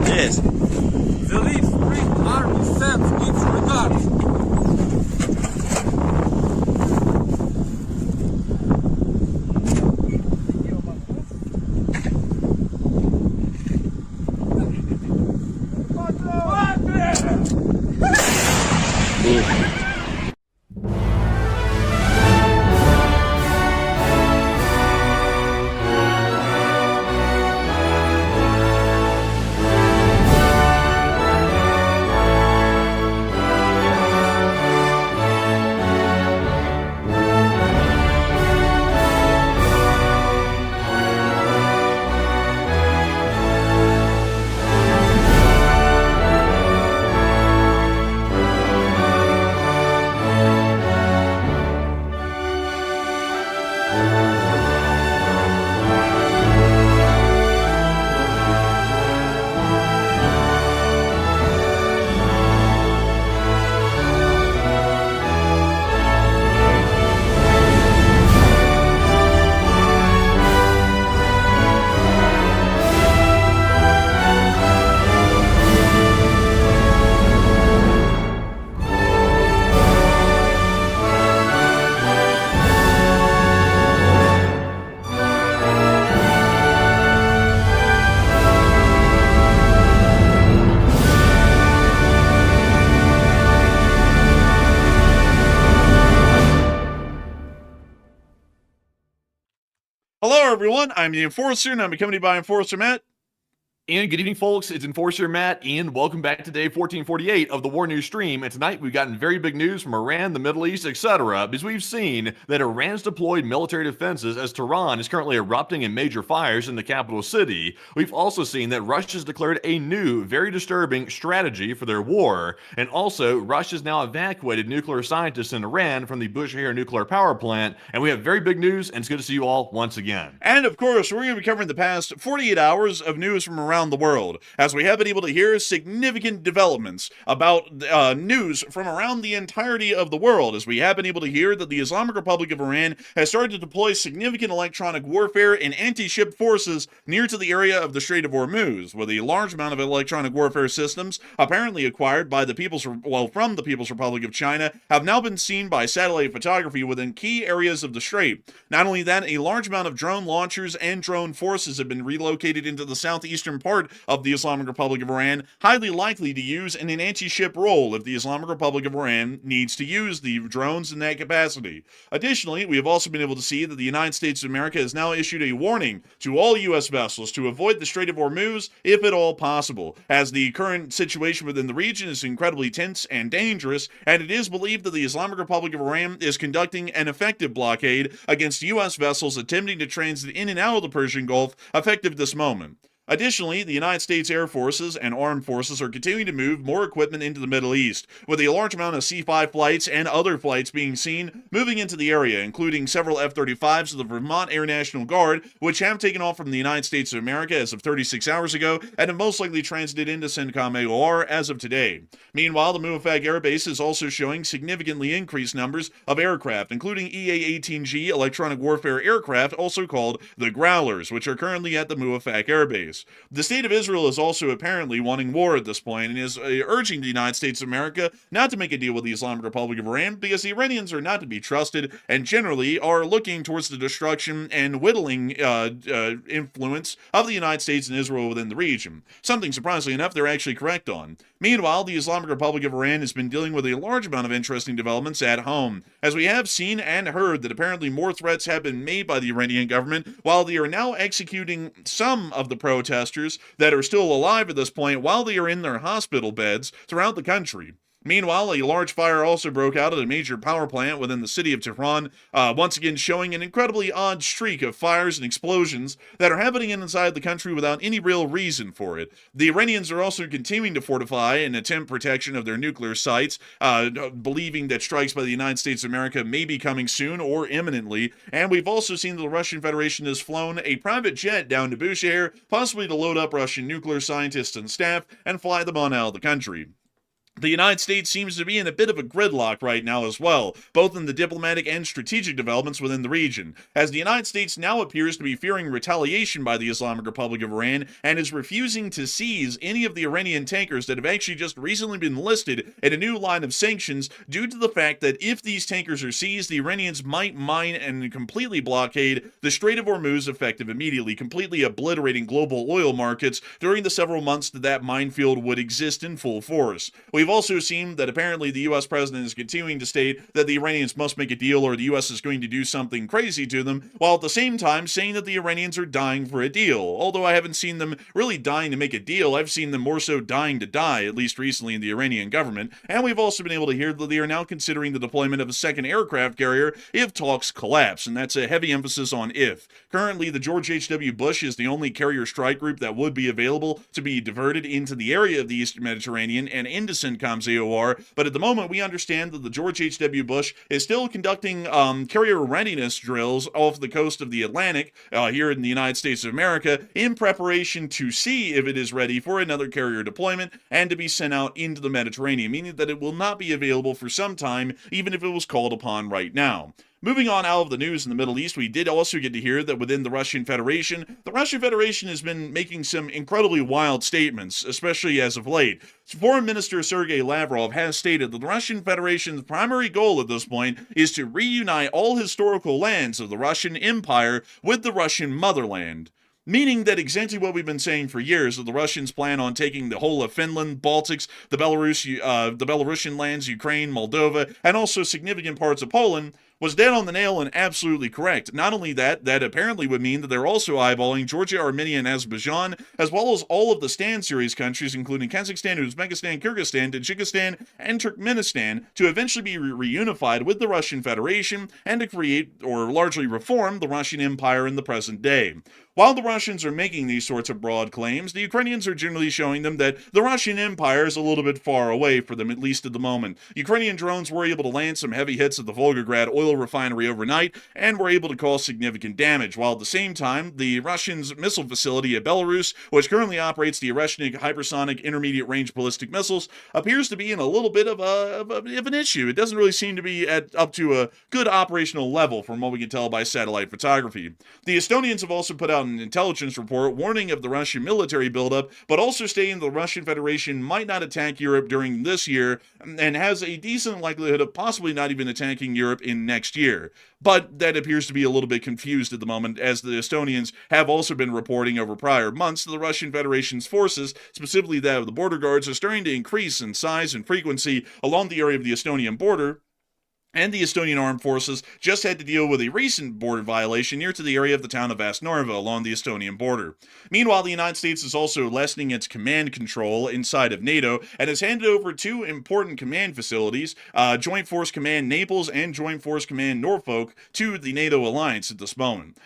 Yes. The Leaf Spring Army sends its regards. Hello, everyone. I'm the Enforcer, and I'm accompanied by Enforcer Matt. And good evening, folks. It's Enforcer Matt, and welcome back to day 1448 of the War News stream. And tonight we've gotten very big news from Iran, the Middle East, etc. Because we've seen that Iran's deployed military defenses as Tehran is currently erupting in major fires in the capital city. We've also seen that Russia's declared a new, very disturbing strategy for their war. And also, Russia's now evacuated nuclear scientists in Iran from the Bushehr nuclear power plant. And we have very big news, and it's good to see you all once again. And of course, we're going to be covering the past 48 hours of news from around the world, as we have been able to hear significant developments about news from around the entirety of the world, as we have been able to hear that the Islamic Republic of Iran has started to deploy significant electronic warfare and anti-ship forces near to the area of the Strait of Hormuz, with a large amount of electronic warfare systems apparently acquired by from the People's Republic of China have now been seen by satellite photography within key areas of the strait. Not only that, a large amount of drone launchers and drone forces have been relocated into the southeastern part of the Islamic Republic of Iran, highly likely to use in an anti-ship role if the Islamic Republic of Iran needs to use the drones in that capacity. Additionally, we have also been able to see that the United States of America has now issued a warning to all U.S. vessels to avoid the Strait of Hormuz if at all possible, as the current situation within the region is incredibly tense and dangerous, and it is believed that the Islamic Republic of Iran is conducting an effective blockade against U.S. vessels attempting to transit in and out of the Persian Gulf effective this moment. Additionally, the United States Air Forces and armed forces are continuing to move more equipment into the Middle East, with a large amount of C-5 flights and other flights being seen moving into the area, including several F-35s of the Vermont Air National Guard, which have taken off from the United States of America as of 36 hours ago, and have most likely transited into CENTCOM AOR as of today. Meanwhile, the Muwafaq Air Base is also showing significantly increased numbers of aircraft, including EA-18G electronic warfare aircraft, also called the Growlers, which are currently at the Muwafaq Air Base. case. The state of Israel is also apparently wanting war at this point and is urging the United States of America not to make a deal with the Islamic Republic of Iran because the Iranians are not to be trusted and generally are looking towards the destruction and whittling influence of the United States and Israel within the region. Something surprisingly enough they're actually correct on. Meanwhile, the Islamic Republic of Iran has been dealing with a large amount of interesting developments at home, as we have seen and heard that apparently more threats have been made by the Iranian government, while they are now executing some of the protesters that are still alive at this point while they are in their hospital beds throughout the country. Meanwhile, a large fire also broke out at a major power plant within the city of Tehran, once again showing an incredibly odd streak of fires and explosions that are happening inside the country without any real reason for it. The Iranians are also continuing to fortify and attempt protection of their nuclear sites, believing that strikes by the United States of America may be coming soon or imminently, and we've also seen that the Russian Federation has flown a private jet down to Bushehr, possibly to load up Russian nuclear scientists and staff and fly them on out of the country. The United States seems to be in a bit of a gridlock right now as well, both in the diplomatic and strategic developments within the region, as the United States now appears to be fearing retaliation by the Islamic Republic of Iran and is refusing to seize any of the Iranian tankers that have actually just recently been listed in a new line of sanctions due to the fact that if these tankers are seized, the Iranians might mine and completely blockade the Strait of Hormuz effective immediately, completely obliterating global oil markets during the several months that minefield would exist in full force. We've also seen that apparently the U.S. president is continuing to state that the Iranians must make a deal or the U.S. is going to do something crazy to them, while at the same time saying that the Iranians are dying for a deal. Although I haven't seen them really dying to make a deal, I've seen them more so dying to die, at least recently in the Iranian government, and we've also been able to hear that they are now considering the deployment of a second aircraft carrier if talks collapse, and that's a heavy emphasis on if. Currently, the George H.W. Bush is the only carrier strike group that would be available to be diverted into the area of the Eastern Mediterranean and into CENTCOM's AOR, but at the moment we understand that the George H.W. Bush is still conducting carrier readiness drills off the coast of the Atlantic here in the United States of America in preparation to see if it is ready for another carrier deployment and to be sent out into the Mediterranean, meaning that it will not be available for some time, even if it was called upon right now. Moving on out of the news in the Middle East, we did also get to hear that within the Russian Federation has been making some incredibly wild statements, especially as of late. Foreign Minister Sergei Lavrov has stated that the Russian Federation's primary goal at this point is to reunite all historical lands of the Russian Empire with the Russian motherland. Meaning that exactly what we've been saying for years, that the Russians plan on taking the whole of Finland, Baltics, the Belarusian lands, Ukraine, Moldova, and also significant parts of Poland, was dead on the nail and absolutely correct. Not only that, that apparently would mean that they're also eyeballing Georgia, Armenia, and Azerbaijan, as well as all of the Stan series countries, including Kazakhstan, Uzbekistan, Kyrgyzstan, Tajikistan, and Turkmenistan, to eventually be reunified with the Russian Federation and to create, or largely reform, the Russian Empire in the present day. While the Russians are making these sorts of broad claims, the Ukrainians are generally showing them that the Russian Empire is a little bit far away for them, at least at the moment. Ukrainian drones were able to land some heavy hits at the Volgograd oil refinery overnight and were able to cause significant damage, while at the same time, the Russians' missile facility at Belarus, which currently operates the Oreshnik hypersonic intermediate-range ballistic missiles, appears to be in a little bit of an issue. It doesn't really seem to be up to a good operational level from what we can tell by satellite photography. The Estonians have also put out an intelligence report warning of the Russian military buildup, but also stating the Russian Federation might not attack Europe during this year and has a decent likelihood of possibly not even attacking Europe in next year. But that appears to be a little bit confused at the moment, as the Estonians have also been reporting over prior months that the Russian Federation's forces, specifically that of the border guards, are starting to increase in size and frequency along the area of the Estonian border. And the Estonian armed forces just had to deal with a recent border violation near to the area of the town of Vastnorva along the Estonian border. Meanwhile, the United States is also lessening its command control inside of NATO and has handed over two important command facilities, Joint Force Command Naples and Joint Force Command Norfolk, to the NATO alliance at this moment.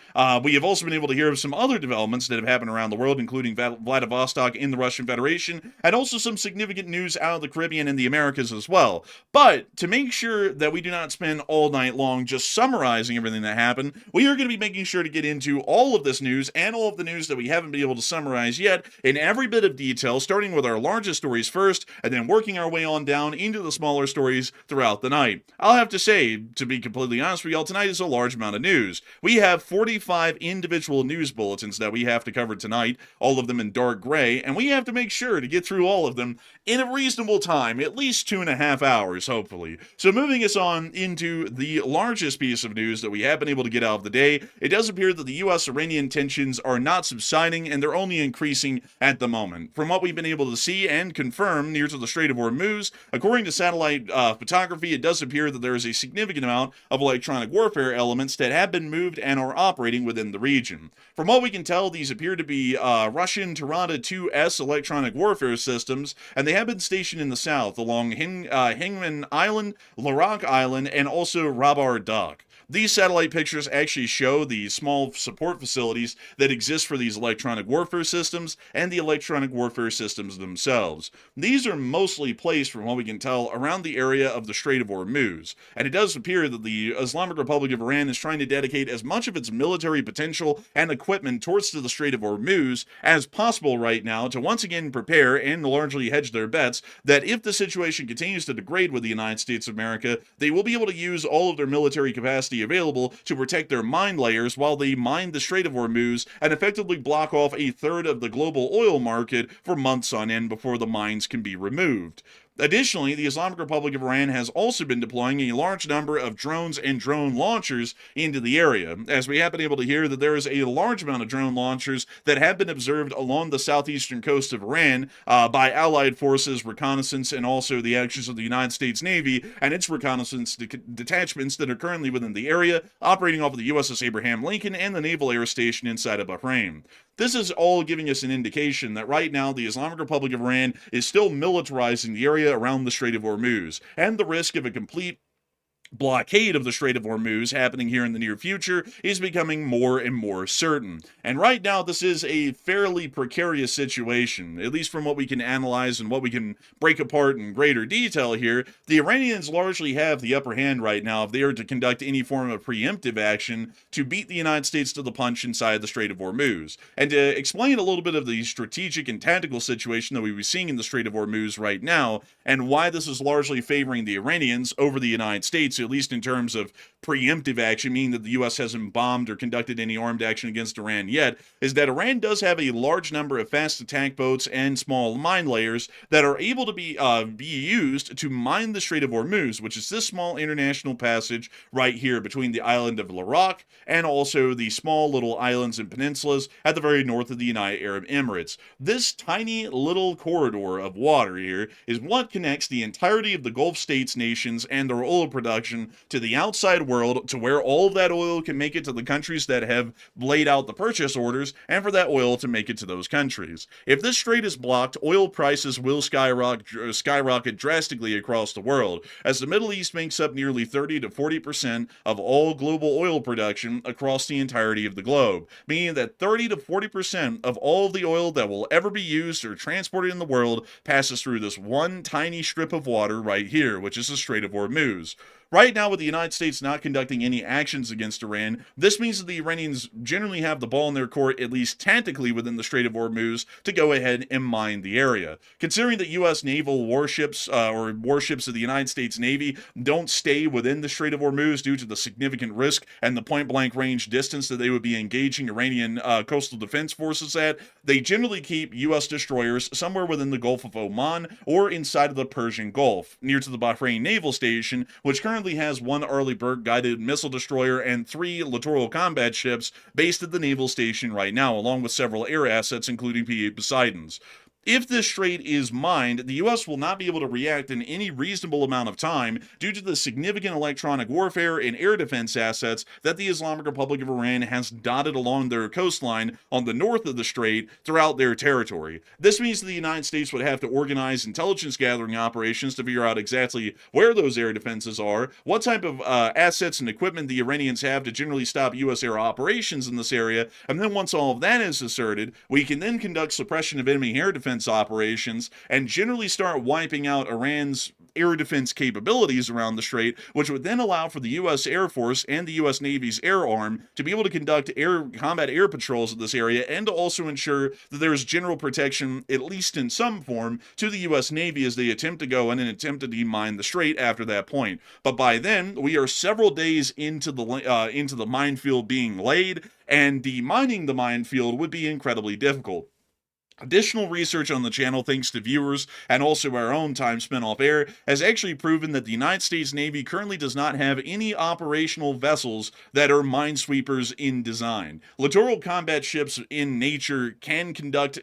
We have also been able to hear of some other developments that have happened around the world, including Vladivostok in the Russian Federation, and also some significant news out of the Caribbean and the Americas as well. But to make sure that we do not not spend all night long just summarizing everything that happened. We are going to be making sure to get into all of this news and all of the news that we haven't been able to summarize yet in every bit of detail, starting with our largest stories first, and then working our way on down into the smaller stories throughout the night. I'll have to say, to be completely honest with y'all, tonight is a large amount of news. We have 45 individual news bulletins that we have to cover tonight, all of them in dark gray, and we have to make sure to get through all of them in a reasonable time, at least 2.5 hours, hopefully. So moving us on into the largest piece of news that we have been able to get out of the day, it does appear that the U.S.-Iranian tensions are not subsiding, and they're only increasing at the moment. From what we've been able to see and confirm near to the Strait of Hormuz, according to satellite photography, it does appear that there is a significant amount of electronic warfare elements that have been moved and are operating within the region. From what we can tell, these appear to be Russian Tirana 2S electronic warfare systems, and they have been stationed in the south along Hingman Island, Larak Island, and also Rabar Dock. These satellite pictures actually show the small support facilities that exist for these electronic warfare systems and the electronic warfare systems themselves. These are mostly placed, from what we can tell, around the area of the Strait of Hormuz, and it does appear that the Islamic Republic of Iran is trying to dedicate as much of its military potential and equipment towards the Strait of Hormuz as possible right now to once again prepare and largely hedge their bets that if the situation continues to degrade with the United States of America, they will be able to use all of their military capacity available to protect their mine layers while they mine the Strait of Hormuz and effectively block off a third of the global oil market for months on end before the mines can be removed. Additionally, the Islamic Republic of Iran has also been deploying a large number of drones and drone launchers into the area, as we have been able to hear that there is a large amount of drone launchers that have been observed along the southeastern coast of Iran by Allied forces, reconnaissance, and also the actions of the United States Navy and its reconnaissance detachments that are currently within the area, operating off of the USS Abraham Lincoln and the Naval Air Station inside of Bahrain. This is all giving us an indication that right now the Islamic Republic of Iran is still militarizing the area around the Strait of Hormuz, and the risk of a complete blockade of the Strait of Hormuz happening here in the near future is becoming more and more certain. And right now, this is a fairly precarious situation, at least from what we can analyze and what we can break apart in greater detail here. The Iranians largely have the upper hand right now if they are to conduct any form of preemptive action to beat the United States to the punch inside the Strait of Hormuz. And to explain a little bit of the strategic and tactical situation that we were seeing in the Strait of Hormuz right now, and why this is largely favoring the Iranians over the United States, at least in terms of preemptive action, meaning that the U.S. hasn't bombed or conducted any armed action against Iran yet, is that Iran does have a large number of fast attack boats and small mine layers that are able to be used to mine the Strait of Hormuz, which is this small international passage right here between the island of Larak and also the small little islands and peninsulas at the very north of the United Arab Emirates. This tiny little corridor of water here is what connects the entirety of the Gulf states nations and their oil production to the outside world, to where all of that oil can make it to the countries that have laid out the purchase orders, and for that oil to make it to those countries. If this strait is blocked, oil prices will skyrocket drastically across the world, as the Middle East makes up nearly 30 to 40% of all global oil production across the entirety of the globe, meaning that 30 to 40% of all of the oil that will ever be used or transported in the world passes through this one tiny strip of water right here, which is the Strait of Hormuz. Right now, with the United States not conducting any actions against Iran, this means that the Iranians generally have the ball in their court, at least tactically within the Strait of Hormuz, to go ahead and mine the area. Considering that U.S. naval warships or warships of the United States Navy don't stay within the Strait of Hormuz due to the significant risk and the point-blank range distance that they would be engaging Iranian coastal defense forces at, they generally keep U.S. destroyers somewhere within the Gulf of Oman or inside of the Persian Gulf, near to the Bahrain Naval Station, which currently has one Arleigh Burke guided missile destroyer and 3 littoral combat ships based at the naval station right now, along with several air assets, including P-8 Poseidons. If this strait is mined, the U.S. will not be able to react in any reasonable amount of time due to the significant electronic warfare and air defense assets that the Islamic Republic of Iran has dotted along their coastline on the north of the strait throughout their territory. This means that the United States would have to organize intelligence gathering operations to figure out exactly where those air defenses are, what type of assets and equipment the Iranians have to generally stop U.S. air operations in this area, and then once all of that is asserted, we can then conduct suppression of enemy air defense operations and generally start wiping out Iran's air defense capabilities around the strait, which would then allow for the U.S. Air Force and the U.S. Navy's air arm to be able to conduct combat air patrols of this area and to also ensure that there is general protection, at least in some form, to the U.S. Navy as they attempt to go in and attempt to demine the strait after that point. But by then, we are several days into the minefield being laid, and demining the minefield would be incredibly difficult. Additional research on the channel, thanks to viewers and also our own time spent off air, has actually proven that the United States Navy currently does not have any operational vessels that are minesweepers in design. Littoral combat ships in nature can conduct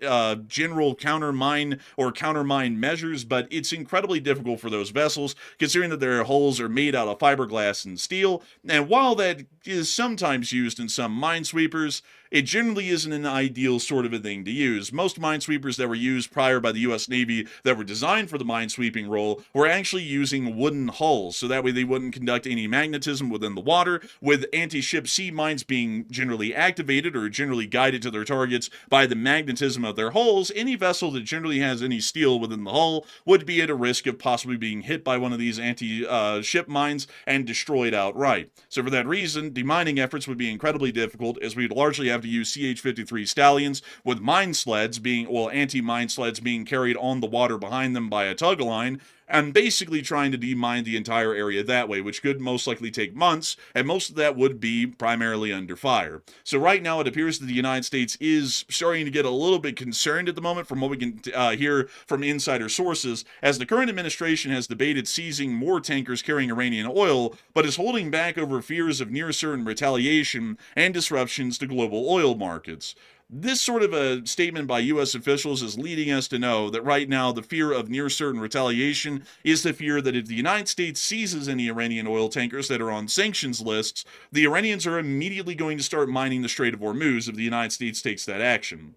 general countermine measures, but it's incredibly difficult for those vessels, considering that their hulls are made out of fiberglass and steel, and while that is sometimes used in some minesweepers, it generally isn't an ideal sort of a thing to use. Most minesweepers that were used prior by the U.S. Navy that were designed for the minesweeping role were actually using wooden hulls, so that way they wouldn't conduct any magnetism within the water, with anti-ship sea mines being generally activated or generally guided to their targets by the magnetism of their hulls. Any vessel that generally has any steel within the hull would be at a risk of possibly being hit by one of these anti-ship mines and destroyed outright. So for that reason, demining efforts would be incredibly difficult, as we'd largely have to use CH-53 Stallions with anti-mine sleds being carried on the water behind them by a tug line, and basically trying to demine the entire area that way, which could most likely take months, and most of that would be primarily under fire. So right now, it appears that the United States is starting to get a little bit concerned at the moment from what we can hear from insider sources, as the current administration has debated seizing more tankers carrying Iranian oil, but is holding back over fears of near-certain retaliation and disruptions to global oil markets. This sort of a statement by U.S. officials is leading us to know that right now the fear of near-certain retaliation is the fear that if the United States seizes any Iranian oil tankers that are on sanctions lists, the Iranians are immediately going to start mining the Strait of Hormuz if the United States takes that action,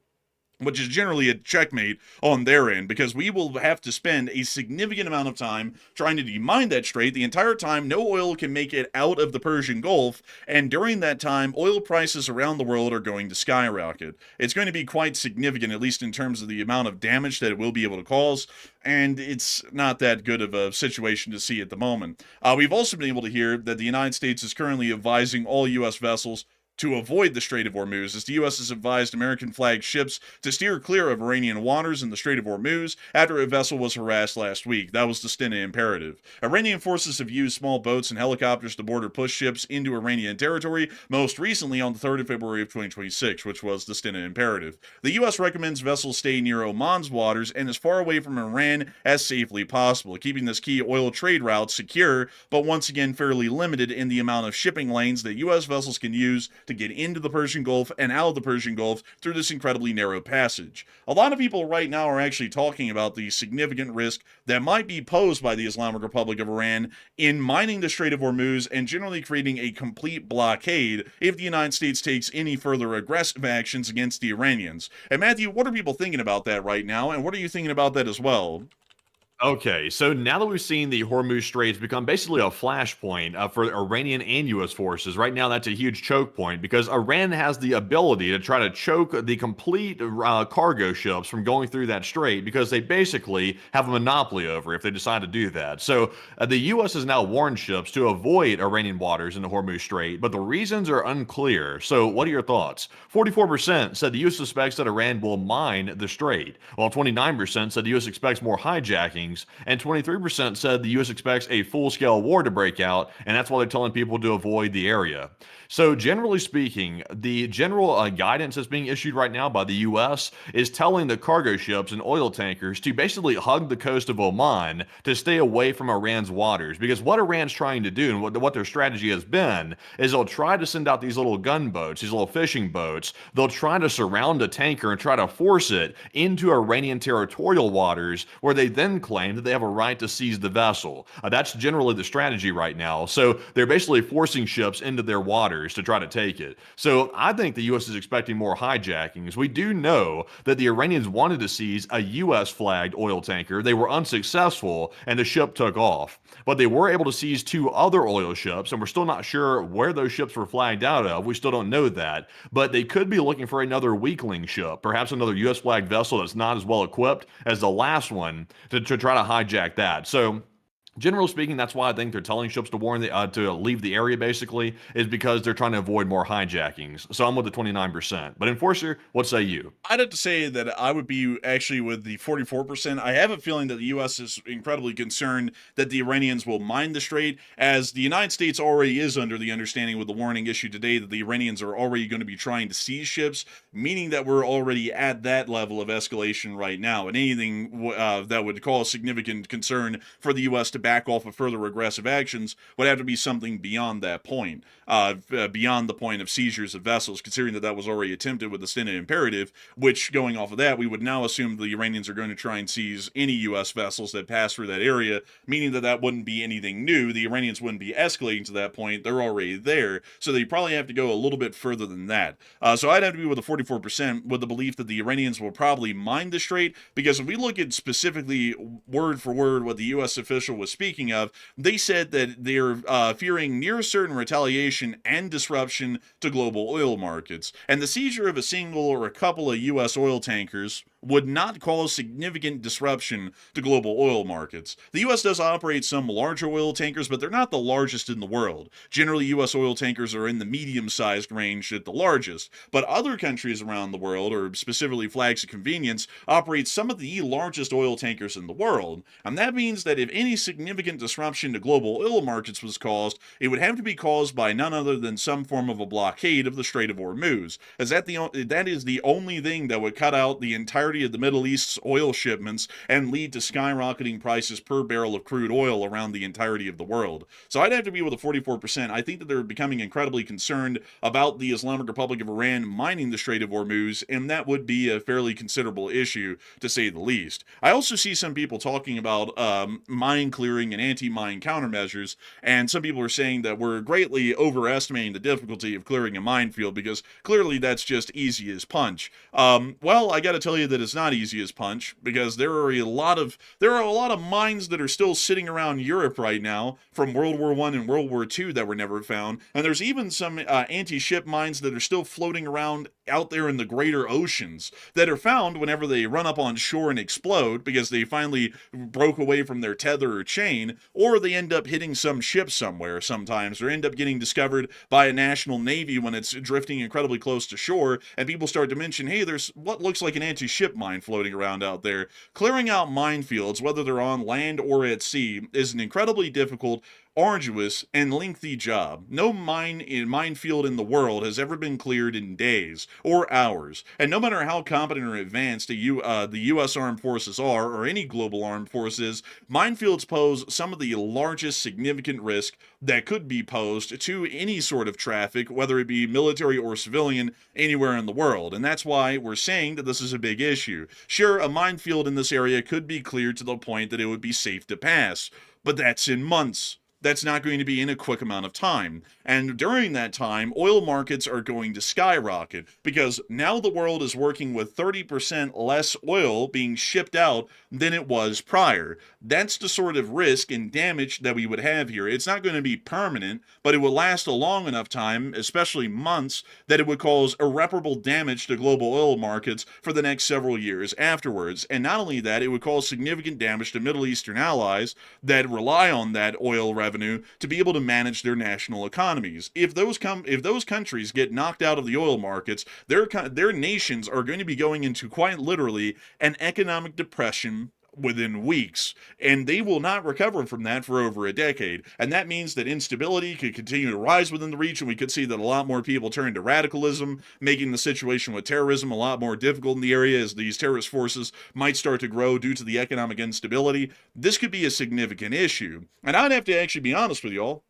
which is generally a checkmate on their end, because we will have to spend a significant amount of time trying to demine that strait. The entire time, no oil can make it out of the Persian Gulf, and during that time, oil prices around the world are going to skyrocket. It's going to be quite significant, at least in terms of the amount of damage that it will be able to cause, and it's not that good of a situation to see at the moment. We've also been able to hear that the United States is currently advising all U.S. vessels to avoid the Strait of Hormuz, as the U.S. has advised American-flagged ships to steer clear of Iranian waters in the Strait of Hormuz after a vessel was harassed last week. That was the Stena Imperative. Iranian forces have used small boats and helicopters to board or push ships into Iranian territory, most recently on the 3rd of February of 2026, which was the Stena Imperative. The U.S. recommends vessels stay near Oman's waters and as far away from Iran as safely possible, keeping this key oil trade route secure, but once again fairly limited in the amount of shipping lanes that U.S. vessels can use to get into the Persian Gulf and out of the Persian Gulf through this incredibly narrow passage. A lot of people right now are actually talking about the significant risk that might be posed by the Islamic Republic of Iran in mining the Strait of Hormuz and generally creating a complete blockade if the United States takes any further aggressive actions against the Iranians. And Matthew, what are people thinking about that right now, and what are you thinking about that as well? Okay, so now that we've seen the Hormuz Straits become basically a flashpoint for Iranian and U.S. forces, right now that's a huge choke point because Iran has the ability to try to choke the complete cargo ships from going through that strait because they basically have a monopoly over it if they decide to do that. So the U.S. has now warned ships to avoid Iranian waters in the Hormuz Strait, but the reasons are unclear. So what are your thoughts? 44% said the U.S. suspects that Iran will mine the strait, while 29% said the U.S. expects more hijacking, and 23% said the U.S. expects a full-scale war to break out, and that's why they're telling people to avoid the area. So generally speaking, the general guidance that's being issued right now by the U.S. is telling the cargo ships and oil tankers to basically hug the coast of Oman to stay away from Iran's waters, because what Iran's trying to do and what their strategy has been is they'll try to send out these little gunboats, these little fishing boats. They'll try to surround a tanker and try to force it into Iranian territorial waters, where they then claim that they have a right to seize the vessel. That's generally the strategy right now. So they're basically forcing ships into their waters to try to take it. So I think the U.S. is expecting more hijackings. We do know that the Iranians wanted to seize a U.S. flagged oil tanker. They were unsuccessful and the ship took off. But they were able to seize 2 other oil ships, and we're still not sure where those ships were flagged out of. We still don't know that. But they could be looking for another weakling ship, perhaps another U.S. flagged vessel that's not as well equipped as the last one to try to hijack that. So Generally speaking, that's why I think they're telling ships to warn to leave the area. Basically, is because they're trying to avoid more hijackings. So I'm with the 29%. But Enforcer, what say you? I'd have to say that I would be actually with the 44%. I have a feeling that the U.S. is incredibly concerned that the Iranians will mine the strait, as the United States already is under the understanding with the warning issued today that the Iranians are already going to be trying to seize ships, meaning that we're already at that level of escalation right now. And anything that would cause significant concern for the U.S. to back off of further aggressive actions would have to be something beyond that point, beyond the point of seizures of vessels, considering that that was already attempted with the Stennis Imperative, which, going off of that, we would now assume the Iranians are going to try and seize any U.S. vessels that pass through that area, meaning that that wouldn't be anything new. The Iranians wouldn't be escalating to that point. They're already there, so they probably have to go a little bit further than that. So I'd have to be with the 44% with the belief that the Iranians will probably mine the strait, because if we look at specifically word for word what the U.S. official was speaking of, they said that they're fearing near certain retaliation and disruption to global oil markets, and the seizure of a single or a couple of U.S. oil tankers would not cause significant disruption to global oil markets. The U.S. does operate some larger oil tankers, but they're not the largest in the world. Generally, U.S. oil tankers are in the medium-sized range at the largest, but other countries around the world, or specifically flags of convenience, operate some of the largest oil tankers in the world, and that means that if any significant disruption to global oil markets was caused, it would have to be caused by none other than some form of a blockade of the Strait of Hormuz, as that is the only thing that would cut out the entirety of the Middle East's oil shipments and lead to skyrocketing prices per barrel of crude oil around the entirety of the world. So I'd have to be with a 44%. I think that they're becoming incredibly concerned about the Islamic Republic of Iran mining the Strait of Hormuz, and that would be a fairly considerable issue, to say the least. I also see some people talking about mine clearing and anti-mine countermeasures, and some people are saying that we're greatly overestimating the difficulty of clearing a minefield, because clearly that's just easy as punch. Well, I got to tell you that it's not easy as punch, because there are a lot of mines that are still sitting around Europe right now from World War I and World War II that were never found, and there's even some anti-ship mines that are still floating around out there in the greater oceans that are found whenever they run up on shore and explode because they finally broke away from their tether or chain, or they end up hitting some ship somewhere sometimes, or end up getting discovered by a national navy when it's drifting incredibly close to shore, and people start to mention, hey, there's what looks like an anti-ship mine floating around out there. Clearing out minefields, whether they're on land or at sea, is an incredibly difficult, arduous, and lengthy job. No minefield in the world has ever been cleared in days or hours, and no matter how competent or advanced the U.S. armed forces are, or any global armed forces, minefields pose some of the largest significant risk that could be posed to any sort of traffic, whether it be military or civilian, anywhere in the world, and that's why we're saying that this is a big issue. Sure, a minefield in this area could be cleared to the point that it would be safe to pass, but that's in months. That's not going to be in a quick amount of time. And during that time, oil markets are going to skyrocket, because now the world is working with 30% less oil being shipped out than it was prior. That's the sort of risk and damage that we would have here. It's not going to be permanent, but it will last a long enough time, especially months, that it would cause irreparable damage to global oil markets for the next several years afterwards. And not only that, it would cause significant damage to Middle Eastern allies that rely on that oil revenue to be able to manage their national economies. If those countries get knocked out of the oil markets, their nations are going to be going into quite literally an economic depression within weeks, and they will not recover from that for over a decade. And that means that instability could continue to rise within the region. We could see that a lot more people turn to radicalism, making the situation with terrorism a lot more difficult in the area, as these terrorist forces might start to grow due to the economic instability. This could be a significant issue. And I'd have to actually be honest with y'all.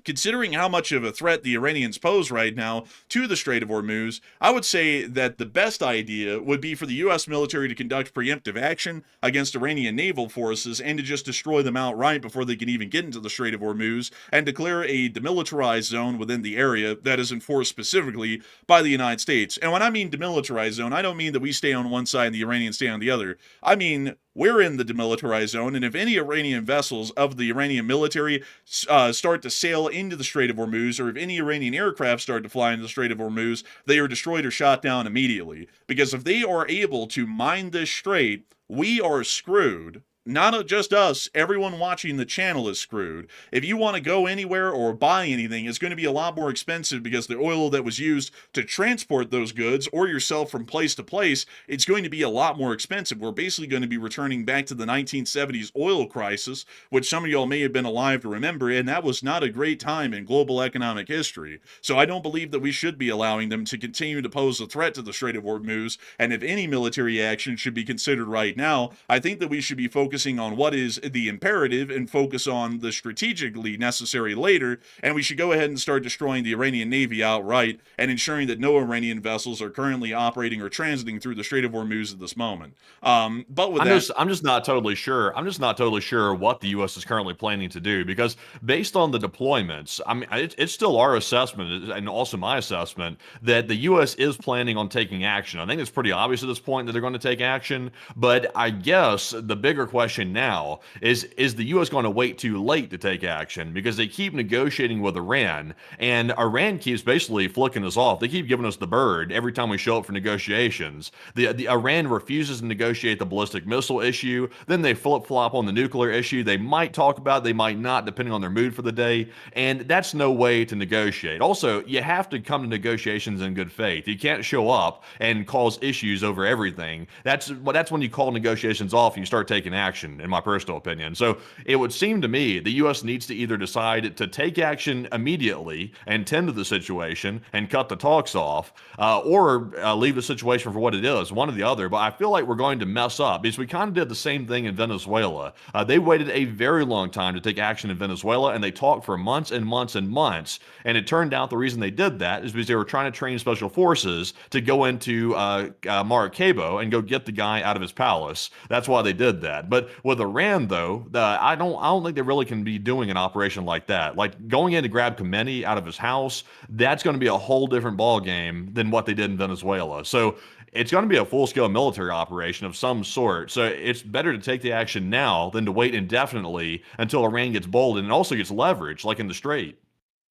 Considering how much of a threat the Iranians pose right now to the Strait of Hormuz, I would say that the best idea would be for the U.S. military to conduct preemptive action against Iranian naval forces and to just destroy them outright before they can even get into the Strait of Hormuz, and declare a demilitarized zone within the area that is enforced specifically by the United States. And when I mean demilitarized zone, I don't mean that we stay on one side and the Iranians stay on the other. I mean, we're in the demilitarized zone, and if any Iranian vessels of the Iranian military start to sail into the Strait of Hormuz, or if any Iranian aircraft start to fly into the Strait of Hormuz, they are destroyed or shot down immediately. Because if they are able to mine this strait, we are screwed. not just us, everyone watching the channel is screwed. If you want to go anywhere or buy anything, it's going to be a lot more expensive because the oil that was used to transport those goods or yourself from place to place, it's going to be a lot more expensive. We're basically going to be returning back to the 1970s oil crisis, which some of y'all may have been alive to remember, and that was not a great time in global economic history. So I don't believe that we should be allowing them to continue to pose a threat to the Strait of Hormuz, and if any military action should be considered right now, I think that we should be focusing on what is the imperative and focus on the strategically necessary later, and we should go ahead and start destroying the Iranian Navy outright and ensuring that no Iranian vessels are currently operating or transiting through the Strait of Hormuz at this moment. But with I'm just not totally sure. I'm just not totally sure what the U.S. is currently planning to do because based on the deployments, I mean, it's still our assessment and also my assessment that the U.S. is planning on taking action. I think it's pretty obvious at this point that they're going to take action, but I guess the bigger question now is the U.S. going to wait too late to take action because they keep negotiating with Iran, and Iran keeps basically flicking us off. They keep giving us the bird every time we show up for negotiations. The Iran refuses to negotiate the ballistic missile issue. Then they flip-flop on the nuclear issue. They might talk about it, they might not, depending on their mood for the day, and that's no way to negotiate. Also, you have to come to negotiations in good faith. You can't show up and cause issues over everything. That's when you call negotiations off and you start taking action, in my personal opinion. So it would seem to me the U.S. needs to either decide to take action immediately and tend to the situation and cut the talks off, or leave the situation for what it is, one or the other. But I feel like we're going to mess up because we kind of did the same thing in Venezuela. They waited a very long time to take action in Venezuela, and they talked for months and months and months. And it turned out the reason they did that is because they were trying to train special forces to go into Maracaibo and go get the guy out of his palace. That's why they did that. But with Iran, though, I don't think they really can be doing an operation like that. Like going in to grab Khomeini out of his house, that's going to be a whole different ball game than what they did in Venezuela. So it's going to be a full-scale military operation of some sort. So it's better to take the action now than to wait indefinitely until Iran gets bold and also gets leverage, like in the Strait.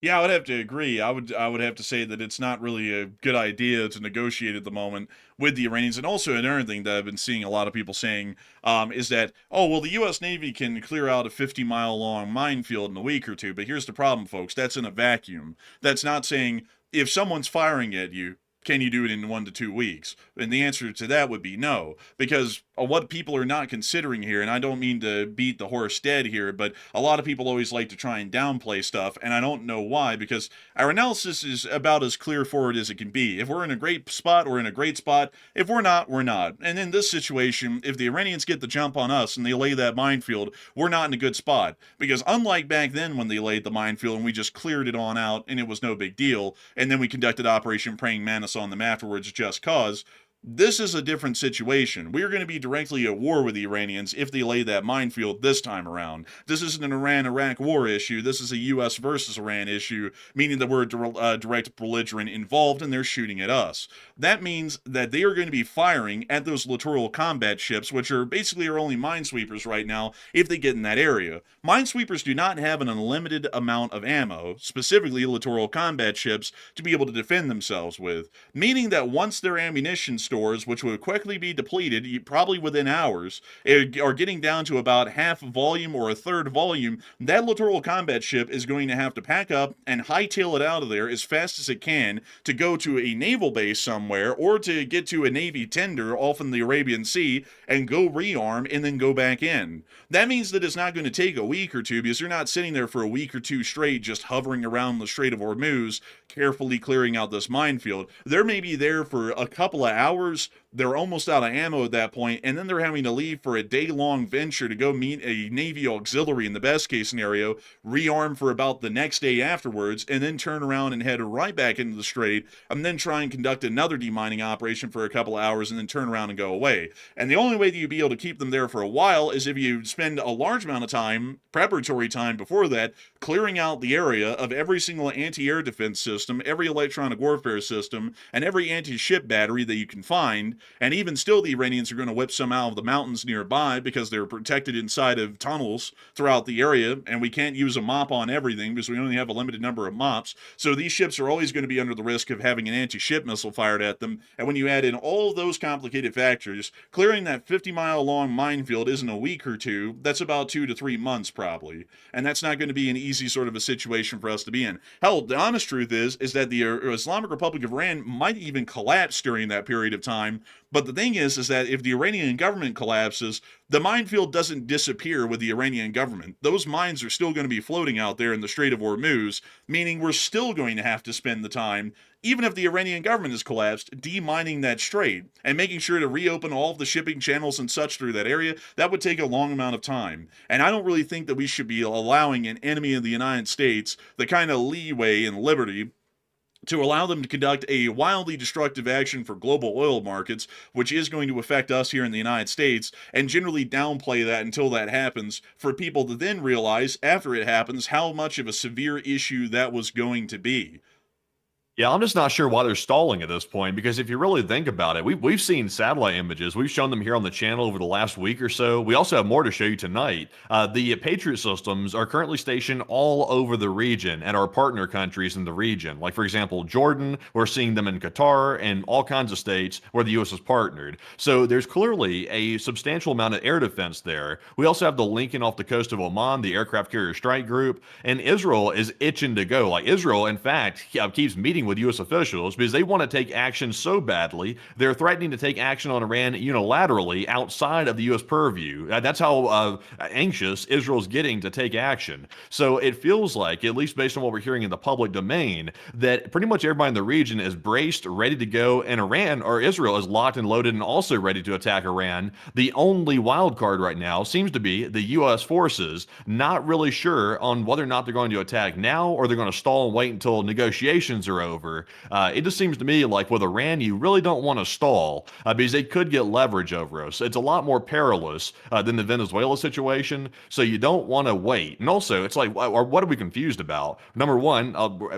Yeah, I would have to agree. I would have to say that it's not really a good idea to negotiate at the moment with the Iranians. And also another thing that I've been seeing a lot of people saying is that, oh, well, the U.S. Navy can clear out a 50-mile-long minefield in a week or two. But here's the problem, folks. That's in a vacuum. That's not saying if someone's firing at you, can you do it in 1 to 2 weeks? And the answer to that would be no, because what people are not considering here, and I don't mean to beat the horse dead here, but a lot of people always like to try and downplay stuff, and I don't know why, because our analysis is about as clear forward as it can be. If we're in a great spot, we're in a great spot. If we're not, we're not. And in this situation, if the Iranians get the jump on us and they lay that minefield, we're not in a good spot. Because unlike back then when they laid the minefield and we just cleared it on out and it was no big deal, and then we conducted Operation Praying Mantis on them afterwards just cause, this is a different situation. We're going to be directly at war with the Iranians if they lay that minefield this time around. This isn't an Iran-Iraq war issue. This is a U.S. versus Iran issue, meaning that we're a direct belligerent involved and they're shooting at us. That means that they are going to be firing at those littoral combat ships, which are basically our only minesweepers right now if they get in that area. Minesweepers do not have an unlimited amount of ammo, specifically littoral combat ships, to be able to defend themselves with, meaning that once their ammunition stores, which would quickly be depleted, probably within hours, are getting down to about half volume or a third volume, that littoral combat ship is going to have to pack up and hightail it out of there as fast as it can to go to a naval base somewhere or to get to a Navy tender off in the Arabian Sea and go rearm and then go back in. That means that it's not going to take a week or two because you're not sitting there for a week or two straight just hovering around the Strait of Hormuz, carefully clearing out this minefield. They're maybe there for a couple of hours. They're almost out of ammo at that point, and then they're having to leave for a day-long venture to go meet a Navy auxiliary in the best-case scenario, rearm for about the next day afterwards, and then turn around and head right back into the Strait, and then try and conduct another demining operation for a couple of hours, and then turn around and go away. And the only way that you'd be able to keep them there for a while is if you spend a large amount of time, preparatory time before that, clearing out the area of every single anti-air defense system, every electronic warfare system, and every anti-ship battery that you can find, and even still the Iranians are going to whip some out of the mountains nearby because they're protected inside of tunnels throughout the area, and we can't use a mop on everything because we only have a limited number of mops. So these ships are always going to be under the risk of having an anti-ship missile fired at them, and when you add in all of those complicated factors, clearing that 50-mile long minefield isn't a week or two, that's about 2 to 3 months probably, and that's not going to be an easy sort of a situation for us to be in. Hell, the honest truth is that the Islamic Republic of Iran might even collapse during that period of time. But the thing is that if the Iranian government collapses, the minefield doesn't disappear with the Iranian government. Those mines are still going to be floating out there in the Strait of Hormuz, meaning we're still going to have to spend the time, even if the Iranian government has collapsed, demining that strait and making sure to reopen all of the shipping channels and such through that area. That would take a long amount of time. And I don't really think that we should be allowing an enemy of the United States the kind of leeway and liberty to allow them to conduct a wildly destructive action for global oil markets, which is going to affect us here in the United States, and generally downplay that until that happens, for people to then realize, after it happens, how much of a severe issue that was going to be. Yeah, I'm just not sure why they're stalling at this point, because if you really think about it, we've seen satellite images. We've shown them here on the channel over the last week or so. We also have more to show you tonight. The Patriot systems are currently stationed all over the region at our partner countries in the region. Like, for example, Jordan, we're seeing them in Qatar and all kinds of states where the U.S. is partnered. So there's clearly a substantial amount of air defense there. We also have the Lincoln off the coast of Oman, the aircraft carrier strike group, and Israel is itching to go. Like, Israel, in fact, keeps meeting with U.S. officials because they want to take action so badly. They're threatening to take action on Iran unilaterally outside of the U.S. purview. That's how anxious Israel's getting to take action. So it feels like, at least based on what we're hearing in the public domain, that pretty much everybody in the region is braced, ready to go, and Iran, or Israel, is locked and loaded and also ready to attack Iran. The only wild card right now seems to be the U.S. forces, not really sure on whether or not they're going to attack now or they're going to stall and wait until negotiations are over. It just seems to me like with Iran, you really don't want to stall because they could get leverage over us. It's a lot more perilous than the Venezuela situation, so you don't want to wait. And also, it's like, what are we confused about? Number one,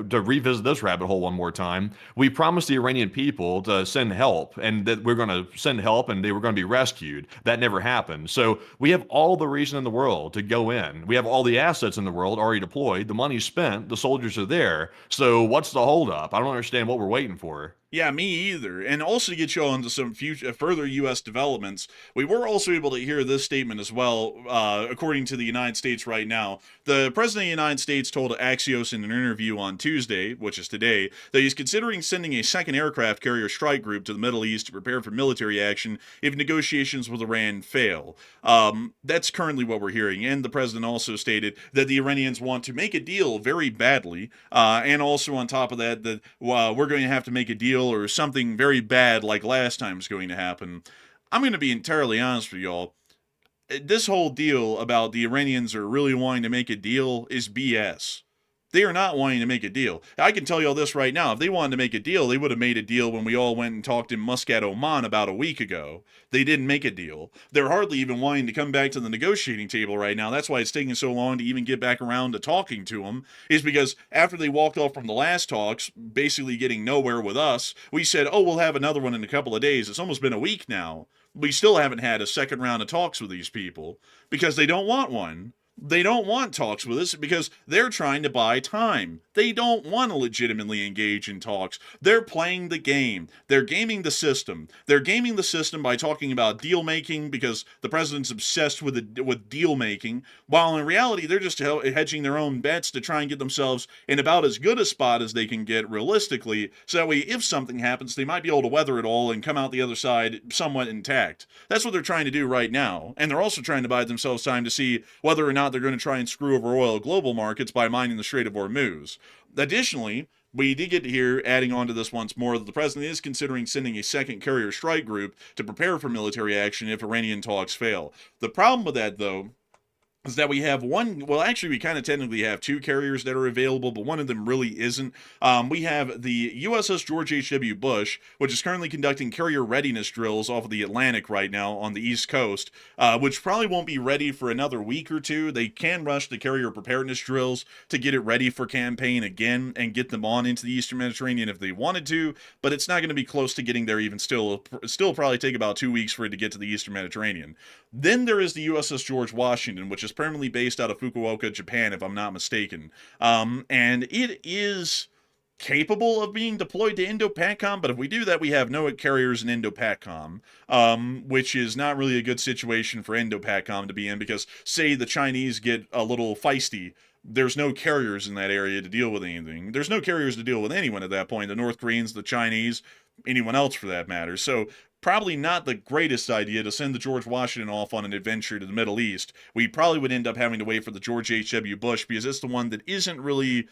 to revisit this rabbit hole one more time, we promised the Iranian people to send help and that we're going to send help and they were going to be rescued. That never happened. So we have all the reason in the world to go in. We have all the assets in the world already deployed. The money's spent. The soldiers are there. So what's the holdup? I don't understand what we're waiting for. Yeah, me either. And also to get you on to some future, further U.S. developments, we were also able to hear this statement as well, according to the United States right now. The President of the United States told Axios in an interview on Tuesday, which is today, that he's considering sending a second aircraft carrier strike group to the Middle East to prepare for military action if negotiations with Iran fail. That's currently what we're hearing. And the President also stated that the Iranians want to make a deal very badly, and also on top of that, that we're going to have to make a deal or something very bad like last time is going to happen. I'm going to be entirely honest with y'all. This whole deal about the Iranians are really wanting to make a deal is BS. They are not wanting to make a deal. I can tell you all this right now. If they wanted to make a deal, they would have made a deal when we all went and talked in Muscat, Oman about a week ago. They didn't make a deal. They're hardly even wanting to come back to the negotiating table right now. That's why it's taking so long to even get back around to talking to them, is because after they walked off from the last talks, basically getting nowhere with us, we said, oh, we'll have another one in a couple of days. It's almost been a week now. We still haven't had a second round of talks with these people because they don't want one. They don't want talks with us because they're trying to buy time. They don't want to legitimately engage in talks. They're playing the game. They're gaming the system. They're gaming the system by talking about deal making because the president's obsessed with deal making, while in reality they're just hedging their own bets to try and get themselves in about as good a spot as they can get realistically, so that way if something happens they might be able to weather it all and come out the other side somewhat intact. That's what they're trying to do right now, and they're also trying to buy themselves time to see whether or not they're going to try and screw over oil global markets by mining the Strait of Hormuz. Additionally, we did get to hear, adding on to this once more, that the president is considering sending a second carrier strike group to prepare for military action if Iranian talks fail. The problem with that, though, is that we have one. Well, actually, we kind of technically have two carriers that are available, but one of them really isn't. We have the USS George H.W. Bush, which is currently conducting carrier readiness drills off of the Atlantic right now on the East Coast, which probably won't be ready for another week or two. They can rush the carrier preparedness drills to get it ready for campaign again and get them on into the Eastern Mediterranean if they wanted to, but it's not going to be close to getting there even still. Still probably take about 2 weeks for it to get to the Eastern Mediterranean. Then there is the USS George Washington, which is permanently based out of Fukuoka, Japan, if I'm not mistaken. And it is capable of being deployed to Indo-PACOM, but if we do that, we have no carriers in Indo-PACOM, which is not really a good situation for Indo-PACOM to be in, because say the Chinese get a little feisty, there's no carriers in that area to deal with anything. There's no carriers to deal with anyone at that point. The North Koreans, the Chinese, anyone else for that matter. So probably not the greatest idea to send the George Washington off on an adventure to the Middle East. We probably would end up having to wait for the George H.W. Bush, because it's the one that isn't really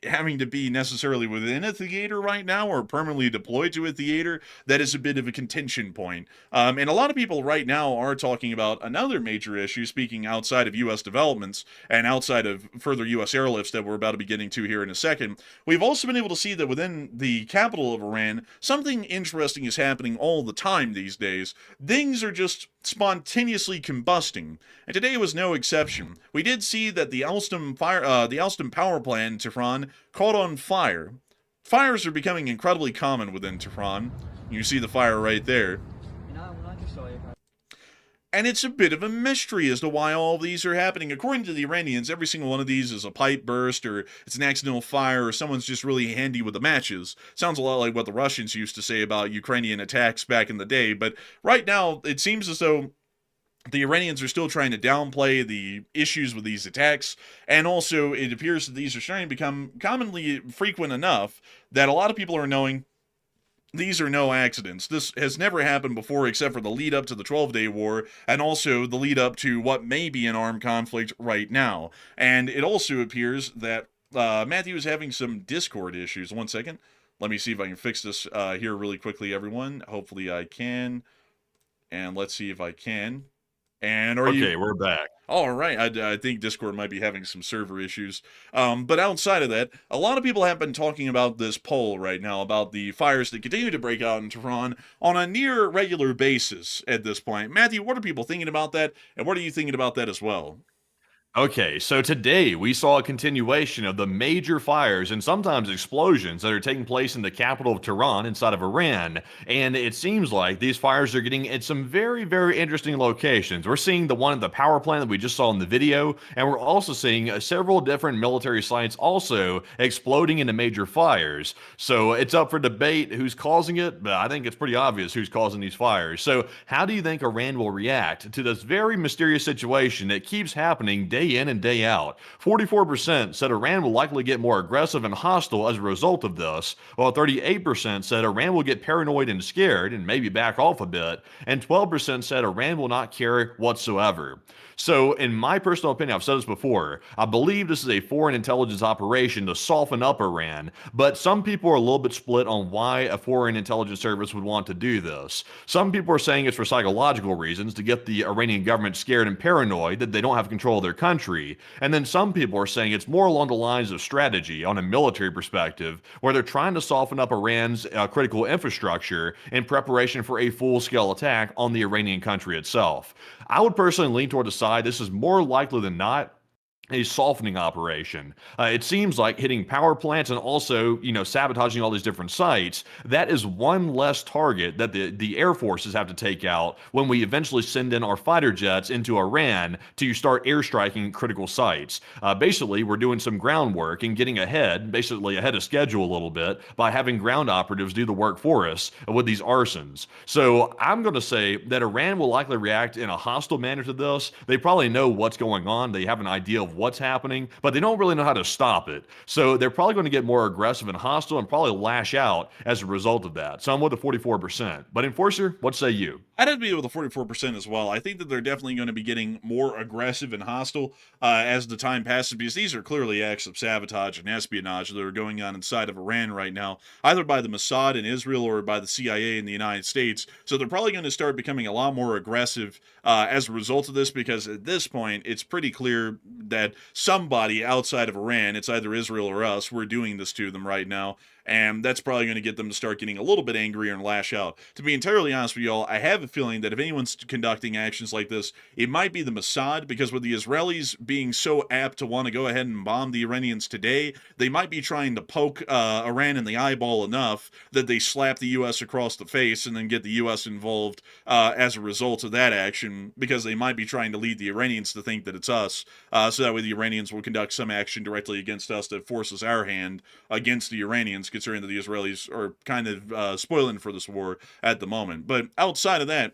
having to be necessarily within a theater right now or permanently deployed to a theater. That is a bit of a contention point. And a lot of people right now are talking about another major issue, speaking outside of U.S. developments and outside of further U.S. airlifts that we're about to be getting to here in a second. We've also been able to see that within the capital of Iran, something interesting is happening all the time these days. Things are just spontaneously combusting, and today was no exception. We did see that the Alstom power plant in Tehran caught on fire. Fires are becoming incredibly common within Tehran. You see the fire right there. And it's a bit of a mystery as to why all of these are happening. According to the Iranians, every single one of these is a pipe burst, or it's an accidental fire, or someone's just really handy with the matches. Sounds a lot like what the Russians used to say about Ukrainian attacks back in the day, but right now it seems as though the Iranians are still trying to downplay the issues with these attacks, and also it appears that these are starting to become commonly frequent enough that a lot of people are knowing these are no accidents. This has never happened before except for the lead up to the 12-Day War and also the lead up to what may be an armed conflict right now. And it also appears that Matthew is having some Discord issues. One second. Let me see if I can fix this here really quickly, everyone. Hopefully I can. And let's see if I can. And Okay, we're back. All right, I think Discord might be having some server issues. But outside of that, a lot of people have been talking about this poll right now about the fires that continue to break out in Tehran on a near regular basis at this point. Matthew, what are people thinking about that, and what are you thinking about that as well? Okay, so today we saw a continuation of the major fires and sometimes explosions that are taking place in the capital of Tehran inside of Iran. And it seems like these fires are getting at some very, very interesting locations. We're seeing the one at the power plant that we just saw in the video, and we're also seeing several different military sites also exploding into major fires. So it's up for debate who's causing it, but I think it's pretty obvious who's causing these fires. So how do you think Iran will react to this very mysterious situation that keeps happening day in and day out? 44% said Iran will likely get more aggressive and hostile as a result of this, while 38% said Iran will get paranoid and scared and maybe back off a bit, and 12% said Iran will not care whatsoever. So, in my personal opinion, I've said this before, I believe this is a foreign intelligence operation to soften up Iran, but some people are a little bit split on why a foreign intelligence service would want to do this. Some people are saying it's for psychological reasons, to get the Iranian government scared and paranoid that they don't have control of their country. And then some people are saying it's more along the lines of strategy on a military perspective, where they're trying to soften up Iran's critical infrastructure in preparation for a full-scale attack on the Iranian country itself. I would personally lean toward the side this is more likely than not a softening operation. It seems like hitting power plants and also, sabotaging all these different sites, that is one less target that the air forces have to take out when we eventually send in our fighter jets into Iran to start airstriking critical sites. Basically, we're doing some groundwork and getting basically ahead of schedule a little bit by having ground operatives do the work for us with these arsons. So I'm going to say that Iran will likely react in a hostile manner to this. They probably know what's going on. They have an idea of what's happening, but they don't really know how to stop it. So they're probably going to get more aggressive and hostile and probably lash out as a result of that. So I'm with the 44%. But Enforcer, what say you? I'd have to be with the 44% as well. I think that they're definitely going to be getting more aggressive and hostile as the time passes, because these are clearly acts of sabotage and espionage that are going on inside of Iran right now, either by the Mossad in Israel or by the CIA in the United States. So they're probably going to start becoming a lot more aggressive as a result of this, because at this point, it's pretty clear that somebody outside of Iran, it's either Israel or us, we're doing this to them right now. And that's probably going to get them to start getting a little bit angrier and lash out. To be entirely honest with y'all, I have a feeling that if anyone's conducting actions like this, it might be the Mossad, because with the Israelis being so apt to want to go ahead and bomb the Iranians today, they might be trying to poke Iran in the eyeball enough that they slap the U.S. across the face and then get the U.S. involved as a result of that action, because they might be trying to lead the Iranians to think that it's us, so that way the Iranians will conduct some action directly against us that forces our hand against the Iranians, considering that the Israelis are kind of spoiling for this war at the moment. But outside of that,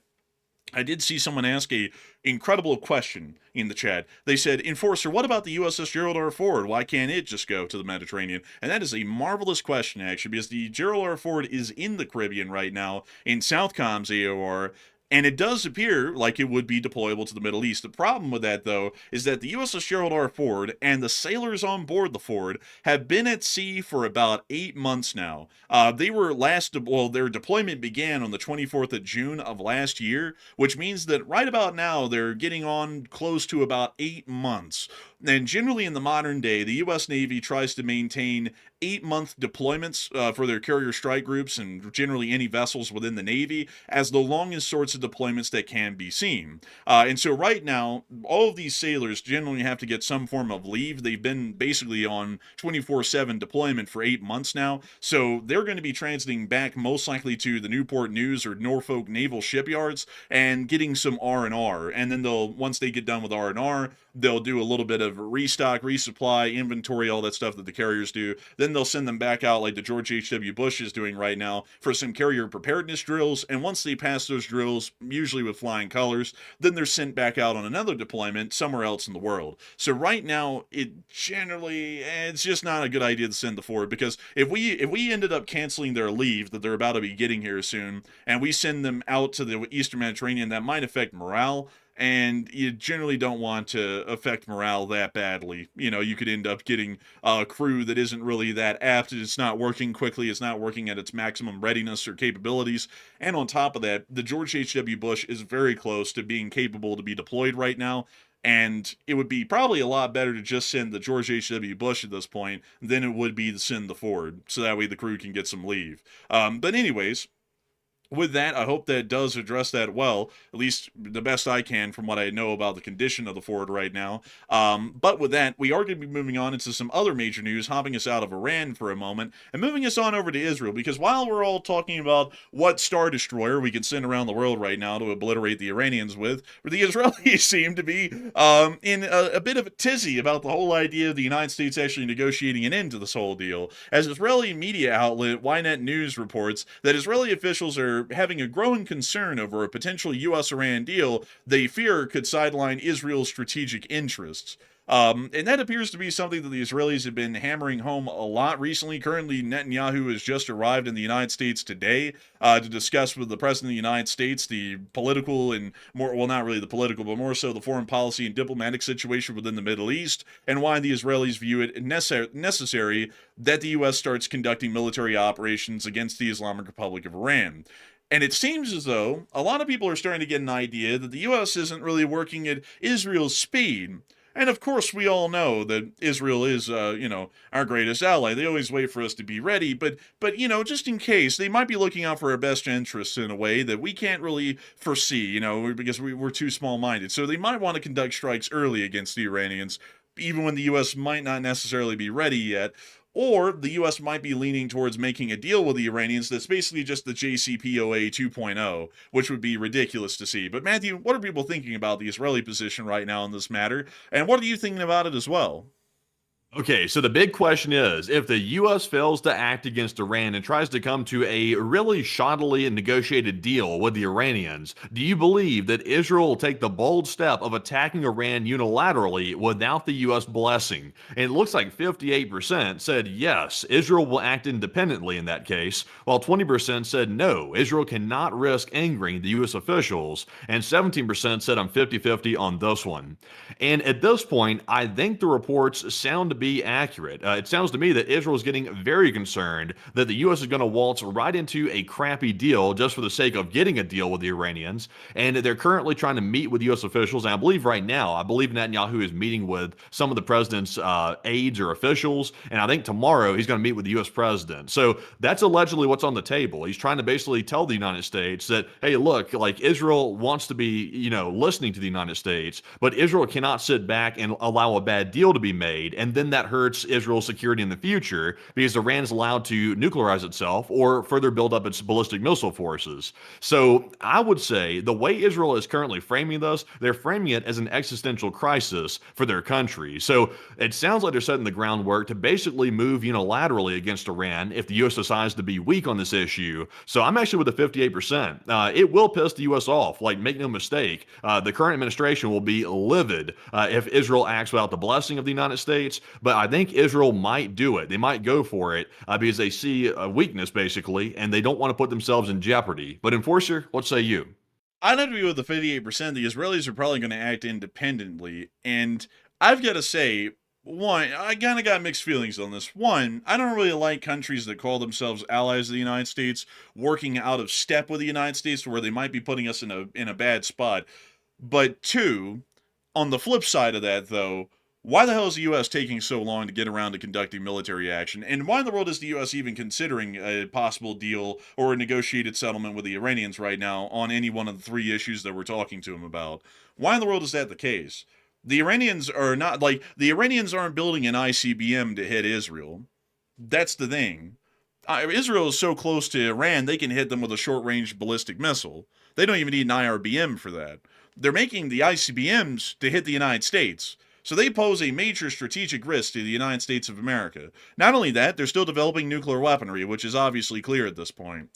I did see someone ask a incredible question in the chat. They said, Enforcer, what about the USS Gerald R. Ford? Why can't it just go to the Mediterranean? And that is a marvelous question, actually, because the Gerald R. Ford is in the Caribbean right now, in Southcom's AOR, and it does appear like it would be deployable to the Middle East. The problem with that, though, is that the USS Gerald R. Ford and the sailors on board the Ford have been at sea for about 8 months now. Their deployment began on the 24th of June of last year, which means that right about now they're getting on close to about 8 months. And generally in the modern day, the U.S. Navy tries to maintain 8-month deployments for their carrier strike groups and generally any vessels within the Navy as the longest sorts of deployments that can be seen. And so right now, all of these sailors generally have to get some form of leave. They've been basically on 24/7 deployment for 8 months now, so they're going to be transiting back most likely to the Newport News or Norfolk Naval Shipyards and getting some R&R. And then once they get done with R&R, they'll do a little bit of restock, resupply, inventory, all that stuff that the carriers do. Then they'll send them back out like the George H.W. Bush is doing right now for some carrier preparedness drills. And once they pass those drills, usually with flying colors, then they're sent back out on another deployment somewhere else in the world. So right now, it's just not a good idea to send the Ford, because if we ended up canceling their leave that they're about to be getting here soon, and we send them out to the Eastern Mediterranean, that might affect morale. And you generally don't want to affect morale that badly. You know, you could end up getting a crew that isn't really that apt. It's not working quickly. It's not working at its maximum readiness or capabilities. And on top of that, the George H.W. Bush is very close to being capable to be deployed right now. And it would be probably a lot better to just send the George H.W. Bush at this point than it would be to send the Ford. So that way the crew can get some leave. But anyways, with that, I hope that does address that well, at least the best I can from what I know about the condition of the Ford right now. But with that, we are going to be moving on into some other major news, hopping us out of Iran for a moment, and moving us on over to Israel, because while we're all talking about what Star Destroyer we can send around the world right now to obliterate the Iranians with, the Israelis seem to be in a bit of a tizzy about the whole idea of the United States actually negotiating an end to this whole deal, as Israeli media outlet Ynet News reports that Israeli officials are having a growing concern over a potential U.S.-Iran deal they fear could sideline Israel's strategic interests. And that appears to be something that the Israelis have been hammering home a lot recently. Currently, Netanyahu has just arrived in the United States today to discuss with the President of the United States the political and not really the political, but more so the foreign policy and diplomatic situation within the Middle East, and why the Israelis view it necessary that the U.S. starts conducting military operations against the Islamic Republic of Iran. And it seems as though a lot of people are starting to get an idea that the U.S. isn't really working at Israel's speed. And of course, we all know that Israel is, our greatest ally. They always wait for us to be ready. But just in case, they might be looking out for our best interests in a way that we can't really foresee, because we're too small-minded. So they might want to conduct strikes early against the Iranians, even when the U.S. might not necessarily be ready yet. Or the U.S. might be leaning towards making a deal with the Iranians that's basically just the JCPOA 2.0, which would be ridiculous to see. But Matthew, what are people thinking about the Israeli position right now in this matter? And what are you thinking about it as well? Okay, so the big question is, if the U.S. fails to act against Iran and tries to come to a really shoddily negotiated deal with the Iranians, do you believe that Israel will take the bold step of attacking Iran unilaterally without the U.S. blessing? And it looks like 58% said yes, Israel will act independently in that case, while 20% said no, Israel cannot risk angering the U.S. officials, and 17% said I'm 50-50 on this one. And at this point, I think the reports sound to be accurate. It sounds to me that Israel is getting very concerned that the U.S. is going to waltz right into a crappy deal just for the sake of getting a deal with the Iranians. And they're currently trying to meet with U.S. officials. And I believe right now, I believe Netanyahu is meeting with some of the president's aides or officials. And I think tomorrow he's going to meet with the U.S. president. So that's allegedly what's on the table. He's trying to basically tell the United States that, hey, look, like Israel wants to be, listening to the United States, but Israel cannot sit back and allow a bad deal to be made. And then that hurts Israel's security in the future because Iran's allowed to nuclearize itself or further build up its ballistic missile forces. So I would say the way Israel is currently framing this, they're framing it as an existential crisis for their country. So it sounds like they're setting the groundwork to basically move unilaterally against Iran if the U.S. decides to be weak on this issue. So I'm actually with the 58%. It will piss the U.S. off. Like, make no mistake, the current administration will be livid if Israel acts without the blessing of the United States. But I think Israel might do it. They might go for it because they see a weakness, basically, and they don't want to put themselves in jeopardy. But Enforcer, what say you? I'd agree with the 58%. The Israelis are probably going to act independently. And I've got to say, one, I kind of got mixed feelings on this. One, I don't really like countries that call themselves allies of the United States working out of step with the United States where they might be putting us in a bad spot. But two, on the flip side of that, though, why the hell is the U.S. taking so long to get around to conducting military action? And why in the world is the U.S. even considering a possible deal or a negotiated settlement with the Iranians right now on any one of the three issues that we're talking to them about? Why in the world is that the case? The Iranians aren't building an ICBM to hit Israel. That's the thing. Israel is so close to Iran, they can hit them with a short-range ballistic missile. They don't even need an IRBM for that. They're making the ICBMs to hit the United States. So they pose a major strategic risk to the United States of America. Not only that, they're still developing nuclear weaponry, which is obviously clear at this point.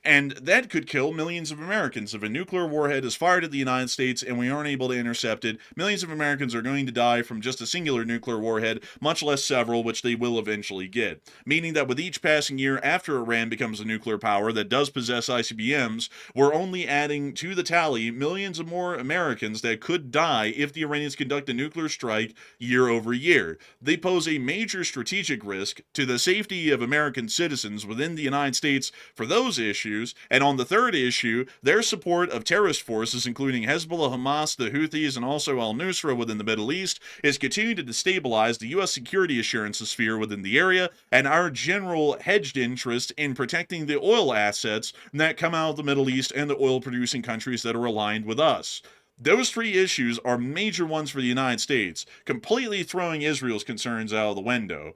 And that could kill millions of Americans. If a nuclear warhead is fired at the United States and we aren't able to intercept it, millions of Americans are going to die from just a singular nuclear warhead, much less several, which they will eventually get. Meaning that with each passing year after Iran becomes a nuclear power that does possess ICBMs, we're only adding to the tally millions of more Americans that could die if the Iranians conduct a nuclear strike year over year. They pose a major strategic risk to the safety of American citizens within the United States for those issues. And on the third issue, their support of terrorist forces, including Hezbollah, Hamas, the Houthis, and also al-Nusra within the Middle East, is continuing to destabilize the U.S. security assurance sphere within the area and our general hedged interest in protecting the oil assets that come out of the Middle East and the oil-producing countries that are aligned with us. Those three issues are major ones for the United States, completely throwing Israel's concerns out of the window.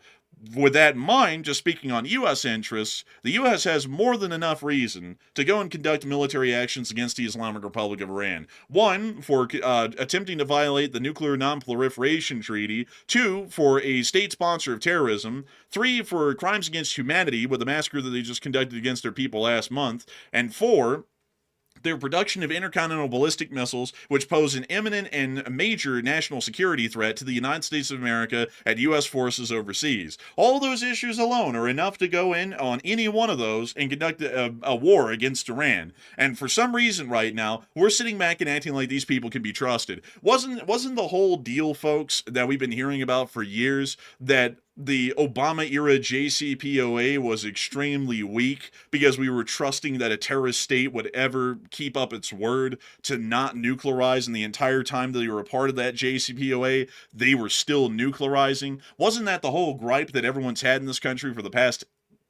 With that in mind, just speaking on U.S. interests, the U.S. has more than enough reason to go and conduct military actions against the Islamic Republic of Iran. One, for attempting to violate the Nuclear Non-Proliferation Treaty. Two, for a state sponsor of terrorism. Three, for crimes against humanity with the massacre that they just conducted against their people last month. And four, their production of intercontinental ballistic missiles, which pose an imminent and major national security threat to the United States of America and U.S. forces overseas. All of those issues alone are enough to go in on any one of those and conduct a war against Iran. And for some reason right now, we're sitting back and acting like these people can be trusted. Wasn't the whole deal, folks, that we've been hearing about for years, that the Obama-era JCPOA was extremely weak because we were trusting that a terrorist state would ever keep up its word to not nuclearize, and the entire time that they were a part of that JCPOA, they were still nuclearizing? Wasn't that the whole gripe that everyone's had in this country for the past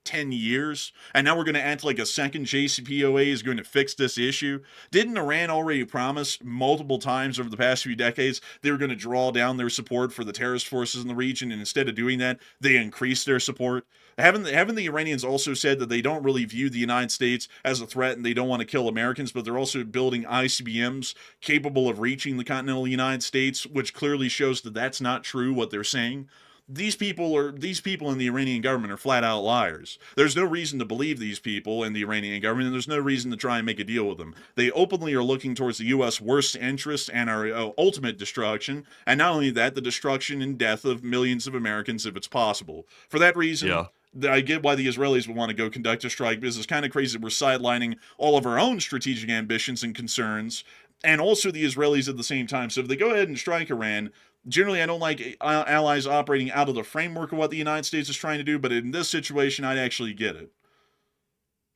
10 years, and now we're going to act like a second JCPOA is going to fix this issue? Didn't Iran already promise multiple times over the past few decades they were going to draw down their support for the terrorist forces in the region, and instead of doing that, they increased their support? Haven't the Iranians also said that they don't really view the United States as a threat and they don't want to kill Americans, but they're also building ICBMs capable of reaching the continental United States, which clearly shows that that's not true, what they're saying? these people in the Iranian government are flat out liars. There's no reason to believe these people in the Iranian government, and there's no reason to try and make a deal with them. They openly are looking towards the U.S. worst interests and our ultimate destruction, and not only that, the destruction and death of millions of Americans if it's possible. For that reason, Yeah. I get why the Israelis would want to go conduct a strike, because it's kind of crazy that we're sidelining all of our own strategic ambitions and concerns, and also the Israelis at the same time. So if they go ahead and strike Iran, generally I don't like allies operating out of the framework of what the United States is trying to do, but in this situation, I'd actually get it.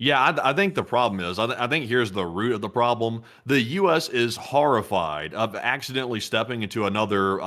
Yeah, I think the problem is, I think here's the root of the problem. The U.S. is horrified of accidentally stepping into another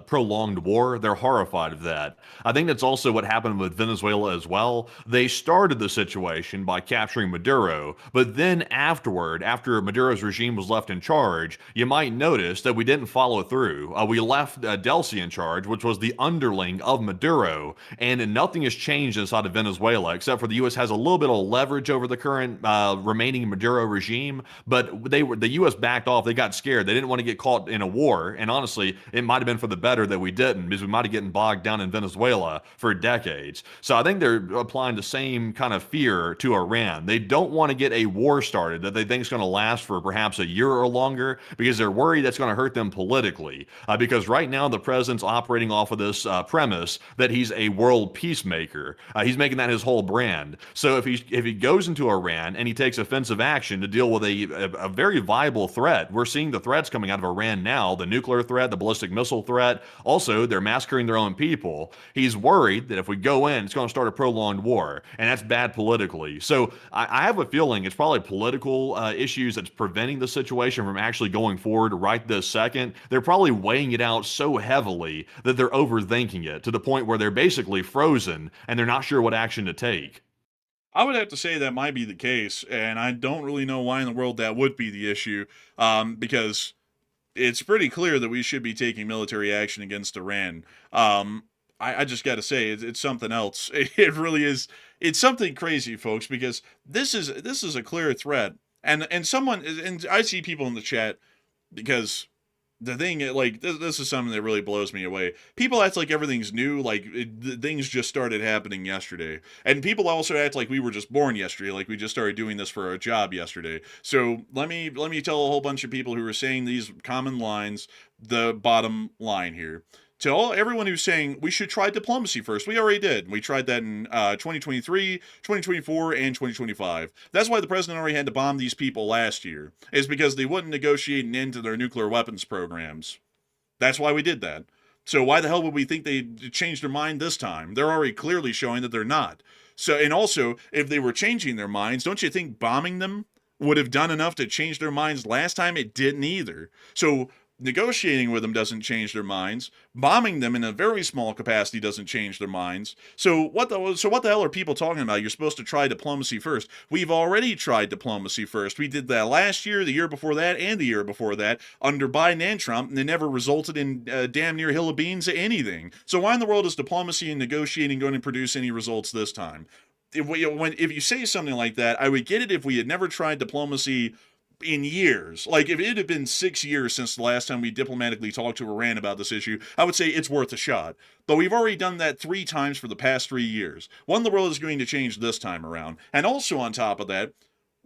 prolonged war. They're horrified of that. I think that's also what happened with Venezuela as well. They started the situation by capturing Maduro, but then afterward, after Maduro's regime was left in charge, you might notice that we didn't follow through. We left Delcy in charge, which was the underling of Maduro, and nothing has changed inside of Venezuela, except for the U.S. has a little bit of leverage over the current remaining Maduro regime, but the U.S. backed off. They got scared. They didn't want to get caught in a war, and honestly, it might have been for the better that we didn't, because we might have gotten bogged down in Venezuela for decades. So I think they're applying the same kind of fear to Iran. They don't want to get a war started that they think is going to last for perhaps a year or longer, because they're worried that's going to hurt them politically. Because right now the president's operating off of this premise that he's a world peacemaker. He's making that his whole brand. So if he goes into Iran and he takes offensive action to deal with a very viable threat. We're seeing the threats coming out of Iran now, the nuclear threat, the ballistic missile threat. Also, they're massacring their own people. He's worried that if we go in, it's going to start a prolonged war, and that's bad politically. So I have a feeling it's probably political issues that's preventing the situation from actually going forward right this second. They're probably weighing it out so heavily that they're overthinking it to the point where they're basically frozen and they're not sure what action to take. I would have to say that might be the case, and I don't really know why in the world that would be the issue, because it's pretty clear that we should be taking military action against Iran. I just got to say, it's something else. It really is. It's something crazy, folks, because this is a clear threat, and I see people in the chat, because the thing, like, this is something that really blows me away. People act like everything's new, like things just started happening yesterday. And people also act like we were just born yesterday, like we just started doing this for our job yesterday. So let me tell a whole bunch of people who are saying these common lines the bottom line here. To everyone who's saying we should try diplomacy first, we already did. We tried that in 2023, 2024, and 2025. That's why the president already had to bomb these people last year, is because they wouldn't negotiate an end to their nuclear weapons programs. That's why we did that. So why the hell would we think they changed their mind this time? They're already clearly showing that they're not. So, and also, if they were changing their minds, don't you think bombing them would have done enough to change their minds last time? It didn't either. So negotiating with them doesn't change their minds. Bombing them in a very small capacity doesn't change their minds. So what the hell are people talking about? You're supposed to try diplomacy first. We've already tried diplomacy first. We did that last year, the year before that, and the year before that under Biden and Trump, and it never resulted in damn near hill of beans anything. So why in the world is diplomacy and negotiating going to produce any results this time? If you say something like that, I would get it if we had never tried diplomacy in years. Like, if it had been 6 years since the last time we diplomatically talked to Iran about this issue, I would say it's worth a shot. But we've already done that 3 times for the past 3 years. What in the world is going to change this time around? And also on top of that,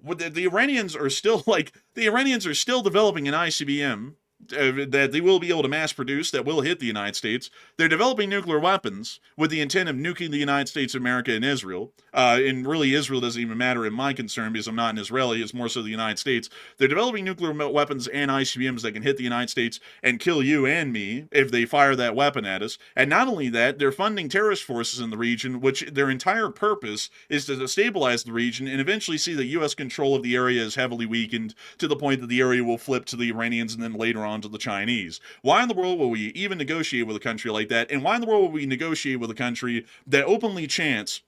the Iranians are still developing an ICBM that they will be able to mass produce that will hit the United States. They're developing nuclear weapons with the intent of nuking the United States of America and Israel. And really, Israel doesn't even matter in my concern, because I'm not an Israeli. It's more so the United States. They're developing nuclear weapons and ICBMs that can hit the United States and kill you and me if they fire that weapon at us. And not only that, they're funding terrorist forces in the region, which their entire purpose is to destabilize the region and eventually see that U.S. control of the area is heavily weakened to the point that the area will flip to the Iranians and then later on to the Chinese. Why in the world will we even negotiate with a country like that? And why in the world will we negotiate with a country that openly chants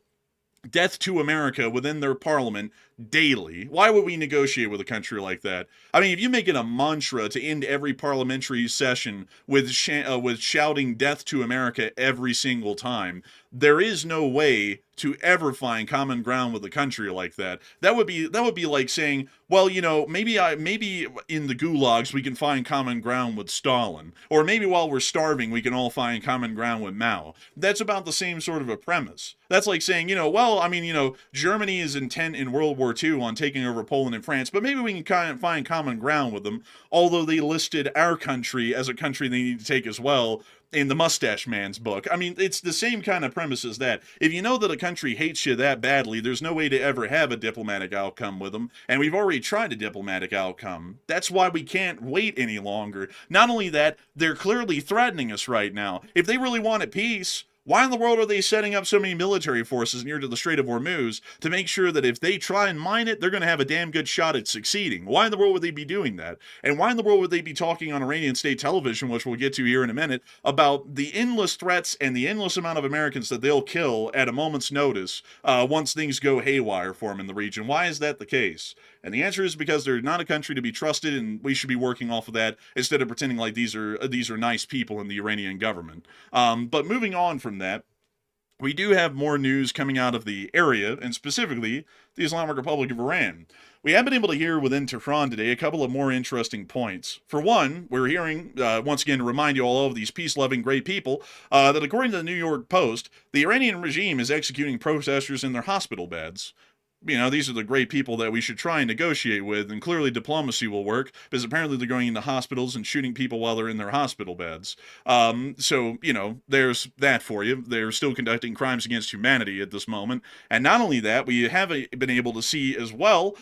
death to America within their parliament daily? Why would we negotiate with a country like that? I mean, if you make it a mantra to end every parliamentary session with shouting death to America every single time, there is no way to ever find common ground with a country like that. That would be like saying, well, maybe in the gulags we can find common ground with Stalin, or maybe while we're starving we can all find common ground with Mao. That's about the same sort of a premise. That's like saying, Germany is intent in World War II on taking over Poland and France, but maybe we can kind of find common ground with them, although they listed our country as a country they need to take as well in the Mustache Man's book. I mean, it's the same kind of premise as that. If you know that a country hates you that badly, there's no way to ever have a diplomatic outcome with them, and we've already tried a diplomatic outcome. That's why we can't wait any longer. Not only that, they're clearly threatening us right now. If they really wanted peace, why in the world are they setting up so many military forces near to the Strait of Hormuz to make sure that if they try and mine it, they're going to have a damn good shot at succeeding? Why in the world would they be doing that? And why in the world would they be talking on Iranian state television, which we'll get to here in a minute, about the endless threats and the endless amount of Americans that they'll kill at a moment's notice once things go haywire for them in the region? Why is that the case? And the answer is because they're not a country to be trusted, and we should be working off of that instead of pretending like these are nice people in the Iranian government. But moving on from that, we do have more news coming out of the area, and specifically the Islamic Republic of Iran. We have been able to hear within Tehran today a couple of more interesting points. For one, we're hearing, once again to remind you all of these peace-loving great people, that according to the New York Post, the Iranian regime is executing protesters in their hospital beds. These are the great people that we should try and negotiate with, and clearly diplomacy will work, because apparently they're going into hospitals and shooting people while they're in their hospital beds. So, there's that for you. They're still conducting crimes against humanity at this moment. And not only that, we have been able to see as well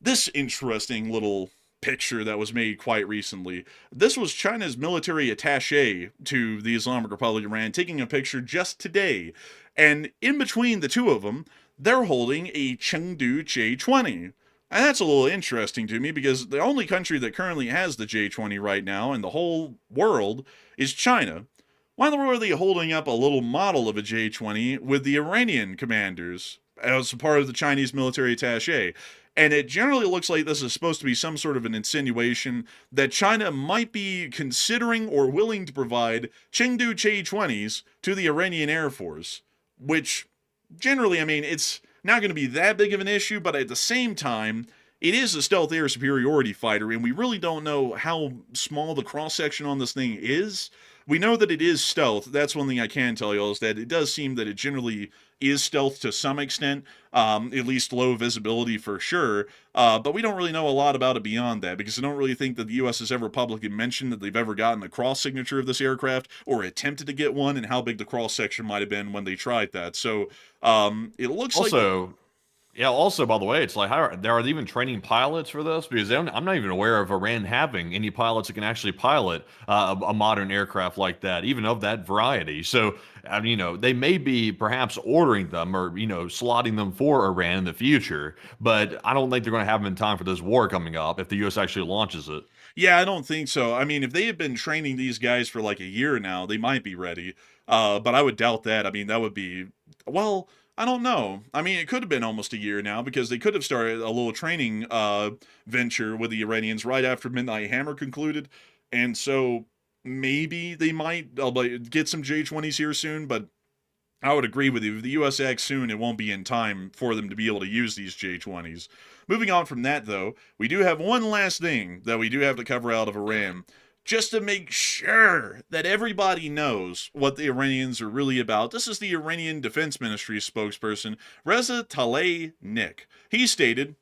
this interesting little picture that was made quite recently. This was China's military attaché to the Islamic Republic of Iran taking a picture just today. And in between the two of them, they're holding a Chengdu J-20. And that's a little interesting to me because the only country that currently has the J-20 right now in the whole world is China. Why in the world are they holding up a little model of a J-20 with the Iranian commanders as a part of the Chinese military attaché? And it generally looks like this is supposed to be some sort of an insinuation that China might be considering or willing to provide Chengdu J-20s to the Iranian Air Force, which generally, it's not going to be that big of an issue, but at the same time, it is a stealth air superiority fighter, and we really don't know how small the cross-section on this thing is. We know that it is stealth. That's one thing I can tell you, is that it does seem that it generally is stealth to some extent, at least low visibility for sure, but we don't really know a lot about it beyond that, because I don't really think that the U.S. has ever publicly mentioned that they've ever gotten a cross-signature of this aircraft, or attempted to get one, and how big the cross-section might have been when they tried that. So, it looks also, yeah, also, by the way, it's like, are they even training pilots for this? Because I'm not even aware of Iran having any pilots that can actually pilot a modern aircraft like that, even of that variety. So, they may be perhaps ordering them or, slotting them for Iran in the future, but I don't think they're going to have them in time for this war coming up if the U.S. actually launches it. Yeah, I don't think so. If they had been training these guys for like a year now, they might be ready. But I would doubt that. That would be, well, I don't know. It could have been almost a year now, because they could have started a little training venture with the Iranians right after Midnight Hammer concluded. And so maybe they might get some J-20s here soon, but I would agree with you. If the U.S. acts soon, it won't be in time for them to be able to use these J-20s. Moving on from that, though, we do have one last thing that we do have to cover out of Iran, just to make sure that everybody knows what the Iranians are really about. This is the Iranian Defense Ministry spokesperson, Reza Tlaib. He stated,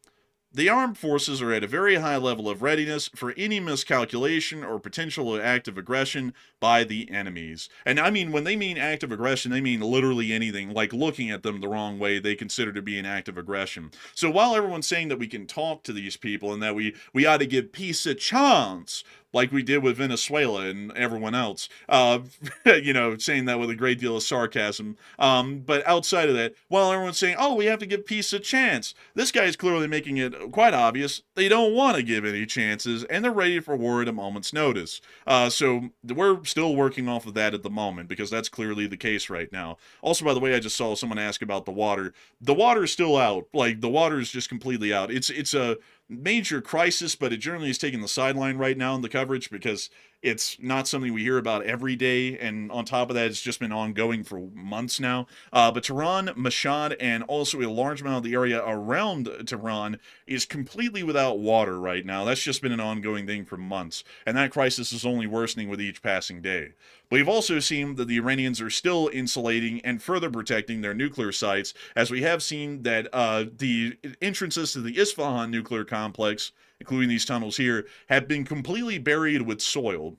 "The armed forces are at a very high level of readiness for any miscalculation or potential act of aggression by the enemies." And when they mean act of aggression, they mean literally anything, like looking at them the wrong way they consider to be an act of aggression. So while everyone's saying that we can talk to these people and that we ought to give peace a chance, like we did with Venezuela and everyone else, saying that with a great deal of sarcasm. But outside of that, while everyone's saying, oh, we have to give peace a chance, this guy's clearly making it quite obvious they don't want to give any chances, and they're ready for war at a moment's notice. So we're still working off of that at the moment, because that's clearly the case right now. Also, by the way, I just saw someone ask about the water. The water's still out. The water is just completely out. It's a major crisis, but it generally is taking the sideline right now in the coverage, because It's not something we hear about every day, and on top of that, it's just been ongoing for months now. But Tehran, Mashhad, and also a large amount of the area around Tehran is completely without water right now. That's just been an ongoing thing for months, and that crisis is only worsening with each passing day. But we've also seen that the Iranians are still insulating and further protecting their nuclear sites, as we have seen that the entrances to the Isfahan nuclear complex, including these tunnels here, have been completely buried with soil.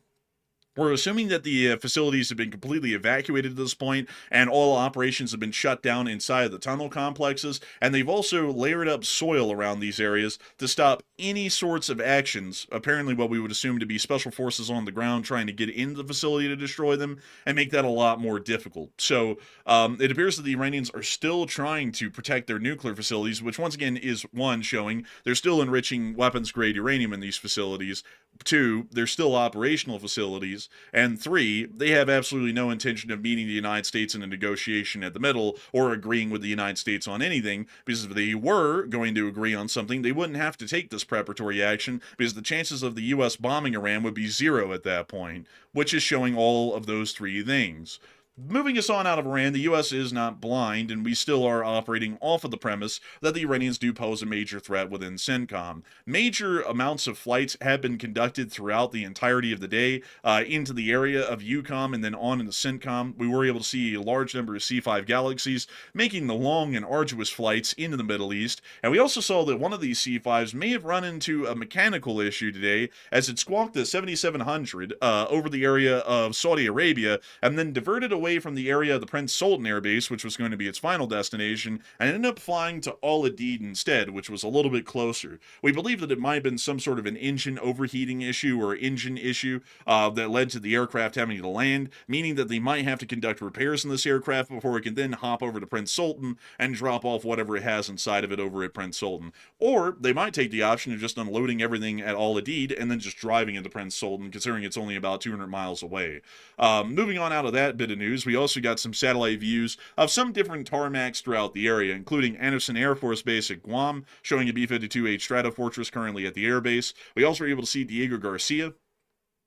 We're assuming that the facilities have been completely evacuated at this point, and all operations have been shut down inside of the tunnel complexes, and they've also layered up soil around these areas to stop any sorts of actions, apparently what we would assume to be special forces on the ground trying to get into the facility to destroy them, and make that a lot more difficult. So it appears that the Iranians are still trying to protect their nuclear facilities, which once again is, one, showing they're still enriching weapons-grade uranium in these facilities, two, they're still operational facilities, and three, they have absolutely no intention of meeting the United States in a negotiation at the middle or agreeing with the United States on anything, because if they were going to agree on something, they wouldn't have to take this preparatory action, because the chances of the U.S. bombing Iran would be zero at that point, which is showing all of those three things. Moving us on out of Iran, the U.S. is not blind, and we still are operating off of the premise that the Iranians do pose a major threat within CENTCOM. Major amounts of flights have been conducted throughout the entirety of the day into the area of EUCOM and then on into CENTCOM. We were able to see a large number of C-5 Galaxies making the long and arduous flights into the Middle East, and we also saw that one of these C-5s may have run into a mechanical issue today as it squawked the 7700 over the area of Saudi Arabia and then diverted away from the area of the Prince Sultan Air Base, which was going to be its final destination, and ended up flying to Al Udeid instead, which was a little bit closer. We believe that it might have been some sort of an engine overheating issue or engine issue that led to the aircraft having to land, meaning that they might have to conduct repairs in this aircraft before it can then hop over to Prince Sultan and drop off whatever it has inside of it over at Prince Sultan. Or they might take the option of just unloading everything at Al Udeid and then just driving into Prince Sultan, considering it's only about 200 miles away. Moving on out of that bit of news, we also got some satellite views of some different tarmacs throughout the area, including Anderson Air Force Base at Guam, showing a B-52H Stratofortress currently at the airbase. We also were able to see Diego Garcia,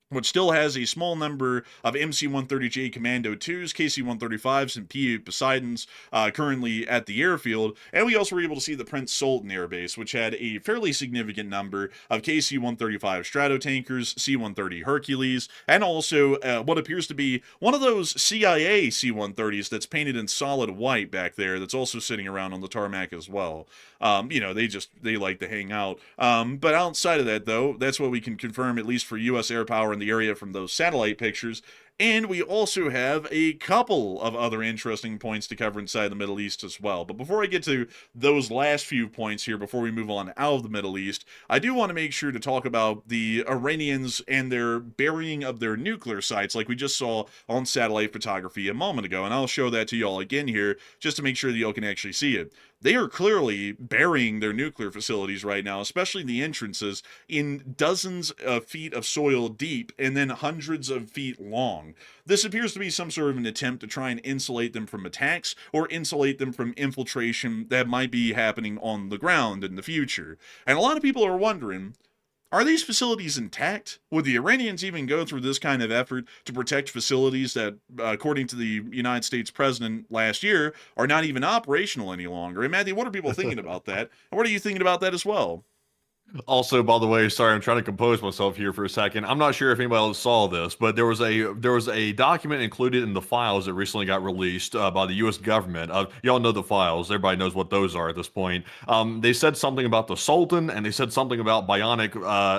which still has a small number of MC-130J Commando 2s, KC-135s, and P-8 Poseidons currently at the airfield, and we also were able to see the Prince Sultan Air Base, which had a fairly significant number of KC-135 Stratotankers, C-130 Hercules, and also what appears to be one of those CIA C-130s that's painted in solid white back there that's also sitting around on the tarmac as well. They like to hang out. But outside of that, though, that's what we can confirm, at least for U.S. air power in the area from those satellite pictures. And we also have a couple of other interesting points to cover inside the Middle East as well. But before I get to those last few points here, before we move on out of the Middle East, I do want to make sure to talk about the Iranians and their burying of their nuclear sites, like we just saw on satellite photography a moment ago. And I'll show that to y'all again here, just to make sure that y'all can actually see it. They are clearly burying their nuclear facilities right now, especially the entrances, in dozens of feet of soil deep and then hundreds of feet long. This appears to be some sort of an attempt to try and insulate them from attacks or insulate them from infiltration that might be happening on the ground in the future. And a lot of people are wondering, are these facilities intact? Would the Iranians even go through this kind of effort to protect facilities that, according to the United States president last year, are not even operational any longer? And Matthew, what are people thinking about that? And what are you thinking about that as well? Also, by the way, sorry, I'm trying to compose myself here for a second. I'm not sure if anybody else saw this, but there was a document included in the files that recently got released by the U.S. government. Y'all know the files. Everybody knows what those are at this point. They said something about the Sultan, and they said something about Bionic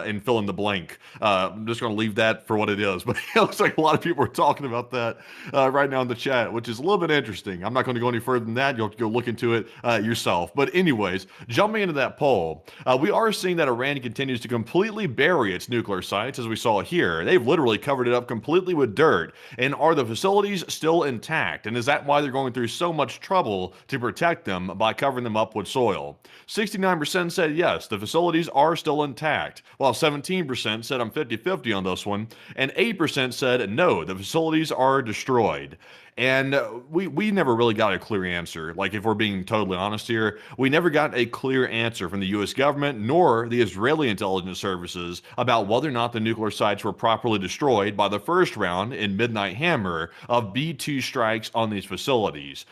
and fill in the blank. I'm just going to leave that for what it is. But it looks like a lot of people are talking about that right now in the chat, which is a little bit interesting. I'm not going to go any further than that. You'll go look into it yourself. But anyways, jumping into that poll, we are seeing that Iran continues to completely bury its nuclear sites, as we saw here. They've literally covered it up completely with dirt. And are the facilities still intact? And is that why they're going through so much trouble to protect them by covering them up with soil? 69% said yes, the facilities are still intact, while 17% said I'm 50-50 on this one, and 8% said no, the facilities are destroyed. And we never really got a clear answer. Like, if we're being totally honest here, we never got a clear answer from the U.S. government nor the Israeli intelligence services about whether or not the nuclear sites were properly destroyed by the first round in Midnight Hammer of B-2 strikes on these facilities.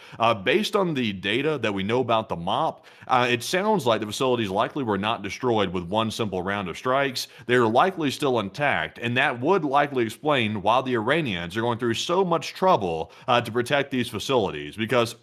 Based on the data that we know about the MOP, it sounds like the facilities likely were not destroyed with one simple round of strikes. They're likely still intact, and that would likely explain why the Iranians are going through so much trouble to protect these facilities. Because,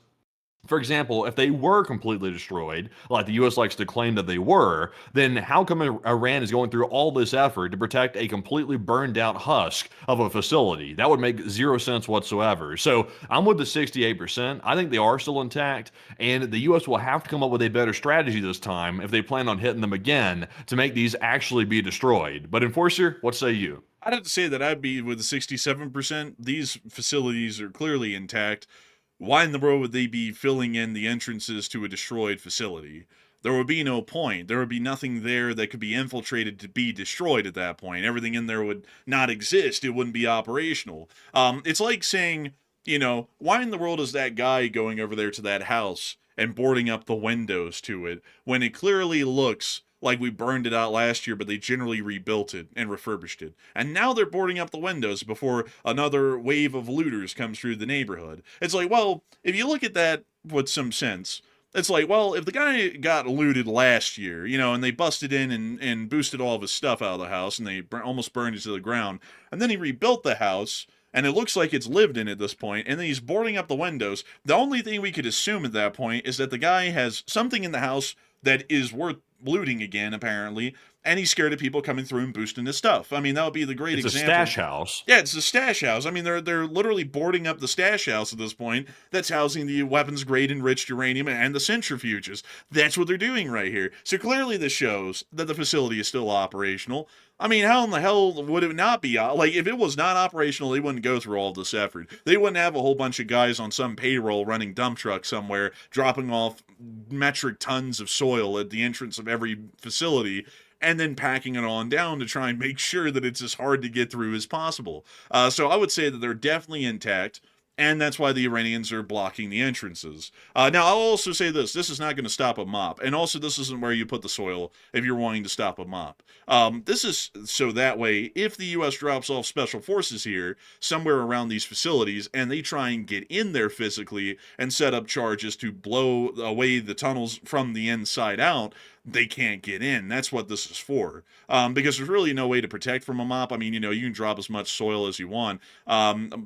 for example, if they were completely destroyed, like the U.S. likes to claim that they were, then how come Iran is going through all this effort to protect a completely burned out husk of a facility? That would make zero sense whatsoever. So I'm with the 68%. I think they are still intact, and the U.S. will have to come up with a better strategy this time if they plan on hitting them again to make these actually be destroyed. But Enforcer, what say you? I'd have to say that I'd be with the 67%. These facilities are clearly intact. Why in the world would they be filling in the entrances to a destroyed facility? There would be no point. There would be nothing there that could be infiltrated to be destroyed at that point. Everything in there would not exist. It wouldn't be operational. It's like saying, why in the world is that guy going over there to that house and boarding up the windows to it when it clearly looks like we burned it out last year, but they generally rebuilt it and refurbished it. And now they're boarding up the windows before another wave of looters comes through the neighborhood. It's like, well, if you look at that with some sense, it's like, well, if the guy got looted last year, and they busted in and boosted all of his stuff out of the house, and they almost burned it to the ground, and then he rebuilt the house, and it looks like it's lived in at this point, and then he's boarding up the windows, the only thing we could assume at that point is that the guy has something in the house that is worth looting again, apparently, and he's scared of people coming through and boosting his stuff. I mean, that would be the great example. It's a stash house. Yeah, it's a stash house. I mean, they're literally boarding up the stash house at this point that's housing the weapons-grade enriched uranium and the centrifuges. That's what they're doing right here. So clearly this shows that the facility is still operational. I mean, how in the hell would it not be? Like, if it was not operational, they wouldn't go through all this effort. They wouldn't have a whole bunch of guys on some payroll running dump trucks somewhere, dropping off metric tons of soil at the entrance of every facility, and then packing it on down to try and make sure that it's as hard to get through as possible. So I would say that they're definitely intact, and that's why the Iranians are blocking the entrances. Now, I'll also say this is not going to stop a MOP, and also this isn't where you put the soil if you're wanting to stop a MOP. This is so that way, if the U.S. drops off special forces here, somewhere around these facilities, and they try and get in there physically and set up charges to blow away the tunnels from the inside out, they can't get in. That's what this is for. Because there's really no way to protect from a MOP. I mean, you can drop as much soil as you want.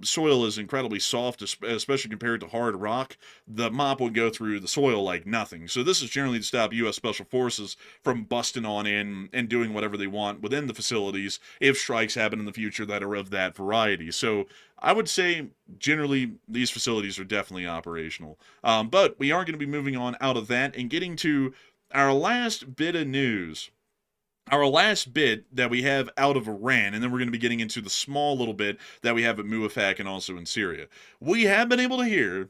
Soil is incredibly soft, especially compared to hard rock. The MOP would go through the soil like nothing. So this is generally to stop U.S. Special Forces from busting on in and doing whatever they want within the facilities if strikes happen in the future that are of that variety. So I would say, generally, these facilities are definitely operational. But we are going to be moving on out of that and getting to our last bit of news, our last bit that we have out of Iran, and then we're going to be getting into the small little bit that we have at Muafak and also in Syria. We have been able to hear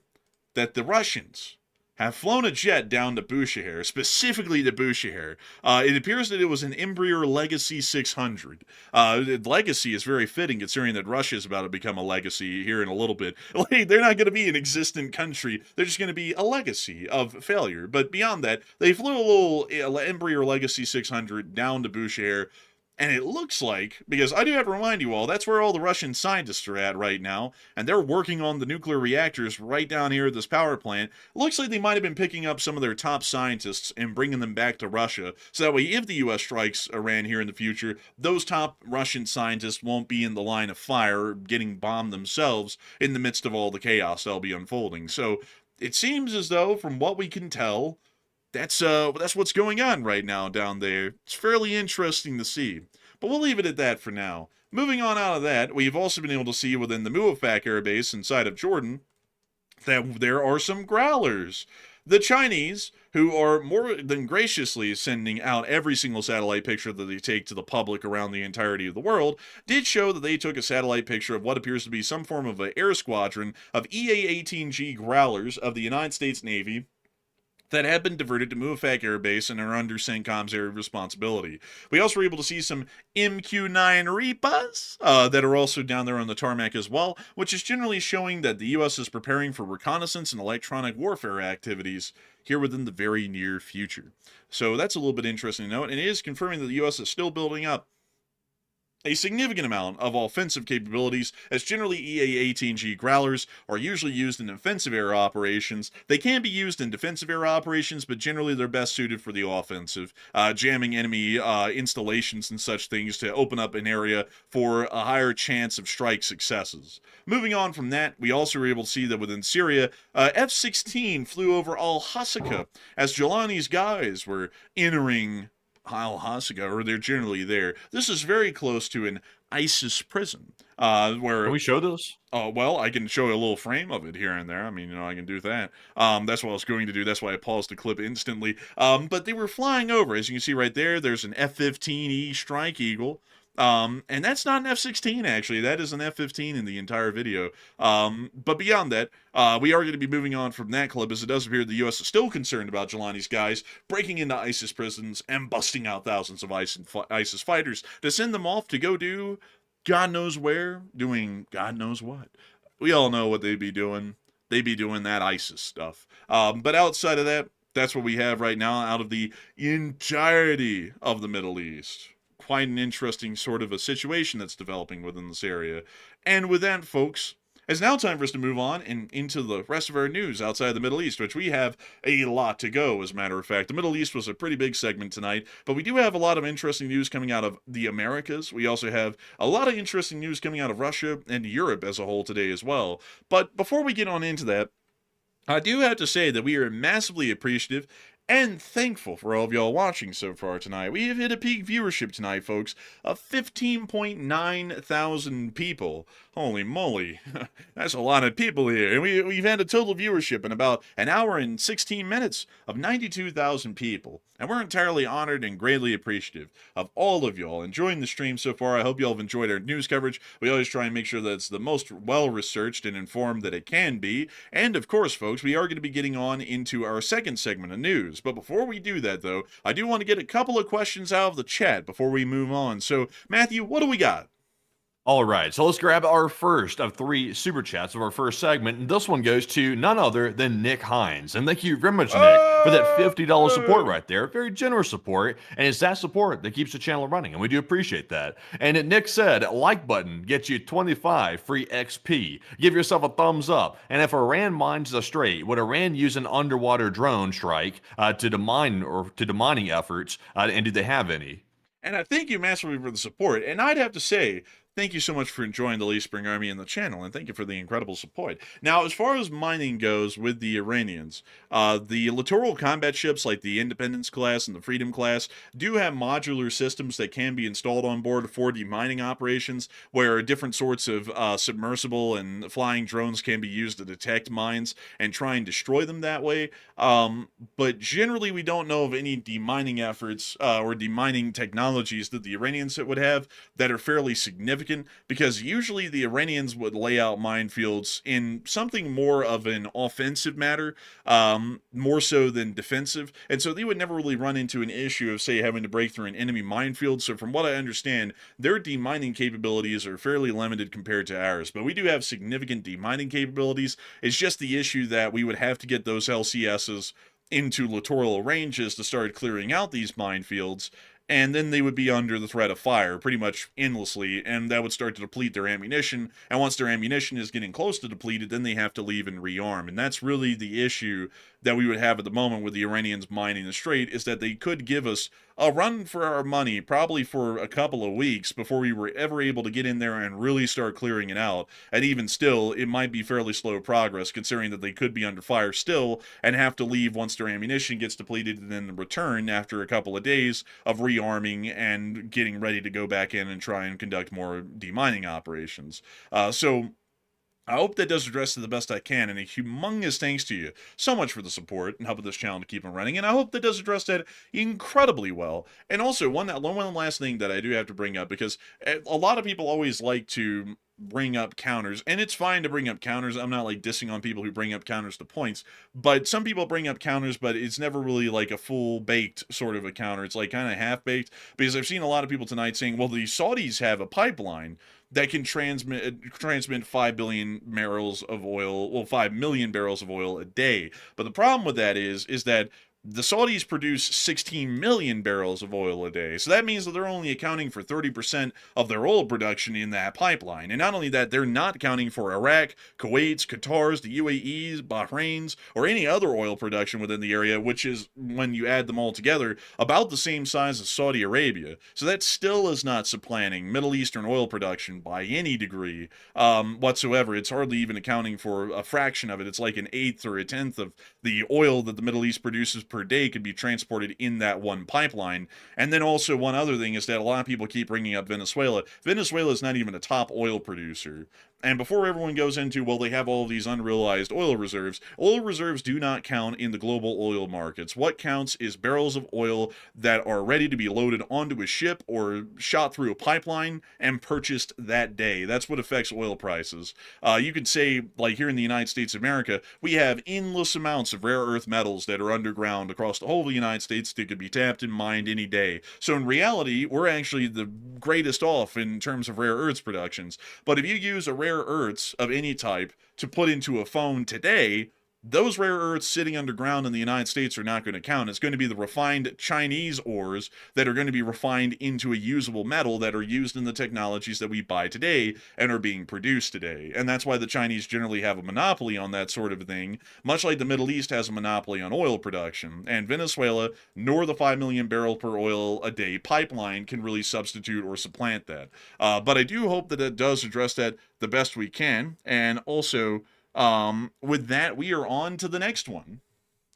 that the Russians have flown a jet down to Bushehr, specifically to Bushehr. It appears that it was an Embraer Legacy 600. Legacy is very fitting considering that Russia is about to become a legacy here in a little bit. Like, they're not going to be an existent country. They're just going to be a legacy of failure. But beyond that, they flew a little Embraer Legacy 600 down to Bushehr. And it looks like, because I do have to remind you all, that's where all the Russian scientists are at right now, and they're working on the nuclear reactors right down here at this power plant. It looks like they might have been picking up some of their top scientists and bringing them back to Russia, so that way if the U.S. strikes Iran here in the future, those top Russian scientists won't be in the line of fire getting bombed themselves in the midst of all the chaos that'll be unfolding. So it seems as though, from what we can tell, that's what's going on right now down there. It's fairly interesting to see. But we'll leave it at that for now. Moving on out of that, we've also been able to see within the Muafak Air Base inside of Jordan that there are some growlers. The Chinese, who are more than graciously sending out every single satellite picture that they take to the public around the entirety of the world, did show that they took a satellite picture of what appears to be some form of an air squadron of EA-18G growlers of the United States Navy, that have been diverted to Muafak Air Base and are under CENTCOM's area of responsibility. We also were able to see some MQ-9 Reapas that are also down there on the tarmac as well, which is generally showing that the U.S. is preparing for reconnaissance and electronic warfare activities here within the very near future. So that's a little bit interesting to note, and it is confirming that the U.S. is still building up a significant amount of offensive capabilities, as generally EA-18G Growlers are usually used in offensive air operations. They can be used in defensive air operations, but generally they're best suited for the offensive, jamming enemy installations and such things to open up an area for a higher chance of strike successes. Moving on from that, we also were able to see that within Syria, F-16 flew over Al-Hasaka as Jelani's guys were entering Al-Hasaka, or they're generally there. This is very close to an ISIS prison, where... Can we show this? Oh, well, I can show a little frame of it here and there. I mean, I can do that. That's what I was going to do. That's why I paused the clip instantly. But they were flying over. As you can see right there, there's an F-15E Strike Eagle. And that's not an F-16, actually. That is an F-15 in the entire video. But beyond that, we are going to be moving on from that clip, as it does appear the U.S. is still concerned about Jelani's guys breaking into ISIS prisons and busting out thousands of ISIS fighters to send them off to go do God knows where, doing God knows what. We all know what they'd be doing. They'd be doing that ISIS stuff. But outside of that, that's what we have right now out of the entirety of the Middle East. Quite an interesting sort of a situation that's developing within this area. And with that, folks, it's now time for us to move on and into the rest of our news outside the Middle East, which we have a lot to go, as a matter of fact. The Middle East was a pretty big segment tonight, but we do have a lot of interesting news coming out of the Americas. We also have a lot of interesting news coming out of Russia and Europe as a whole today as well. But before we get on into that, I do have to say that we are massively appreciative and thankful for all of y'all watching so far tonight. We have hit a peak viewership tonight, folks, of 15.9 thousand people. Holy moly, that's a lot of people here. And we've had a total viewership in about an hour and 16 minutes of 92,000 people. And we're entirely honored and greatly appreciative of all of y'all enjoying the stream so far. I hope y'all have enjoyed our news coverage. We always try and make sure that it's the most well-researched and informed that it can be. And of course, folks, we are going to be getting on into our second segment of news. But before we do that, though, I do want to get a couple of questions out of the chat before we move on. So, Matthew, what do we got? All right, so let's grab our first of 3 super chats of our first segment, and this one goes to none other than Nick Hines. And thank you very much, Nick, for that $50 support right there. Very generous support, and it's that support that keeps the channel running, and we do appreciate that. And Nick said, like button gets you 25 free XP. Give yourself a thumbs up. And if Iran mines the strait, would Iran use an underwater drone strike to demining efforts, and do they have any? And I thank you massively for the support. And I'd have to say, thank you so much for enjoying the Lee Spring Army and the channel, and thank you for the incredible support. Now, as far as mining goes with the Iranians, the littoral combat ships like the Independence class and the Freedom class do have modular systems that can be installed on board for demining operations, where different sorts of submersible and flying drones can be used to detect mines and try and destroy them that way. But generally, we don't know of any demining efforts or demining technologies that the Iranians would have that are fairly significant, because usually the Iranians would lay out minefields in something more of an offensive matter, more so than defensive, and so they would never really run into an issue of, say, having to break through an enemy minefield. So from what I understand, their demining capabilities are fairly limited compared to ours, but we do have significant demining capabilities. It's just the issue that we would have to get those LCSs into littoral ranges to start clearing out these minefields, and then they would be under the threat of fire pretty much endlessly, and that would start to deplete their ammunition, and once their ammunition is getting close to depleted, then they have to leave and rearm. And that's really the issue that we would have at the moment with the Iranians mining the strait, is that they could give us a run for our money, probably for a couple of weeks, before we were ever able to get in there and really start clearing it out. And even still, it might be fairly slow progress, considering that they could be under fire still and have to leave once their ammunition gets depleted, and then return after a couple of days of rearming and getting ready to go back in and try and conduct more demining operations. So I hope that does address it the best I can, and a humongous thanks to you so much for the support and helping this channel to keep on running, and I hope that does address that incredibly well. And also, one last thing that I do have to bring up, because a lot of people always like to bring up counters, and it's fine to bring up counters. I'm not like dissing on people who bring up counters to points, but some people bring up counters, but it's never really like a full baked sort of a counter. It's like kind of half baked, because I've seen a lot of people tonight saying, well, the Saudis have a pipeline that can transmit 5 billion barrels of oil, well, 5 million barrels of oil a day. But the problem with that is that the Saudis produce 16 million barrels of oil a day. So that means that they're only accounting for 30% of their oil production in that pipeline. And not only that, they're not accounting for Iraq, Kuwait's, Qatar's, the UAE's, Bahrain's, or any other oil production within the area, which is, when you add them all together, about the same size as Saudi Arabia. So that still is not supplanting Middle Eastern oil production by any degree whatsoever. It's hardly even accounting for a fraction of it. It's like an eighth or a tenth of the oil that the Middle East produces per day could be transported in that one pipeline. And then also one other thing is that a lot of people keep bringing up Venezuela. Venezuela is not even a top oil producer. And before everyone goes into, well, they have all of these unrealized oil reserves do not count in the global oil markets. What counts is barrels of oil that are ready to be loaded onto a ship or shot through a pipeline and purchased that day. That's what affects oil prices. You could say, like here in the United States of America, we have endless amounts of rare earth metals that are underground across the whole of the United States that could be tapped and mined any day. So in reality, we're actually the greatest off in terms of rare earths productions. But if you use a rare earths of any type to put into a phone today, those rare earths sitting underground in the United States are not going to count. It's going to be the refined Chinese ores that are going to be refined into a usable metal that are used in the technologies that we buy today and are being produced today. And that's why the Chinese generally have a monopoly on that sort of thing, much like the Middle East has a monopoly on oil production. And Venezuela, nor the 5 million barrel per oil a day pipeline can really substitute or supplant that. But I do hope that it does address that the best we can. And also, with that, we are on to the next one.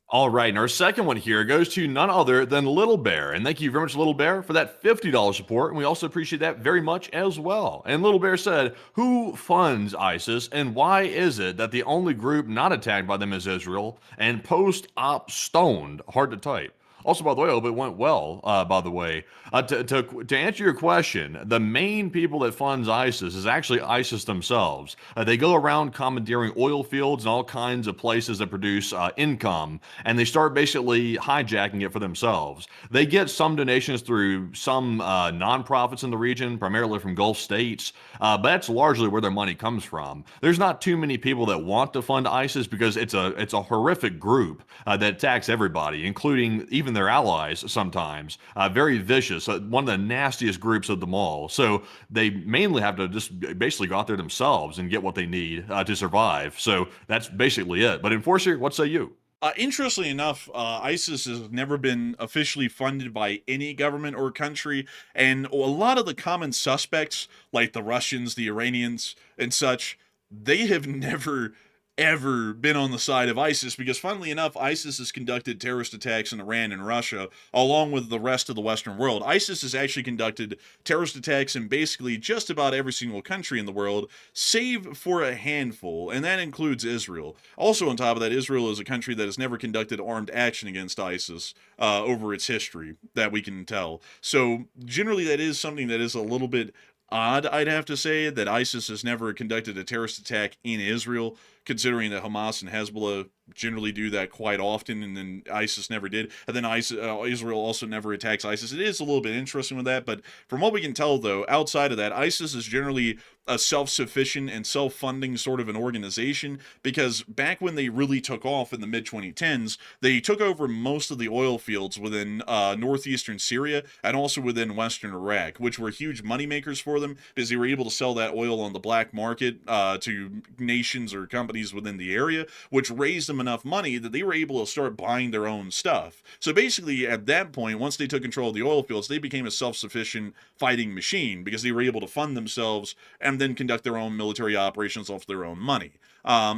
All right, and our second one here goes to none other than Little Bear. And thank you very much, Little Bear, for that $50 support. And we also appreciate that very much as well. And Little Bear said, who funds ISIS and why is it that the only group not attacked by them is Israel and post-op stoned? Hard to type. Also, by the way, I hope it went well, by the way. To answer your question, the main people that funds ISIS is actually ISIS themselves. They go around commandeering oil fields and all kinds of places that produce income, and they start basically hijacking it for themselves. They get some donations through some nonprofits in the region, primarily from Gulf states, but that's largely where their money comes from. There's not too many people that want to fund ISIS because it's a horrific group that attacks everybody, including even their allies sometimes. Very vicious, one of the nastiest groups of them all. So they mainly have to just basically go out there themselves and get what they need to survive. So that's basically it. But Enforcer, what say you? Interestingly enough, ISIS has never been officially funded by any government or country, and a lot of the common suspects, like the Russians, the Iranians, and such, they have never ever been on the side of ISIS, because funnily enough, ISIS has conducted terrorist attacks in Iran and Russia along with the rest of the Western world. ISIS has actually conducted terrorist attacks in basically just about every single country in the world, save for a handful, and that includes Israel. Also on top of that, Israel is a country that has never conducted armed action against ISIS over its history that we can tell. So generally that is something that is a little bit odd, I'd have to say, that ISIS has never conducted a terrorist attack in Israel, considering that Hamas and Hezbollah generally do that quite often, and then ISIS never did, and then Israel also never attacks ISIS. It is a little bit interesting with that, but from what we can tell, though, outside of that, ISIS is generally a self-sufficient and self-funding sort of an organization, because back when they really took off in the mid-2010s, they took over most of the oil fields within northeastern Syria and also within western Iraq, which were huge moneymakers for them, because they were able to sell that oil on the black market to nations or companies within the area, which raised them enough money that they were able to start buying their own stuff. So basically, at that point, once they took control of the oil fields, they became a self-sufficient fighting machine, because they were able to fund themselves and then conduct their own military operations off their own money.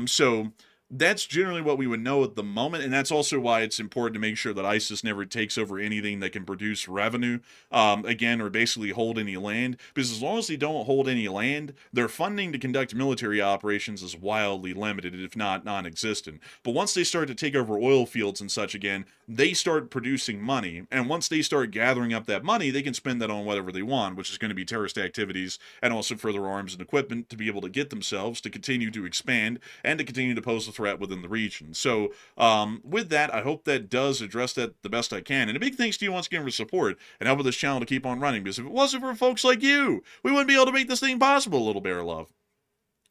So that's generally what we would know at the moment, and that's also why it's important to make sure that ISIS never takes over anything that can produce revenue, again, or basically hold any land, because as long as they don't hold any land, their funding to conduct military operations is wildly limited, if not non-existent. But once they start to take over oil fields and such again, they start producing money, and once they start gathering up that money, they can spend that on whatever they want, which is going to be terrorist activities and also further arms and equipment to be able to get themselves to continue to expand and to continue to pose a threat within the region. So with that, I hope that does address that the best I can. And a big thanks to you once again for support and helping this channel to keep on running, because if it wasn't for folks like you, we wouldn't be able to make this thing possible, Little Bear Love.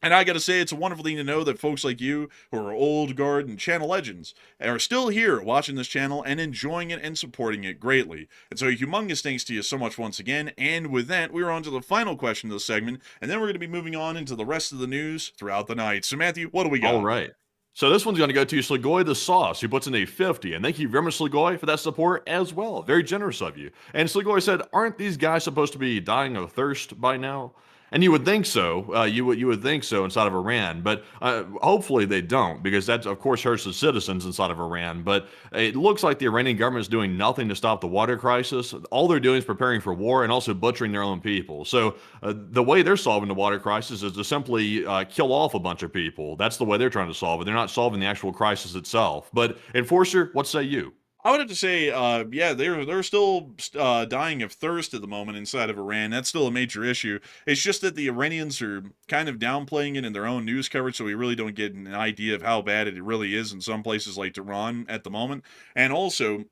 And I gotta say, it's a wonderful thing to know that folks like you, who are old guard and channel legends, are still here watching this channel and enjoying it and supporting it greatly. And so a humongous thanks to you so much once again. And with that, we're on to the final question of the segment, and then we're going to be moving on into the rest of the news throughout the night. So Matthew, what do we got? All right. So this one's going to go to Sligoy the Sauce, who puts in a 50. And thank you very much, Sligoy, for that support as well. Very generous of you. And Sligoy said, aren't these guys supposed to be dying of thirst by now? And you would think so. You would think so inside of Iran, but hopefully they don't, because that of course hurts the citizens inside of Iran. But it looks like the Iranian government is doing nothing to stop the water crisis. All they're doing is preparing for war and also butchering their own people. So the way they're solving the water crisis is to simply kill off a bunch of people. That's the way they're trying to solve it. They're not solving the actual crisis itself. But Enforcer, what say you? I would have to say, yeah, they're still dying of thirst at the moment inside of Iran. That's still a major issue. It's just that the Iranians are kind of downplaying it in their own news coverage, so we really don't get an idea of how bad it really is in some places like Tehran at the moment. And also,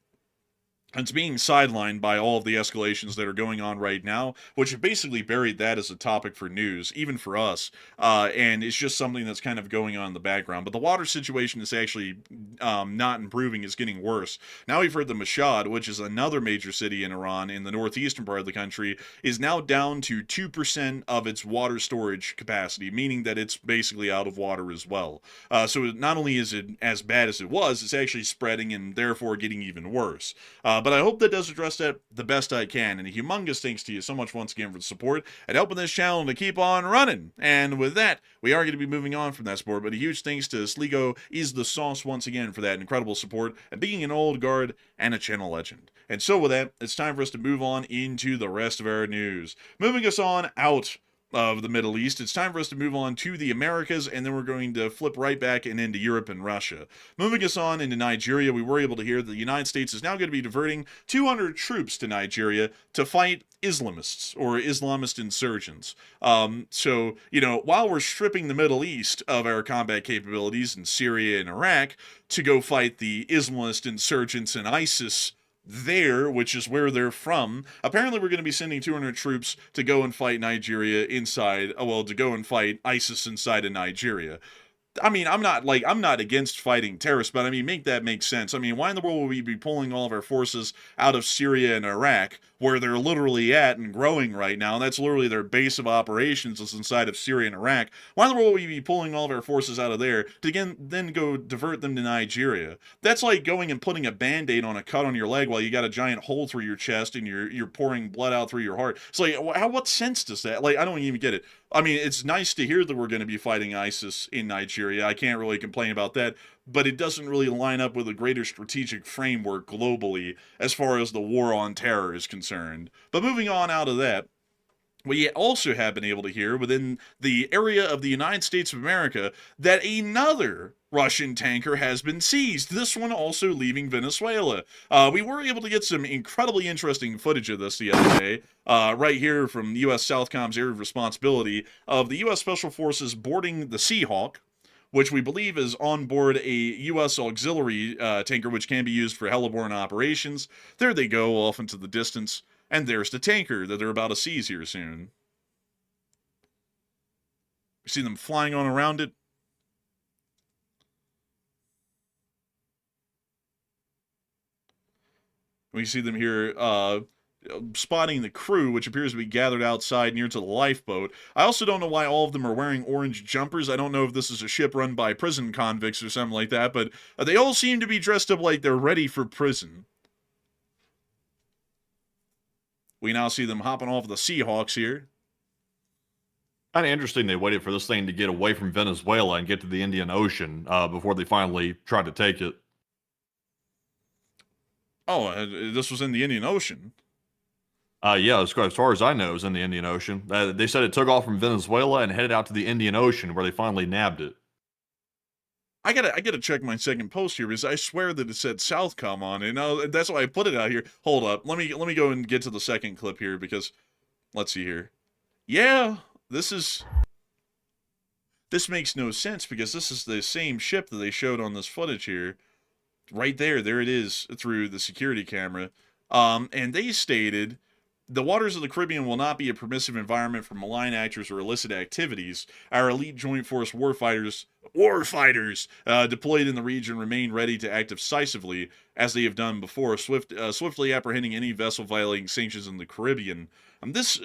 it's being sidelined by all of the escalations that are going on right now, which have basically buried that as a topic for news, even for us. And it's just something that's kind of going on in the background. But the water situation is actually not improving. It's getting worse. Now we've heard the Mashhad, which is another major city in Iran, in the northeastern part of the country, is now down to 2% of its water storage capacity, meaning that it's basically out of water as well. So not only is it as bad as it was, it's actually spreading and therefore getting even worse. But I hope that does address that the best I can. And a humongous thanks to you so much once again for the support and helping this channel to keep on running. And with that, we are going to be moving on from that sport. But a huge thanks to Sligo is the sauce once again for that incredible support and being an old guard and a channel legend. And so with that, it's time for us to move on into the rest of our news. Moving us on out of the Middle East, it's time for us to move on to the Americas, and then we're going to flip right back and into Europe and Russia. Moving us on into Nigeria, we were able to hear that the United States is now going to be diverting 200 troops to Nigeria to fight Islamists or Islamist insurgents. So, while we're stripping the Middle East of our combat capabilities in Syria and Iraq to go fight the Islamist insurgents and ISIS there, which is where they're from, apparently we're going to be sending 200 troops to go and fight Nigeria to go and fight ISIS inside of Nigeria. I mean, I'm not against fighting terrorists, but I mean, make that make sense. I mean, why in the world would we be pulling all of our forces out of Syria and Iraq, where they're literally at and growing right now? And that's literally their base of operations is inside of Syria and Iraq. Why in the world would we be pulling all of our forces out of there to then go divert them to Nigeria? That's like going and putting a Band-Aid on a cut on your leg while you got a giant hole through your chest and you're pouring blood out through your heart. It's like, what sense does that? Like, I don't even get it. I mean, it's nice to hear that we're going to be fighting ISIS in Nigeria. I can't really complain about that, but it doesn't really line up with a greater strategic framework globally as far as the war on terror is concerned. But moving on out of that, we also have been able to hear within the area of the United States of America that another Russian tanker has been seized, this one also leaving Venezuela. We were able to get some incredibly interesting footage of this the other day, right here from U.S. Southcom's area of responsibility of the U.S. Special Forces boarding the Seahawk, which we believe is on board a U.S. auxiliary tanker, which can be used for heliborne operations. There they go off into the distance, and there's the tanker that they're about to seize here soon. You see them flying on around it. We see them here spotting the crew, which appears to be gathered outside near to the lifeboat. I also don't know why all of them are wearing orange jumpers. I don't know if this is a ship run by prison convicts or something like that, but they all seem to be dressed up like they're ready for prison. We now see them hopping off the Seahawks here. Kind of interesting they waited for this thing to get away from Venezuela and get to the Indian Ocean before they finally tried to take it. Oh, this was in the Indian Ocean. Yeah, as far as I know, it was in the Indian Ocean. They said it took off from Venezuela and headed out to the Indian Ocean where they finally nabbed it. I gotta check my second post here because I swear that it said Southcom on it. No, that's why I put it out here. Hold up, let me go and get to the second clip here because let's see here. Yeah, this makes no sense because this is the same ship that they showed on this footage here. Right there it is through the security camera. And they stated the waters of the Caribbean will not be a permissive environment for malign actors or illicit activities. Our elite joint force warfighters deployed in the region remain ready to act decisively as they have done before, swiftly apprehending any vessel violating sanctions in the Caribbean. This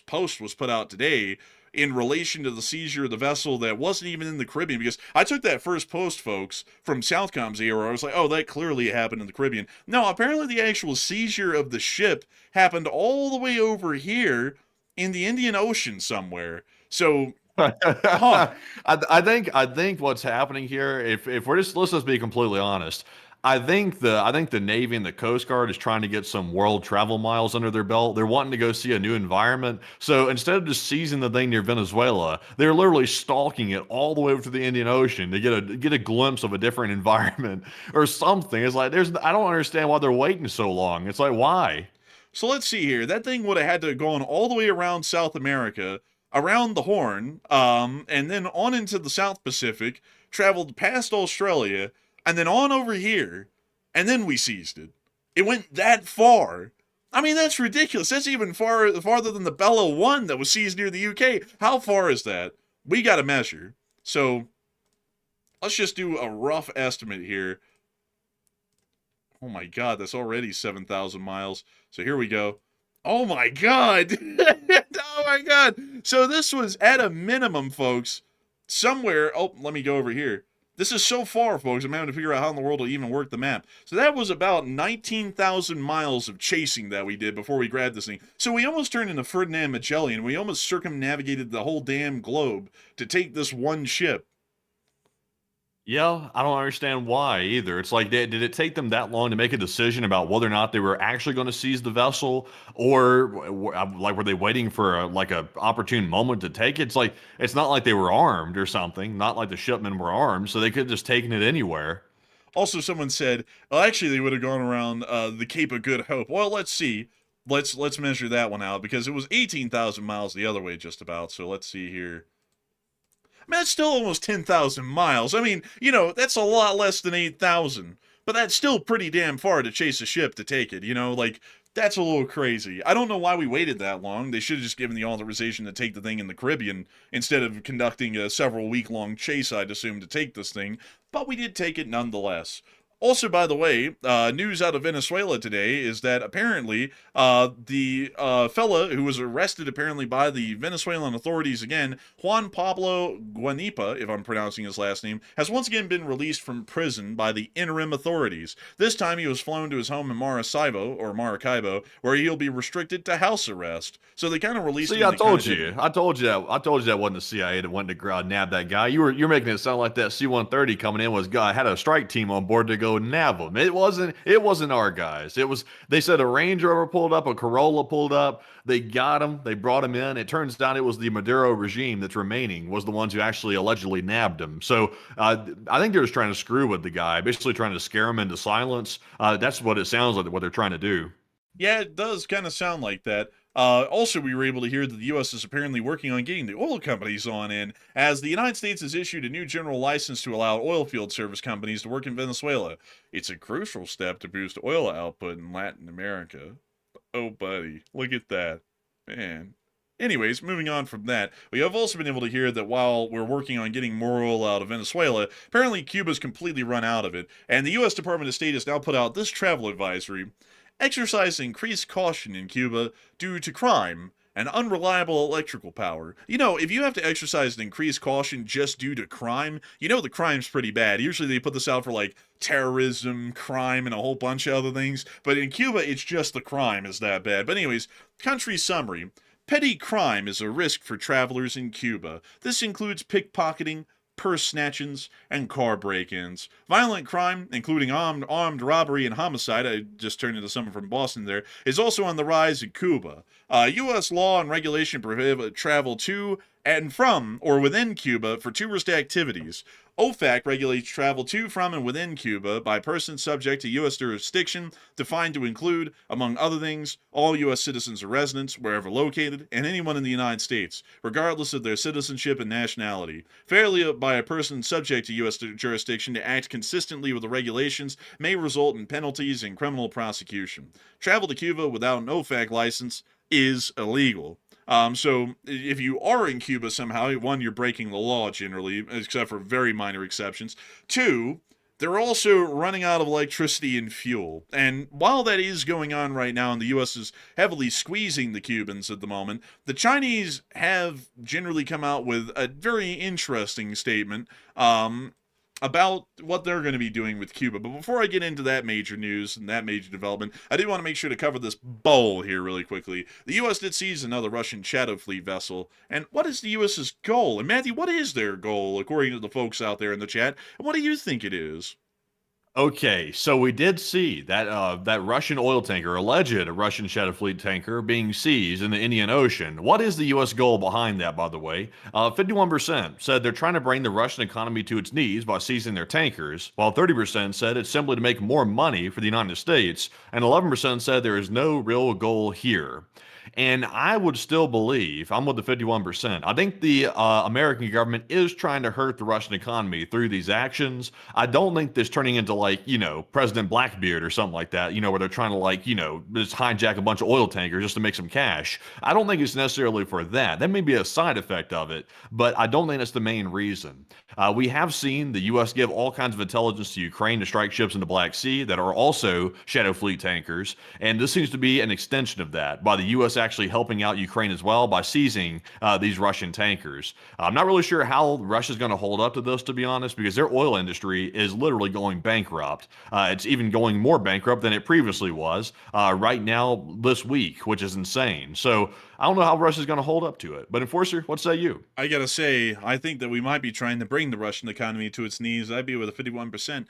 post was put out today in relation to the seizure of the vessel that wasn't even in the Caribbean, because I took that first post, folks, from Southcom's era. I was like, oh, that clearly happened in the Caribbean. No, apparently the actual seizure of the ship happened all the way over here in the Indian Ocean somewhere. So, huh. I think what's happening here, if we're just let's be completely honest, I think the Navy and the Coast Guard is trying to get some world travel miles under their belt. They're wanting to go see a new environment. So instead of just seizing the thing near Venezuela, they're literally stalking it all the way over to the Indian Ocean to get a glimpse of a different environment or something. It's like I don't understand why they're waiting so long. It's like, why? So let's see here. That thing would have had to have gone all the way around South America, around the Horn, and then on into the South Pacific, traveled past Australia, and then on over here, and then we seized it. It went that far. I mean, that's ridiculous. That's even farther than the Bella 1 that was seized near the UK. How far is that? We got to measure. So, let's just do a rough estimate here. Oh my god, that's already 7,000 miles. So here we go. Oh my god! Oh my god! So this was, at a minimum, folks, somewhere... Oh, let me go over here. This is so far, folks, I'm having to figure out how in the world to even work the map. So that was about 19,000 miles of chasing that we did before we grabbed this thing. So we almost turned into Ferdinand Magellan. We almost circumnavigated the whole damn globe to take this one ship. Yeah, I don't understand why either. It's like, did it take them that long to make a decision about whether or not they were actually going to seize the vessel, or like were they waiting for a opportune moment to take it? It's like it's not like they were armed or something. Not like the shipmen were armed, so they could have just taken it anywhere. Also, someone said, well, actually, they would have gone around the Cape of Good Hope. Well, let's see. Let's measure that one out, because it was 18,000 miles the other way, just about. So let's see here. I mean, that's still almost 10,000 miles. I mean, you know, that's a lot less than 8,000. But that's still pretty damn far to chase a ship to take it, you know? Like, that's a little crazy. I don't know why we waited that long. They should have just given the authorization to take the thing in the Caribbean instead of conducting a several week-long chase, I'd assume, to take this thing. But we did take it nonetheless. Also, by the way, news out of Venezuela today is that apparently the fella who was arrested apparently by the Venezuelan authorities again, Juan Pablo Guanipa, if I'm pronouncing his last name, has once again been released from prison by the interim authorities. This time he was flown to his home in Maracaibo, where he'll be restricted to house arrest. So they kind of released him. See, I told you that wasn't the CIA that wanted to nab that guy. You're making it sound like that C-130 coming in had a strike team on board to go nab them. It wasn't our guys. They said a Range Rover pulled up, a Corolla pulled up. They got him. They brought him in. It turns out it was the Maduro regime that's remaining was the ones who actually allegedly nabbed him. So I think they're just trying to screw with the guy, basically trying to scare him into silence. That's what it sounds like, what they're trying to do. Yeah, it does kind of sound like that. Also, we were able to hear that the U.S. is apparently working on getting the oil companies on in, as the United States has issued a new general license to allow oil field service companies to work in Venezuela. It's a crucial step to boost oil output in Latin America. Oh, buddy, look at that. Man. Anyways, moving on from that, we have also been able to hear that while we're working on getting more oil out of Venezuela, apparently Cuba's completely run out of it, and the U.S. Department of State has now put out this travel advisory. Exercise increased caution in Cuba due to crime and unreliable electrical power. You know, if you have to exercise an increased caution just due to crime, you know the crime's pretty bad. Usually they put this out for, like, terrorism, crime, and a whole bunch of other things. But in Cuba, it's just the crime is that bad. But anyways, country summary. Petty crime is a risk for travelers in Cuba. This includes pickpocketing, purse snatchings, and car break-ins. Violent crime, including armed robbery and homicide, I just turned into someone from Boston there, is also on the rise in Cuba. U.S. law and regulation prohibit travel to and from or within Cuba for tourist activities. OFAC regulates travel to, from, and within Cuba by persons subject to U.S. jurisdiction, defined to include, among other things, all U.S. citizens or residents, wherever located, and anyone in the United States, regardless of their citizenship and nationality. Failure by a person subject to U.S. jurisdiction to act consistently with the regulations may result in penalties and criminal prosecution. Travel to Cuba without an OFAC license is illegal. So if you are in Cuba somehow, one, you're breaking the law generally, except for very minor exceptions. Two, they're also running out of electricity and fuel. And while that is going on right now, and the U.S. is heavily squeezing the Cubans at the moment, the Chinese have generally come out with a very interesting statement about what they're going to be doing with Cuba. But before I get into that major news and that major development, I do want to make sure to cover this bowl here really quickly. The U.S. did seize another Russian Shadow Fleet vessel. And what is the U.S.'s goal? And Matthew, what is their goal, according to the folks out there in the chat? And what do you think it is? Okay, so we did see that Russian oil tanker, alleged Russian Shadow Fleet tanker, being seized in the Indian Ocean. What is the U.S. goal behind that, by the way? 51% said they're trying to bring the Russian economy to its knees by seizing their tankers, while 30% said it's simply to make more money for the United States, and 11% said there is no real goal here. And I would still believe, I'm with the 51%. I think the American government is trying to hurt the Russian economy through these actions. I don't think this turning into like, President Blackbeard or something like that, where they're trying to like, just hijack a bunch of oil tankers just to make some cash. I don't think it's necessarily for that. That may be a side effect of it, but I don't think that's the main reason. We have seen the U.S. give all kinds of intelligence to Ukraine to strike ships in the Black Sea that are also Shadow Fleet tankers, and this seems to be an extension of that by the U.S. actually helping out Ukraine as well by seizing these Russian tankers. I'm not really sure how Russia's going to hold up to this, to be honest, because their oil industry is literally going bankrupt. It's even going more bankrupt than it previously was right now this week, which is insane. So I don't know how Russia's going to hold up to it. But Enforcer, what say you? I gotta say, I think that we might be trying to bring the Russian economy to its knees. I'd be with a 51%.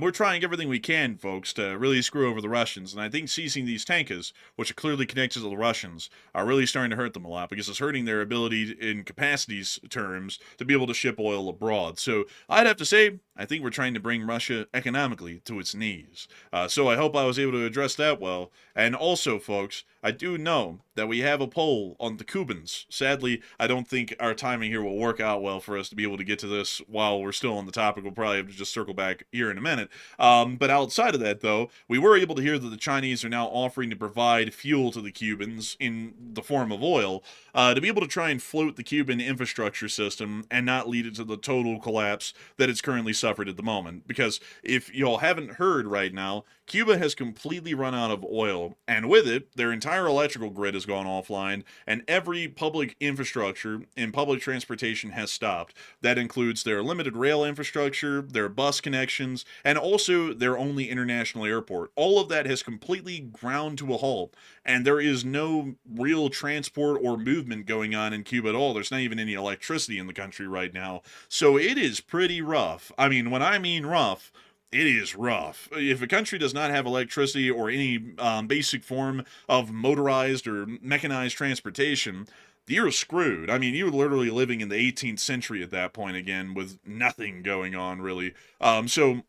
We're trying everything we can, folks, to really screw over the Russians. And I think seizing these tankers, which are clearly connected to the Russians, are really starting to hurt them a lot because it's hurting their ability in capacities terms to be able to ship oil abroad. So I'd have to say, I think we're trying to bring Russia economically to its knees. So I hope I was able to address that well. And also, folks, I do know that we have a poll on the Cubans. Sadly, I don't think our timing here will work out well for us to be able to get to this while we're still on the topic. We'll probably have to just circle back here in a minute. But outside of that, though, we were able to hear that the Chinese are now offering to provide fuel to the Cubans in the form of oil to be able to try and float the Cuban infrastructure system and not lead it to the total collapse that it's currently suffered at the moment. Because if y'all haven't heard right now, Cuba has completely run out of oil, and with it, their entire electrical grid has gone offline, and every public infrastructure in public transportation has stopped. That includes their limited rail infrastructure, their bus connections, and also their only international airport. All of that has completely ground to a halt, and there is no real transport or movement going on in Cuba at all. There's not even any electricity in the country right now, so it is pretty rough. I mean, when I mean rough, it is rough. If a country does not have electricity or any basic form of motorized or mechanized transportation, you're screwed. I mean, you're literally living in the 18th century at that point again with nothing going on, really. So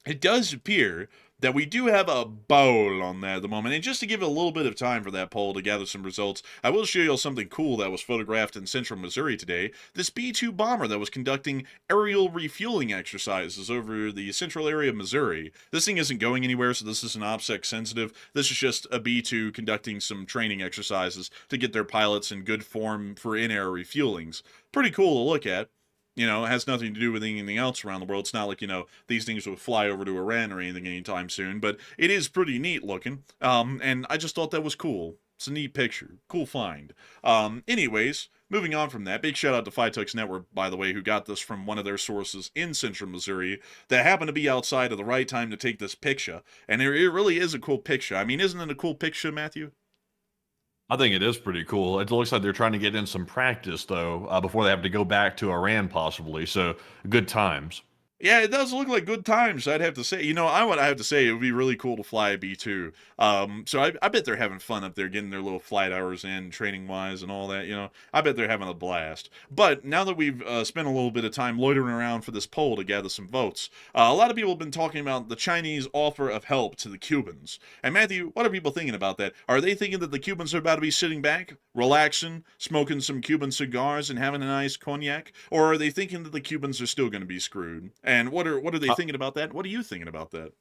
it does appear that we do have a bowl on that at the moment. And just to give it a little bit of time for that poll to gather some results, I will show you something cool that was photographed in central Missouri today. This B-2 bomber that was conducting aerial refueling exercises over the central area of Missouri. This thing isn't going anywhere, so this isn't OPSEC sensitive. This is just a B-2 conducting some training exercises to get their pilots in good form for in-air refuelings. Pretty cool to look at. It has nothing to do with anything else around the world. It's not like, these things will fly over to Iran or anything anytime soon, but it is pretty neat looking. And I just thought that was cool. It's a neat picture. Cool find. Anyways, moving on from that, big shout out to Phytux Network, by the way, who got this from one of their sources in central Missouri that happened to be outside at the right time to take this picture. And it really is a cool picture. I mean, isn't it a cool picture, Matthew? I think it is pretty cool. It looks like they're trying to get in some practice, though, before they have to go back to Iran, possibly. So, good times. Yeah, it does look like good times, I'd have to say. I would have to say it would be really cool to fly a B-2. So I bet they're having fun up there, getting their little flight hours in, training-wise and all that, I bet they're having a blast. But now that we've spent a little bit of time loitering around for this poll to gather some votes, a lot of people have been talking about the Chinese offer of help to the Cubans. And Matthew, what are people thinking about that? Are they thinking that the Cubans are about to be sitting back, relaxing, smoking some Cuban cigars and having a nice cognac? Or are they thinking that the Cubans are still going to be screwed? And what are they thinking about that? What are you thinking about that?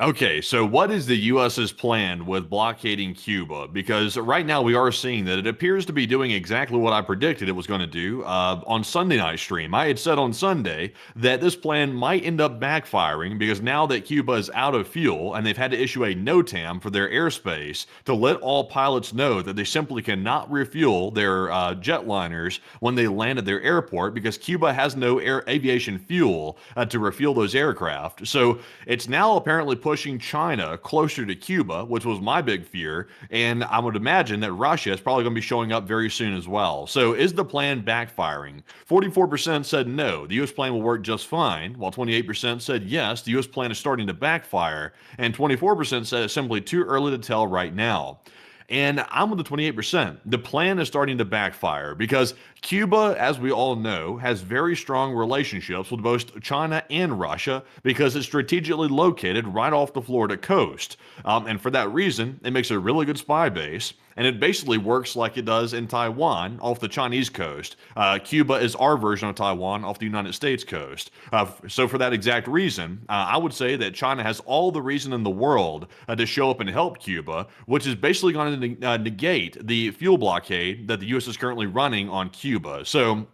Okay, so what is the US's plan with blockading Cuba? Because right now we are seeing that it appears to be doing exactly what I predicted it was going to do on Sunday night stream. I had said on Sunday that this plan might end up backfiring because now that Cuba is out of fuel and they've had to issue a NOTAM for their airspace to let all pilots know that they simply cannot refuel their jetliners when they land at their airport because Cuba has no aviation fuel to refuel those aircraft. So it's now apparently pushing China closer to Cuba, which was my big fear. And I would imagine that Russia is probably going to be showing up very soon as well. So is the plan backfiring? 44% said no, the U.S. plan will work just fine, while 28% said yes, the U.S. plan is starting to backfire, and 24% said it's simply too early to tell right now. And I'm with the 28%. The plan is starting to backfire because Cuba, as we all know, has very strong relationships with both China and Russia because it's strategically located right off the Florida coast. And for that reason, it makes a really good spy base. And it basically works like it does in Taiwan off the Chinese coast. Cuba is our version of Taiwan off the United States coast. So for that exact reason, I would say that China has all the reason in the world to show up and help Cuba, which is basically going to negate the fuel blockade that the U.S. is currently running on Cuba. So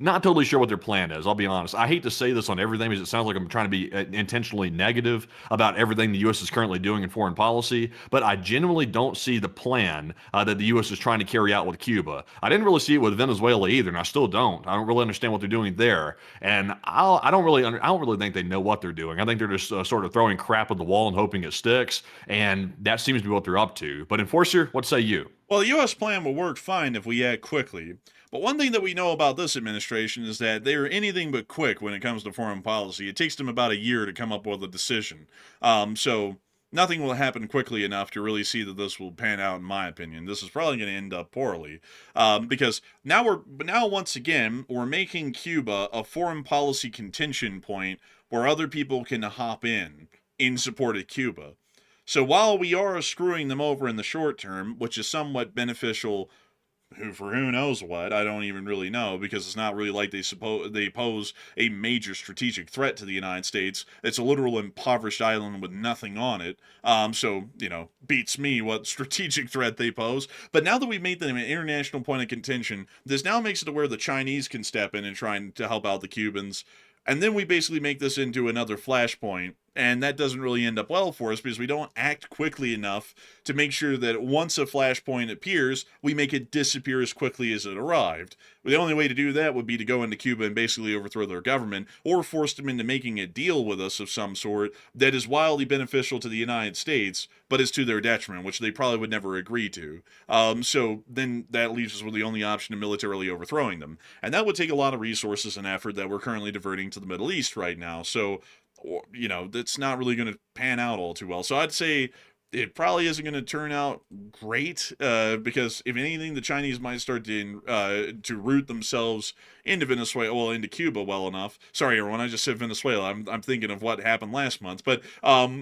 not totally sure what their plan is, I'll be honest. I hate to say this on everything because it sounds like I'm trying to be intentionally negative about everything the U.S. is currently doing in foreign policy, but I genuinely don't see the plan that the U.S. is trying to carry out with Cuba. I didn't really see it with Venezuela either, and I still don't. I don't really understand what they're doing there, and I don't really think they know what they're doing. I think they're just sort of throwing crap at the wall and hoping it sticks, and that seems to be what they're up to. But Enforcer, what say you? Well, the U.S. plan will work fine if we act quickly. But one thing that we know about this administration is that they are anything but quick when it comes to foreign policy. It takes them about a year to come up with a decision. So nothing will happen quickly enough to really see that this will pan out, in my opinion. This is probably going to end up poorly. Because now once again, we're making Cuba a foreign policy contention point where other people can hop in support of Cuba. So while we are screwing them over in the short term, which is somewhat beneficial for who knows what, I don't even really know, because it's not really like they pose a major strategic threat to the United States. It's a literal impoverished island with nothing on it. So, beats me what strategic threat they pose. But now that we've made them an international point of contention, this now makes it to where the Chinese can step in and try to help out the Cubans. And then we basically make this into another flashpoint, and that doesn't really end up well for us because we don't act quickly enough to make sure that once a flashpoint appears, we make it disappear as quickly as it arrived. The only way to do that would be to go into Cuba and basically overthrow their government, or force them into making a deal with us of some sort that is wildly beneficial to the United States, but is to their detriment, which they probably would never agree to. So then that leaves us with the only option of militarily overthrowing them. And that would take a lot of resources and effort that we're currently diverting to the Middle East right now. So that's not really going to pan out all too well. So I'd say it probably isn't going to turn out great, because if anything, the Chinese might start to root themselves into into Cuba well enough. Sorry, everyone, I just said Venezuela. I'm thinking of what happened last month, but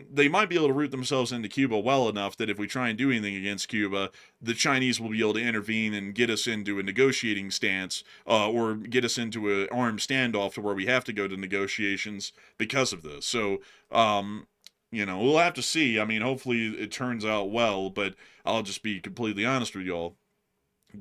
they might be able to root themselves into Cuba well enough that if we try and do anything against Cuba, the Chinese will be able to intervene and get us into a negotiating stance, or get us into an armed standoff to where we have to go to negotiations because of this. So, we'll have to see. I mean, hopefully it turns out well, but I'll just be completely honest with y'all.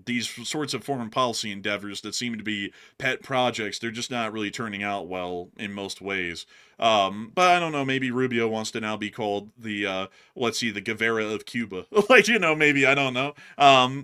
These sorts of foreign policy endeavors that seem to be pet projects, they're just not really turning out well in most ways. But I don't know, maybe Rubio wants to now be called the Guevara of Cuba. Maybe, I don't know.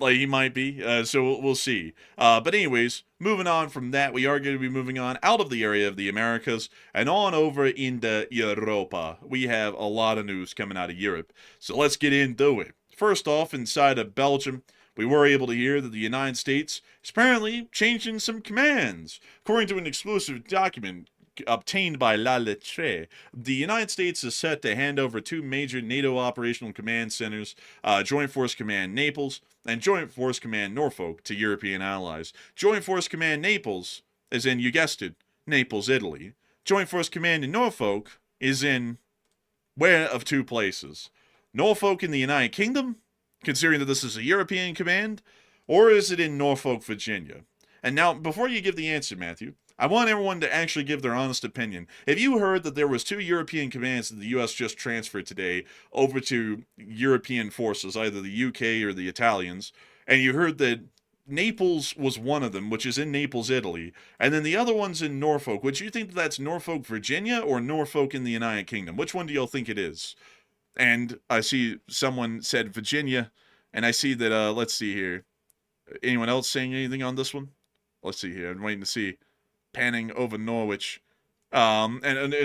He might be, so we'll see. But anyways, moving on from that, we are going to be moving on out of the area of the Americas and on over into Europa. We have a lot of news coming out of Europe, so let's get into it. First off, inside of Belgium, we were able to hear that the United States is apparently changing some commands. According to an exclusive document obtained by La Lettre, the United States is set to hand over two major NATO operational command centers, Joint Force Command Naples and Joint Force Command Norfolk, to European allies. Joint Force Command Naples is in, you guessed it, Naples, Italy. Joint Force Command in Norfolk is in where of two places? Norfolk in the United Kingdom, considering that this is a European command, or is it in Norfolk, Virginia? And now, before you give the answer, Matthew, I want everyone to actually give their honest opinion. If you heard that there was two European commands that the U.S. just transferred today over to European forces, either the U.K. or the Italians, and you heard that Naples was one of them, which is in Naples, Italy, and then the other one's in Norfolk, would you think that that's Norfolk, Virginia, or Norfolk in the United Kingdom? Which one do y'all think it is? And I see someone said Virginia, and I see that, let's see here. Anyone else saying anything on this one? Let's see here. I'm waiting to see. Panning over Norwich. And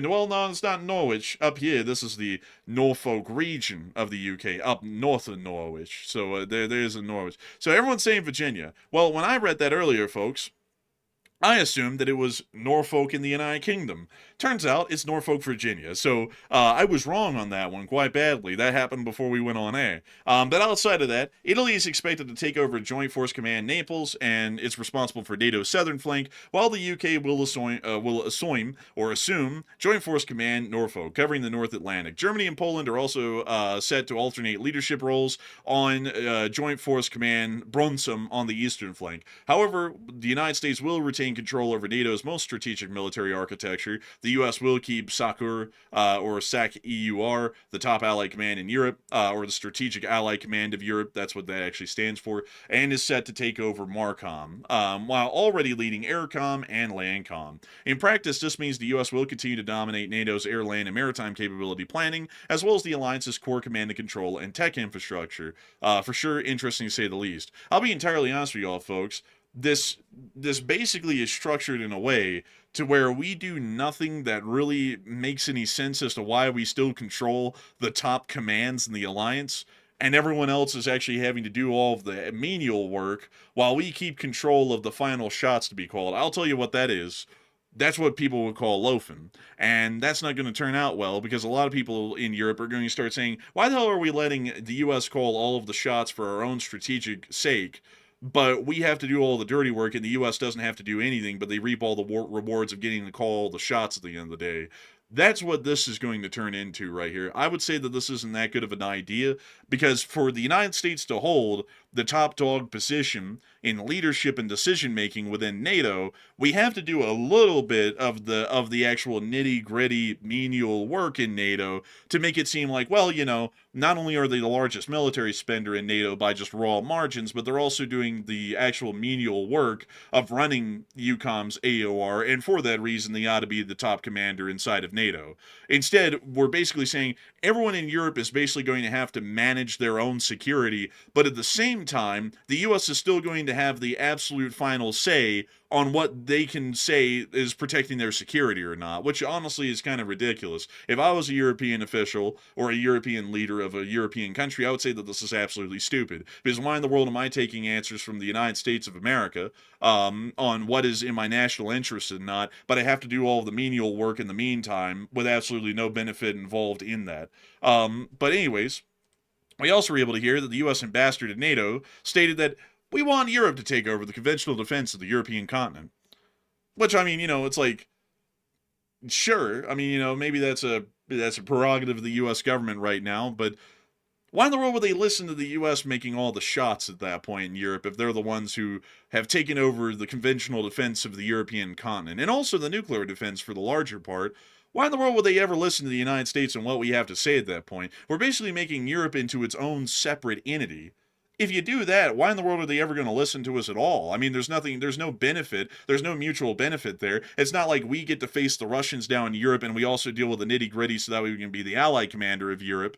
well, no, it's not Norwich. Up here, this is the Norfolk region of the UK, up north of Norwich. So there's a Norwich. So everyone's saying Virginia. Well, when I read that earlier, folks, I assumed that it was Norfolk in the United Kingdom. Turns out it's Norfolk, Virginia. So I was wrong on that one quite badly. That happened before we went on air. But outside of that, Italy is expected to take over Joint Force Command Naples, and it's responsible for NATO's southern flank, while the UK will assume Joint Force Command Norfolk, covering the North Atlantic. Germany and Poland are also set to alternate leadership roles on Joint Force Command Bronsum on the eastern flank. However, the United States will retain control over NATO's most strategic military architecture. The U.S. will keep SACEUR, or SAC-EUR, the top allied command in Europe, or the Strategic Allied Command of Europe, that's what that actually stands for, and is set to take over MARCOM, while already leading AIRCOM and LANDCOM. In practice, this means the U.S. will continue to dominate NATO's air, land, and maritime capability planning, as well as the alliance's core command and control and tech infrastructure. For sure, interesting to say the least. I'll be entirely honest with y'all, folks. This basically is structured in a way to where we do nothing that really makes any sense as to why we still control the top commands in the alliance, and everyone else is actually having to do all of the menial work while we keep control of the final shots to be called. I'll tell you what that is. That's what people would call loafing. And that's not going to turn out well, because a lot of people in Europe are going to start saying, why the hell are we letting the U.S. call all of the shots for our own strategic sake? But we have to do all the dirty work, and the U.S. doesn't have to do anything, but they reap all the rewards of getting to call all the shots at the end of the day. That's what this is going to turn into right here. I would say that this isn't that good of an idea, because for the United States to hold the top dog position in leadership and decision making within NATO, we have to do a little bit of the actual nitty gritty menial work in NATO to make it seem like, well, you know, not only are they the largest military spender in NATO by just raw margins, but they're also doing the actual menial work of running EUCOM's AOR, and for that reason, they ought to be the top commander inside of NATO. Instead, we're basically saying everyone in Europe is basically going to have to manage their own security, but at the same time, the U.S. is still going to have the absolute final say on what they can say is protecting their security or not, which honestly is kind of ridiculous. If I was a European official or a European leader of a European country, I would say that this is absolutely stupid. Because why in the world am I taking answers from the United States of America on what is in my national interest and not, but I have to do all of the menial work in the meantime with absolutely no benefit involved in that. But anyways, we also were able to hear that the U.S. ambassador to NATO stated that we want Europe to take over the conventional defense of the European continent. Which, I mean, you know, it's like, sure, I mean, you know, maybe that's a prerogative of the U.S. government right now, but why in the world would they listen to the U.S. making all the shots at that point in Europe if they're the ones who have taken over the conventional defense of the European continent, and also the nuclear defense for the larger part? Why in the world would they ever listen to the United States and what we have to say at that point? We're basically making Europe into its own separate entity. If you do that, why in the world are they ever going to listen to us at all? I mean, there's no benefit, there's no mutual benefit there. It's not like we get to face the Russians down in Europe and we also deal with the nitty gritty so that way we can be the allied commander of Europe.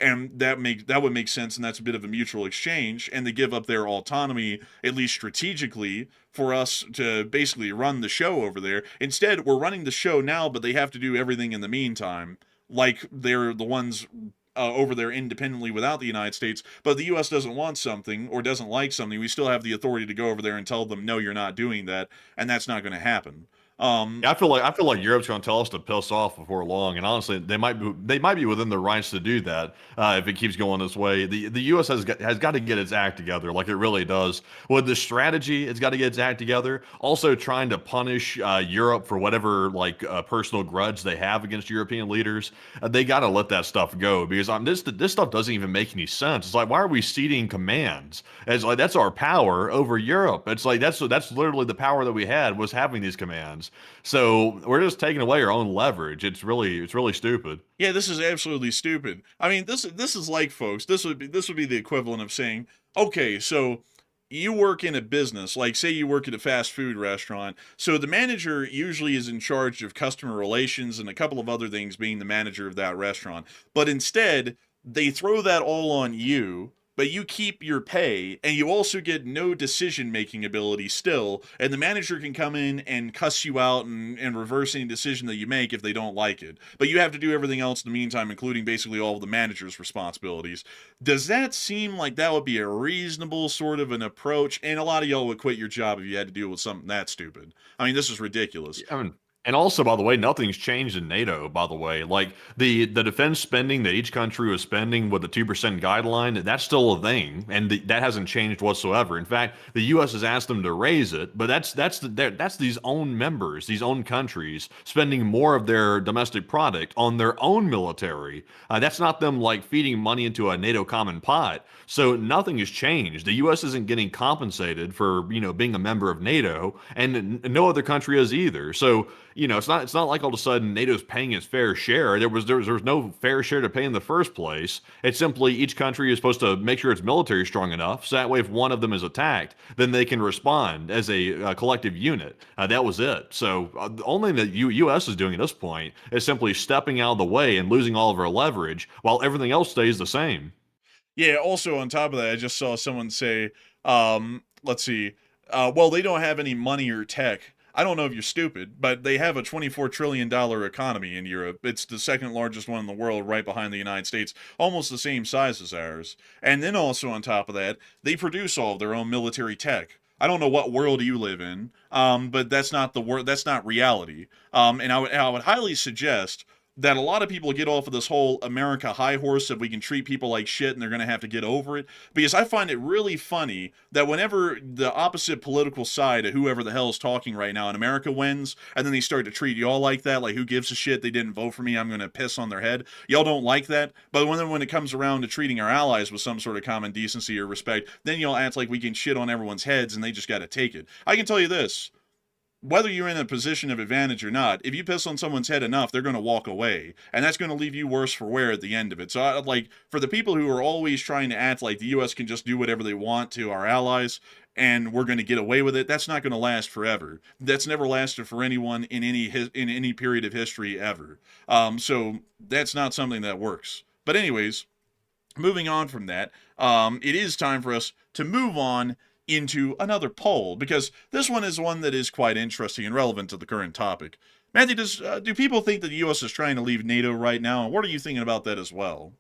And that would make sense, and that's a bit of a mutual exchange, and they give up their autonomy, at least strategically, for us to basically run the show over there. Instead, we're running the show now, but they have to do everything in the meantime, like they're the ones over there independently without the United States. But if the U.S. doesn't want something or doesn't like something, we still have the authority to go over there and tell them, no, you're not doing that, and that's not going to happen. Yeah, I feel like Europe's going to tell us to piss off before long, and honestly, they might be within their rights to do that if it keeps going this way. The U.S. has got to get its act together, like it really does. With the strategy, it's got to get its act together. Also, trying to punish Europe for whatever personal grudge they have against European leaders, they got to let that stuff go because this stuff doesn't even make any sense. It's like, why are we ceding commands? It's like that's our power over Europe. It's like that's literally the power that we had was having these commands. So we're just taking away our own leverage. It's really stupid. Yeah, this is absolutely stupid. I mean, this is like, folks, this would be the equivalent of saying, okay, so you work in a business, like say you work at a fast food restaurant. So the manager usually is in charge of customer relations and a couple of other things, being the manager of that restaurant. But instead, they throw that all on you, but you keep your pay, and you also get no decision-making ability still, and the manager can come in and cuss you out and reverse any decision that you make if they don't like it. But you have to do everything else in the meantime, including basically all of the manager's responsibilities. Does that seem like that would be a reasonable sort of an approach? And a lot of y'all would quit your job if you had to deal with something that stupid. I mean, this is ridiculous. I mean, and also, by the way, nothing's changed in NATO, by the way. Like the defense spending that each country was spending with the 2% guideline, that's still a thing, and that hasn't changed whatsoever. In fact, the U.S. has asked them to raise it, but that's these own members, these own countries spending more of their domestic product on their own military. That's not them like feeding money into a NATO common pot. So nothing has changed. The U.S. isn't getting compensated for being a member of NATO, and no other country is either. So it's not like all of a sudden NATO's paying its fair share. There was no fair share to pay in the first place. It's simply each country is supposed to make sure its military is strong enough, so that way if one of them is attacked, then they can respond as a collective unit. That was it. So the only thing that U.S. is doing at this point is simply stepping out of the way and losing all of our leverage while everything else stays the same. Yeah, also on top of that, I just saw someone say, let's see, well, they don't have any money or tech. I don't know if you're stupid, but they have a $24 trillion economy in Europe. It's the second largest one in the world, right behind the United States, almost the same size as ours. And then also on top of that, they produce all of their own military tech. I don't know what world you live in, but that's not that's not reality. And I would highly suggest that a lot of people get off of this whole America high horse that we can treat people like shit and they're going to have to get over it. Because I find it really funny that whenever the opposite political side of whoever the hell is talking right now in America wins, and then they start to treat y'all like that, like who gives a shit, they didn't vote for me, I'm going to piss on their head. Y'all don't like that. But when it comes around to treating our allies with some sort of common decency or respect, then y'all act like we can shit on everyone's heads and they just got to take it. I can tell you this. Whether you're in a position of advantage or not, if you piss on someone's head enough, they're going to walk away. And that's going to leave you worse for wear at the end of it. So, for the people who are always trying to act like the U.S. can just do whatever they want to our allies, and we're going to get away with it, that's not going to last forever. That's never lasted for anyone in any period of history ever. So that's not something that works. But anyways, moving on from that, it is time for us to move on into another poll, because this one is one that is quite interesting and relevant to the current topic. Matthew, do people think that the U.S. is trying to leave NATO right now? And what are you thinking about that as well?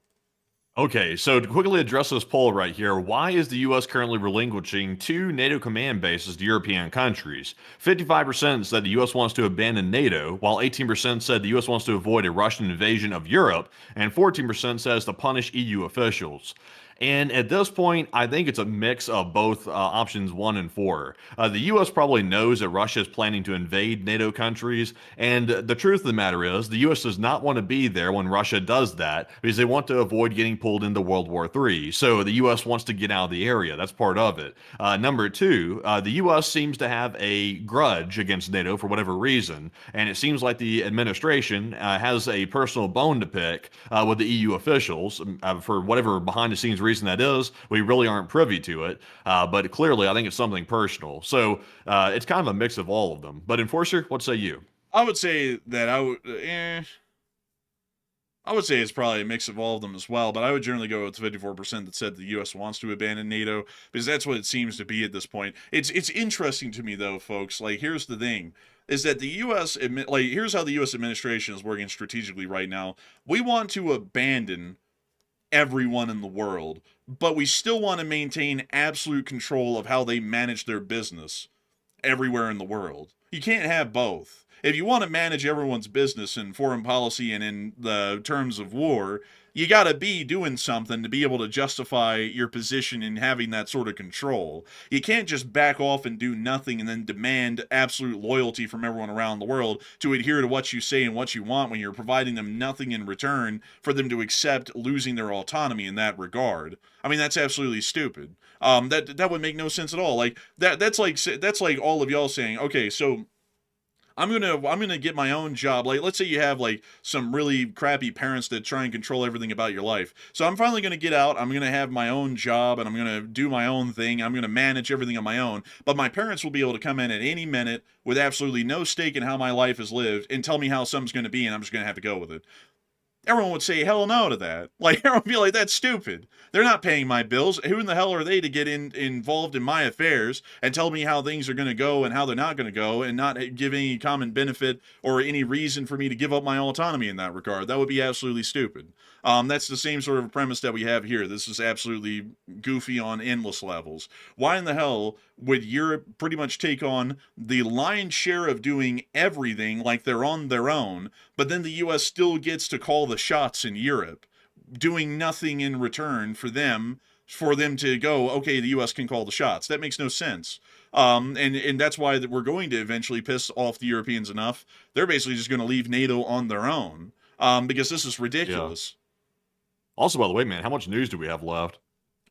Okay, so to quickly address this poll right here, why is the U.S. currently relinquishing 2 NATO command bases to European countries? 55% said the U.S. wants to abandon NATO, while 18% said the U.S. wants to avoid a Russian invasion of Europe, and 14% says to punish EU officials. And at this point, I think it's a mix of both options 1 and 4. The U.S. probably knows that Russia is planning to invade NATO countries, and the truth of the matter is the U.S. does not want to be there when Russia does that because they want to avoid getting pulled into World War III. So the U.S. wants to get out of the area. That's part of it. Number 2, the U.S. seems to have a grudge against NATO for whatever reason, and it seems like the administration has a personal bone to pick with the EU officials for whatever behind-the-scenes reason that is. We really aren't privy to it, but clearly I think it's something personal. So it's kind of a mix of all of them. But Enforcer, what say you? I would say that I would say it's probably a mix of all of them as well, but I would generally go with 54% that said the U.S. wants to abandon NATO, because that's what it seems to be at this point. It's interesting to me, though, folks. Like, here's the thing, is that the U.S., here's how the U.S. administration is working strategically right now. We want to abandon everyone in the world, but we still want to maintain absolute control of how they manage their business everywhere in the world. You can't have both. If you want to manage everyone's business in foreign policy and in the terms of war, you got to be doing something to be able to justify your position in having that sort of control. You can't just back off and do nothing and then demand absolute loyalty from everyone around the world to adhere to what you say and what you want when you're providing them nothing in return for them to accept losing their autonomy in that regard. I mean, that's absolutely stupid. That would make no sense at all. Like that's like all of y'all saying, okay, so I'm gonna get my own job. Like, let's say you have like some really crappy parents that try and control everything about your life. So I'm finally gonna get out. I'm gonna have my own job and I'm gonna do my own thing. I'm gonna manage everything on my own. But my parents will be able to come in at any minute with absolutely no stake in how my life is lived and tell me how something's gonna be, and I'm just gonna have to go with it. Everyone would say hell no to that. Like, everyone would be like, that's stupid. They're not paying my bills. Who in the hell are they to get involved in my affairs and tell me how things are going to go and how they're not going to go and not give any common benefit or any reason for me to give up my autonomy in that regard? That would be absolutely stupid. That's the same sort of premise that we have here. This is absolutely goofy on endless levels. Why in the hell would Europe pretty much take on the lion's share of doing everything like they're on their own, but then the U.S. still gets to call the shots in Europe, doing nothing in return for them to go, okay, the U.S. can call the shots? That makes no sense. And that's why that we're going to eventually piss off the Europeans enough. They're basically just going to leave NATO on their own, because this is ridiculous. Yeah. Also, by the way, man, how much news do we have left?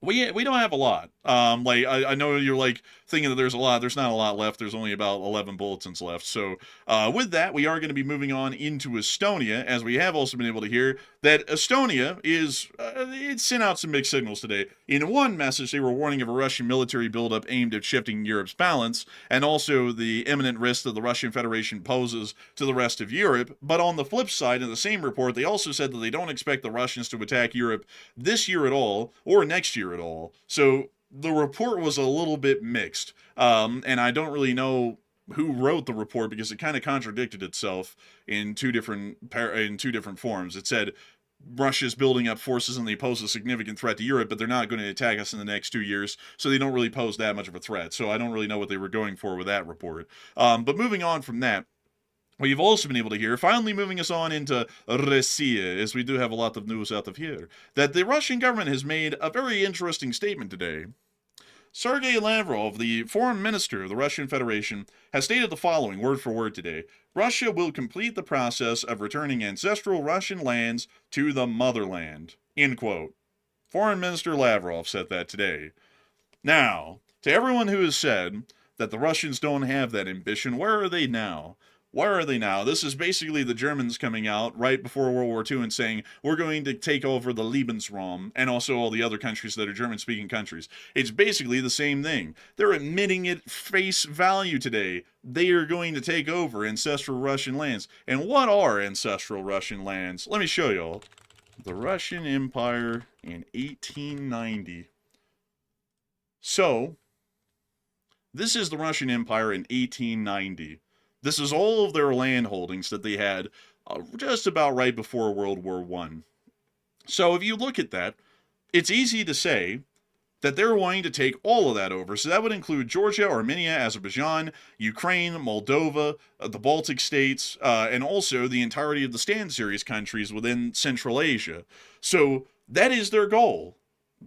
We don't have a lot. Like I know you're like thinking that there's a lot. There's not a lot left. There's only about 11 bulletins left. So with that, we are going to be moving on into Estonia, as we have also been able to hear that Estonia is it sent out some mixed signals today. In one message, they were warning of a Russian military buildup aimed at shifting Europe's balance, and also the imminent risk that the Russian Federation poses to the rest of Europe. But on the flip side, in the same report, they also said that they don't expect the Russians to attack Europe this year at all, or next year at all. So the report was a little bit mixed, and I don't really know who wrote the report because it kind of contradicted itself in two different forms. It said Russia's building up forces and they pose a significant threat to Europe, but they're not going to attack us in the next 2 years, so they don't really pose that much of a threat. So I don't really know what they were going for with that report. But moving on from that, we've also been able to hear, finally moving us on into Russia, as we do have a lot of news out of here, that the Russian government has made a very interesting statement today. Sergei Lavrov, the foreign minister of the Russian Federation, has stated the following word for word today. Russia will complete the process of returning ancestral Russian lands to the motherland. End quote. Foreign Minister Lavrov said that today. Now, to everyone who has said that the Russians don't have that ambition, where are they now? Where are they now? This is basically the Germans coming out right before World War II and saying, we're going to take over the Lebensraum and also all the other countries that are German-speaking countries. It's basically the same thing. They're admitting it face value today. They are going to take over ancestral Russian lands. And what are ancestral Russian lands? Let me show y'all. The Russian Empire in 1890. So, this is the Russian Empire in 1890. This is all of their land holdings that they had just about right before World War I. So if you look at that, it's easy to say that they're wanting to take all of that over. So that would include Georgia, Armenia, Azerbaijan, Ukraine, Moldova, the Baltic states, and also the entirety of the Stand Series countries within Central Asia. So that is their goal.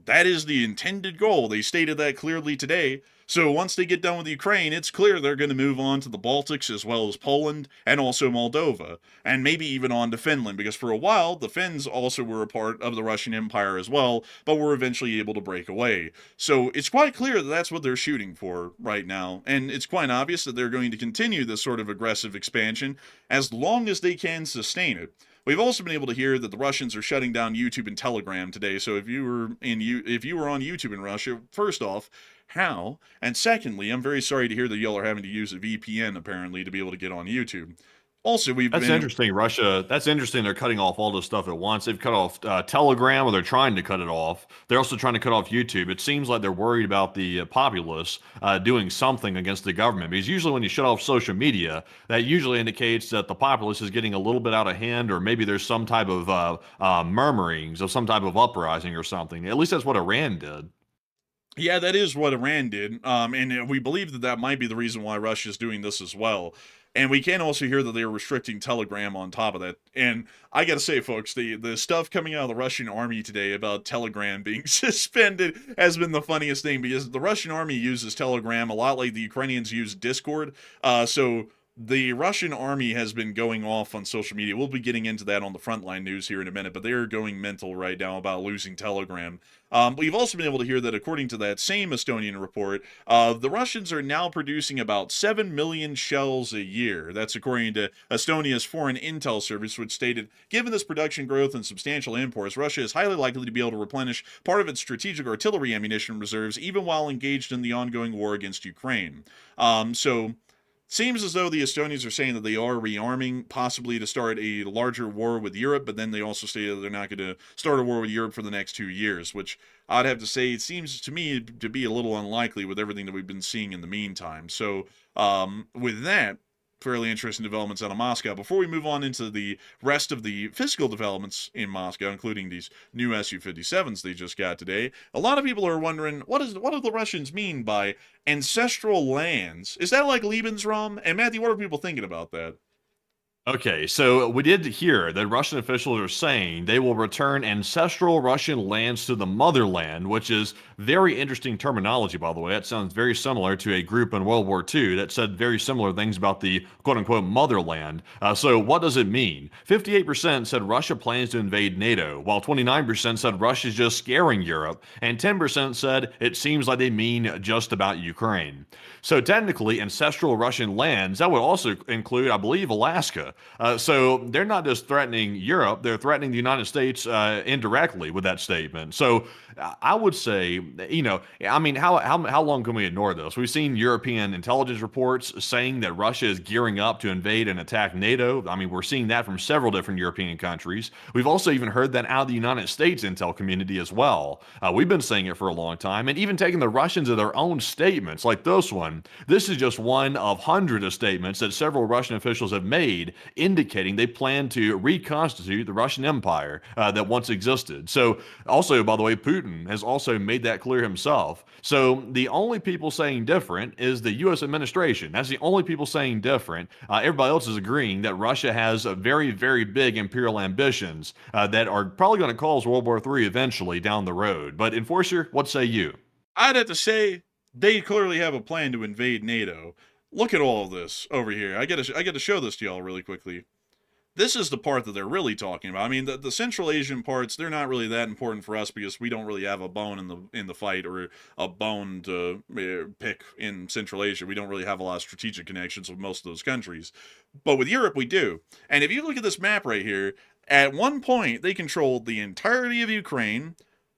That is the intended goal. They stated that clearly today. So once they get done with Ukraine, it's clear they're going to move on to the Baltics as well as Poland and also Moldova, and maybe even on to Finland, because for a while the Finns also were a part of the Russian Empire as well, but were eventually able to break away. So it's quite clear that that's what they're shooting for right now, and it's quite obvious that they're going to continue this sort of aggressive expansion as long as they can sustain it. We've also been able to hear that the Russians are shutting down YouTube and Telegram today. So if you were on YouTube in Russia, first off, how? And secondly, I'm very sorry to hear that y'all are having to use a VPN apparently to be able to get on YouTube. Also, we've That's been interesting. Russia, that's interesting. They're cutting off all this stuff at once. They've cut off Telegram, or they're trying to cut it off. They're also trying to cut off YouTube. It seems like they're worried about the populace doing something against the government. Because usually when you shut off social media, that usually indicates that the populace is getting a little bit out of hand, or maybe there's some type of murmurings of some type of uprising or something. At least that's what Iran did. Yeah, that is what Iran did, and we believe that that might be the reason why Russia is doing this as well. And we can also hear that they are restricting Telegram on top of that. And I gotta say, folks, the stuff coming out of the Russian army today about Telegram being suspended has been the funniest thing, because the Russian army uses Telegram a lot like the Ukrainians use Discord. So the Russian army has been going off on social media. We'll be getting into that on the frontline news here in a minute, but they are going mental right now about losing Telegram. We've also been able to hear that, according to that same Estonian report, the Russians are now producing about 7 million shells a year. That's according to Estonia's Foreign Intel Service, which stated, given this production growth and substantial imports, Russia is highly likely to be able to replenish part of its strategic artillery ammunition reserves, even while engaged in the ongoing war against Ukraine. So seems as though the Estonians are saying that they are rearming, possibly to start a larger war with Europe, but then they also say that they're not going to start a war with Europe for the next 2 years, which I'd have to say it seems to me to be a little unlikely with everything that we've been seeing in the meantime. So, with that, fairly interesting developments out of Moscow. Before we move on into the rest of the physical developments in Moscow, including these new Su-57s they just got today, a lot of people are wondering, what do the Russians mean by ancestral lands? Is that like Lebensraum? And Matthew, what are people thinking about that? Okay, so we did hear that Russian officials are saying they will return ancestral Russian lands to the motherland, which is very interesting terminology, by the way. That sounds very similar to a group in World War II that said very similar things about the quote-unquote motherland. So what does it mean? 58% said Russia plans to invade NATO, while 29% said Russia's just scaring Europe, and 10% said it seems like they mean just about Ukraine. So technically, ancestral Russian lands, that would also include, I believe, Alaska. So they're not just threatening Europe, they're threatening the United States indirectly with that statement. So I would say, I mean, how long can we ignore this? We've seen European intelligence reports saying that Russia is gearing up to invade and attack NATO. I mean, we're seeing that from several different European countries. We've also even heard that out of the United States intel community as well. We've been saying it for a long time, and even taking the Russians to their own statements, like this one. This is just one of hundreds of statements that several Russian officials have made, indicating they plan to reconstitute the Russian Empire that once existed. So, also, by the way, Putin has also made that clear himself. So, the only people saying different is the U.S. administration. That's the only people saying different. Everybody else is agreeing that Russia has a very, very big imperial ambitions that are probably going to cause World War III eventually down the road. But, Enforcer, what say you? I'd have to say they clearly have a plan to invade NATO. Look at all of this over here. I get to show this to y'all really quickly. This is the part that they're really talking about. I mean, the Central Asian parts, they're not really that important for us because we don't really have a bone in the fight, or a bone to pick in Central Asia. We don't really have a lot of strategic connections with most of those countries. But with Europe, we do. And if you look at this map right here, at one point, they controlled the entirety of Ukraine,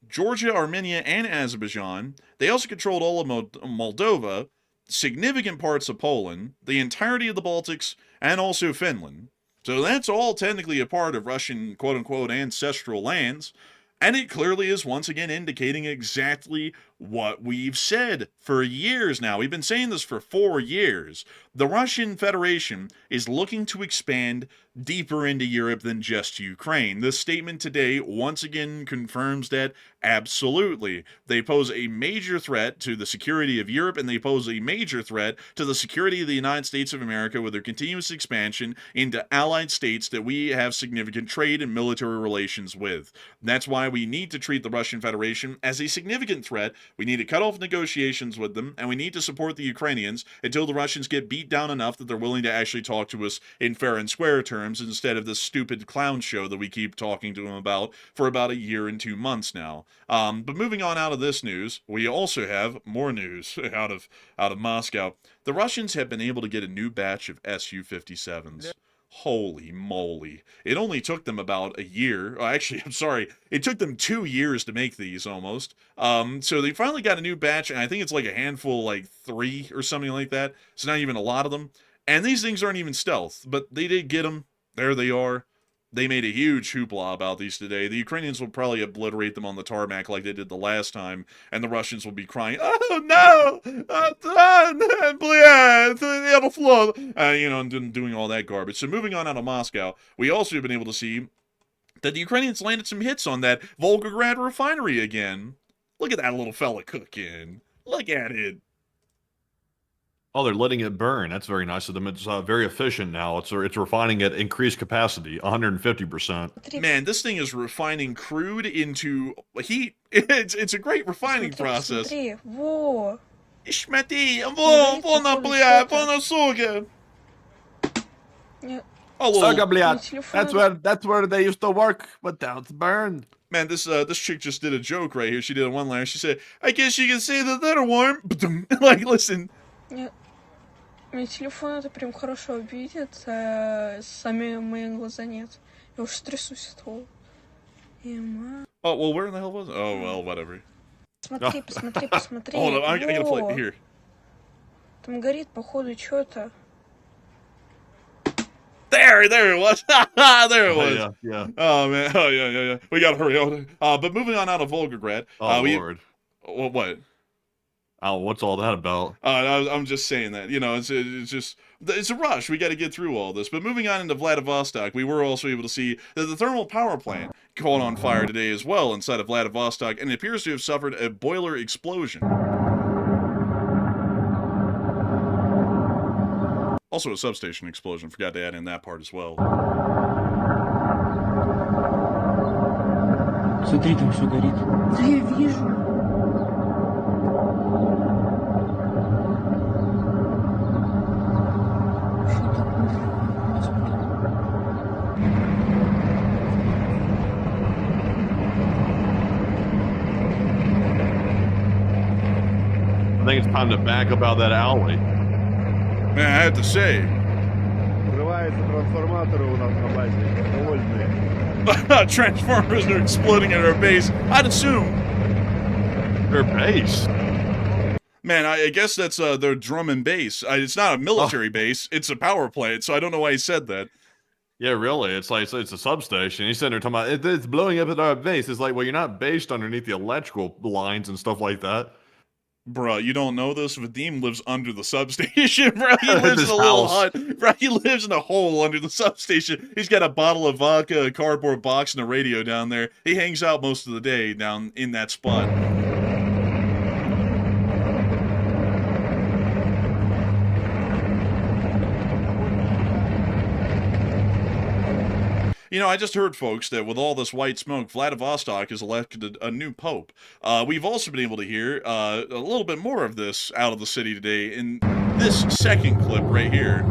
Georgia, Armenia, and Azerbaijan. They also controlled all of Moldova, significant parts of Poland, the entirety of the Baltics, and also Finland. So that's all technically a part of Russian quote-unquote ancestral lands, and it clearly is once again indicating exactly what we've said for years now. We've been saying this for 4 years. The Russian Federation is looking to expand deeper into Europe than just Ukraine. This statement today once again confirms that absolutely. They pose a major threat to the security of Europe, and they pose a major threat to the security of the United States of America with their continuous expansion into allied states that we have significant trade and military relations with. That's why we need to treat the Russian Federation as a significant threat. We need to cut off negotiations with them, and we need to support the Ukrainians until the Russians get beat down enough that they're willing to actually talk to us in fair and square terms, instead of this stupid clown show that we keep talking to them about for about a year and 2 months now. But moving on out of this news, we also have more news out of Moscow. The Russians have been able to get a new batch of Su-57s. Holy moly. It only took them about a year. Actually, I'm sorry. It took them 2 years to make these almost. So they finally got a new batch, and I think it's like a handful, like 3 or something like that. So not even a lot of them. And these things aren't even stealth, but they did get them. There they are. They made a huge hoopla about these today. The Ukrainians will probably obliterate them on the tarmac like they did the last time, and the Russians will be crying, "Oh no, and doing all that garbage." So moving on out of Moscow, we also have been able to see that the Ukrainians landed some hits on that Volgograd refinery again. Look at that little fella cooking. Look at it. Oh, they're letting it burn. That's very nice of them. It's very efficient now. It's refining at increased capacity, 150%. Man, this thing is refining crude into heat. It's a great refining process. Смотри, That's where they used to work, but now it's burned. Man, this chick just did a joke right here. She did a one-liner. She said, "I guess you can say that they're warm." Like, listen. Мне телефон это прям хорошо видит, сами мои глаза нет. Я уж трясусь от того. Oh, well, where in the hell was it? Oh, well, whatever. Смотри, посмотри, посмотри. Hold on, I gotta play it here. Там горит, походу, что-то. There it was. There it was. Yeah. Oh, man. Oh, yeah. We gotta hurry on. But moving on out of Volgograd. Oh, Lord. What? Oh, what's all that about? I'm just saying that, it's a rush. We got to get through all this. But moving on into Vladivostok, we were also able to see that the thermal power plant caught on fire today as well inside of Vladivostok, and it appears to have suffered a boiler explosion. Also a substation explosion. Forgot to add in that part as well. Смотри, там все горит. Да я вижу. I think it's time to back up out of that alley. Man, I have to say. Transformers are exploding at our base. I'd assume. Their base? Man, I guess that's their drum and bass. It's not a military base. It's a power plant, so I don't know why he said that. Yeah, really. It's like it's a substation. He's sitting there talking about it's blowing up at our base. It's like, well, you're not based underneath the electrical lines and stuff like that. Bruh, you don't know this? Vadim lives under the substation, bro. He lives in a little hut. Bro, he lives in a hole under the substation. He's got a bottle of vodka, a cardboard box, and a radio down there. He hangs out most of the day down in that spot. I just heard, folks, that with all this white smoke, Vladivostok has elected a new pope. We've also been able to hear a little bit more of this out of the city today in this second clip right here.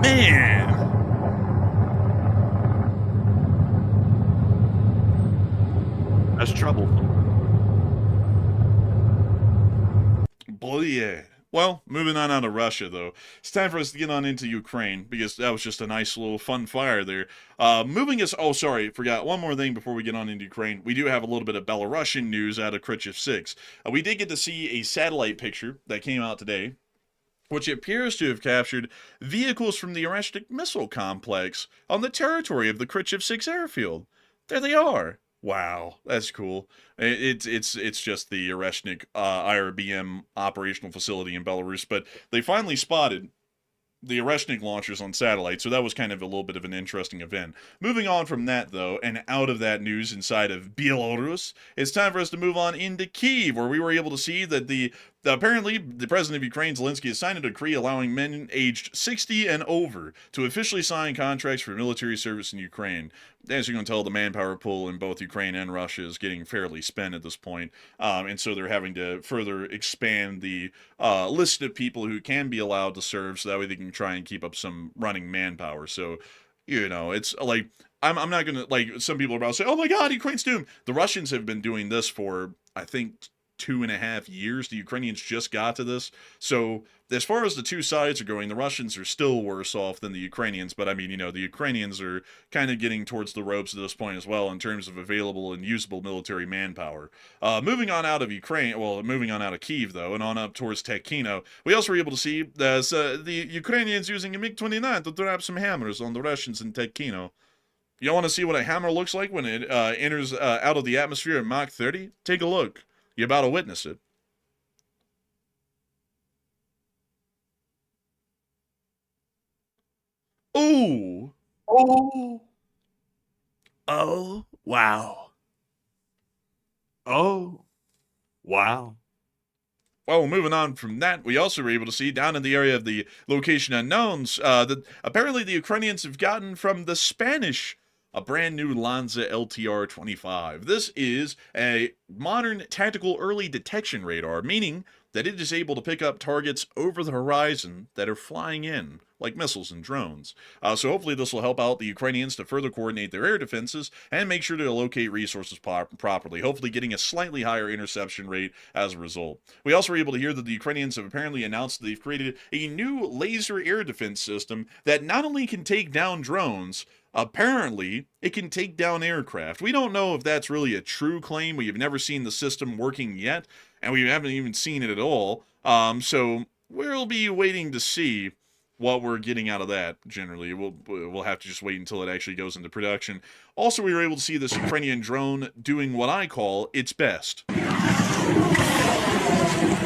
Man! That's troublesome. Bloody yeah. Well, moving on out of Russia, though, it's time for us to get on into Ukraine, because that was just a nice little fun fire there. Oh, sorry, forgot one more thing before we get on into Ukraine. We do have a little bit of Belarusian news out of Khrushchev 6. We did get to see a satellite picture that came out today, which appears to have captured vehicles from the Oreshnik missile complex on the territory of the Khrushchev 6 airfield. There they are. Wow, that's cool. It's just the Oreshnik IRBM operational facility in Belarus, but they finally spotted the Oreshnik launchers on satellite, so that was kind of a little bit of an interesting event. Moving on from that, though, and out of that news inside of Belarus, it's time for us to move on into Kyiv, where we were able to see that apparently the president of Ukraine, Zelensky, has signed a decree allowing men aged 60 and over to officially sign contracts for military service in Ukraine. As you can tell, the manpower pool in both Ukraine and Russia is getting fairly spent at this point, and so they're having to further expand the list of people who can be allowed to serve, so that way they can try and keep up some running manpower. So, it's like, I'm not gonna, like, some people are about to say, oh my god, Ukraine's doomed. The Russians have been doing this for, I think, 2.5 years. The Ukrainians just got to this. So as far as the two sides are going, the Russians are still worse off than the Ukrainians. But I mean, the Ukrainians are kind of getting towards the ropes at this point as well in terms of available and usable military manpower. Moving on out of Ukraine, well, moving on out of Kyiv, though, and on up towards Tekhino, we also were able to see the Ukrainians using a MiG-29 to drop some hammers on the Russians in Tekhino. You want to see what a hammer looks like when it enters out of the atmosphere at Mach 30? Take a look. You're about to witness it. Ooh. Oh. Oh, wow. Oh. Wow. Well, moving on from that, we also were able to see down in the area of the location unknowns that apparently the Ukrainians have gotten from the Spanish a brand new Lanza LTR-25. This is a modern tactical early detection radar, meaning that it is able to pick up targets over the horizon that are flying in, like missiles and drones. So hopefully this will help out the Ukrainians to further coordinate their air defenses and make sure to locate resources properly, hopefully getting a slightly higher interception rate as a result. We also were able to hear that the Ukrainians have apparently announced that they've created a new laser air defense system that not only can take down drones, apparently, it can take down aircraft. We don't know if that's really a true claim. We have never seen the system working yet, and we haven't even seen it at all. So we'll be waiting to see what we're getting out of that, generally. We'll have to just wait until it actually goes into production. Also, we were able to see this Ukrainian drone doing what I call its best.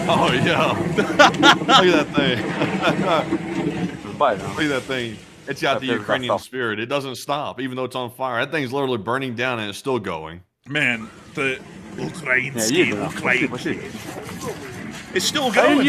Oh, yeah. Look at that thing. Look at that thing. It's got the Ukrainian spirit. It doesn't stop, even though it's on fire. That thing's literally burning down and it's still going. Man, the Ukrainsky. It's still going.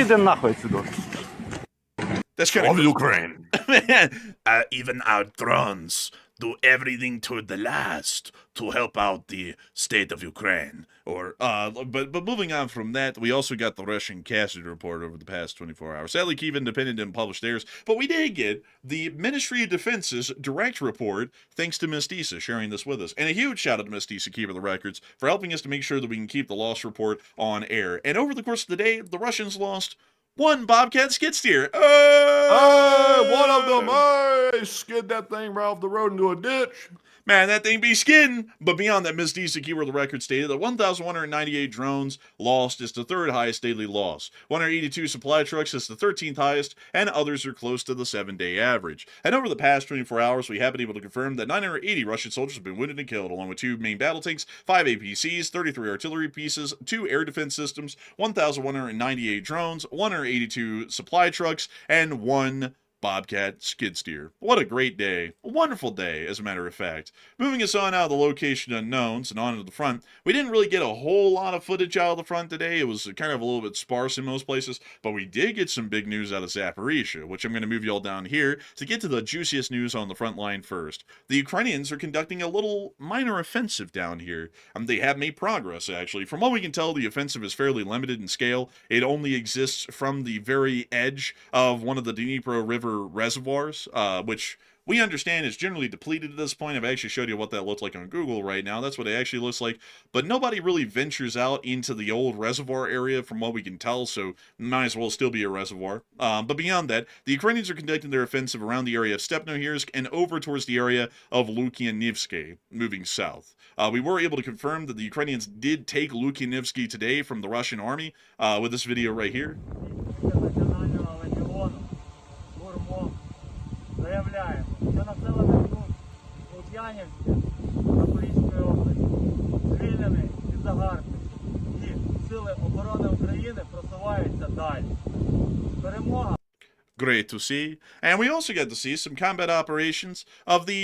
That's kind of Ukraine. Man, even our drones do everything to the last to help out the state of Ukraine. But moving on from that, we also got the Russian casualty report over the past 24 hours. Sadly, Kyiv Independent didn't publish theirs, but we did get the Ministry of Defense's direct report, thanks to Miss Disa sharing this with us. And a huge shout out to Miss Disa, keeper of the records, for helping us to make sure that we can keep the loss report on air. And over the course of the day, the Russians lost one Bobcat skid steer. One of them, skid that thing right off the road into a ditch. Man, that thing be skidding. But beyond that, Ms. Disa, keeper of the record, stated that 1,198 drones lost is the third highest daily loss. 182 supply trucks is the 13th highest, and others are close to the 7-day average. And over the past 24 hours, we have been able to confirm that 980 Russian soldiers have been wounded and killed, along with 2 main battle tanks, 5 APCs, 33 artillery pieces, 2 air defense systems, 1,198 drones, 182 supply trucks, and 1 Bobcat skid steer. What a great day. A wonderful day, as a matter of fact. Moving us on out of the location unknowns and on to the front, we didn't really get a whole lot of footage out of the front today. It was kind of a little bit sparse in most places, but we did get some big news out of Zaporizhia, which I'm going to move you all down here to get to the juiciest news on the front line first. The Ukrainians are conducting a little minor offensive down here. They have made progress, actually. From what we can tell, the offensive is fairly limited in scale. It only exists from the very edge of one of the Dnipro River reservoirs, which we understand is generally depleted at this point. I've actually showed you what that looks like on Google right now. That's what it actually looks like. But nobody really ventures out into the old reservoir area from what we can tell, so might as well still be a reservoir. But beyond that, the Ukrainians are conducting their offensive around the area of Stepnohirsk and over towards the area of Lukianivsky, moving south. We were able to confirm that the Ukrainians did take Lukianivsky today from the Russian army with this video right here. Заявляємо, що населений пункт Лук'янівське Запорізької області звільнений від загарбників і Сили оборони України просуваються далі. Перемога! Great to see. And we also got to see some combat operations of the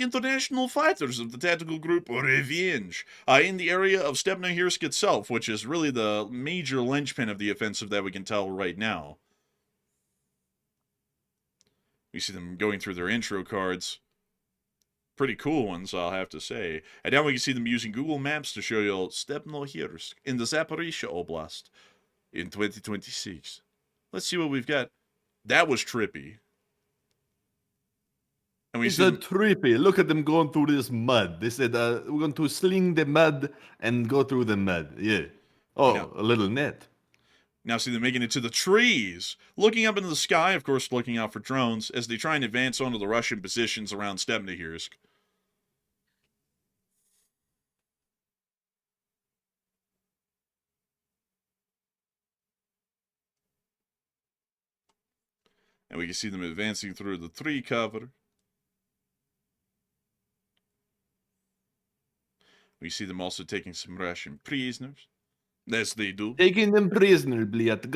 international fighters of the tactical group Revenge in the area of Stepnohirsk itself, which is really the major linchpin of the offensive that we can tell right now. You see them going through their intro cards. Pretty cool ones, I'll have to say. And now we can see them using Google Maps to show you Stepnohirsk in the Zaporizhia Oblast in 2026. Let's see what we've got. That was trippy. And we It's a trippy. Look at them going through this mud. They said, we're going to sling the mud and go through the mud. Yeah. Oh, a little net. Now see them making it to the trees, looking up into the sky, of course looking out for drones, as they try and advance onto the Russian positions around Stepnogorsk. And we can see them advancing through the tree cover. We see them also taking some Russian prisoners. As they do. Taking them prisoner, блядь.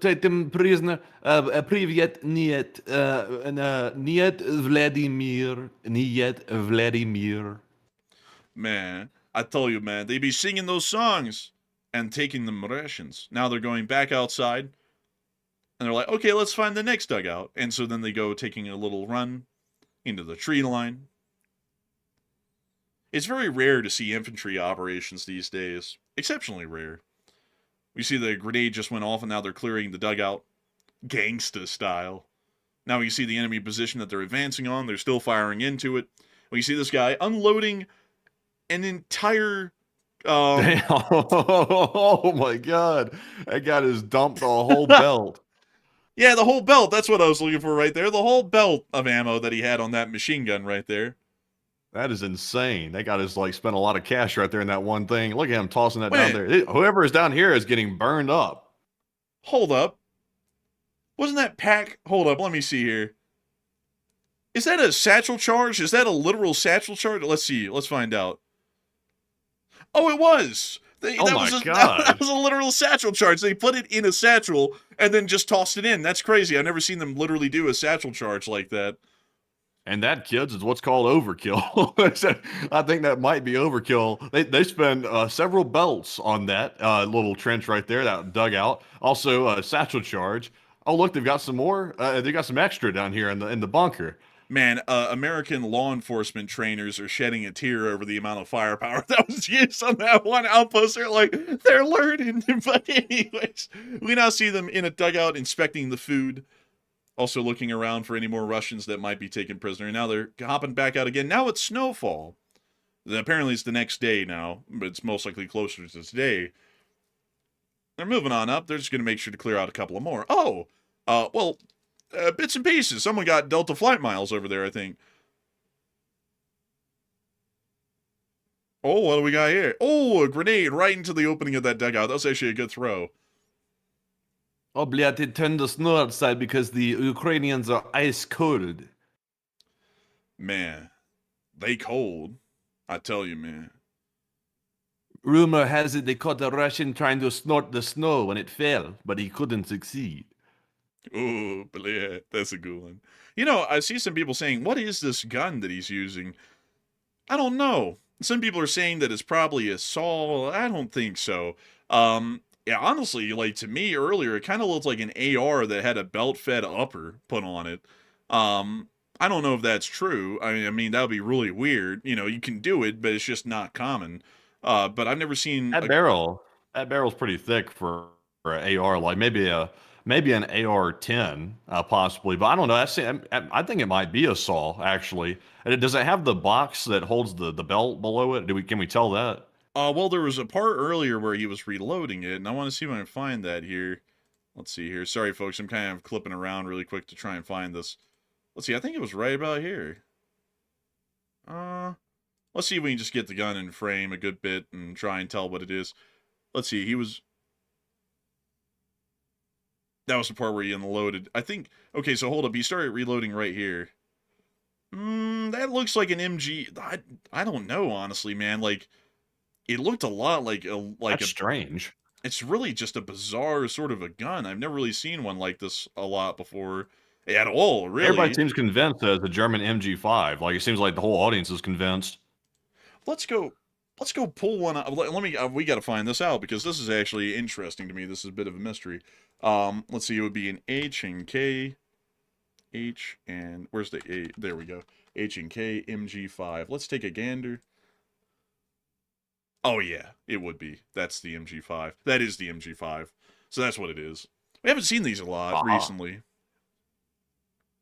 Take them prisoner. Привет, нет. Нет, Vladimir. Нет, Vladimir. Man, I tell you, man, they be singing those songs and taking them rations. Now they're going back outside, and they're like, okay, let's find the next dugout. And so then they go taking a little run into the tree line. It's very rare to see infantry operations these days. Exceptionally rare. We see the grenade just went off, and now they're clearing the dugout. Gangsta style. Now we see the enemy position that they're advancing on. They're still firing into it. We see this guy unloading an entire... Damn. Oh my god. That guy just dumped the whole belt. Yeah, the whole belt. That's what I was looking for right there. The whole belt of ammo that he had on that machine gun right there. That is insane. That guy just like spent a lot of cash right there in that one thing. Look at him tossing that Wait. down there. Whoever is down here is getting burned up. Hold up. Wasn't that pack? Hold up, let me see here. Is that a satchel charge? Is that a literal satchel charge? Let's see. Let's find out. Oh, it was. Oh my God. That was a literal satchel charge. They put it in a satchel and then just tossed it in. That's crazy. I've never seen them literally do a satchel charge like that. And that, kids, is what's called overkill. I think that might be overkill. They spend several belts on that little trench right there, that dugout. Also, a satchel charge. Oh, look, they've got some more. They got some extra down here in the bunker. Man, American law enforcement trainers are shedding a tear over the amount of firepower that was used on that one outpost. They're like, they're learning. But anyways, we now see them in a dugout inspecting the food. Also looking around for any more Russians that might be taken prisoner. And now they're hopping back out again. Now it's snowfall. Apparently it's the next day now, but it's most likely closer to today. They're moving on up. They're just going to make sure to clear out a couple of more. Oh, well, bits and pieces. Someone got Delta flight miles over there, I think. Oh, what do we got here? Oh, a grenade right into the opening of that dugout. That was actually a good throw. Oh, блядь, it turned the snow outside because the Ukrainians are ice cold. Man, they cold. I tell you, man. Rumor has it they caught a Russian trying to snort the snow when it fell, but he couldn't succeed. Ooh, but yeah, that's a good one. You know, I see some people saying, what is this gun that he's using? I don't know. Some people are saying that it's probably a saw. I don't think so. Yeah, honestly, like, to me earlier, it kind of looked like an AR that had a belt-fed upper put on it. I don't know if that's true. I mean, that would be really weird. You know, you can do it, but it's just not common. But I've never seen... That barrel's pretty thick for an AR, like maybe an AR-10, possibly. But I don't know. I think it might be a saw, actually. And does it have the box that holds the belt below it? Can we tell that? Well, there was a part earlier where he was reloading it, and I want to see if I can find that here. Let's see here. Sorry, folks, I'm kind of clipping around really quick to try and find this. Let's see, I think it was right about here. Let's see if we can just get the gun in frame a good bit and try and tell what it is. Let's see, that was the part where he unloaded. I think, okay, so hold up, he started reloading right here. That looks like an MG. I don't know, honestly, man. Like, it looked a lot like That's strange. It's really just a bizarre sort of a gun. I've never really seen one like this a lot before. At all, really. Everybody seems convinced that it's a German MG5. Like, it seems like the whole audience is convinced. Let's go pull one out. We got to find this out because this is actually interesting to me. This is a bit of a mystery. Let's see, it would be an H and K. H and where's the A? There we go. H and K MG5. Let's take a gander. Oh yeah, it would be. That's the MG5. That is the MG5. So that's what it is. We haven't seen these a lot recently.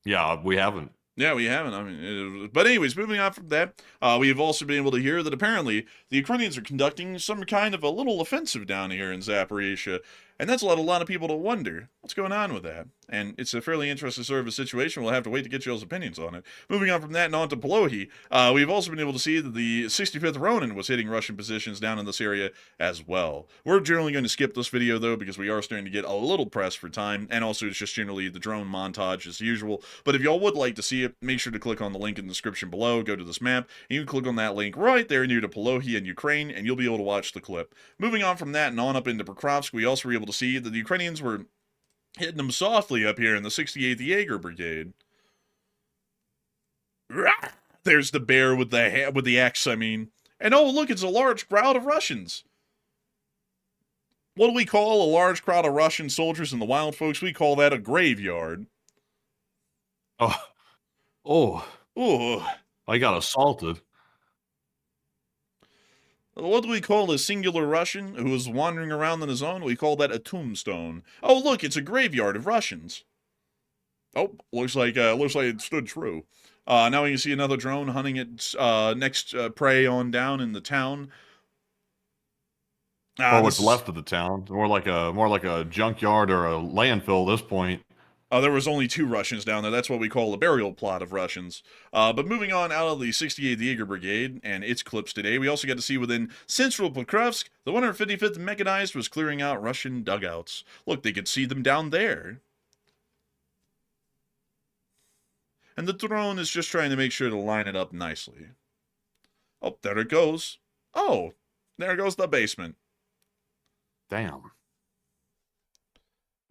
Yeah, we haven't. Yeah, we haven't. I mean, but anyways, moving on from that, we've also been able to hear that apparently the Ukrainians are conducting some kind of a little offensive down here in Zaporizhia, and that's led a lot of people to wonder what's going on with that. And it's a fairly interesting sort of a situation. We'll have to wait to get y'all's opinions on it. Moving on from that and on to Polohi, we've also been able to see that the 65th Ronin was hitting Russian positions down in this area as well. We're generally going to skip this video though because we are starting to get a little pressed for time, and also it's just generally the drone montage as usual. But if y'all would like to see it, make sure to click on the link in the description below, go to this map, and you can click on that link right there near to Polohi in Ukraine, and you'll be able to watch the clip. Moving on from that and on up into Pokrovsk, we also were able to see that the Ukrainians were hitting them softly up here in the 68th Jaeger Brigade. There's the bear with the axe, I mean. And oh, look, it's a large crowd of Russians. What do we call a large crowd of Russian soldiers in the wild, folks? We call that a graveyard. Oh, Oh, I got assaulted. what do we call a singular Russian who is wandering around on his own? We call that a tombstone. Oh, look, it's a graveyard of Russians. Oh, looks like it stood true. Now we can see another drone hunting its next prey on down in the town. Or what's left of the town. More like a junkyard or a landfill at this point. There was only 2 Russians down there. That's what we call a burial plot of Russians. But moving on out of the 68th Jaeger Brigade and its clips today, we also got to see within central Pokrovsk, the 155th Mechanized was clearing out Russian dugouts. Look, they could see them down there. And the drone is just trying to make sure to line it up nicely. Oh, there it goes. Oh, there goes the basement. Damn.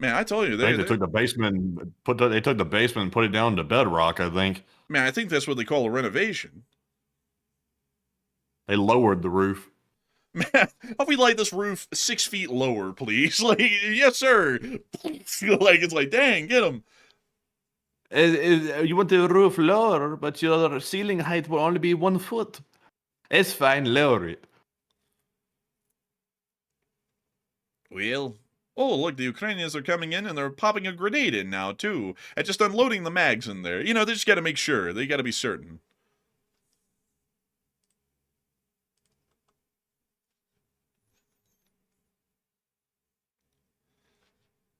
Man, I told you, They took the basement and put it down to bedrock, I think. Man, I think that's what they call a renovation. They lowered the roof. Man, how we light this roof 6 feet lower, please? Like, yes, sir. Like, it's like, dang, get him. You want the roof lower, but your ceiling height will only be 1 foot. It's fine, lower it. Well, oh, look, the Ukrainians are coming in and they're popping a grenade in now, too. And just unloading the mags in there. You know, they just got to make sure. They got to be certain.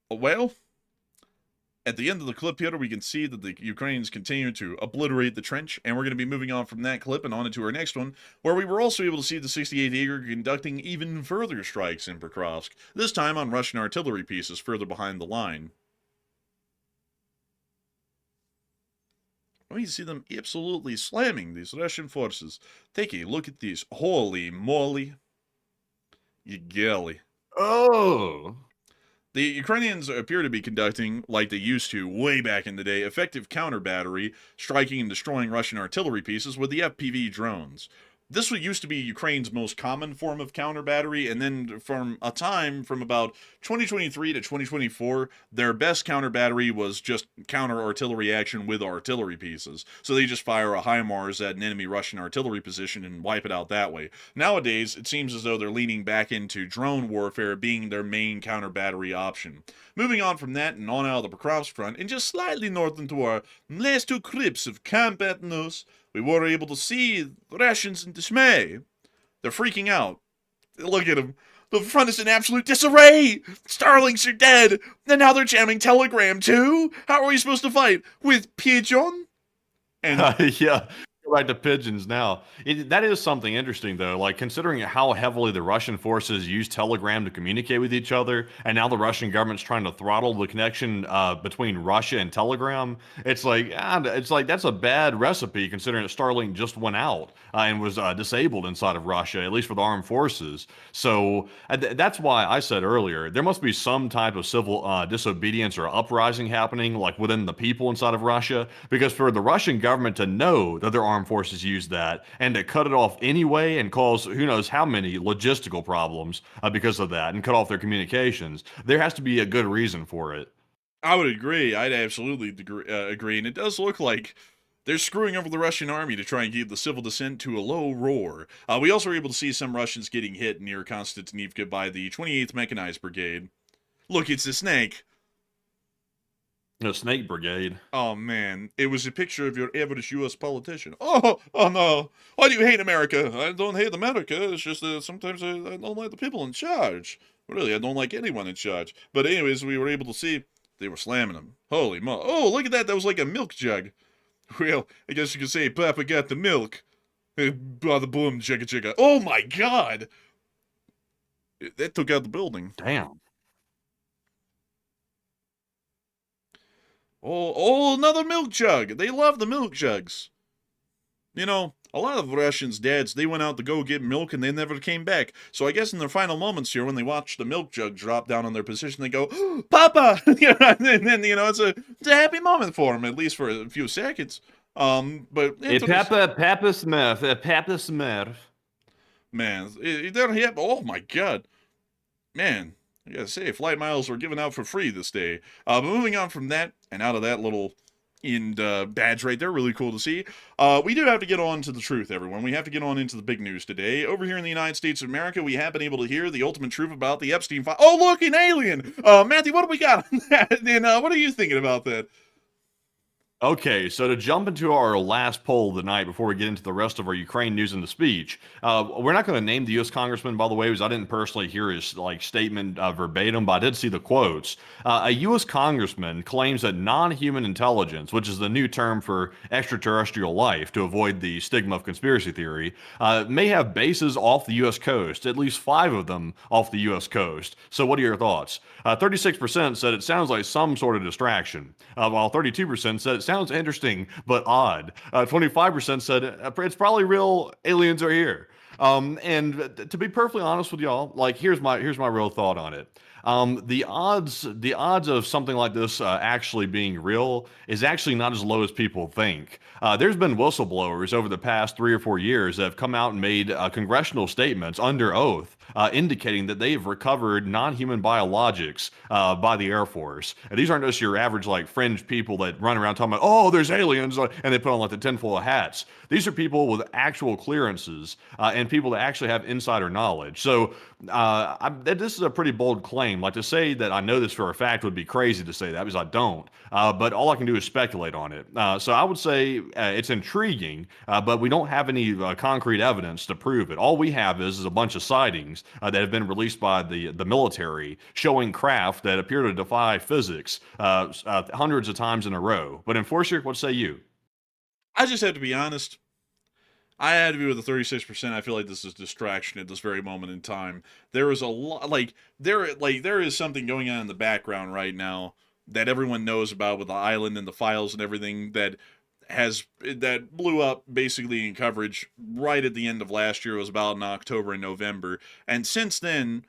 Well, at the end of the clip here, we can see that the Ukrainians continue to obliterate the trench, and we're going to be moving on from that clip and on into our next one, where we were also able to see the 68th Jaeger conducting even further strikes in Pokrovsk, this time on Russian artillery pieces further behind the line. We see them absolutely slamming these Russian forces. Take a look at these. Holy moly. You gilly. Oh! The Ukrainians appear to be conducting, like they used to way back in the day, effective counter battery, striking and destroying Russian artillery pieces with the FPV drones. This used to be Ukraine's most common form of counter battery, and then from a time from about 2023 to 2024, their best counter battery was just counter artillery action with artillery pieces. So they just fire a HIMARS at an enemy Russian artillery position and wipe it out that way. Nowadays, it seems as though they're leaning back into drone warfare being their main counter battery option. Moving on from that and on out of the Pokrovsk front, and just slightly north into our last 2 clips of combat news, we were able to see the Russians in dismay. They're freaking out. Look at them. The front is in absolute disarray. Starlings are dead. And now they're jamming Telegram too? How are we supposed to fight? With Pigeon? And yeah. Go back to pigeons now. That is something interesting, though. Like, considering how heavily the Russian forces use Telegram to communicate with each other, and now the Russian government's trying to throttle the connection between Russia and Telegram, it's like that's a bad recipe, considering that Starlink just went out and was disabled inside of Russia, at least for the armed forces. So that's why I said earlier, there must be some type of civil disobedience or uprising happening, like within the people inside of Russia, because for the Russian government to know that their armed forces use that and to cut it off anyway and cause who knows how many logistical problems because of that and cut off their communications, there has to be a good reason for it. I would agree. I'd absolutely agree. And it does look like they're screwing over the Russian army to try and keep the civil dissent to a low roar. We also were able to see some Russians getting hit near Konstantinivka by the 28th Mechanized Brigade. Look, it's a snake. The Snake Brigade. Oh man, it was a picture of your average U.S. politician. Oh no! Why do you hate America? I don't hate America. It's just that sometimes I don't like the people in charge. Really, I don't like anyone in charge. But anyways, we were able to see they were slamming him. Holy mo! Oh, look at that! That was like a milk jug. Well, I guess you could say Papa got the milk. Bada boom, chicka chicka. Oh my God! That took out the building. Damn. Oh, another milk jug. They love the milk jugs. You know, a lot of Russians' dads, they went out to go get milk and they never came back. So I guess in their final moments here, when they watch the milk jug drop down on their position, they go, oh, Papa! And then, it's a happy moment for them, at least for a few seconds. But... Hey, Papa Smith. Papa Smith. Man, they're hip. Oh my God. Man, I gotta say, flight miles were given out for free this day. But moving on from that, and out of that little badge right there, really cool to see. We do have to get on to the truth, everyone. We have to get on into the big news today. Over here in the United States of America, we have been able to hear the ultimate truth about the Epstein file. Oh, look, an alien! Matthew, what do we got on that? And what are you thinking about that? Okay, so to jump into our last poll of the night before we get into the rest of our Ukraine news and the speech, we're not going to name the U.S. congressman, by the way, because I didn't personally hear his statement verbatim, but I did see the quotes. A U.S. congressman claims that non-human intelligence, which is the new term for extraterrestrial life to avoid the stigma of conspiracy theory, may have bases off the U.S. coast, at least 5 of them off the U.S. coast. So what are your thoughts? 36% said it sounds like some sort of distraction, while 32% said it sounds interesting but odd. 25% said it's probably real. Aliens are here. And to be perfectly honest with y'all, here's my real thought on it. The odds of something like this actually being real is actually not as low as people think. There's been whistleblowers over the past 3 or 4 years that have come out and made congressional statements under oath indicating that they've recovered non-human biologics by the Air Force. And these aren't just your average fringe people that run around talking about, oh, there's aliens, and they put on the tinfoil hats. These are people with actual clearances and people that actually have insider knowledge. So this is a pretty bold claim. To say that I know this for a fact would be crazy to say that, because I don't. But all I can do is speculate on it. So I would say it's intriguing, but we don't have any concrete evidence to prove it. All we have is a bunch of sightings that have been released by the military showing craft that appear to defy physics hundreds of times in a row. But Enforcer, what say you? I just have to be honest. I had to be with the 36%. I feel like this is distraction at this very moment in time. There is a lot, there is something going on in the background right now that everyone knows about with the island and the files and everything that blew up basically in coverage right at the end of last year. It was about in October and November, and since then,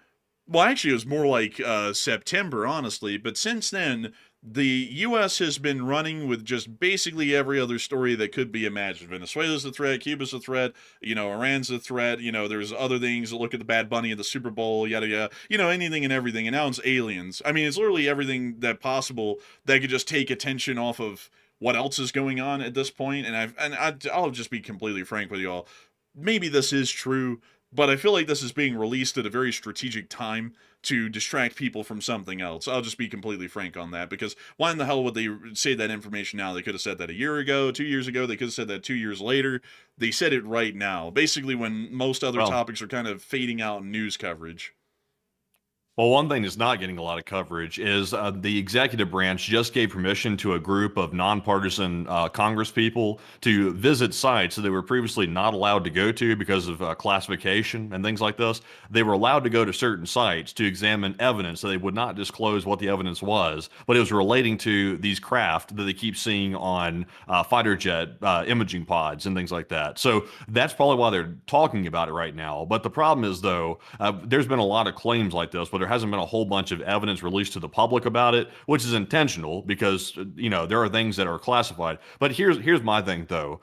well, actually, it was more like September, honestly. But since then, the U.S. has been running with just basically every other story that could be imagined. Venezuela's a threat, Cuba's a threat, Iran's a threat, there's other things. Look at the Bad Bunny of the Super Bowl, yada yada, anything and everything. And now it's aliens. I mean, it's literally everything that possible that could just take attention off of what else is going on at this point. And I'll just be completely frank with y'all. Maybe this is true, but I feel like this is being released at a very strategic time to distract people from something else. I'll just be completely frank on that, because why in the hell would they say that information now? They could have said that a year ago, 2 years ago. They could have said that 2 years later. They said it right now, basically when most other topics are kind of fading out in news coverage. Well, one thing that's not getting a lot of coverage is the executive branch just gave permission to a group of nonpartisan Congress people to visit sites that they were previously not allowed to go to because of classification and things like this. They were allowed to go to certain sites to examine evidence, so they would not disclose what the evidence was, but it was relating to these craft that they keep seeing on fighter jet imaging pods and things like that. So that's probably why they're talking about it right now. But the problem is, though, there's been a lot of claims like this, but there hasn't been a whole bunch of evidence released to the public about it, which is intentional because, there are things that are classified. But here's my thing, though.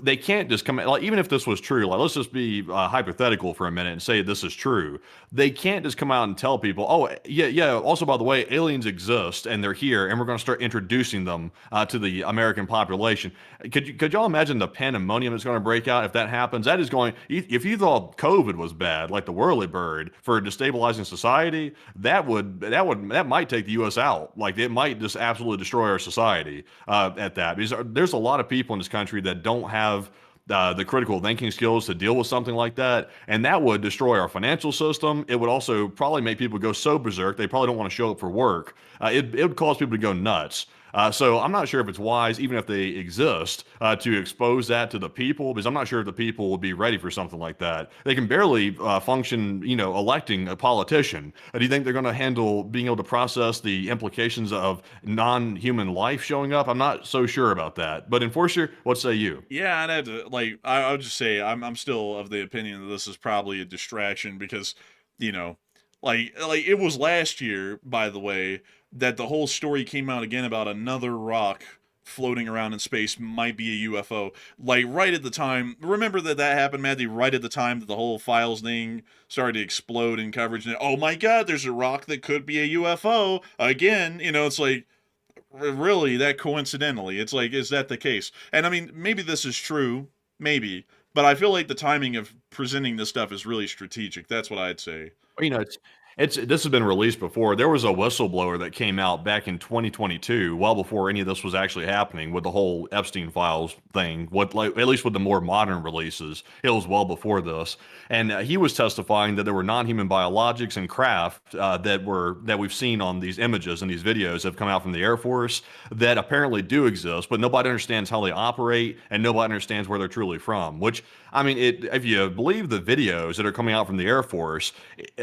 They can't just come, even if this was true, let's just be hypothetical for a minute and say this is true. They can't just come out and tell people, oh, yeah, also, by the way, aliens exist and they're here and we're going to start introducing them to the American population. Could y'all imagine the pandemonium that's going to break out if that happens? That is going, if you thought COVID was bad, like the whirly bird for destabilizing society, society, that might take the U.S. out. Like it might just absolutely destroy our society at that. Because there's a lot of people in this country that don't have the critical thinking skills to deal with something like that, and that would destroy our financial system. It would also probably make people go so berserk they probably don't want to show up for work. It would cause people to go nuts. So I'm not sure if it's wise, even if they exist, to expose that to the people, because I'm not sure if the people will be ready for something like that. They can barely function, electing a politician. Do you think they're going to handle being able to process the implications of non-human life showing up? I'm not so sure about that. But Enforcer, what say you? Yeah, I'd have to I would just say I'm still of the opinion that this is probably a distraction because, you know, like it was last year, by the way, that the whole story came out again about another rock floating around in space might be a UFO. Like right at the time, remember that happened, Maddie, right at the time that the whole files thing started to explode in coverage. And oh my God, there's a rock that could be a UFO again. It's like, really, that coincidentally, it's like, is that the case? And I mean, maybe this is true, maybe, but I feel like the timing of presenting this stuff is really strategic. That's what I'd say. It's this has been released before. There was a whistleblower that came out back in 2022, well before any of this was actually happening with the whole Epstein files thing. At least with the more modern releases, it was well before this. And he was testifying that there were non-human biologics and craft that we've seen on these images and these videos that have come out from the Air Force that apparently do exist, but nobody understands how they operate and nobody understands where they're truly from. Which, I mean, if you believe the videos that are coming out from the Air Force,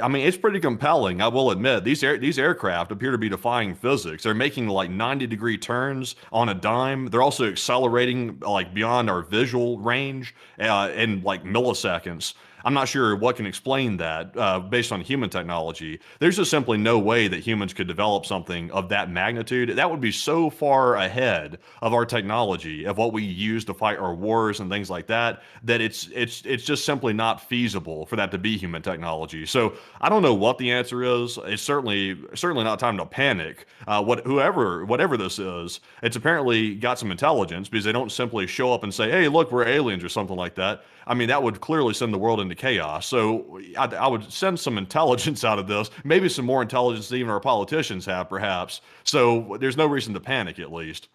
I mean, it's pretty compelling. I will admit these aircraft appear to be defying physics. They're making like 90-degree turns on a dime. They're also accelerating like beyond our visual range in like milliseconds. I'm not sure what can explain that based on human technology. There's just simply no way that humans could develop something of that magnitude. That would be so far ahead of our technology, of what we use to fight our wars and things like that, that it's just simply not feasible for that to be human technology. So I don't know what the answer is. It's certainly not time to panic. Whatever this is, it's apparently got some intelligence because they don't simply show up and say, "Hey, look, we're aliens" or something like that. I mean, that would clearly send the world into chaos. So I would send some intelligence out of this, maybe some more intelligence than even our politicians have, perhaps. So there's no reason to panic, at least.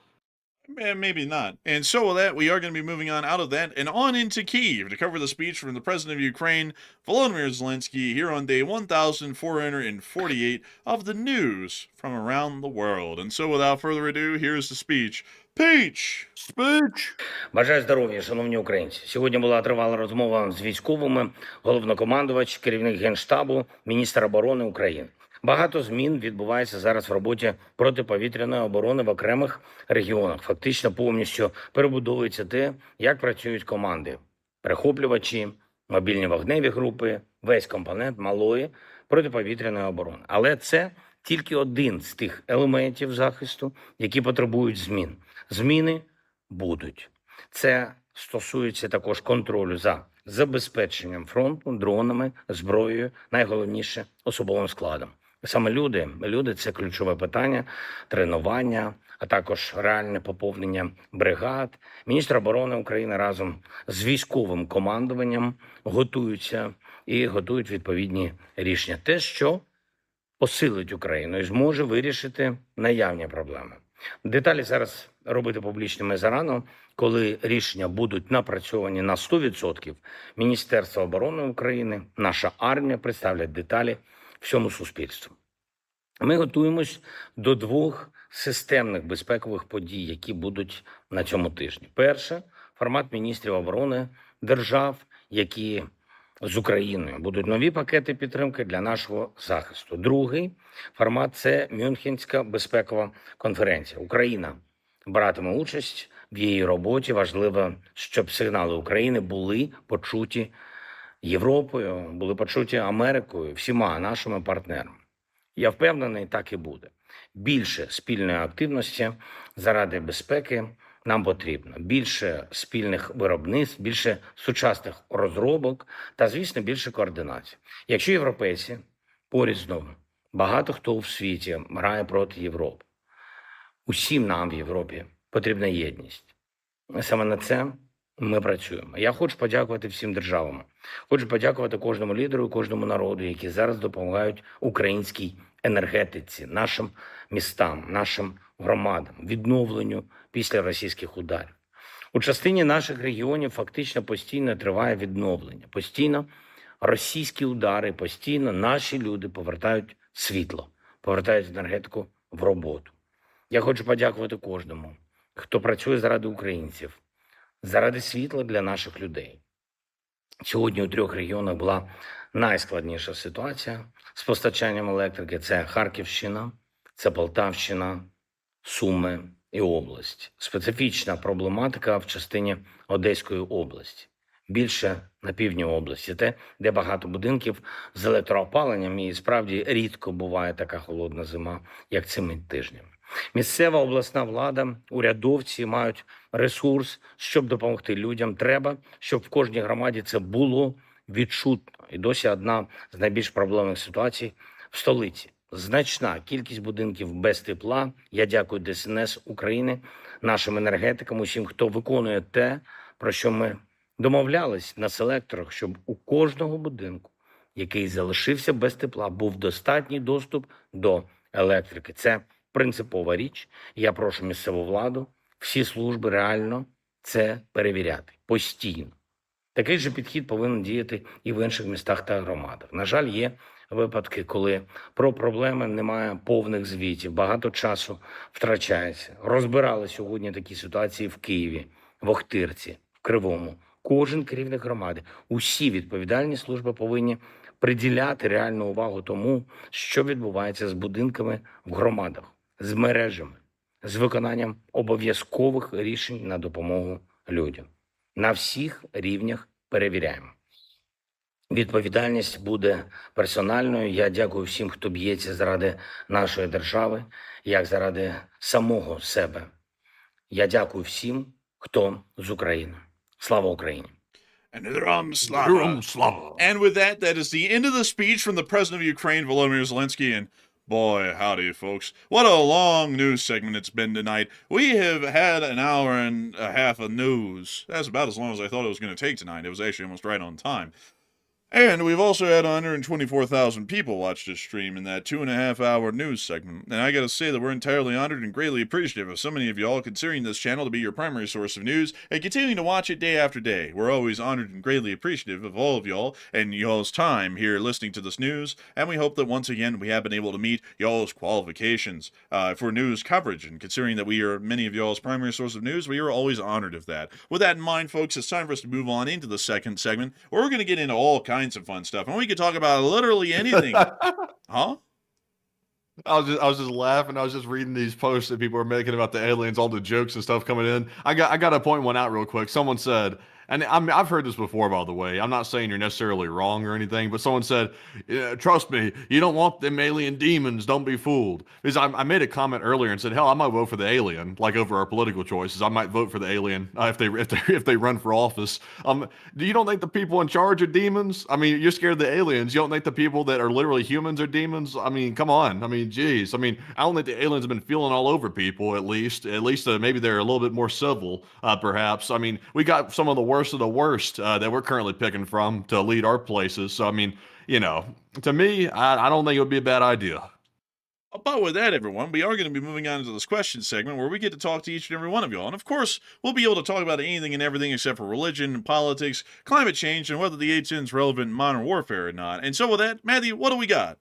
Maybe not. And so with that, we are going to be moving on out of that and on into Kyiv to cover the speech from the president of Ukraine, Volodymyr Zelensky, here on day 1448 of the news from around the world. And so without further ado, here's the speech. Peach! Speech! Бажаю здоров'я, шановні українці. Сьогодні була тривала розмова з військовими, головнокомандувач, керівник Генштабу, міністр оборони України. Багато змін відбувається зараз в роботі протиповітряної оборони в окремих регіонах. Фактично повністю перебудовується те, як працюють команди. Перехоплювачі, мобільні вогневі групи, весь компонент малої протиповітряної оборони. Але це тільки один з тих елементів захисту, які потребують змін. Зміни будуть. Це стосується також контролю за забезпеченням фронту, дронами, зброєю, найголовніше особовим складом. Саме люди – це ключове питання, тренування, а також реальне поповнення бригад. Міністр оборони України разом з військовим командуванням готують відповідні рішення. Те, що посилить Україну і зможе вирішити наявні проблеми. Деталі зараз робити публічними зарано, коли рішення будуть напрацьовані на 100%. Міністерство оборони України, наша армія представлять деталі всьому суспільству. Ми готуємось до двох системних безпекових подій, які будуть на цьому тижні. Перше – формат міністрів оборони держав, які з Україною будуть нові пакети підтримки для нашого захисту. Другий формат – це Мюнхенська безпекова конференція. Україна братиме участь в її роботі. Важливо, щоб сигнали України були почуті Європою, були почуті Америкою, всіма нашими партнерами. Я впевнений, так і буде. Більше спільної активності заради безпеки нам потрібно. Більше спільних виробництв, більше сучасних розробок та, звісно, більше координації. Якщо європейці порізно, багато хто в світі грає проти Європи. Усім нам в Європі потрібна єдність. Саме на це Ми працюємо. Я хочу подякувати всім державам. Хочу подякувати кожному лідеру, кожному народу, які зараз допомагають українській енергетиці, нашим містам, нашим громадам, відновленню після російських ударів. У частині наших регіонів фактично постійно триває відновлення. Постійно російські удари, постійно наші люди повертають світло, повертають енергетику в роботу. Я хочу подякувати кожному, хто працює заради українців, заради світла для наших людей. Сьогодні у 3 регіонах була найскладніша ситуація з постачанням електрики. Це Харківщина, це Полтавщина, Суми і область. Специфічна проблематика в частині Одеської області. Більше на півдні області, де багато будинків з електроопаленням, і справді рідко буває така холодна зима, як цими тижнями. Місцева обласна влада, урядовці мають ресурс, щоб допомогти людям. Треба, щоб в кожній громаді це було відчутно. І досі одна з найбільш проблемних ситуацій в столиці. Значна кількість будинків без тепла. Я дякую ДСНС України, нашим енергетикам, усім, хто виконує те, про що ми домовлялись на селекторах, щоб у кожного будинку, який залишився без тепла, був достатній доступ до електрики. Це принципова річ. Я прошу місцеву владу, всі служби реально це перевіряти постійно. Такий же підхід повинен діяти і в інших містах та громадах. На жаль, є випадки, коли про проблеми немає повних звітів, багато часу втрачається. Розбирали сьогодні такі ситуації в Києві, в Охтирці, в Кривому. Кожен керівник громади, усі відповідальні служби повинні приділяти реальну увагу тому, що відбувається з будинками в громадах, з мережами, з виконанням обов'язкових рішень на допомогу людям. На всіх рівнях перевіряємо. Відповідальність буде персональною. Я дякую всім, хто б'ється заради нашої держави, як заради самого себе. Я дякую всім, хто з України. Слава Україні! And Drum Slava. Drum Slava. And with that, that is the end of the speech from the President of Ukraine, Volodymyr Zelensky. And boy, howdy, folks. What a long news segment it's been tonight. We have had an hour and a half of news. That's about as long as I thought it was going to take tonight. It was actually almost right on time. And we've also had 124,000 people watch this stream in that 2.5-hour news segment. And I gotta say that we're entirely honored and greatly appreciative of so many of y'all considering this channel to be your primary source of news and continuing to watch it day after day. We're always honored and greatly appreciative of all of y'all and y'all's time here listening to this news. And we hope that once again we have been able to meet y'all's qualifications for news coverage. And considering that we are many of y'all's primary source of news, we are always honored of that. With that in mind, folks, it's time for us to move on into the second segment, where we're going to get into all kinds of fun stuff, and we could talk about literally anything. Huh? I was just laughing. I was just reading these posts that people are making about the aliens, all the jokes and stuff coming in. I got to point one out real quick. Someone said, and I've heard this before, by the way. I'm not saying you're necessarily wrong or anything, but someone said, yeah, trust me, you don't want them alien demons. Don't be fooled. Because I made a comment earlier and said, hell, I might vote for the alien, like over our political choices. I might vote for the alien if they run for office. Do you don't think the people in charge are demons? I mean, you're scared of the aliens. You don't think the people that are literally humans are demons? I mean, come on. I mean, geez. I mean, I don't think the aliens have been feeling all over people. At least maybe they're a little bit more civil, perhaps. I mean, we got some of the worst of the worst that we're currently picking from to lead our places. So, I mean, to me, I don't think it would be a bad idea. But with that, everyone, we are going to be moving on to this question segment where we get to talk to each and every one of y'all. And of course, we'll be able to talk about anything and everything except for religion, politics, climate change, and whether the 810 is relevant in modern warfare or not. And so with that, Matthew, what do we got?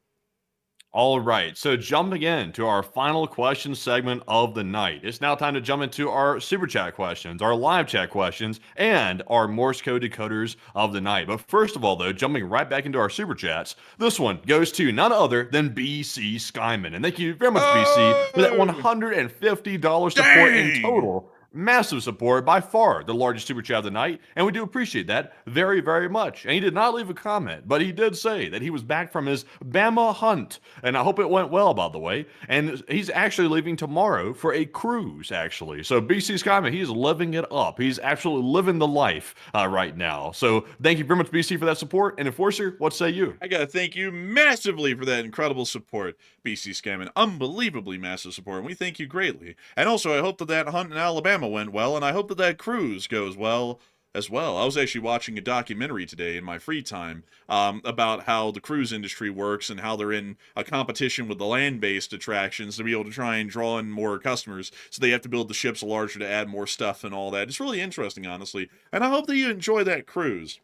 All right, so jumping into our final question segment of the night. It's now time to jump into our super chat questions, our live chat questions, and our Morse code decoders of the night. But first of all, though, jumping right back into our super chats, this one goes to none other than BC Skyman. And thank you very much, BC, for that $150 support in total. Massive support, by far the largest super chat of the night, and we do appreciate that very, very much. And he did not leave a comment, but he did say that he was back from his Bama hunt, and I hope it went well, by the way. And he's actually leaving tomorrow for a cruise, actually. So BC Skyman, he's living it up. He's absolutely living the life right now. So thank you very much, BC, for that support. And Enforcer, what say you? I gotta thank you massively for that incredible support, BC Skyman. Unbelievably massive support, and we thank you greatly. And also, I hope that hunt in Alabama went well, and I hope that cruise goes well as well. I was actually watching a documentary today in my free time about how the cruise industry works and how they're in a competition with the land-based attractions to be able to try and draw in more customers. So they have to build the ships larger to add more stuff and all that. It's really interesting, honestly. And I hope that you enjoy that cruise.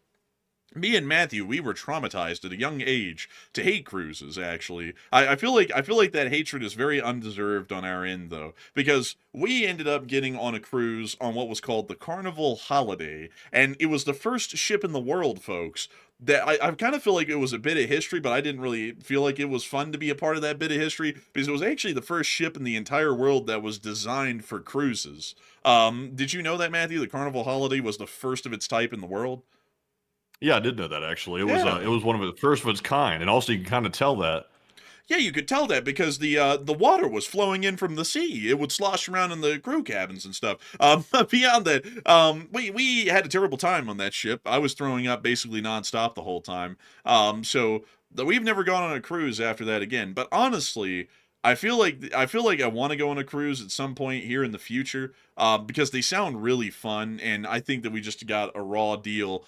Me and Matthew, we were traumatized at a young age to hate cruises. Actually, I feel like that hatred is very undeserved on our end, though, because we ended up getting on a cruise on what was called the Carnival Holiday, and it was the first ship in the world, folks. That I kind of feel like it was a bit of history, but I didn't really feel like it was fun to be a part of that bit of history because it was actually the first ship in the entire world that was designed for cruises. Did you know that, Matthew? The Carnival Holiday was the first of its type in the world. Yeah, I did know that actually. Yeah. It was one of the first of its kind, and also you can kind of tell that. Yeah, you could tell that because the water was flowing in from the sea. It would slosh around in the crew cabins and stuff. Beyond that, we had a terrible time on that ship. I was throwing up basically nonstop the whole time. We've never gone on a cruise after that again. But honestly, I feel like I want to go on a cruise at some point here in the future because they sound really fun, and I think that we just got a raw deal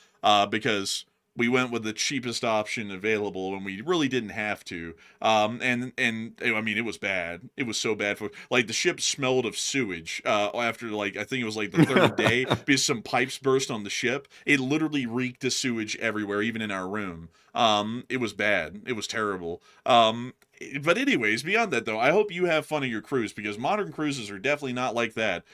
because we went with the cheapest option available when we really didn't have to. And I mean, it was bad. It was so bad for like the ship smelled of sewage after like I think it was like the third day because some pipes burst on the ship. It literally reeked of sewage everywhere, even in our room. It was bad. It was terrible. But anyways, beyond that though, I hope you have fun on your cruise because modern cruises are definitely not like that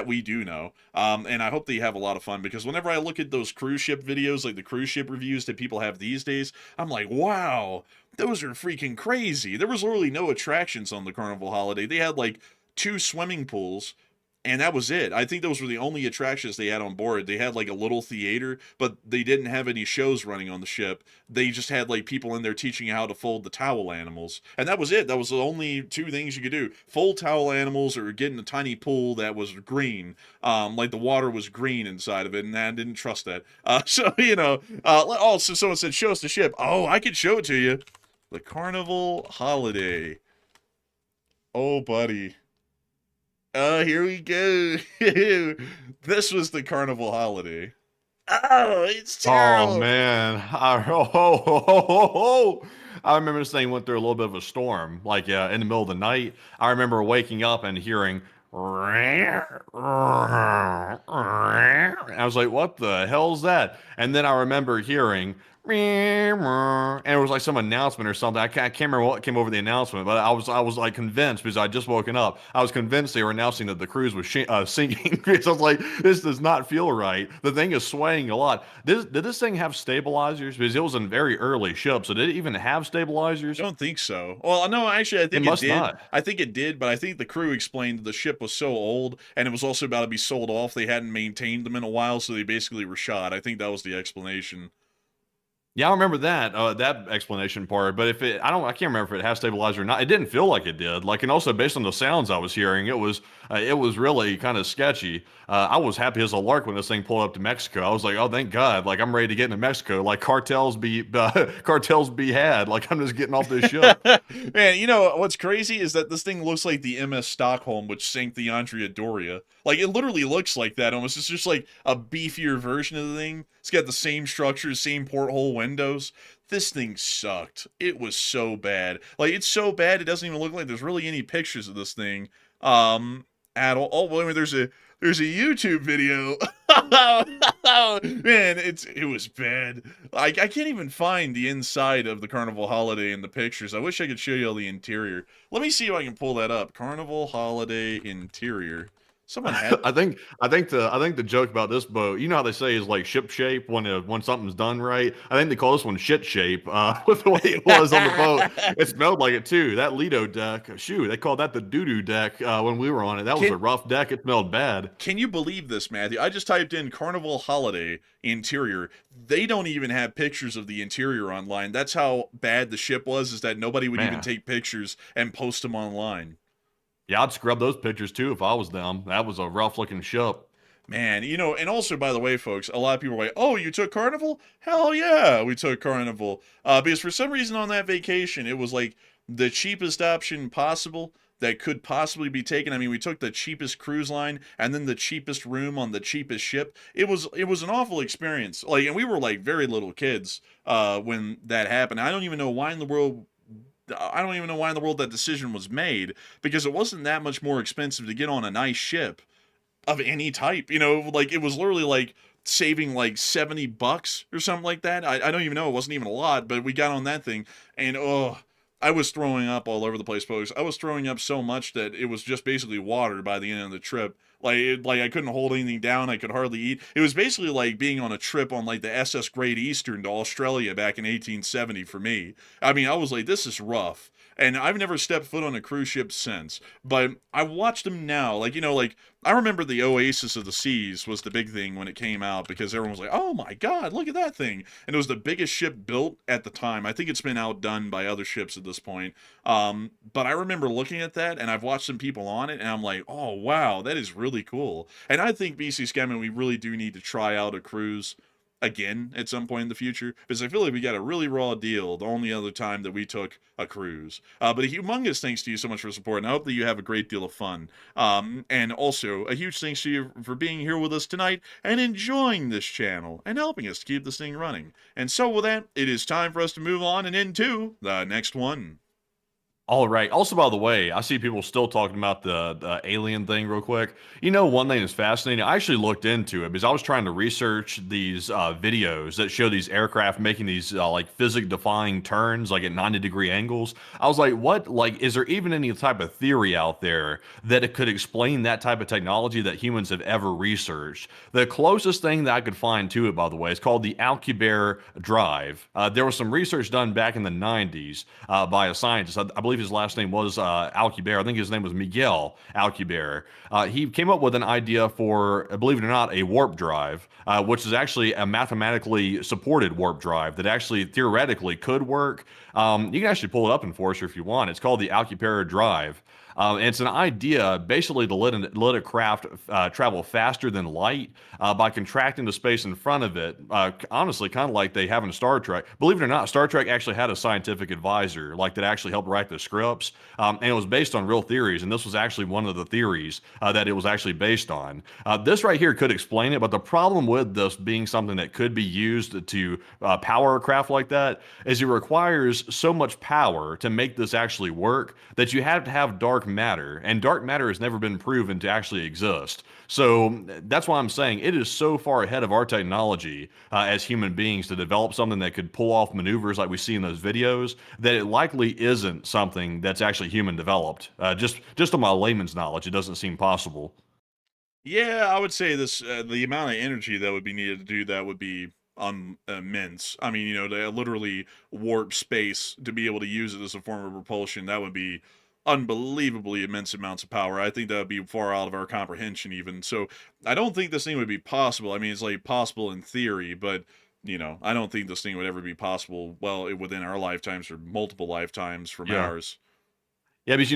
we do know. And I hope that you have a lot of fun because whenever I look at those cruise ship videos, like the cruise ship reviews that people have these days, I'm like, wow, those are freaking crazy. There was literally no attractions on the Carnival Holiday. They had like 2 swimming pools. And that was it. I think those were the only attractions they had on board. They had like a little theater, but they didn't have any shows running on the ship. They just had like people in there teaching you how to fold the towel animals. And that was it. That was the only 2 things you could do. Fold towel animals or get in a tiny pool that was green. Like the water was green inside of it, and I didn't trust that. Also someone said, show us the ship. Oh, I could show it to you. The Carnival Holiday. Oh, buddy. Here we go. This was the Carnival Holiday. Oh, it's terrible. Oh man, I remember this thing went through a little bit of a storm, like in the middle of the night. I remember waking up and hearing, and I was like, "What the hell's that?" And then I remember hearing, and it was like some announcement or something. I can't remember what came over the announcement, but I was like convinced because I had just woken up. I was convinced they were announcing that the cruise was sinking because I was like, this does not feel right. The thing is swaying a lot. Did this thing have stabilizers? Because it was a very early ship, so did it even have stabilizers? I don't think so. Well, no, actually, I think It must did. not. I think it did, but I think the crew explained the ship was so old and it was also about to be sold off. They hadn't maintained them in a while, so they basically were shot. I think that was the explanation. Yeah, I remember that explanation part, but I can't remember if it has stabilizer or not. It didn't feel like it did. Like, and also based on the sounds I was hearing, it was really kind of sketchy. I was happy as a lark when this thing pulled up to Mexico. I was like, oh, thank God! Like, I'm ready to get into Mexico. Like, cartels be had. Like, I'm just getting off this ship. Man, you know what's crazy is that this thing looks like the MS Stockholm, which sank the Andrea Doria. Like, it literally looks like that almost. It's just like a beefier version of the thing. It's got the same structure, same porthole windows. This thing sucked. It was so bad. Like, it's so bad it doesn't even look like there's really any pictures of this thing at all. Oh, wait, there's a YouTube video. Man, it was bad. I can't even find the inside of the Carnival Holiday in the pictures. I wish I could show you all the interior. Let me see if I can pull that up. Carnival Holiday interior. Someone had. I think the joke about this boat, you know how they say is like ship shape when something's done right. I think they call this one shit shape with the way it was on the boat. It smelled like it too. That Lido deck, shoot, they called that the doo-doo deck when we were on it. That was a rough deck. It smelled bad. Can you believe this, Matthew? I just typed in Carnival Holiday interior. They don't even have pictures of the interior online. That's how bad the ship was. Is that nobody would even take pictures and post them online. Yeah, I'd scrub those pictures too if I was them. That was a rough looking ship. Man, and also, by the way, folks, a lot of people are like, oh, you took Carnival? Hell yeah, we took Carnival. Because for some reason on that vacation, it was like the cheapest option possible. that could possibly be taken. I mean, we took the cheapest cruise line and then the cheapest room on the cheapest ship. It was an awful experience. Like, and we were like very little kids when that happened. I don't even know why in the world. I don't even know why in the world that decision was made, because it wasn't that much more expensive to get on a nice ship of any type. You know, like it was literally like saving like $70 or something like that. I don't even know. It wasn't even a lot, but we got on that thing, and oh, I was throwing up all over the place, folks. I was throwing up so much that it was just basically water by the end of the trip. Like I couldn't hold anything down. I could hardly eat. It was basically like being on a trip on like the SS Great Eastern to Australia back in 1870 for me. I mean, I was like, this is rough. And I've never stepped foot on a cruise ship since. But I watched them now. Like, you know, like, I remember the Oasis of the Seas was the big thing when it came out, because everyone was like, oh my God, look at that thing. And it was the biggest ship built at the time. I think it's been outdone by other ships at this point. But I remember looking at that, and I've watched some people on it, and I'm like, oh wow, that is really cool. And I think, BC Scamming, we really do need to try out a cruise again at some point in the future, because I feel like we got a really raw deal the only other time that we took a cruise. But a humongous thanks to you so much for support, and I hope that you have a great deal of fun. And also a huge thanks to you for being here with us tonight and enjoying this channel and helping us to keep this thing running. And so with that, it is time for us to move on and into the next one. All right. Also, by the way, I see people still talking about the alien thing real quick. You know, one thing that's fascinating, I actually looked into it because I was trying to research these videos that show these aircraft making these like physics-defying turns, like at 90-degree angles. I was like, what? Like, is there even any type of theory out there that it could explain that type of technology that humans have ever researched? The closest thing that I could find to it, by the way, is called the Alcubierre drive. There was some research done back in the 90s by a scientist. I believe his last name was Alcubierre. I think his name was Miguel Alcubierre. He came up with an idea for, believe it or not, a warp drive, which is actually a mathematically supported warp drive that actually theoretically could work. You can actually pull it up in Forrester if you want. It's called the Alcubierre drive. And it's an idea basically to let a craft travel faster than light by contracting the space in front of it. Honestly, kind of like they have in Star Trek. Believe it or not, Star Trek actually had a scientific advisor like that actually helped write the scripts. And it was based on real theories. And this was actually one of the theories that it was actually based on. This right here could explain it. But the problem with this being something that could be used to power a craft like that is it requires so much power to make this actually work that you have to have dark matter, and dark matter has never been proven to actually exist. So that's why I'm saying it is so far ahead of our technology as human beings to develop something that could pull off maneuvers like we see in those videos, that it likely isn't something that's actually human developed. Just on my layman's knowledge, it doesn't seem possible. Yeah, I would say this, the amount of energy that would be needed to do that would be immense. I mean, you know, to literally warp space to be able to use it as a form of propulsion, that would be unbelievably immense amounts of power. I think that would be far out of our comprehension even. So I don't think this thing would be possible. I mean, it's like possible in theory, but you know, I don't think this thing would ever be possible, well, within our lifetimes or multiple lifetimes from ours. Yeah, because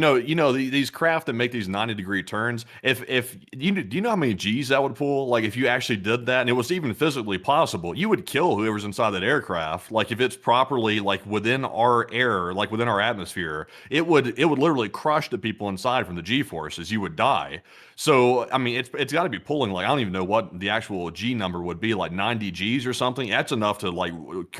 these craft that make these 90-degree turns. If you do you know how many G's that would pull? Like if you actually did that, and it was even physically possible, you would kill whoever's inside that aircraft. Like if it's properly like within our air, like within our atmosphere, it would literally crush the people inside from the G forces. You would die. So I mean, it's got to be pulling like I don't even know what the actual G number would be, like 90 G's or something. That's enough to like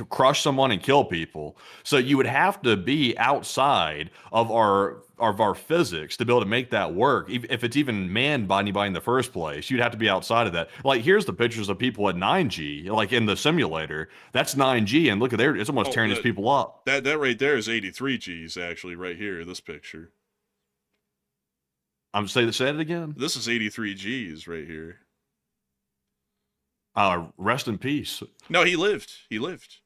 crush someone and kill people. So you would have to be outside of our physics to be able to make that work. If it's even manned by anybody in the first place, you'd have to be outside of that. Like here's the pictures of people at 9G, like in the simulator. That's 9G, and look at there, it's almost tearing these people up. That right there is 83 G's actually right here, this picture. Say it again. This is 83 G's right here. Rest in peace. No, he lived. He lived.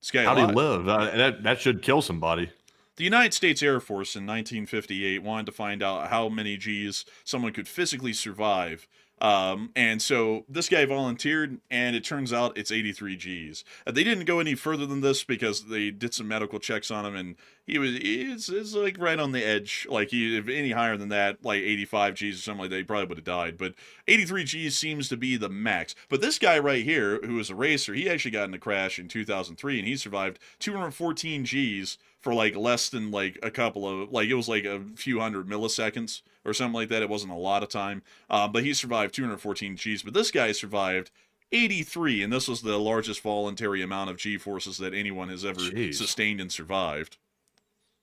This guy How did he live? That should kill somebody. The United States Air Force in 1958 wanted to find out how many Gs someone could physically survive And so this guy volunteered, and it turns out it's 83 Gs. They didn't go any further than this because they did some medical checks on him, and it's like right on the edge. Like if any higher than that, like 85 Gs or something like that, he probably would have died. But 83 Gs seems to be the max. But this guy right here, who was a racer, he actually got in a crash in 2003, and he survived 214 Gs for like less than like a couple of, like, it was like a few hundred milliseconds or something like that. It wasn't a lot of time, but he survived 214 Gs. But this guy survived 83, and this was the largest voluntary amount of G forces that anyone has ever Jeez. sustained and survived.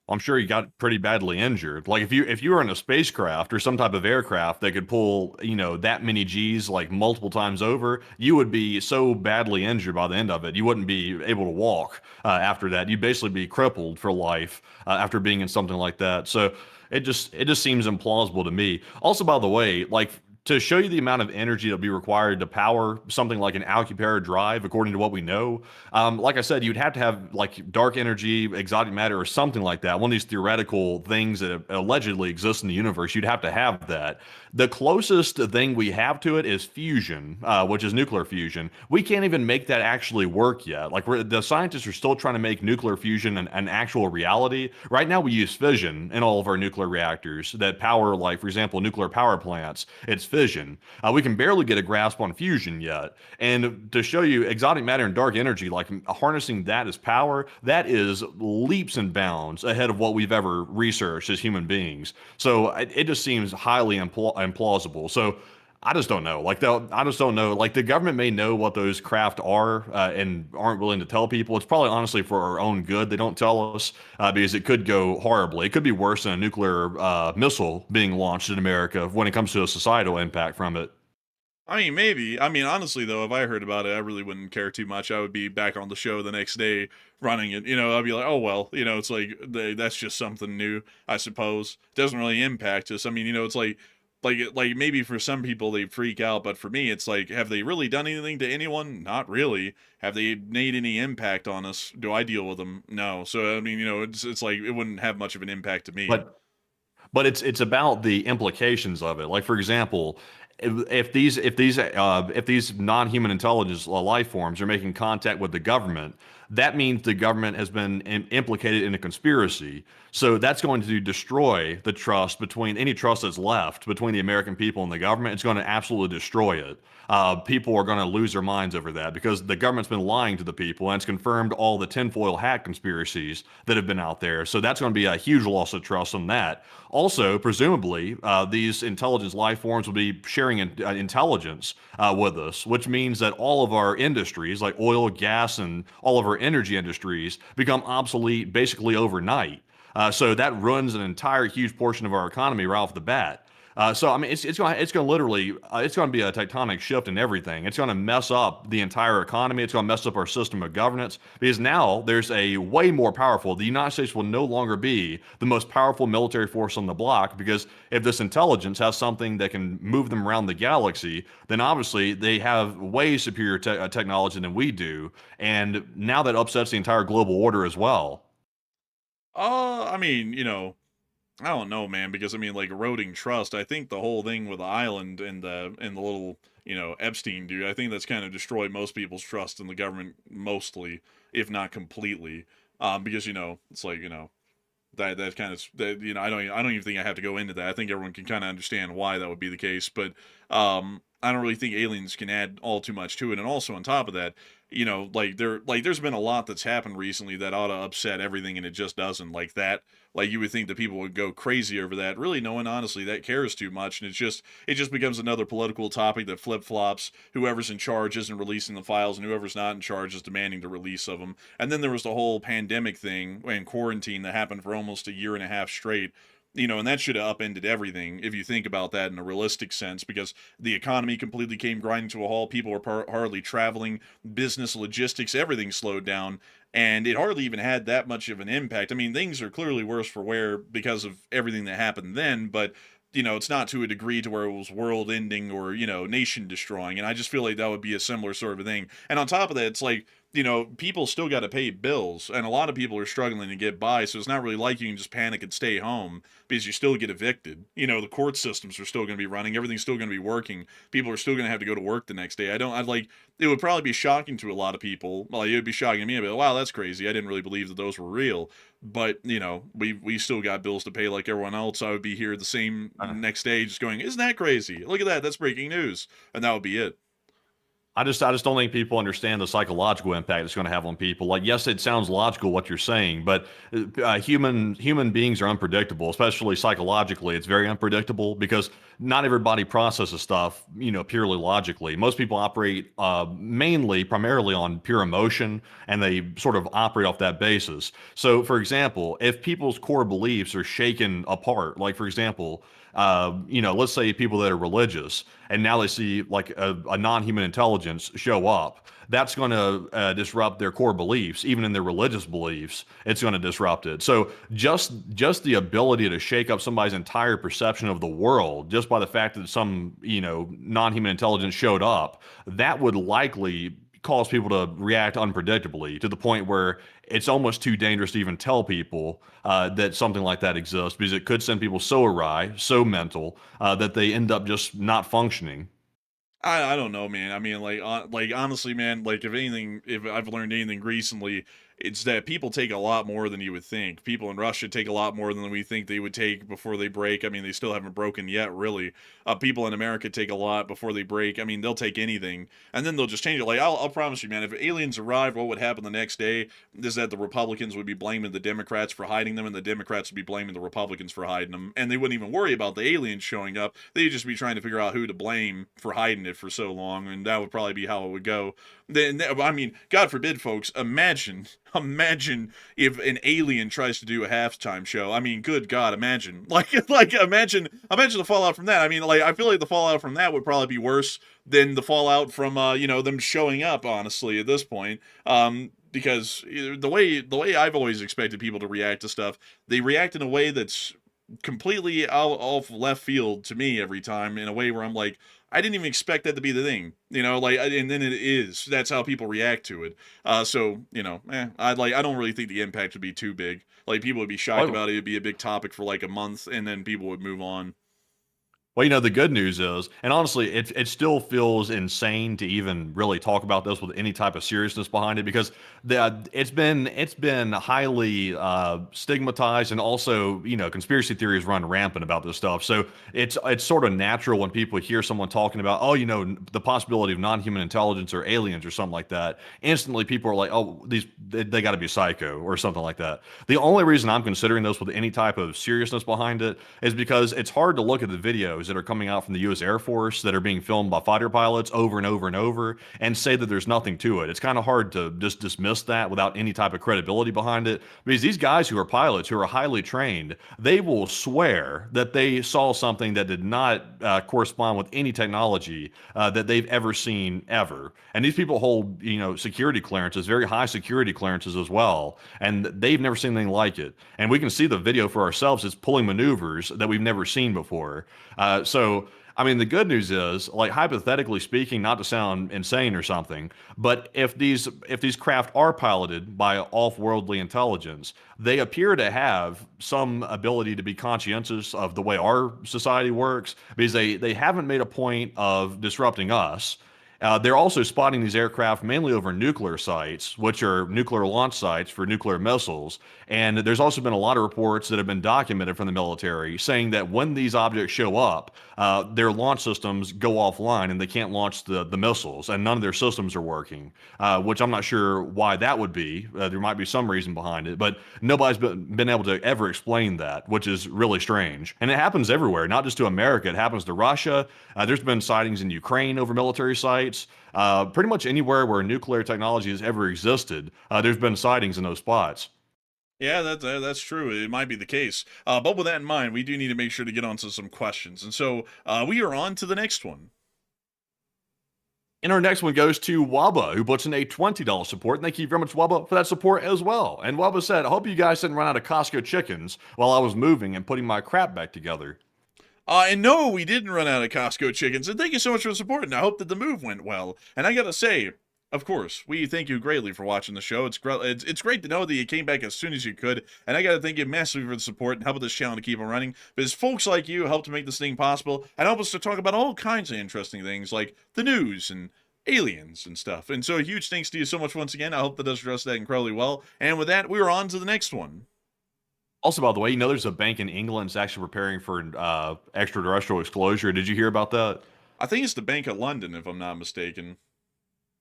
I'm sure he got pretty badly injured. Like if you were in a spacecraft or some type of aircraft that could pull, that many G's like multiple times over, you would be so badly injured by the end of it. You wouldn't be able to walk after that. You'd basically be crippled for life after being in something like that. So it just seems implausible to me. Also, by the way, like to show you the amount of energy that'll be required to power something like an Alcubierre drive, according to what we know, like I said, you'd have to have like dark energy, exotic matter, or something like that. One of these theoretical things that allegedly exist in the universe, you'd have to have that. The closest thing we have to it is fusion, which is nuclear fusion. We can't even make that actually work yet. Like the scientists are still trying to make nuclear fusion an actual reality. Right now, we use fission in all of our nuclear reactors that power, like for example, nuclear power plants. It's fission. We can barely get a grasp on fusion yet. And to show you exotic matter and dark energy, like harnessing that as power, that is leaps and bounds ahead of what we've ever researched as human beings. So it just seems highly implausible. So I just don't know. I just don't know. Like the government may know what those craft are and aren't willing to tell people. It's probably honestly for our own good. They don't tell us because it could go horribly. It could be worse than a nuclear missile being launched in America when it comes to a societal impact from it. I mean, maybe. I mean, honestly, though, if I heard about it, I really wouldn't care too much. I would be back on the show the next day running it. I'd be like, oh, well, it's like, that's just something new, I suppose. Doesn't really impact us. I mean, it's like maybe for some people they freak out, but for me, it's like, have they really done anything to anyone? Not really. Have they made any impact on us? Do I deal with them? No. So, I mean, it's like, it wouldn't have much of an impact to me. But it's about the implications of it. Like for example, if these non-human intelligence life forms are making contact with the government, that means the government has been implicated in a conspiracy. So that's going to destroy the trust between any trust that's left between the American people and the government. It's going to absolutely destroy it. People are going to lose their minds over that because the government's been lying to the people and it's confirmed all the tinfoil hat conspiracies that have been out there. So that's going to be a huge loss of trust on that. Also, presumably, these intelligence life forms will be sharing intelligence with us, which means that all of our industries, like oil, gas, and all of our energy industries, become obsolete basically overnight. So that ruins an entire huge portion of our economy right off the bat. So I mean, it's going to literally it's going to be a tectonic shift in everything. It's going to mess up the entire economy. It's going to mess up our system of governance because now there's a way more powerful. The United States will no longer be the most powerful military force on the block because if this intelligence has something that can move them around the galaxy, then obviously they have way superior technology than we do, and now that upsets the entire global order as well. I mean, I don't know, man, because I mean, like eroding trust. I think the whole thing with the island and the little, Epstein dude. I think that's kind of destroyed most people's trust in the government, mostly, if not completely. Because it's like that kind of that I don't even think I have to go into that. I think everyone can kind of understand why that would be the case, but I don't really think aliens can add all too much to it. And also on top of that, there's been a lot that's happened recently that ought to upset everything, and it just doesn't. Like that, like you would think that people would go crazy over that. Really, no one honestly that cares too much, and it just becomes another political topic that flip flops. Whoever's in charge isn't releasing the files, and whoever's not in charge is demanding the release of them. And then there was the whole pandemic thing and quarantine that happened for almost a year and a half straight. And that should have upended everything if you think about that in a realistic sense, because the economy completely came grinding to a halt. People were hardly traveling, business, logistics, everything slowed down, and it hardly even had that much of an impact. I mean, things are clearly worse for wear because of everything that happened then, but it's not to a degree to where it was world ending or, nation destroying. And I just feel like that would be a similar sort of a thing. And on top of that, it's like, people still got to pay bills, and a lot of people are struggling to get by. So it's not really like you can just panic and stay home because you still get evicted. The court systems are still going to be running. Everything's still going to be working. People are still going to have to go to work the next day. I'd like, it would probably be shocking to a lot of people. Like, it would be shocking to me. I'd be like, wow, that's crazy. I didn't really believe that those were real. But, we still got bills to pay like everyone else. I would be here the same next day just going, isn't that crazy? Look at that. That's breaking news. And that would be it. I just don't think people understand the psychological impact it's going to have on people. Like, yes, it sounds logical what you're saying, but human beings are unpredictable, especially psychologically. It's very unpredictable because not everybody processes stuff, purely logically. Most people operate primarily on pure emotion, and they sort of operate off that basis. So, for example, if people's core beliefs are shaken apart, like, for example, let's say people that are religious, and now they see like a non-human intelligence show up. That's going to disrupt their core beliefs, even in their religious beliefs. It's going to disrupt it. So just the ability to shake up somebody's entire perception of the world, just by the fact that some non-human intelligence showed up, that would likely cause people to react unpredictably to the point where it's almost too dangerous to even tell people that something like that exists, because it could send people so awry, so mental, that they end up just not functioning. I don't know, man. I mean, like honestly, man, like if I've learned anything recently, it's that people take a lot more than you would think. People in Russia take a lot more than we think they would take before they break. I mean, they still haven't broken yet, really. People in America take a lot before they break. I mean, they'll take anything, and then they'll just change it. Like, I'll promise you, man, if aliens arrived, what would happen the next day is that the Republicans would be blaming the Democrats for hiding them, and the Democrats would be blaming the Republicans for hiding them, and they wouldn't even worry about the aliens showing up. They'd just be trying to figure out who to blame for hiding it for so long, and that would probably be how it would go. Then, I mean, God forbid, folks, imagine if an alien tries to do a halftime show. I mean, good God, imagine. Imagine the fallout from that. I mean, like, I feel like the fallout from that would probably be worse than the fallout from, them showing up, honestly, at this point. Because the way I've always expected people to react to stuff, they react in a way that's completely off left field to me every time, in a way where I'm like, I didn't even expect that to be the thing, and then it is. That's how people react to it. I don't really think the impact would be too big. Like, people would be shocked about it. It'd be a big topic for like a month, and then people would move on. Well, the good news is, and honestly, it still feels insane to even really talk about this with any type of seriousness behind it, because it's been highly stigmatized, and also conspiracy theories run rampant about this stuff. So it's sort of natural when people hear someone talking about, oh, the possibility of non-human intelligence or aliens or something like that. Instantly, people are like, oh, they got to be psycho or something like that. The only reason I'm considering this with any type of seriousness behind it is because it's hard to look at the videos that are coming out from the U.S. Air Force that are being filmed by fighter pilots over and over and over and say that there's nothing to it. It's kind of hard to just dismiss that without any type of credibility behind it, because these guys who are pilots, who are highly trained, they will swear that they saw something that did not correspond with any technology that they've ever seen ever. And these people hold, security clearances, very high security clearances as well, and they've never seen anything like it. And we can see the video for ourselves. It's pulling maneuvers that we've never seen before. So, I mean, the good news is, like, hypothetically speaking, not to sound insane or something, but if these craft are piloted by off-worldly intelligence, they appear to have some ability to be conscientious of the way our society works, because they haven't made a point of disrupting us. They're also spotting these aircraft mainly over nuclear sites, which are nuclear launch sites for nuclear missiles. And there's also been a lot of reports that have been documented from the military saying that when these objects show up, their launch systems go offline and they can't launch the missiles, and none of their systems are working, which I'm not sure why that would be. There might be some reason behind it, but nobody's been able to ever explain that, which is really strange. And it happens everywhere, not just to America. It happens to Russia. There's been sightings in Ukraine over military sites. Pretty much anywhere where nuclear technology has ever existed, there's been sightings in those spots. Yeah, that's true. It might be the case. But with that in mind, we do need to make sure to get onto some questions. And so we are on to the next one. And our next one goes to Wubba, who puts in a $20 support. And thank you very much, Wubba, for that support as well. And Wubba said, I hope you guys didn't run out of Costco chickens while I was moving and putting my crap back together. And no, we didn't run out of Costco chickens. And thank you so much for the support. And I hope that the move went well. And I gotta say, Of course, we thank you greatly for watching the show. It's great to know that you came back as soon as you could, and I got to thank you massively for the support and helping this channel to keep on running. Because folks like you help to make this thing possible and help us to talk about all kinds of interesting things like the news and aliens and stuff. And so a huge thanks to you so much once again. I hope that does address that incredibly well. And with that, we're on to the next one. Also, by the way, there's a bank in England that's actually preparing for extraterrestrial disclosure. Did you hear about that? I think it's the Bank of London, if I'm not mistaken.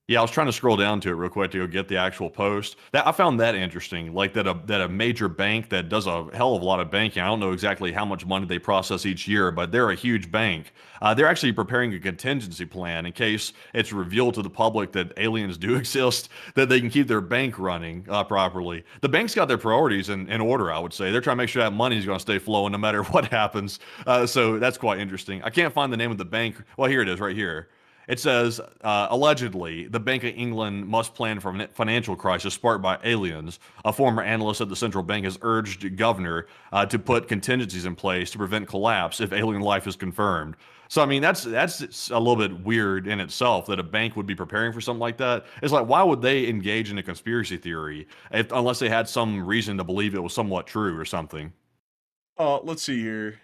Yeah, I was trying to scroll down to it real quick to go get the actual post. That I found that interesting, like that a major bank that does a hell of a lot of banking. I don't know exactly how much money they process each year, but they're a huge bank. They're actually preparing a contingency plan in case it's revealed to the public that aliens do exist, that they can keep their bank running properly. The bank's got their priorities in order, I would say. They're trying to make sure that money is going to stay flowing no matter what happens. So that's quite interesting. I can't find the name of the bank. Well, here it is, right here. It says, allegedly, the Bank of England must plan for a financial crisis sparked by aliens. A former analyst at the central bank has urged the governor to put contingencies in place to prevent collapse if alien life is confirmed. So, I mean, that's a little bit weird in itself that a bank would be preparing for something like that. It's like, why would they engage in a conspiracy theory unless they had some reason to believe it was somewhat true or something? Let's see here.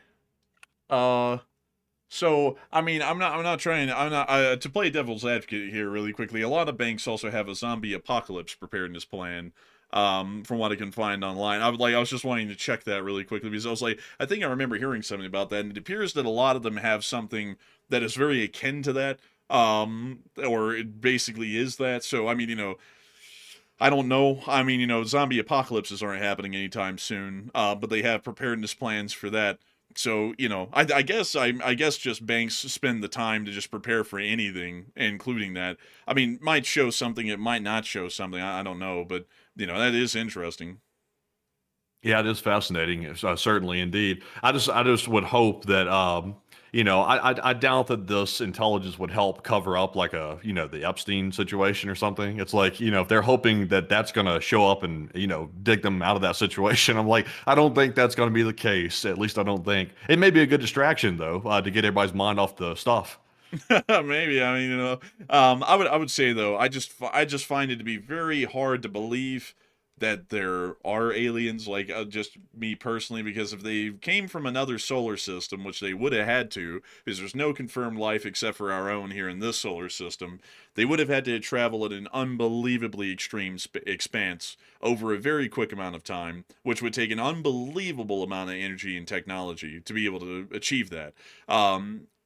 So, I mean, I'm not trying, to play devil's advocate here really quickly. A lot of banks also have a zombie apocalypse preparedness plan, from what I can find online. I was just wanting to check that really quickly because I was like, I think I remember hearing something about that, and it appears that a lot of them have something that is very akin to that, or it basically is that. So, I mean, I don't know. I mean, zombie apocalypses aren't happening anytime soon, but they have preparedness plans for that. So, I guess just banks spend the time to just prepare for anything, including that. I mean, might show something, it might not show something. I don't know, but that is interesting. Yeah, it is fascinating. Certainly, indeed. I just would hope that, I doubt that this intelligence would help cover up like the Epstein situation or something. It's like, if they're hoping that that's going to show up and, dig them out of that situation, I'm like, I don't think that's going to be the case. At least I don't think. It may be a good distraction though, to get everybody's mind off the stuff. Maybe. I mean, I would say though, I just find it to be very hard to believe that there are aliens, like just me personally, because if they came from another solar system, which they would have had to, because there's no confirmed life except for our own here in this solar system, they would have had to travel at an unbelievably extreme expanse over a very quick amount of time, which would take an unbelievable amount of energy and technology to be able to achieve that.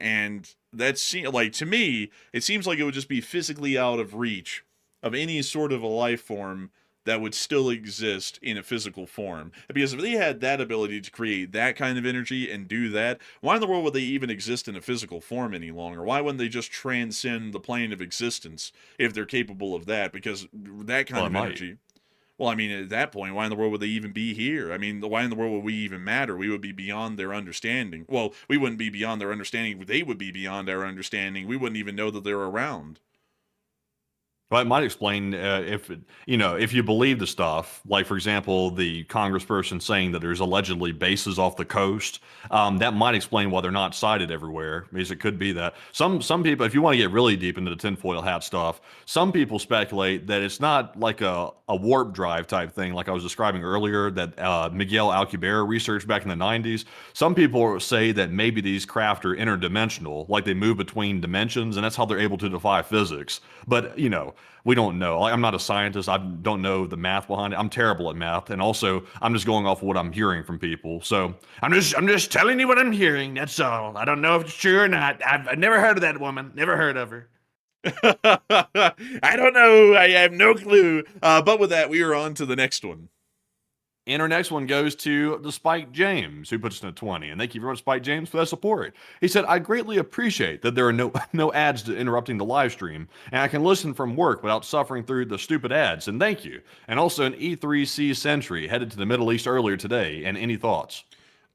And that's, like, to me, it seems like it would just be physically out of reach of any sort of a life form that would still exist in a physical form. Because if they had that ability to create that kind of energy and do that, why in the world would they even exist in a physical form any longer? Why wouldn't they just transcend the plane of existence if they're capable of that? Because that kind of energy... Well, I mean, at that point, why in the world would they even be here? I mean, why in the world would we even matter? We would be beyond their understanding. Well, we wouldn't be beyond their understanding. They would be beyond our understanding. We wouldn't even know that they're around. Well, it might explain if you believe the stuff, like for example, the congressperson saying that there's allegedly bases off the coast. That might explain why they're not sighted everywhere, because it could be that some people, if you want to get really deep into the tinfoil hat stuff, some people speculate that it's not like a warp drive type thing, like I was describing earlier, that Miguel Alcubierre researched back in the 90s. Some people say that maybe these craft are interdimensional, like they move between dimensions, and that's how they're able to defy physics. But we don't know. Like, I'm not a scientist. I don't know the math behind it. I'm terrible at math, and also I'm just going off of what I'm hearing from people. So I'm just telling you what I'm hearing. That's all. I don't know if it's true or not. I've never heard of that woman. Never heard of her. I don't know. I have no clue. But with that, we are on to the next one. And our next one goes to the Spike James, who puts in a 20. And thank you very much, Spike James, for that support. He said, I greatly appreciate that there are no ads interrupting the live stream, and I can listen from work without suffering through the stupid ads. And thank you. And also an E3C Sentry headed to the Middle East earlier today. And any thoughts?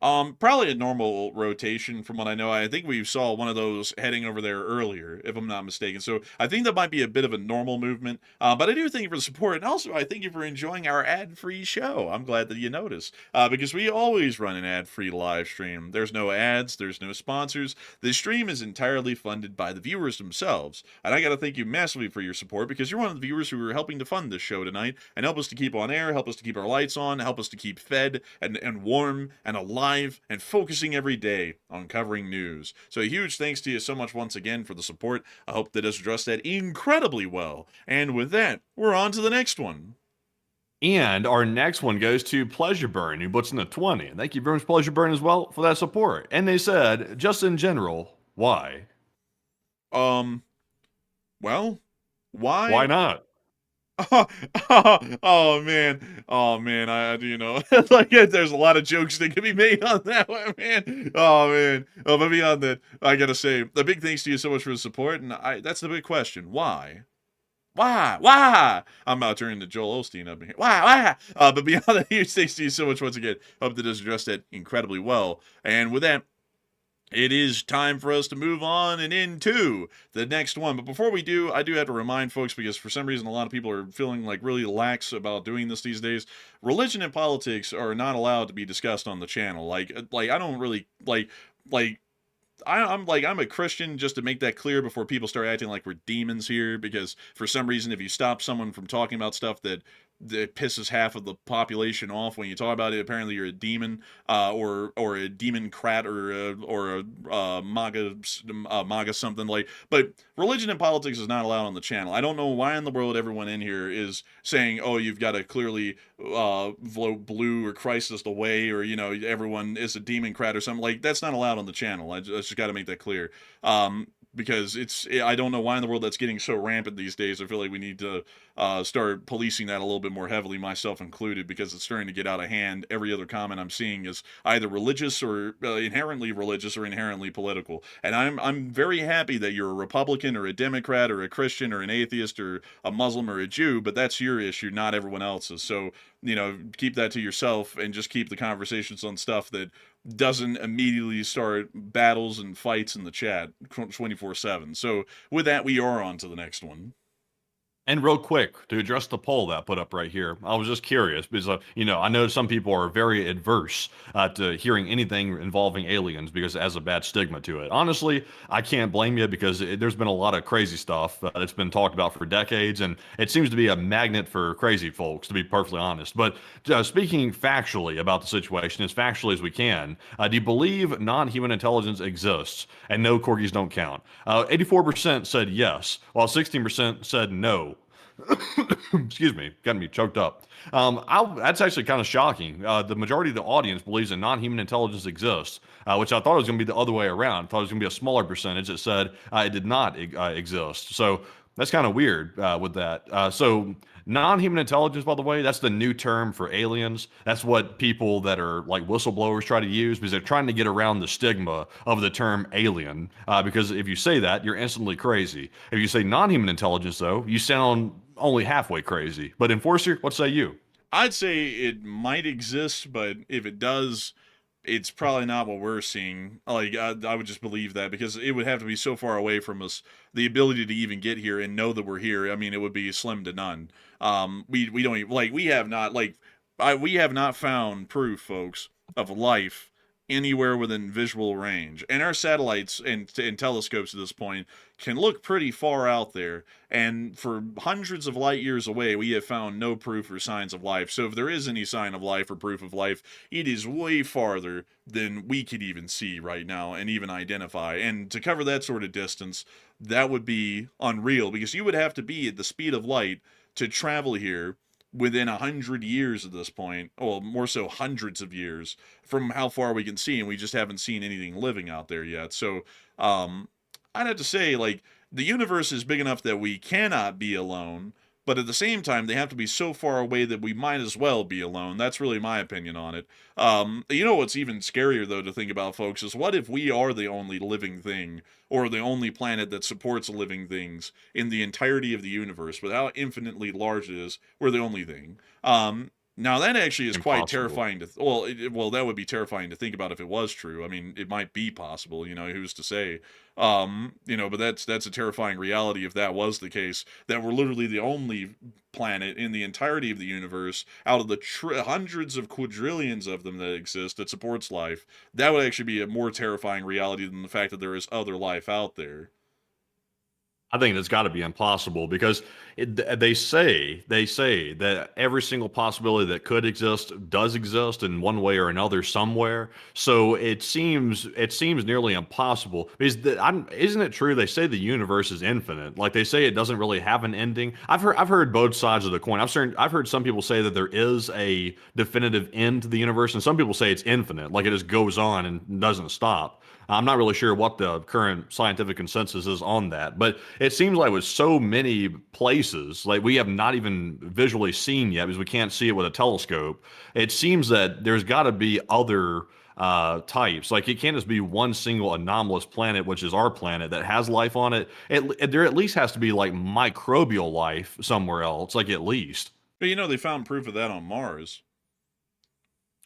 Probably a normal rotation from what I know. I think we saw one of those heading over there earlier, if I'm not mistaken. So I think that might be a bit of a normal movement. But I do thank you for the support, and also I thank you for enjoying our ad-free show. I'm glad that you noticed, because we always run an ad-free live stream. There's no ads, there's no sponsors. The stream is entirely funded by the viewers themselves, and I got to thank you massively for your support, because you're one of the viewers who are helping to fund this show tonight and help us to keep on air, help us to keep our lights on, help us to keep fed and warm and alive and focusing every day on covering news. So a huge thanks to you so much once again for the support. I hope that has addressed that incredibly well. And with that, we're on to the next one. And our next one goes to Pleasure Burn, who puts in a 20. And thank you very much, Pleasure Burn, as well, for that support. And they said, just in general, why? Well, why? Why not? Oh man, I like there's a lot of jokes that can be made on that one, man. Oh man, but beyond that, I gotta say a big thanks to you so much for the support, and that's the big question: why? Why? I'm about turning to Joel Osteen up in here. Why? But beyond that, huge thanks to you so much once again. Hope that has addressed that incredibly well. And with that, it is time for us to move on and into the next one. But before we do, I do have to remind folks, because for some reason a lot of people are feeling like really lax about doing this these days. Religion and politics are not allowed to be discussed on the channel. Like I don't really I'm a Christian, just to make that clear before people start acting like we're demons here, because for some reason if you stop someone from talking about stuff that pisses half of the population off when you talk about it, apparently you're a demon, or a demon-crat, or a MAGA something like. But religion and politics is not allowed on the channel. I don't know why in the world everyone in here is saying, oh, you've got to clearly vote blue or Christ is the way, or everyone is a demon-crat or something. Like, that's not allowed on the channel. I just got to make that clear. Because I don't know why in the world that's getting so rampant these days. I feel like we need to start policing that a little bit more heavily, myself included, because it's starting to get out of hand. Every other comment I'm seeing is either religious or inherently religious or inherently political. And I'm very happy that you're a Republican or a Democrat or a Christian or an atheist or a Muslim or a Jew, but that's your issue, not everyone else's. So, keep that to yourself and just keep the conversations on stuff that doesn't immediately start battles and fights in the chat 24/7. So with that, we are on to the next one. And real quick, to address the poll that I put up right here, I was just curious because, I know some people are very adverse to hearing anything involving aliens because it has a bad stigma to it. Honestly, I can't blame you because there's been a lot of crazy stuff that's been talked about for decades, and it seems to be a magnet for crazy folks, to be perfectly honest. But speaking factually about the situation, as factually as we can, do you believe non-human intelligence exists? And no, corgis don't count. 84% said yes, while 16% said no. Excuse me, got me choked up. That's actually kind of shocking. The majority of the audience believes that non-human intelligence exists, which I thought was going to be the other way around. I thought it was going to be a smaller percentage that said it did not exist. So that's kind of weird with that. So non-human intelligence, by the way, that's the new term for aliens. That's what people that are like whistleblowers try to use because they're trying to get around the stigma of the term alien. Because if you say that, you're instantly crazy. If you say non-human intelligence, though, you sound only halfway crazy. But Enforcer, what say you? I'd say it might exist, but if it does, it's probably not what we're seeing. Like, I would just believe that because it would have to be so far away from us, the ability to even get here and know that we're here. I mean, it would be slim to none. We don't even, like, we have not found proof, folks, of life anywhere within visual range. And our satellites and telescopes at this point can look pretty far out there. And for hundreds of light years away, we have found no proof or signs of life. So if there is any sign of life or proof of life, it is way farther than we could even see right now and even identify. And to cover that sort of distance, that would be unreal because you would have to be at the speed of light to travel here within 100 years at this point, well, more so hundreds of years from how far we can see, and we just haven't seen anything living out there yet. So I'd have to say, like, the universe is big enough that we cannot be alone, but at the same time, they have to be so far away that we might as well be alone. That's really my opinion on it. What's even scarier, though, to think about, folks, is what if we are the only living thing, or the only planet that supports living things in the entirety of the universe, with how infinitely large it is, we're the only thing. Now that actually is quite Impossible. terrifying to. Well, that would be terrifying to think about if it was true. I mean, it might be possible. Who's to say? But that's a terrifying reality if that was the case. That we're literally the only planet in the entirety of the universe out of the hundreds of quadrillions of them that exist that supports life. That would actually be a more terrifying reality than the fact that there is other life out there. I think it's got to be impossible because they say that every single possibility that could exist does exist in one way or another somewhere. So it seems nearly impossible. Because isn't it true? They say the universe is infinite. Like they say it doesn't really have an ending. I've heard both sides of the coin. I've heard some people say that there is a definitive end to the universe, and some people say it's infinite, like it just goes on and doesn't stop. I'm not really sure what the current scientific consensus is on that, but it seems like with so many places, like we have not even visually seen yet because we can't see it with a telescope, it seems that there's got to be other types. Like it can't just be one single anomalous planet, which is our planet, that has life on it. There at least has to be like microbial life somewhere else, like at least. But they found proof of that on Mars.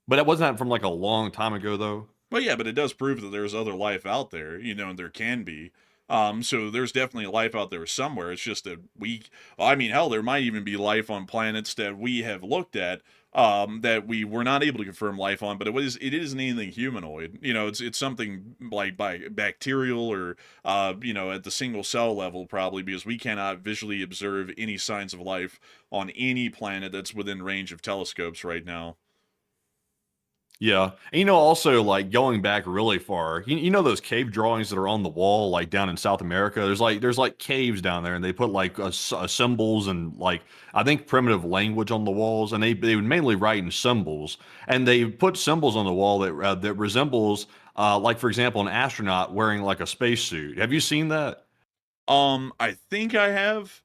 But that wasn't that from like a long time ago, though. Well, yeah, but it does prove that there's other life out there, and there can be. So there's definitely life out there somewhere. It's just that hell, there might even be life on planets that we have looked at, that we were not able to confirm life on, but it isn't anything humanoid. It's something like by bacterial or, at the single cell level probably, because we cannot visually observe any signs of life on any planet that's within range of telescopes right now. Yeah. And also like going back really far, you know those cave drawings that are on the wall, like down in South America, there's like caves down there and they put like symbols and like, I think primitive language on the walls, and they would mainly write in symbols, and they put symbols on the wall that resembles, like for example, an astronaut wearing like a spacesuit. Have you seen that? I think I have.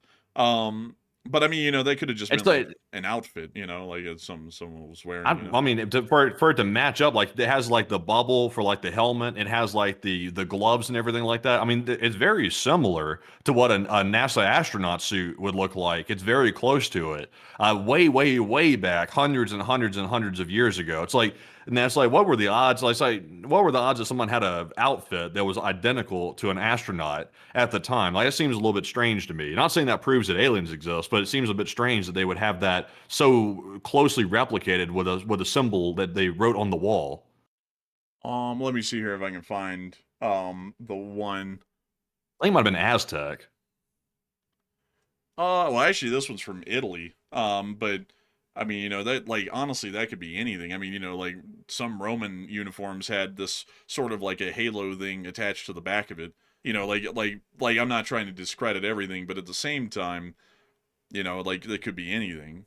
But I mean, that could have just It's been like, an outfit, like someone was wearing. I mean, for it to match up, like it has like the bubble for like the helmet, it has like the gloves and everything like that. I mean, it's very similar to what a NASA astronaut suit would look like. It's very close to it. Way, way, way back, hundreds and hundreds and hundreds of years ago. It's like, and that's like, what were the odds? Like, what were the odds that someone had an outfit that was identical to an astronaut at the time? Like, it seems a little bit strange to me. Not saying that proves that aliens exist, but it seems a bit strange that they would have that so closely replicated with a symbol that they wrote on the wall. Let me see here if I can find the one. I think it might have been Aztec. Well, actually, this one's from Italy. But I mean, that like honestly, that could be anything. I mean, like some Roman uniforms had this sort of like a halo thing attached to the back of it. Like I'm not trying to discredit everything, but at the same time, like it could be anything.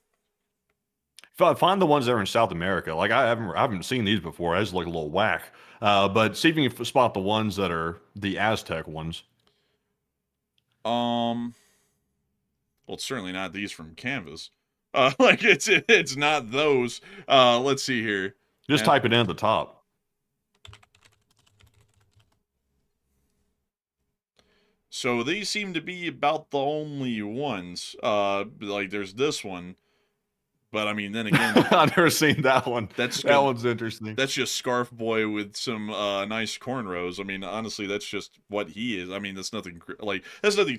Find the ones that are in South America. Like I haven't seen these before. I just look a little whack. But see if you can spot the ones that are the Aztec ones. Well, it's certainly not these from Canvas. Like it's not those. Let's see here. Just type it in at the top. So these seem to be about the only ones. Like there's this one, but I mean, then again, I've never seen that one. That one's interesting. That's just Scarf Boy with some nice cornrows. I mean, honestly, that's just what he is. I mean, that's nothing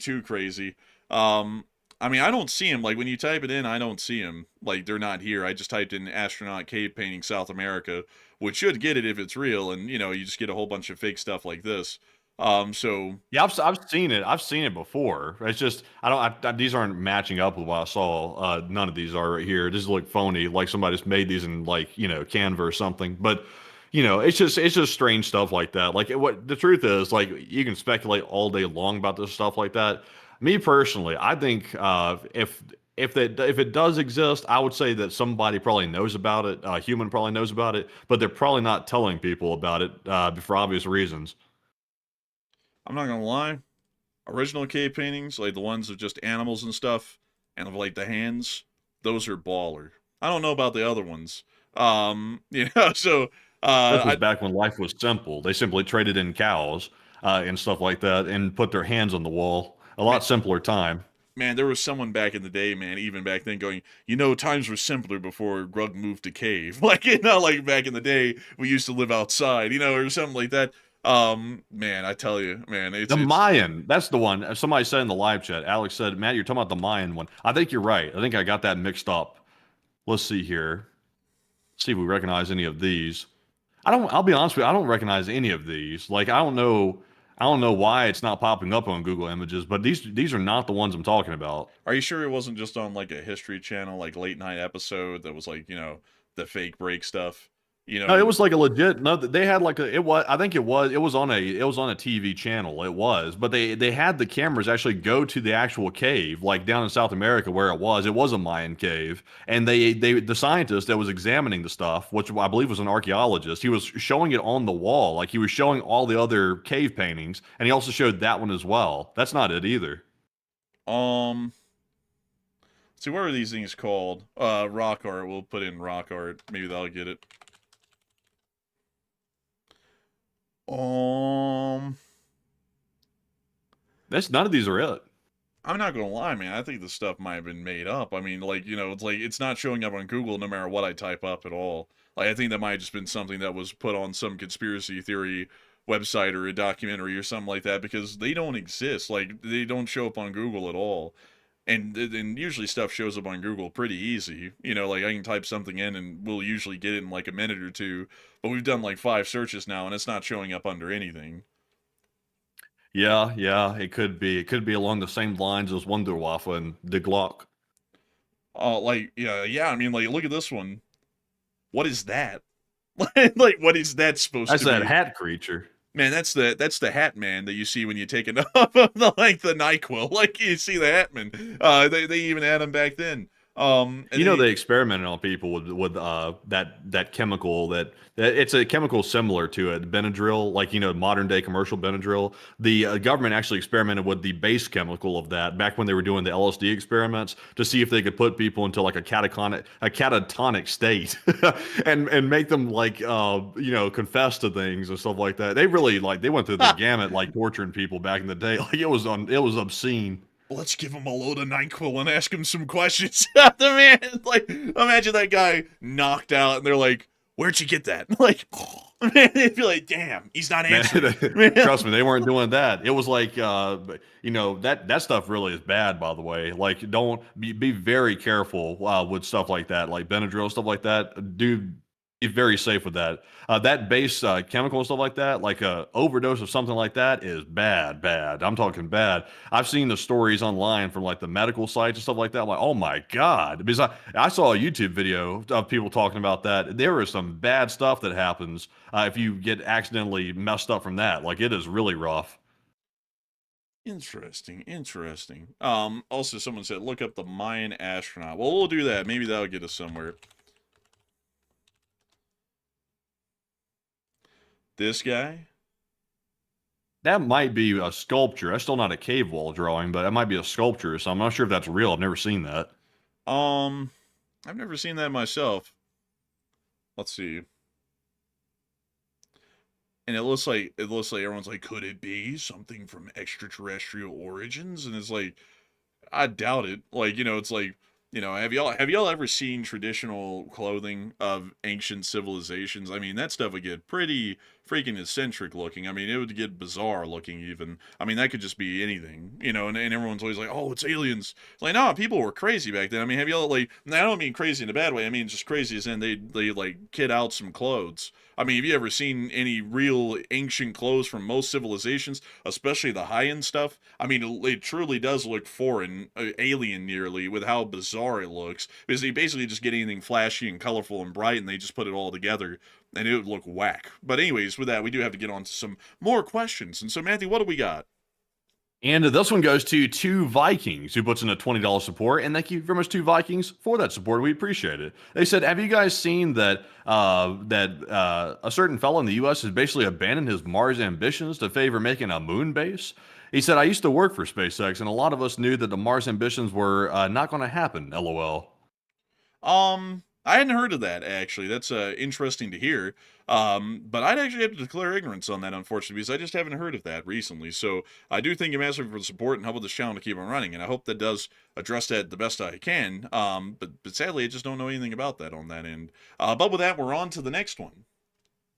too crazy. I mean, I don't see him. Like when you type it in, I don't see him. Like they're not here. I just typed in astronaut cave painting South America, which should get it if it's real, and you just get a whole bunch of fake stuff like this. So yeah, I've seen it. I've seen it before. It's just these aren't matching up with what I saw. None of these are right here. These look phony. Like somebody just made these in like Canva or something. But it's just strange stuff like that. Like what the truth is, like you can speculate all day long about this stuff like that. Me personally, I think if it does exist, I would say that somebody probably knows about it. A human probably knows about it, but they're probably not telling people about it for obvious reasons. I'm not gonna lie, original cave paintings, like the ones of just animals and stuff, and of like the hands, those are baller. I don't know about the other ones. So This was back when life was simple. They simply traded in cows and stuff like that, and put their hands on the wall. A lot simpler time. man, there was someone back in the day, man, even back then going, times were simpler before Grug moved to cave. Like, like back in the day, we used to live outside, or something like that. Man, I tell you, man, The Mayan, that's the one. Somebody said in the live chat, Alex said, Matt, you're talking about the Mayan one. I think you're right. I think I got that mixed up. Let's see here. See if we recognize any of these. I'll be honest with you, I don't recognize any of these. Like, I don't know why it's not popping up on Google Images, but these are not the ones I'm talking about. Are you sure it wasn't just on like a History Channel, like late night episode that was like, the fake break stuff? No, it was like a legit. No, they had like a. It was. I think it was on a. It was on a TV channel. It was, but they had the cameras actually go to the actual cave, like down in South America where it was. It was a Mayan cave, and the scientist that was examining the stuff, which I believe was an archaeologist, he was showing it on the wall, like he was showing all the other cave paintings, and he also showed that one as well. That's not it either. See, what are these things called? Rock art. We'll put in rock art. Maybe that'll get it. None of these are it. I'm not gonna lie, man. I think this stuff might have been made up. I mean, like, it's like it's not showing up on Google no matter what I type up at all. Like, I think that might have just been something that was put on some conspiracy theory website or a documentary or something like that, because they don't exist. Like, they don't show up on Google at all. And usually stuff shows up on Google pretty easy. Like I can type something in and we'll usually get it in like a minute or two. But we've done like 5 searches now and it's not showing up under anything. Yeah, it could be. It could be along the same lines as Wonderwaffle and the Glock. Yeah. I mean, like, look at this one. What is that? Like, what is that supposed to be? That's that hat creature. Man, that's the Hat Man that you see when you take it off of the NyQuil. Like, you see the Hat Man. They even had him back then. They experimented on people with that chemical that it's a chemical similar to it, Benadryl, like modern day commercial Benadryl. The government actually experimented with the base chemical of that back when they were doing the LSD experiments to see if they could put people into like a catatonic state and make them like confess to things and stuff like that. They really they went through the gamut, like torturing people back in the day. Like it was obscene. Let's give him a load of NyQuil and ask him some questions. The man, like, imagine that guy knocked out, and they're like, "Where'd you get that?" Like, man, they'd be like, "Damn, he's not answering." Trust me, they weren't doing that. It was like, that stuff really is bad. By the way, like, don't be very careful with stuff like that, like Benadryl, stuff like that. Be very safe with that. That base chemical and stuff like that, like a overdose of something like that is bad. I'm talking bad. I've seen the stories online from like the medical sites and stuff like that. I'm like, oh my God. Because I saw a YouTube video of people talking about that. There is some bad stuff that happens if you get accidentally messed up from that. Like it is really rough. Interesting. Also someone said, look up the Mayan astronaut. Well, we'll do that. Maybe that'll get us somewhere. This guy? That might be a sculpture. That's still not a cave wall drawing, but it might be a sculpture. So I'm not sure if that's real. I've never seen that. I've never seen that myself. Let's see. And it looks like everyone's like, could it be something from extraterrestrial origins? And it's like, I doubt it. Like, it's like, have y'all ever seen traditional clothing of ancient civilizations? I mean, that stuff would get pretty freaking eccentric looking. I mean, it would get bizarre looking even. I mean, that could just be anything, and everyone's always like, oh, it's aliens. Like, no, people were crazy back then. I mean, have y'all, like, I don't mean crazy in a bad way. I mean, just crazy as in they like, kid out some clothes. I mean, have you ever seen any real ancient clothes from most civilizations, especially the high-end stuff? I mean, it truly does look foreign, alien nearly, with how bizarre it looks. Because they basically just get anything flashy and colorful and bright, and they just put it all together, and it would look whack. But anyways, with that, we do have to get on to some more questions. And so, Matthew, what do we got? And this one goes to 2 Vikings, who puts in a $20 support. And thank you very much, 2 Vikings, for that support. We appreciate it. They said, have you guys seen that a certain fellow in the U.S. has basically abandoned his Mars ambitions to favor making a moon base? He said, I used to work for SpaceX, and a lot of us knew that the Mars ambitions were not going to happen, LOL. I I hadn't heard of that, actually. That's interesting to hear. But I'd actually have to declare ignorance on that, unfortunately, because I just haven't heard of that recently. So I do thank you massively for the support and help with this channel to keep on running, and I hope that does address that the best I can. But sadly, I just don't know anything about that on that end. But with that, we're on to the next one.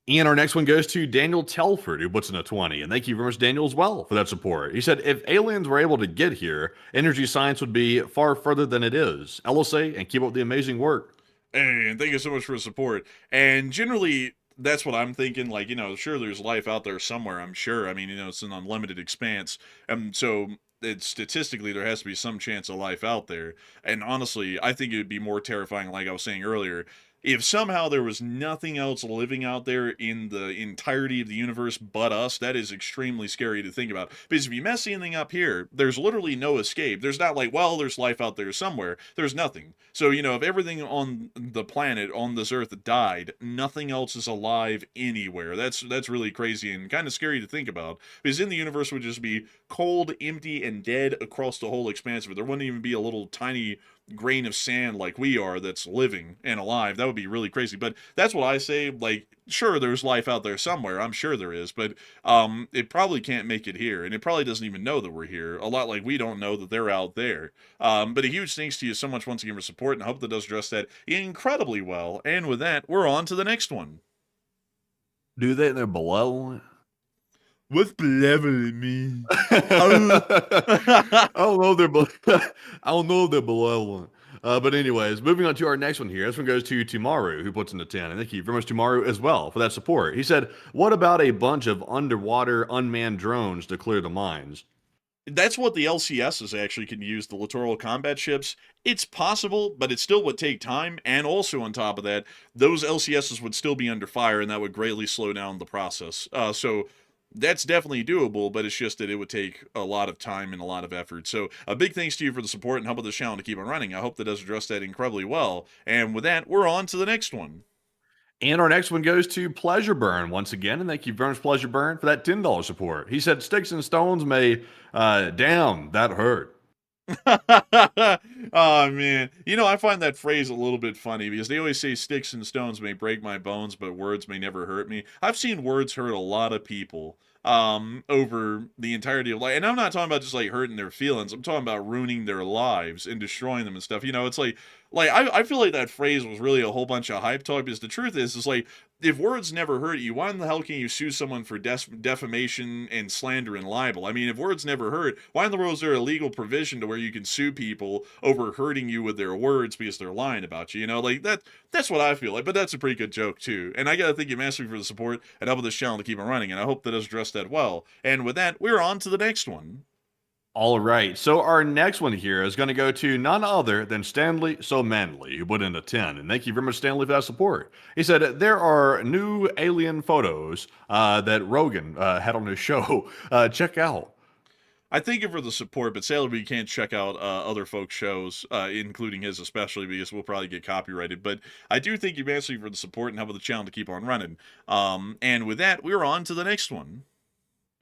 And our next one goes to Daniel Telford, who puts in a 20. And thank you very much, Daniel, as well, for that support. He said, if aliens were able to get here, energy science would be far further than it is. LSA, and keep up the amazing work. Hey, and thank you so much for the support. And generally, that's what I'm thinking. Like, sure, there's life out there somewhere, I'm sure. I mean, it's an unlimited expanse. So statistically, there has to be some chance of life out there. And honestly, I think it would be more terrifying, like I was saying earlier, if somehow there was nothing else living out there in the entirety of the universe but us. That is extremely scary to think about. Because if you mess anything up here, there's literally no escape. There's not like, well, there's life out there somewhere. There's nothing. So, if everything on the planet, on this earth, died, nothing else is alive anywhere. That's really crazy and kind of scary to think about. Because in the universe would just be cold, empty, and dead across the whole expanse of it. There wouldn't even be a little tiny grain of sand like we are that's living and alive. That would be really crazy. But that's what I say. Like, sure, there's life out there somewhere. I'm sure there is, but it probably can't make it here, and it probably doesn't even know that we're here. A lot like we don't know that they're out there. But a huge thanks to you so much once again for support, and I hope that does address that incredibly well. And with that, we're on to the next one. Do you think they're below? What's benevolent mean? I don't know if they're below. But anyways, moving on to our next one here. This one goes to Tumaru, who puts in the 10. And thank you very much, Tumaru, as well, for that support. He said, what about a bunch of underwater unmanned drones to clear the mines? That's what the LCSs actually can use, the littoral combat ships. It's possible, but it still would take time, and also on top of that, those LCSs would still be under fire, and that would greatly slow down the process. So that's definitely doable, but it's just that it would take a lot of time and a lot of effort. So a big thanks to you for the support and help with the channel to keep on running. I hope that does address that incredibly well. And with that, we're on to the next one. And our next one goes to Pleasure Burn once again. And thank you very much, Pleasure Burn, for that $10 support. He said, sticks and stones may, damn, that hurt. Oh, man. I find that phrase a little bit funny because they always say sticks and stones may break my bones, but words may never hurt me. I've seen words hurt a lot of people over the entirety of life. And I'm not talking about just like hurting their feelings. I'm talking about ruining their lives and destroying them and stuff. It's like I feel like that phrase was really a whole bunch of hype talk, because the truth is like, if words never hurt you, why in the hell can you sue someone for defamation and slander and libel? I mean, if words never hurt, why in the world is there a legal provision to where you can sue people over hurting you with their words because they're lying about you? Like that's what I feel like. But that's a pretty good joke too. And I gotta thank you massively for the support and help with this channel to keep it running. And I hope that does address that well. And with that, we're on to the next one. All right, so our next one here is going to go to none other than Stanley So Manley, who put in a 10. And thank you very much, Stanley, for that support. He said, there are new alien photos that Rogan had on his show. Check out. I thank you for the support, but sadly we can't check out other folks' shows, including his especially, because we'll probably get copyrighted. But I do thank you massively for the support and help with the channel to keep on running. And with that, we're on to the next one.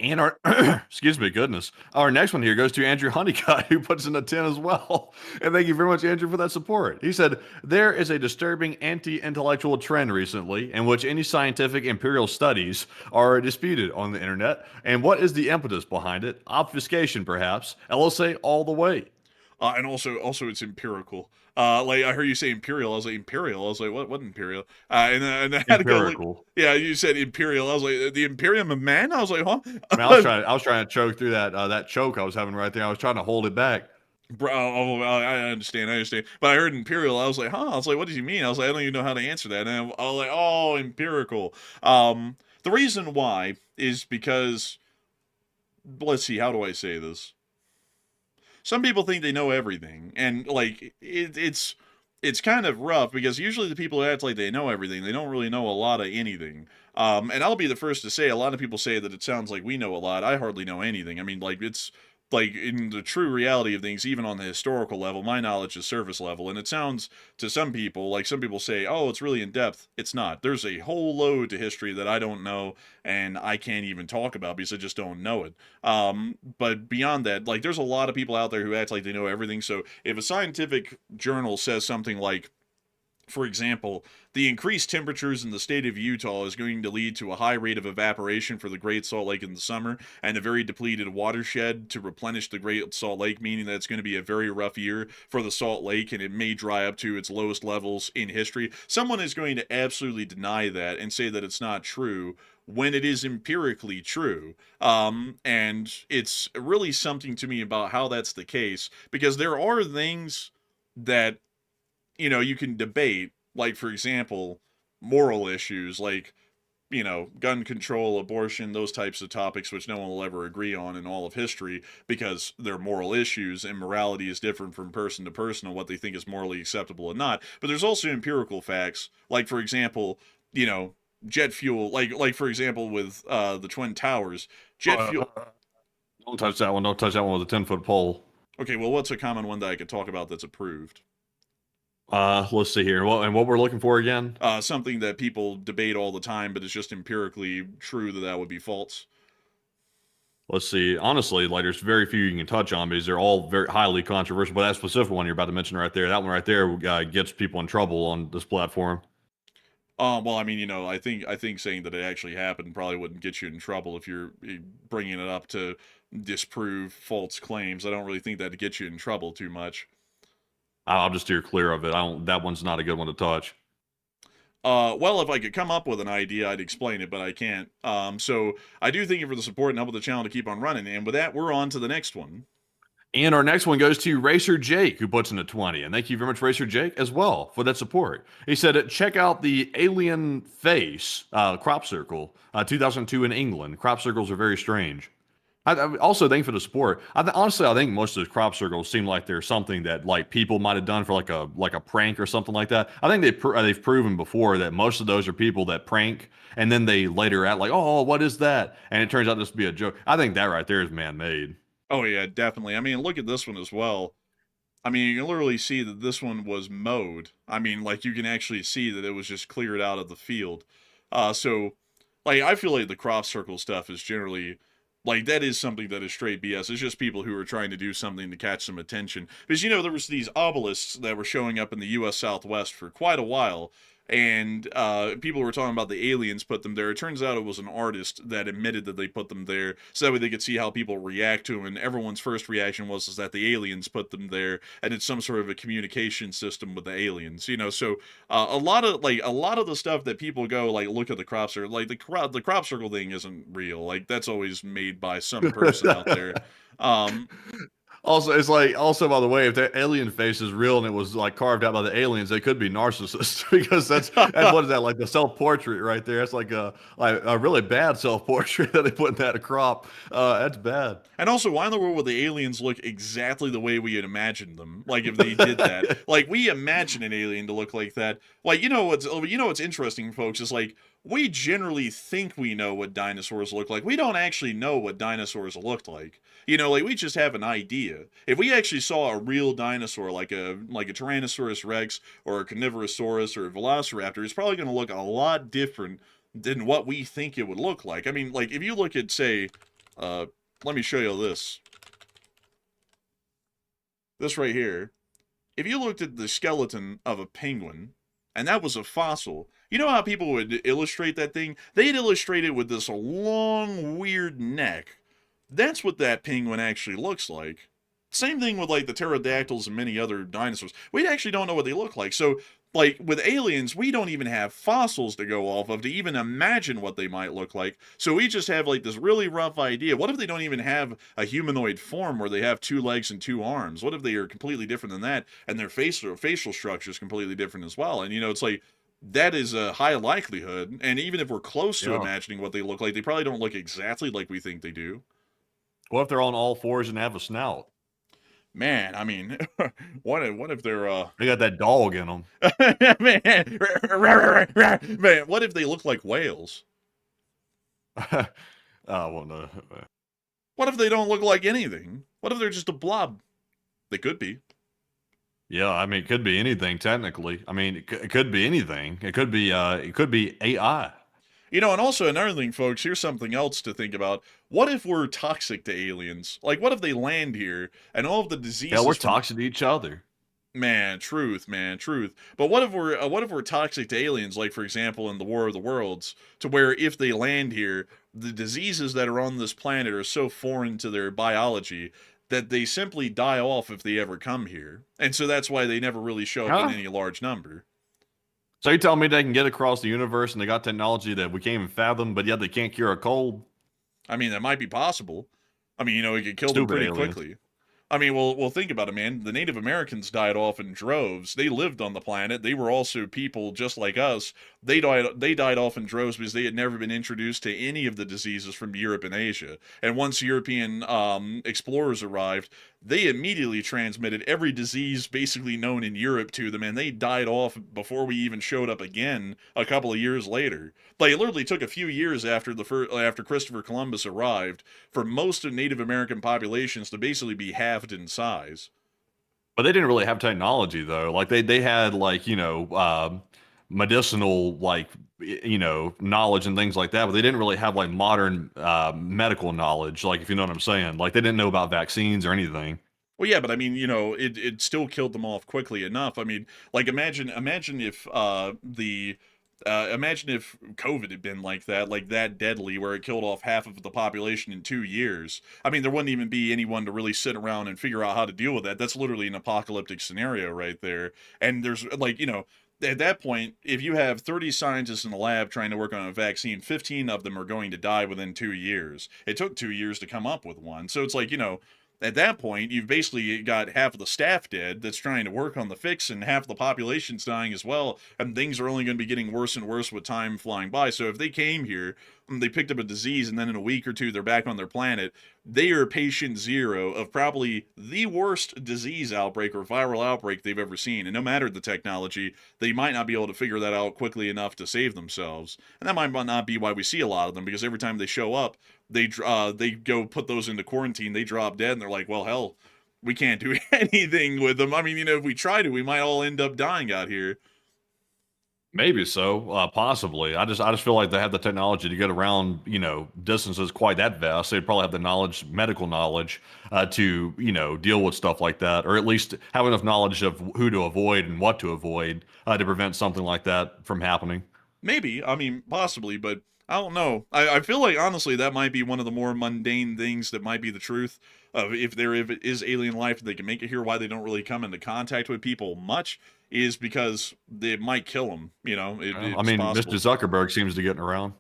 And our, excuse me, goodness. Our next one here goes to Andrew Honeycutt, who puts in a 10 as well. And thank you very much, Andrew, for that support. He said, there is a disturbing anti-intellectual trend recently in which any scientific imperial studies are disputed on the internet. And what is the impetus behind it? Obfuscation, perhaps. LSA all the way. And also it's empirical. Like I heard you say imperial. I was like, imperial. I was like, what imperial? And I had to go. Like, yeah, you said imperial. I was like, the Imperium of Man. I was like, huh? I mean, I was trying to choke through that choke I was having right there. I was trying to hold it back. Bro, I understand. But I heard imperial. I was like, huh? I was like, what does he mean? I was like, I don't even know how to answer that. And I was like, oh, empirical. The reason why is because, let's see, how do I say this? Some people think they know everything, and like it's kind of rough, because usually the people who act like they know everything, they don't really know a lot of anything. And I'll be the first to say, a lot of people say that it sounds like we know a lot. I hardly know anything. I mean, like, it's like, in the true reality of things, even on the historical level, my knowledge is surface level, and it sounds to some people, like some people say, oh, it's really in depth. It's not. There's a whole load to history that I don't know, and I can't even talk about because I just don't know it. But beyond that, like, there's a lot of people out there who act like they know everything. So if a scientific journal says something like, For example, the increased temperatures in the state of Utah is going to lead to a high rate of evaporation for the Great Salt Lake in the summer and a very depleted watershed to replenish the Great Salt Lake, meaning that it's going to be a very rough year for the Salt Lake and it may dry up to its lowest levels in history. Someone is going to absolutely deny that and say that it's not true when it is empirically true. And it's really something to me about how that's the case, because there are things that you can debate, like, for example, moral issues, like, gun control, abortion, those types of topics, which no one will ever agree on in all of history because they're moral issues, and morality is different from person to person on what they think is morally acceptable and not. But there's also empirical facts, like, for example, jet fuel, like for example, with the Twin Towers, jet fuel. Don't touch that one. Don't touch that one with a 10-foot pole. Okay, well, what's a common one that I could talk about that's approved? Let's see here. Well, and what we're looking for again? Something that people debate all the time, but it's just empirically true that would be false. Let's see. Honestly, like, there's very few you can touch on because they're all very highly controversial. But that specific one you're about to mention right there, that one right there gets people in trouble on this platform. Well, I mean, I think saying that it actually happened probably wouldn't get you in trouble if you're bringing it up to disprove false claims. I don't really think that'd get you in trouble too much. I'll just steer clear of it. That one's not a good one to touch. Well, if I could come up with an idea, I'd explain it, but I can't. So I do thank you for the support and help with the channel to keep on running. And with that, we're on to the next one. And our next one goes to Racer Jake, who puts in a 20. And thank you very much, Racer Jake, as well, for that support. He said, check out the Alien Face crop circle, 2002 in England. Crop circles are very strange. I also thank you for the support. Honestly, I think most of those crop circles seem like they're something that, like, people might have done for like a prank or something like that. I think they've proven before that most of those are people that prank and then they later act like, oh, what is that? And it turns out just to be a joke. I think that right there is man-made. Oh yeah, definitely. I mean, look at this one as well. I mean, you can literally see that this one was mowed. I mean, like, you can actually see that it was just cleared out of the field. So, like, I feel like the crop circle stuff is generally, like, that is something that is straight BS. It's just people who are trying to do something to catch some attention. Because, there was these obelisks that were showing up in the U.S. Southwest for quite a while, and people were talking about the aliens put them there. It turns out it was an artist that admitted that they put them there, so that way they could see how people react to them, and everyone's first reaction was that the aliens put them there, and it's some sort of a communication system with the aliens, so a lot of the stuff that people go, like, look at the crop circle, like, the crop circle thing isn't real. Like, that's always made by some person out there. Also, it's like, by the way, if the alien face is real and it was, like, carved out by the aliens, they could be narcissists because that's what is that, like, the self-portrait right there? It's like a really bad self-portrait that they put in that crop. That's bad. And also, why in the world would the aliens look exactly the way we had imagined them? Like, if they did that, like, we imagine an alien to look like that. Like, what's interesting, folks, is, like, we generally think we know what dinosaurs look like. We don't actually know what dinosaurs looked like. Like, we just have an idea. If we actually saw a real dinosaur, like a Tyrannosaurus Rex or a Carnivorosaurus or a Velociraptor, it's probably going to look a lot different than what we think it would look like. I mean, like, if you look at, say, let me show you this. This right here. If you looked at the skeleton of a penguin, and that was a fossil, you know how people would illustrate that thing? They'd illustrate it with this long, weird neck. That's what that penguin actually looks like. Same thing with, like, the pterodactyls and many other dinosaurs. We actually don't know what they look like. So, like, with aliens, we don't even have fossils to go off of to even imagine what they might look like. So we just have, like, this really rough idea. What if they don't even have a humanoid form where they have 2 legs and 2 arms? What if they are completely different than that, and their facial structure is completely different as well? And, it's like, that is a high likelihood. And even if we're close to imagining what they look like, they probably don't look exactly like we think they do. What if they're on all fours and have a snout? Man, I mean, what if they're They got that dog in them. Man, what if they look like whales? Well, no. What if they don't look like anything? What if they're just a blob? They could be. Yeah, I mean, it could be anything technically. I mean, it could be anything. It could be AI. And also another thing, folks, here's something else to think about. What if we're toxic to aliens? Like, what if they land here and all of the diseases... Yeah, we're toxic to each other. Man, truth, man, truth. But what if we're toxic to aliens, like for example in the War of the Worlds, to where if they land here, the diseases that are on this planet are so foreign to their biology that they simply die off if they ever come here, and so that's why they never really show up in Huh? any large number. So you telling me they can get across the universe and they got technology that we can't even fathom, but yet they can't cure a cold? I mean, that might be possible. I mean, it could kill them Stupid pretty aliens. quickly. I mean, well, think about it, man. The Native Americans died off in droves. They lived on the planet. They were also people just like us. They died off in droves because they had never been introduced to any of the diseases from Europe and Asia. And once European explorers arrived, they immediately transmitted every disease basically known in Europe to them, and they died off before we even showed up again a couple of years later. Like it literally took a few years after Christopher Columbus arrived for most of Native American populations to basically be halved in size. But they didn't really have technology though. Like they had like, medicinal like knowledge and things like that, but they didn't really have like modern medical knowledge, like if you know what I'm saying. Like they didn't know about vaccines or anything. Well, yeah, but I mean, it still killed them off quickly enough. I mean, like imagine if COVID had been like that deadly, where it killed off half of the population in 2 years. I mean, there wouldn't even be anyone to really sit around and figure out how to deal with that. That's literally an apocalyptic scenario right there. And there's like, at that point, if you have 30 scientists in the lab trying to work on a vaccine, 15 of them are going to die within 2 years. It took 2 years to come up with one. So it's like, at that point, you've basically got half of the staff dead that's trying to work on the fix, and half the population's dying as well, and things are only going to be getting worse and worse with time flying by. So if they came here and they picked up a disease, and then in a week or two they're back on their planet, they are patient zero of probably the worst disease outbreak or viral outbreak they've ever seen. And no matter the technology, they might not be able to figure that out quickly enough to save themselves. And that might not be why we see a lot of them, because every time they show up, they go put those into quarantine, they drop dead, and they're like, well, hell, we can't do anything with them. I mean, if we try to, we might all end up dying out here. Maybe so, possibly. I just feel like they have the technology to get around, distances quite that vast. They'd probably have the knowledge, medical knowledge, to deal with stuff like that, or at least have enough knowledge of who to avoid and what to avoid to prevent something like that from happening. Maybe, I mean, possibly, but I don't know. I feel like, honestly, that might be one of the more mundane things that might be the truth of if it is alien life, they can make it here, why they don't really come into contact with people much, is because they might kill them. I It's mean, Mr. possible. Zuckerberg seems to getting around.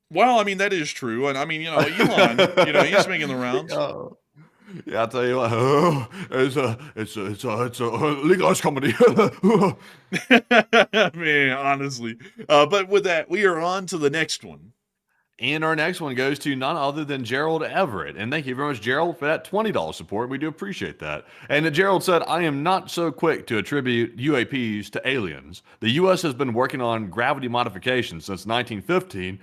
Well, I mean, that is true. And I mean, Elon, he's making the rounds. Oh. Yeah, I'll tell you what. It's a legalized company. Man, honestly. But with that, we are on to the next one. And our next one goes to none other than Gerald Everett. And thank you very much, Gerald, for that $20 support. We do appreciate that. And Gerald said, I am not so quick to attribute UAPs to aliens. The U.S. has been working on gravity modification since 1915.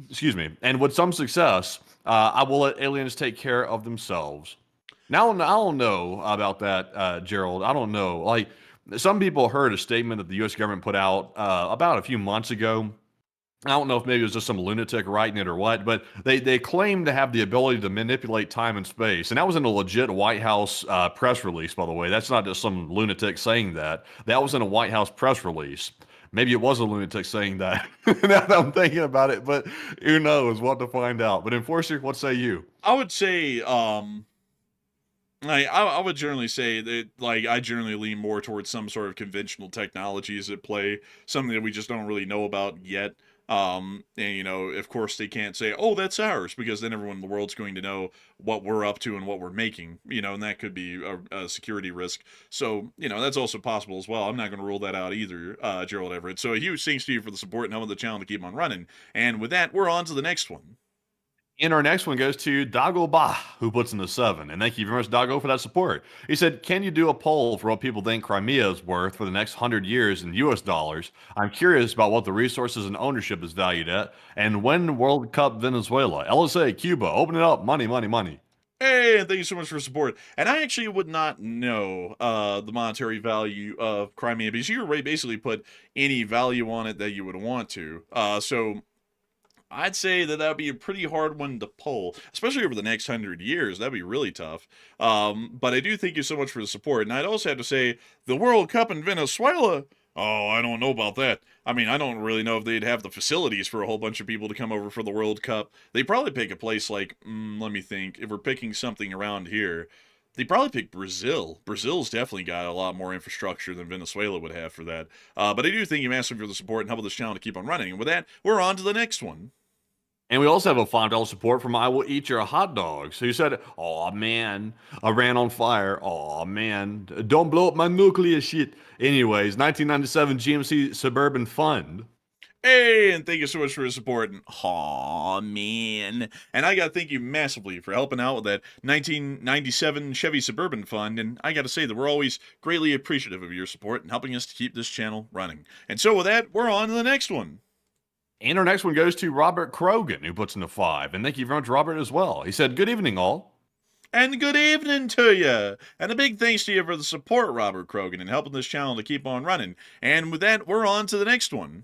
Excuse me. And with some success, I will let aliens take care of themselves. Now, I don't know about that, Gerald. I don't know. Like, some people heard a statement that the U.S. government put out about a few months ago. I don't know if maybe it was just some lunatic writing it or what, but they claim to have the ability to manipulate time and space. And that was in a legit White House press release, by the way. That's not just some lunatic saying that. That was in a White House press release. Maybe it was a lunatic saying that. Now that I'm thinking about it, but who knows? We'll have to find out. But Enforcer, what say you? I would say, I would generally say that, like, I generally lean more towards some sort of conventional technologies at play, something that we just don't really know about yet. And of course they can't say, oh, that's ours, because then everyone in the world's going to know what we're up to and what we're making, and that could be a security risk. So, that's also possible as well. I'm not going to rule that out either, Gerald Everett. So a huge thanks to you for the support and helping the channel to keep on running. And with that, we're on to the next one. And our next one goes to Dago Bah, who puts in the 7. And thank you very much, Dago, for that support. He said, can you do a poll for what people think Crimea is worth for the next 100 years in US dollars? I'm curious about what the resources and ownership is valued at. And when World Cup Venezuela, LSA, Cuba, open it up, money, money, money. Hey, and thank you so much for support. And I actually would not know the monetary value of Crimea, because you basically put any value on it that you would want to. So I'd say that would be a pretty hard one to pull, especially over the next 100 years. That'd be really tough. But I do thank you so much for the support. And I'd also have to say, the World Cup in Venezuela. Oh, I don't know about that. I mean, I don't really know if they'd have the facilities for a whole bunch of people to come over for the World Cup. They'd probably pick a place like, let me think, if we're picking something around here, they'd probably pick Brazil. Brazil's definitely got a lot more infrastructure than Venezuela would have for that. But I do thank you massively for the support and helping this channel to keep on running. And with that, we're on to the next one. And we also have a $5 support from I Will Eat Your Hot Dogs, who said, "Aw, man, I ran on fire. Aw, man, don't blow up my nuclear shit." Anyways, 1997 GMC Suburban Fund. Hey, and thank you so much for your support. And aw, man. And I gotta thank you massively for helping out with that 1997 Chevy Suburban Fund. And I gotta say that we're always greatly appreciative of your support and helping us to keep this channel running. And so with that, we're on to the next one. And our next one goes to Robert Krogan, who puts in a 5. And thank you very much, Robert, as well. He said, "Good evening, all." And good evening to you. And a big thanks to you for the support, Robert Krogan, and helping this channel to keep on running. And with that, we're on to the next one.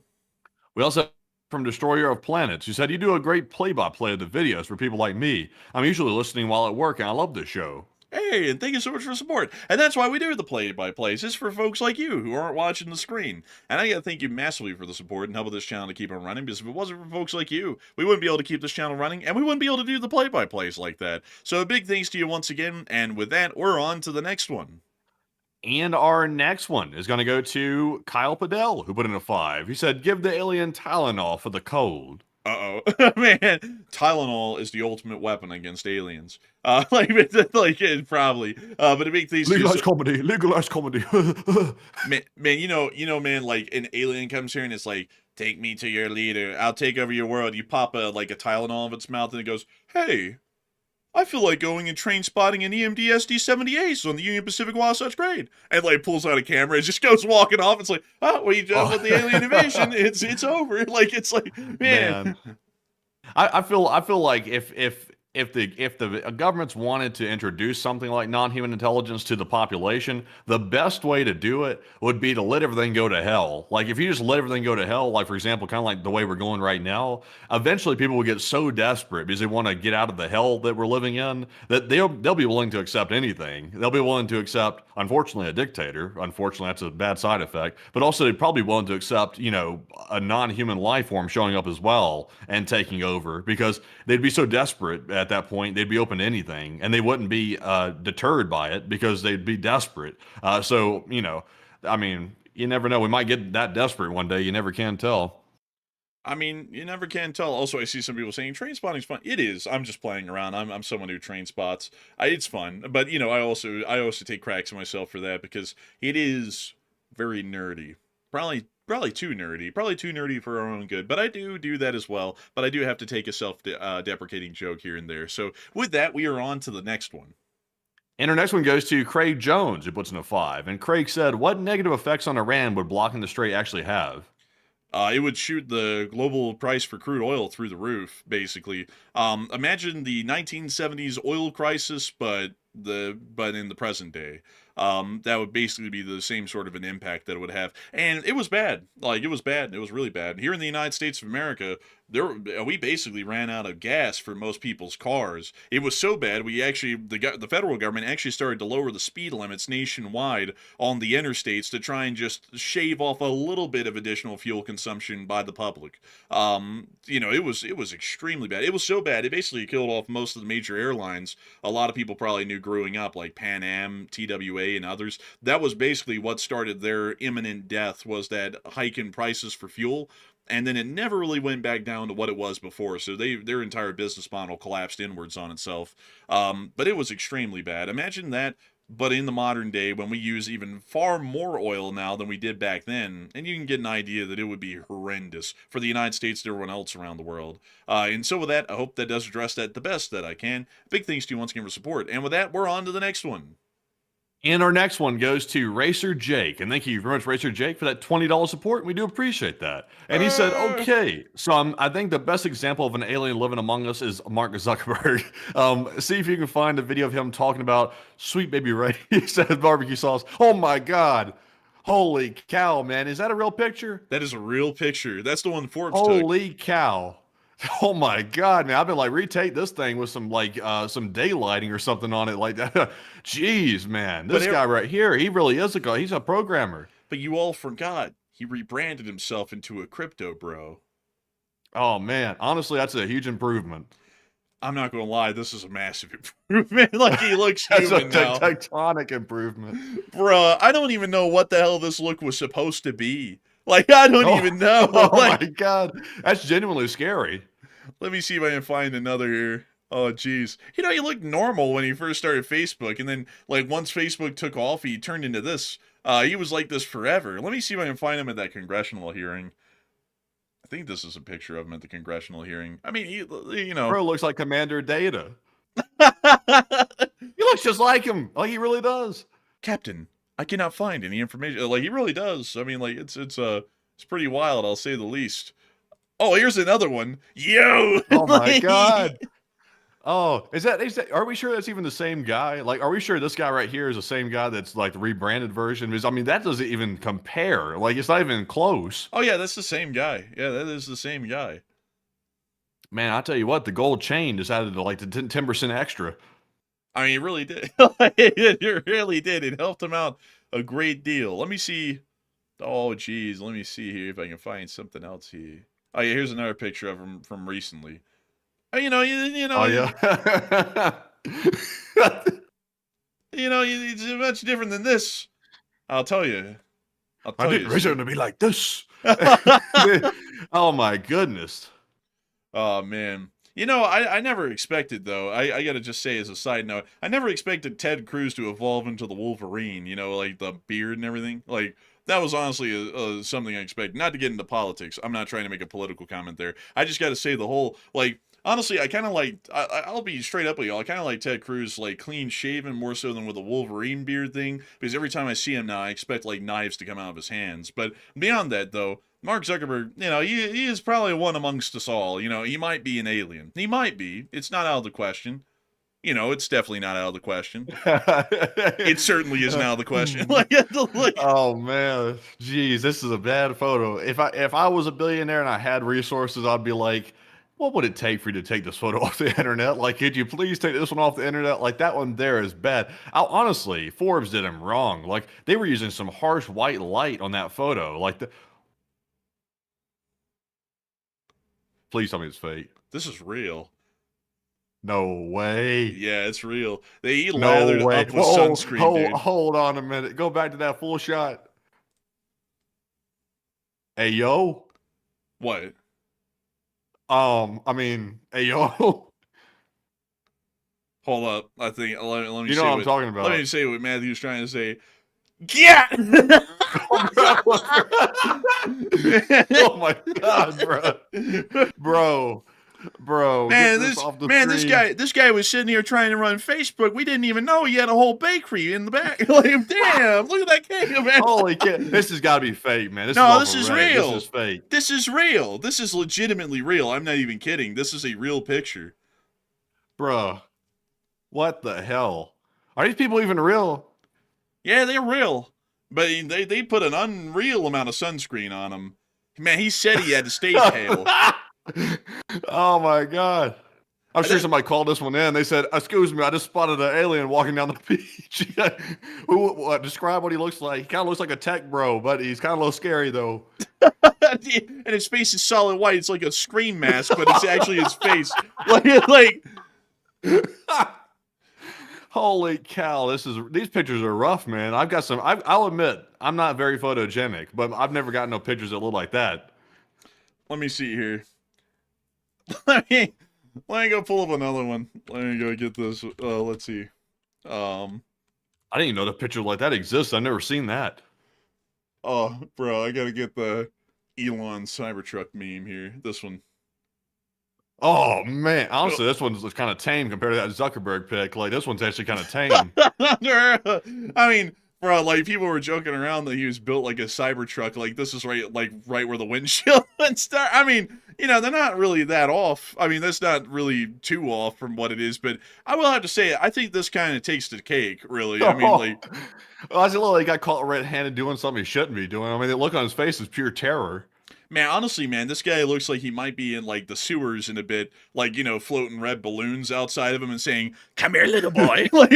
We also have from Destroyer of Planets, who said, "You do a great play-by-play of the videos for people like me. I'm usually listening while at work, and I love this show." Hey, and thank you so much for the support. And that's why we do the play-by-plays. It's for folks like you who aren't watching the screen. And I gotta thank you massively for the support and helping this channel to keep on running, because if it wasn't for folks like you, we wouldn't be able to keep this channel running, and we wouldn't be able to do the play-by-plays like that. So a big thanks to you once again, and with that, we're on to the next one. And our next one is going to go to Kyle Padell, who put in a 5. He said, "Give the alien Tylenol for the cold." Uh-oh. Man, Tylenol is the ultimate weapon against aliens. Like it probably. But a big thing. Legalized comedy, legalized comedy. man, man, like an alien comes here and it's like, "Take me to your leader. I'll take over your world." You pop a Tylenol in its mouth and it goes, "Hey, I feel like going and train spotting an EMD SD-78 on the Union Pacific Wasatch Grade." And pulls out a camera and just goes walking off. It's like, "Oh, we done with the alien invasion. It's over." It's like, man. I feel like if the governments wanted to introduce something like non-human intelligence to the population, the best way to do it would be to let everything go to hell. Like, if you just let everything go to hell, like, for example, kind of like the way we're going right now, eventually people will get so desperate because they want to get out of the hell that we're living in that they'll be willing to accept anything. They'll be willing to accept, unfortunately, a dictator. Unfortunately, that's a bad side effect. But also, they'd probably be willing to accept, a non-human life form showing up as well and taking over, because they'd be so desperate at that point, they'd be open to anything, and they wouldn't be deterred by it because they'd be desperate. So, I mean, you never know. We might get that desperate one day. You never can tell. I mean, you never can tell. Also, I see some people saying train spotting's fun. It is. I'm just playing around. I'm someone who train spots. It's fun, but I also take cracks at myself for that because it is very nerdy. Probably too nerdy. Probably too nerdy for our own good. But I do that as well. But I do have to take a self-deprecating joke here and there. So with that, we are on to the next one. And our next one goes to Craig Jones, who puts in a 5. And Craig said, "What negative effects on Iran would blocking the strait actually have?" It would shoot the global price for crude oil through the roof, basically. Imagine the 1970s oil crisis, but in the present day. That would basically be the same sort of an impact that it would have. And it was bad. It was bad. It was really bad. Here in the United States of America, we basically ran out of gas for most people's cars. It was so bad, the federal government actually started to lower the speed limits nationwide on the interstates to try and just shave off a little bit of additional fuel consumption by the public. It was extremely bad. It was so bad, it basically killed off most of the major airlines a lot of people probably knew growing up, like Pan Am, TWA, and others. That was basically what started their imminent death, was that hike in prices for fuel. And then it never really went back down to what it was before. So their entire business model collapsed inwards on itself. But it was extremely bad. Imagine that, but in the modern day, when we use even far more oil now than we did back then, and you can get an idea that it would be horrendous for the United States and everyone else around the world. And so with that, I hope that does address that the best that I can. Big thanks to you once again for support. And with that, we're on to the next one. And our next one goes to Racer Jake. And thank you very much, Racer Jake, for that $20 support. We do appreciate that. And he said, "Okay, so I think the best example of an alien living among us is Mark Zuckerberg. See if you can find a video of him talking about Sweet Baby Ray." He said barbecue sauce. Oh my God. Holy cow, man. Is that a real picture? That is a real picture. That's the one Forbes took. Holy cow. Oh my God, man! I've been like retake this thing with some some daylighting or something on it like that. Jeez, man, But this guy right here, he really is a guy. He's a programmer. but you all forgot he rebranded himself into a crypto bro. Oh man, honestly, that's a huge improvement. I'm not gonna lie, this is a massive improvement. Like he looks That's a human now, tectonic improvement. bruh. I don't even know what the hell this look was supposed to be. Like I don't Oh, even know. oh Like, my God, that's genuinely scary. let me see if I can find another here. Oh, jeez. You know, he looked normal when he first started Facebook, and then, like, once Facebook took off, he turned into this. He was like this forever. Let me see if I can find him at that congressional hearing. I think this is a picture of him at the congressional hearing. I mean, you know. Bro looks like Commander Data. He looks just like him. Like he really does. Captain, I cannot find any information. Like, he really does. I mean, like, it's pretty wild, I'll say the least. Oh, here's another one. Yo! Oh my God. Oh, is that, are we sure that's even the same guy? Like, are we sure this guy right here is the same guy that's like the rebranded version? Because, I mean, that doesn't even compare. Like, it's not even close. Oh, yeah, that's the same guy. Yeah, that is the same guy. Man, I tell you what, the gold chain just added to like the 10% extra. I mean, it really did. It really did. It helped him out a great deal. Let me see. Oh, geez. Let me see here if I can find something else here. Oh, yeah, here's another picture of him from recently. You know, you know, Oh, yeah. you know, it's much different than this. I'll tell you. I'll I tell didn't you. raise it to be like this. Oh, my goodness. Oh, man. You know, I never expected, though, I gotta just say as a side note, I never expected Ted Cruz to evolve into the Wolverine, you know, like the beard and everything. Like, that was honestly something I expected. Not to get into politics. I'm not trying to make a political comment there. I just gotta say the whole, like, honestly, I kind of like, I'll be straight up with y'all, I kind of like Ted Cruz, like, clean shaven more so than with a Wolverine beard thing, because every time I see him now, I expect, like, knives to come out of his hands. But beyond that, though, Mark Zuckerberg, you know, he is probably one amongst us all. You know, he might be an alien. He might be. It's not out of the question. You know, it's definitely not out of the question. It certainly isn't out of the question. Like, Oh man, geez, this is a bad photo. If I was a billionaire and I had resources, I'd be like, what would it take for you to take this photo off the internet? Like, could you please take this one off the internet? Like, that one there is bad. Honestly, Forbes did him wrong. Like, they were using some harsh white light on that photo. Like, please tell me it's fake. this is real. No way. Yeah, it's real. He No lathered way. up with sunscreen, dude. Hold on a minute. Go back to that full shot. Hey, yo. What? I mean, hey, yo. Hold up. I think, let me You say know what I'm talking about. Let me say what Matthew's trying to say. Yeah! Oh my God, bro. Bro, Man, get off the this screen. guy was sitting here trying to run Facebook. We didn't even know he had a whole bakery in the back. Like, damn, look at that cake, man. Holy kid, this has got to be fake, man. This is real. This is fake, This is real. This is legitimately real. I'm not even kidding. This is a real picture. bro. What the hell? Are these people even real? Yeah, they're real, but they put an unreal amount of sunscreen on him. Man, he said he had a stage hail. Oh my God. I'm sure somebody called this one in. They said, excuse me, I just spotted an alien walking down the beach. Describe what he looks like. He kind of looks like a tech bro, but he's kind of a little scary, though. And his face is solid white. It's like a scream mask, but it's actually his face. Like Holy cow, these pictures are rough, man. I've got some, I'll admit, I'm not very photogenic, but I've never gotten no pictures that look like that. let me see here. Let me go pull up another one. Let me go get this. Let's see. I didn't even know the picture like that exists. I've never seen that. Oh, bro, I gotta get the Elon Cybertruck meme here. This one. Oh man, honestly, this one's kind of tame compared to that Zuckerberg pic. Like this one's actually kind of tame. I mean, bro, like people were joking around that he was built like a Cybertruck. Like this is right where the windshield and stuff. I mean, you know, they're not really that off. I mean, that's not really too off from what it is. But I will have to say, I think this kind of takes the cake. Really, I mean, like. Well, I said, he got caught red-handed doing something he shouldn't be doing. I mean, the look on his face is pure terror. Man, honestly, man, this guy looks like he might be in like the sewers in a bit, like, floating red balloons outside of him and saying, "Come here, little boy." Like,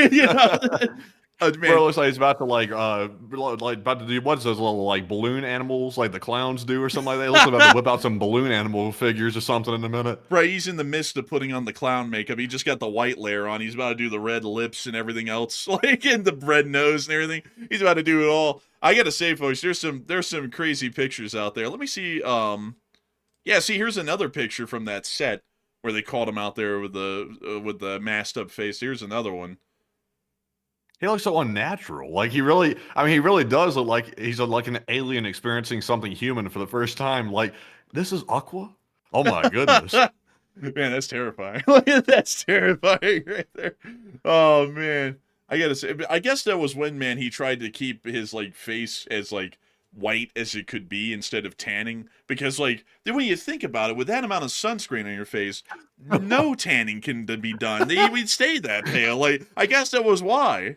Bro, man, it looks like he's about to about to do what's those little like balloon animals like the clowns do or something like that. He looks like about to whip out some balloon animal figures or something in a minute. right, he's in the midst of putting on the clown makeup. He just got the white layer on. He's about to do the red lips and everything else, like, and the red nose and everything. He's about to do it all. I gotta say, folks, there's some crazy pictures out there. Let me see. Yeah, see, here's another picture from that set where they caught him out there with the masked up face. Here's another one. He looks so unnatural. Like he really does look like he's like an alien experiencing something human for the first time. Like, this is Aqua? Oh my goodness. Man, that's terrifying. That's terrifying right there. Oh man, I gotta say, I guess that was when, man, he tried to keep his like face as like white as it could be instead of tanning, because like then when you think about it, with that amount of sunscreen on your face, no tanning can be done. We'd stay that pale. Like, I guess that was why.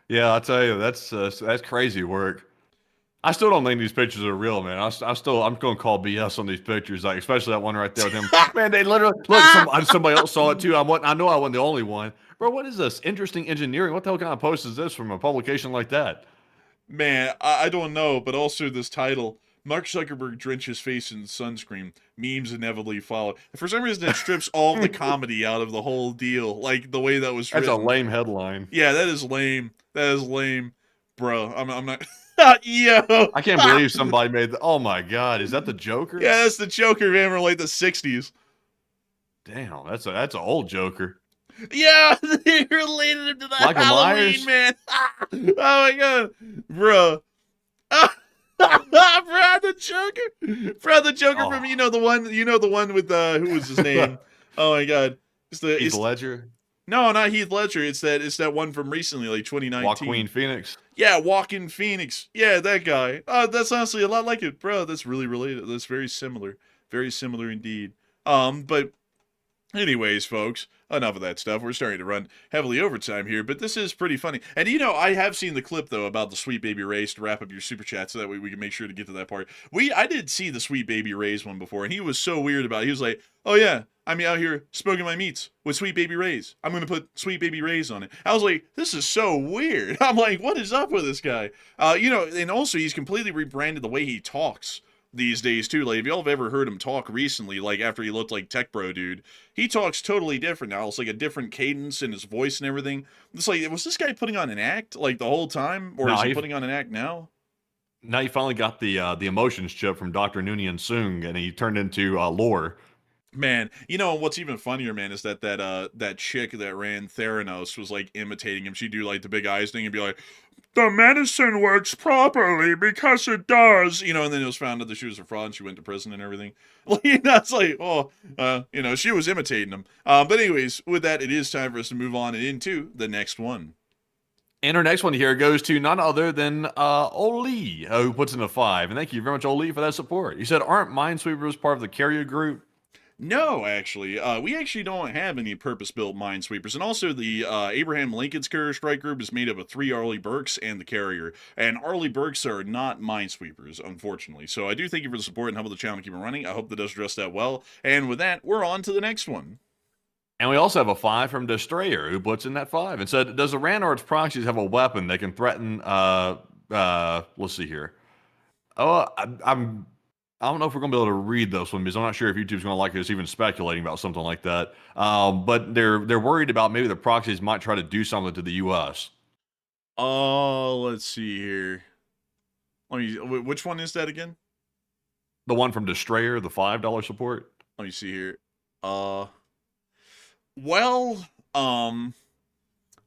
Yeah, I'll tell you, that's crazy work. I still don't think these pictures are real, man. I'm going to call BS on these pictures, like especially that one right there with him. Man, they literally look. Somebody else saw it too. I know I wasn't the only one, bro. What is this? Interesting engineering. What the hell kind of post is this from a publication like that? Man, I don't know, but also this title: Mark Zuckerberg drenches face in sunscreen. Memes inevitably follow. For some reason, it strips all the comedy out of the whole deal. Like the way that was That's written. a lame headline. Yeah, that is lame. That is lame, bro. I'm not. Yo. I can't believe somebody made the. Oh my god, is that the Joker? Yeah, that's the Joker, man, from like the '60s. Damn, that's an old Joker. Yeah, they related him to the Michael Halloween Myers? man. Oh my god, bro. Bro, the Joker Oh. from the one with who was his name? Oh my god, Heath Ledger, no, not Heath Ledger. It's that one from recently, like 2019. Joaquin Phoenix. Yeah, Walking Phoenix. Yeah, that guy. That's honestly a lot like it, bro. That's really related. That's very similar indeed. But anyways, folks, enough of that stuff. We're starting to run heavily overtime here, but this is pretty funny. And I have seen the clip though about the Sweet Baby Ray's to wrap up your super chat, so that way we can make sure to get to that part. I did see the Sweet Baby Ray's one before, and he was so weird about it. He was like, "Oh yeah, I'm out here smoking my meats with Sweet Baby Ray's. I'm gonna put Sweet Baby Ray's on it." I was like, "This is so weird." I'm like, "What is up with this guy?" And also he's completely rebranded the way he talks these days too. Like, if y'all have ever heard him talk recently, like after he looked like Tech Bro Dude, he talks totally different now. It's like a different cadence in his voice and everything. It's like, was this guy putting on an act like the whole time, or is he putting on an act now? Now he finally got the emotions chip from Dr. Noonien Soong, and he turned into lore. Man, what's even funnier, man, is that chick that ran Theranos was like imitating him. She'd do like the big eyes thing and be like, "The medicine works properly because it does," and then it was found out that she was a fraud and she went to prison and everything. Like, it's like, she was imitating him. But anyways, with that, it is time for us to move on and into the next one. And our next one here goes to none other than Oli, who puts in a 5. And thank you very much, Oli, for that support. He said, "Aren't Minesweepers part of the carrier group?" No, actually. We actually don't have any purpose-built minesweepers. And also, the Abraham Lincoln's Carrier Strike Group is made up of 3 Arleigh Burks and the Carrier. And Arleigh Burks are not minesweepers, unfortunately. So I do thank you for the support and helping the channel keep it running. I hope that does address that well. And with that, we're on to the next one. And we also have a 5 from Destroyer, who puts in that 5 and said, "Does Iran or its proxies have a weapon that can threaten?" Let's see here. Oh, I don't know if we're going to be able to read this one because I'm not sure if YouTube's going to like us even speculating about something like that. But they're worried about maybe the proxies might try to do something to the U.S. Oh, let's see here. Which one is that again? The one from Destroyer, the $5 support. Let me see here.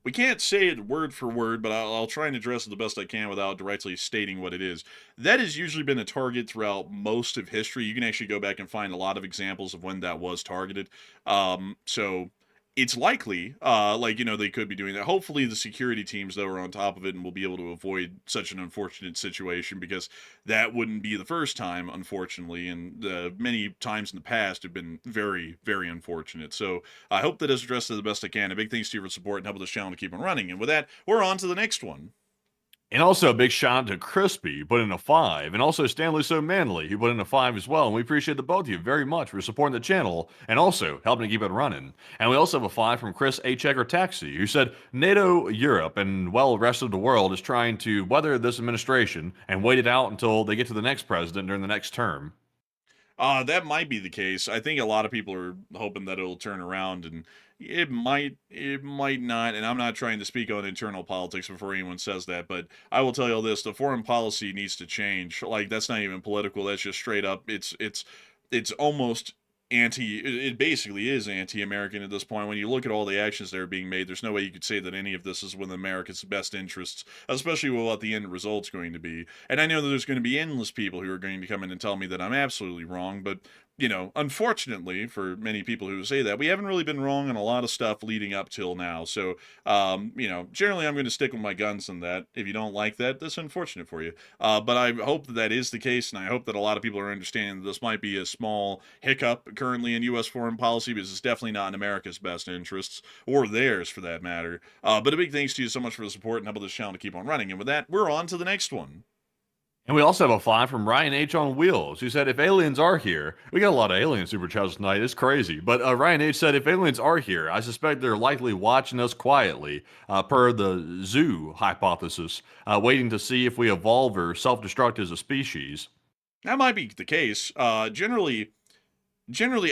We can't say it word for word, but I'll try and address it the best I can without directly stating what it is. That has usually been a target throughout most of history. You can actually go back and find a lot of examples of when that was targeted. So it's likely, they could be doing that. Hopefully the security teams, though, are on top of it and will be able to avoid such an unfortunate situation, because that wouldn't be the first time, unfortunately, and many times in the past have been very, very unfortunate. So I hope that is addressed to the best I can. A big thanks to you for support and helping this channel to keep on running. And with that, we're on to the next one. And also a big shout out to Crispy, who put in a 5, and also Stanley So Manly, who put in a 5 as well. And we appreciate the both of you very much for supporting the channel and also helping to keep it running. And we also have a 5 from Chris A. Checker Taxi, who said NATO, Europe, and well, the rest of the world is trying to weather this administration and wait it out until they get to the next president during the next term. That might be the case. I think a lot of people are hoping that it'll turn around, and it might not. And I'm not trying to speak on internal politics before anyone says that, but I will tell you all this: the foreign policy needs to change. Like, that's not even political. That's just straight up. It's almost it basically is anti-American at this point. When you look at all the actions that are being made, there's no way you could say that any of this is within America's best interests, especially with what the end result's going to be. And I know that there's going to be endless people who are going to come in and tell me that I'm absolutely wrong, but unfortunately for many people who say that, we haven't really been wrong on a lot of stuff leading up till now. So, generally I'm going to stick with my guns on that. If you don't like that, that's unfortunate for you. But I hope that that is the case, and I hope that a lot of people are understanding that this might be a small hiccup currently in U.S. foreign policy, because it's definitely not in America's best interests, or theirs for that matter. But a big thanks to you so much for the support and helping this channel to keep on running. And with that, we're on to the next one. And we also have a 5 from Ryan H. on Wheels, who said, if aliens are here, we got a lot of alien super chats tonight, it's crazy. But Ryan H. said, if aliens are here, I suspect they're likely watching us quietly, per the zoo hypothesis, waiting to see if we evolve or self-destruct as a species. That might be the case. Generally,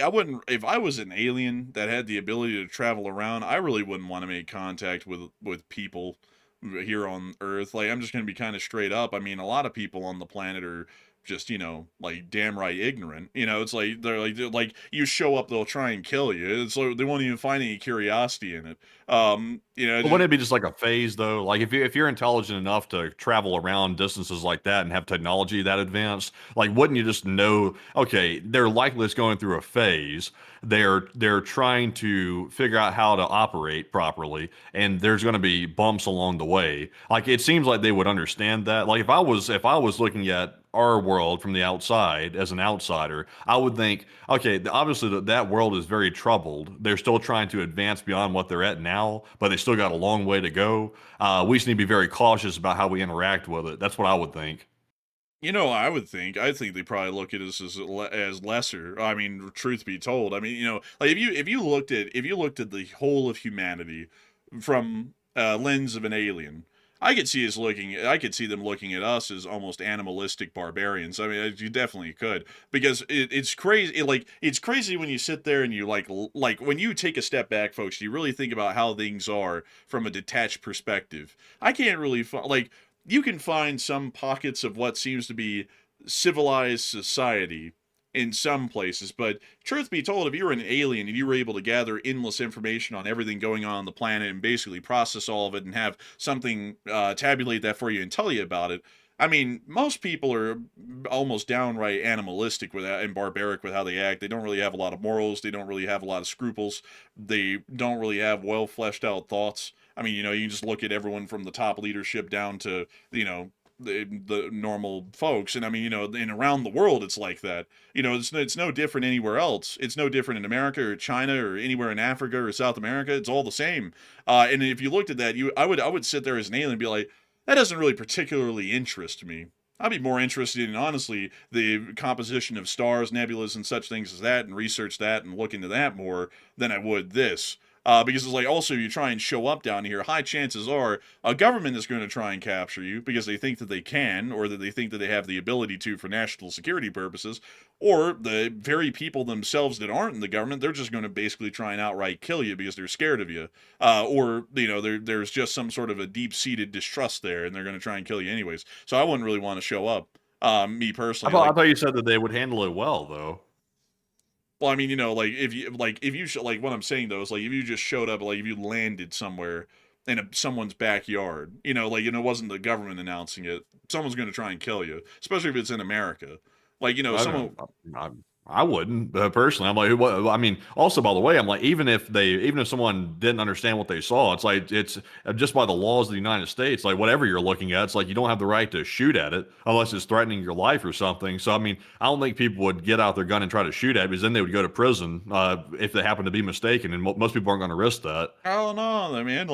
I wouldn't, if I was an alien that had the ability to travel around, I really wouldn't want to make contact with people here on Earth. Like, I'm just going to be kind of straight up. I mean, a lot of people on the planet are just, like, damn right ignorant. It's like, they're like, you show up, they'll try and kill you. It's like, they won't even find any curiosity in it. But wouldn't it be just like a phase, though? Like, if you're intelligent enough to travel around distances like that and have technology that advanced, like, wouldn't you just know, okay, they're likely just going through a phase. They're trying to figure out how to operate properly, and there's going to be bumps along the way. Like, it seems like they would understand that. Like, if I was looking at our world from the outside as an outsider, I would think, okay, obviously that world is very troubled. They're still trying to advance beyond what they're at now, but they still got a long way to go. We just need to be very cautious about how we interact with it. That's what I would think. I think they probably look at us as lesser. I mean, truth be told, I mean, like, if you looked at the whole of humanity from lens of an alien, I could see them looking at us as almost animalistic barbarians. I mean, you definitely could, because it's crazy. It's crazy when you sit there and you like when you take a step back, folks. You really think about how things are from a detached perspective. I can't really you can find some pockets of what seems to be civilized society in some places, but truth be told, if you were an alien and you were able to gather endless information on everything going on the planet and basically process all of it and have something tabulate that for you and tell you about it, I mean, most people are almost downright animalistic with that and barbaric with how they act. They don't really have a lot of morals. They don't really have a lot of scruples. They don't really have well fleshed out thoughts. I mean, you can just look at everyone from the top leadership down to, the normal folks. And I mean, and around the world, it's like that. It's no different anywhere else. It's no different in America or China or anywhere in Africa or South America. It's all the same. And if you looked at that, I would sit there as an alien and be like, that doesn't really particularly interest me. I'd be more interested in, honestly, the composition of stars, nebulas, and such things as that, and research that and look into that more than I would this. Because it's like, also, you try and show up down here, high chances are a government is going to try and capture you because they think that they can, or that they think that they have the ability to for national security purposes, or the very people themselves that aren't in the government, they're just going to basically try and outright kill you because they're scared of you. Or, there's just some sort of a deep-seated distrust there, and they're going to try and kill you anyways. So I wouldn't really want to show up, me personally. I thought you said that they would handle it well, though. Well, I mean, if you what I'm saying though is, like, if you just showed up, like, if you landed somewhere in someone's backyard, it wasn't the government announcing it, someone's going to try and kill you, especially if it's in America. Like, someone. I wouldn't personally. I'm like, what? I mean, also, by the way, I'm like, even if someone didn't understand what they saw, it's like, it's just by the laws of the United States, like, whatever you're looking at, it's like you don't have the right to shoot at it unless it's threatening your life or something. So, I mean, I don't think people would get out their gun and try to shoot at it, because then they would go to prison if they happen to be mistaken, and most people aren't going to risk that. I don't know, man.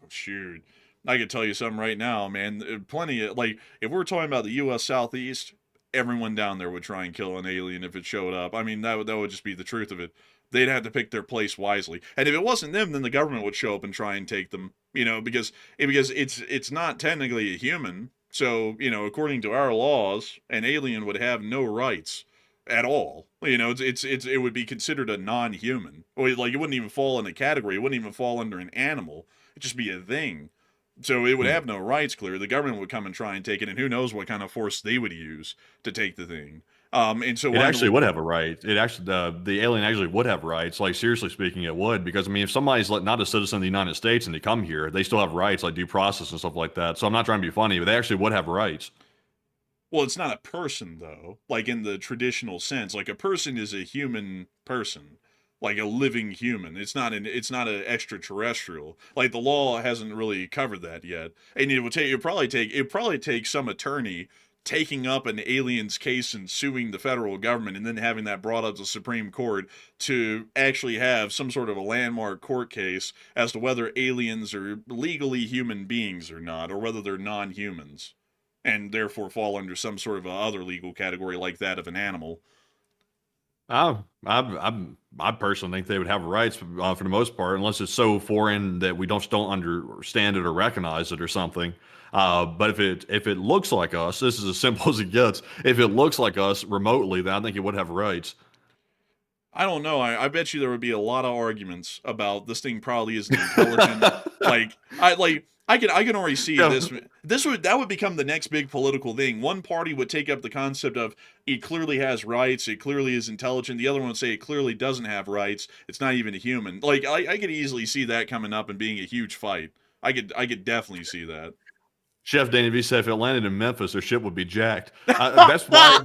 Shoot. I could tell you something right now, man. Plenty of, like, if we're talking about the U.S. Southeast, everyone down there would try and kill an alien if it showed up. I mean, that would just be the truth of it. They'd have to pick their place wisely. And if it wasn't them, then the government would show up and try and take them. Because it's not technically a human. So, according to our laws, an alien would have no rights at all. It would be considered a non-human. Or like it wouldn't even fall in a category. It wouldn't even fall under an animal. It'd just be a thing. So it would have no rights. Clear. The government would come and try and take it, and who knows what kind of force they would use to take the thing. And so It actually would have a right. It actually the alien actually would have rights. Like seriously speaking, it would because I mean, if somebody's like not a citizen of the United States and they come here, they still have rights like due process and stuff like that. So I'm not trying to be funny, but they actually would have rights. Well, it's not a person though, like in the traditional sense. Like a person is a human person, like a living human. It's not an extraterrestrial. Like the law hasn't really covered that yet. And it probably take some attorney taking up an alien's case and suing the federal government and then having that brought up to the Supreme Court to actually have some sort of a landmark court case as to whether aliens are legally human beings or not, or whether they're non-humans and therefore fall under some sort of a other legal category like that of an animal. I personally think they would have rights for the most part, unless it's so foreign that we don't understand it or recognize it or something. But if it looks like us, this is as simple as it gets. If it looks like us remotely, then I think it would have rights. I don't know. I bet you there would be a lot of arguments about this thing probably isn't intelligent. I can already see Yeah. that would become the next big political thing. One party would take up the concept of it clearly has rights, it clearly is intelligent. The other one would say it clearly doesn't have rights. It's not even a human. Like I could easily see that coming up and being a huge fight. I could definitely see that. Chef Danny V said if it landed in Memphis, their ship would be jacked. That's why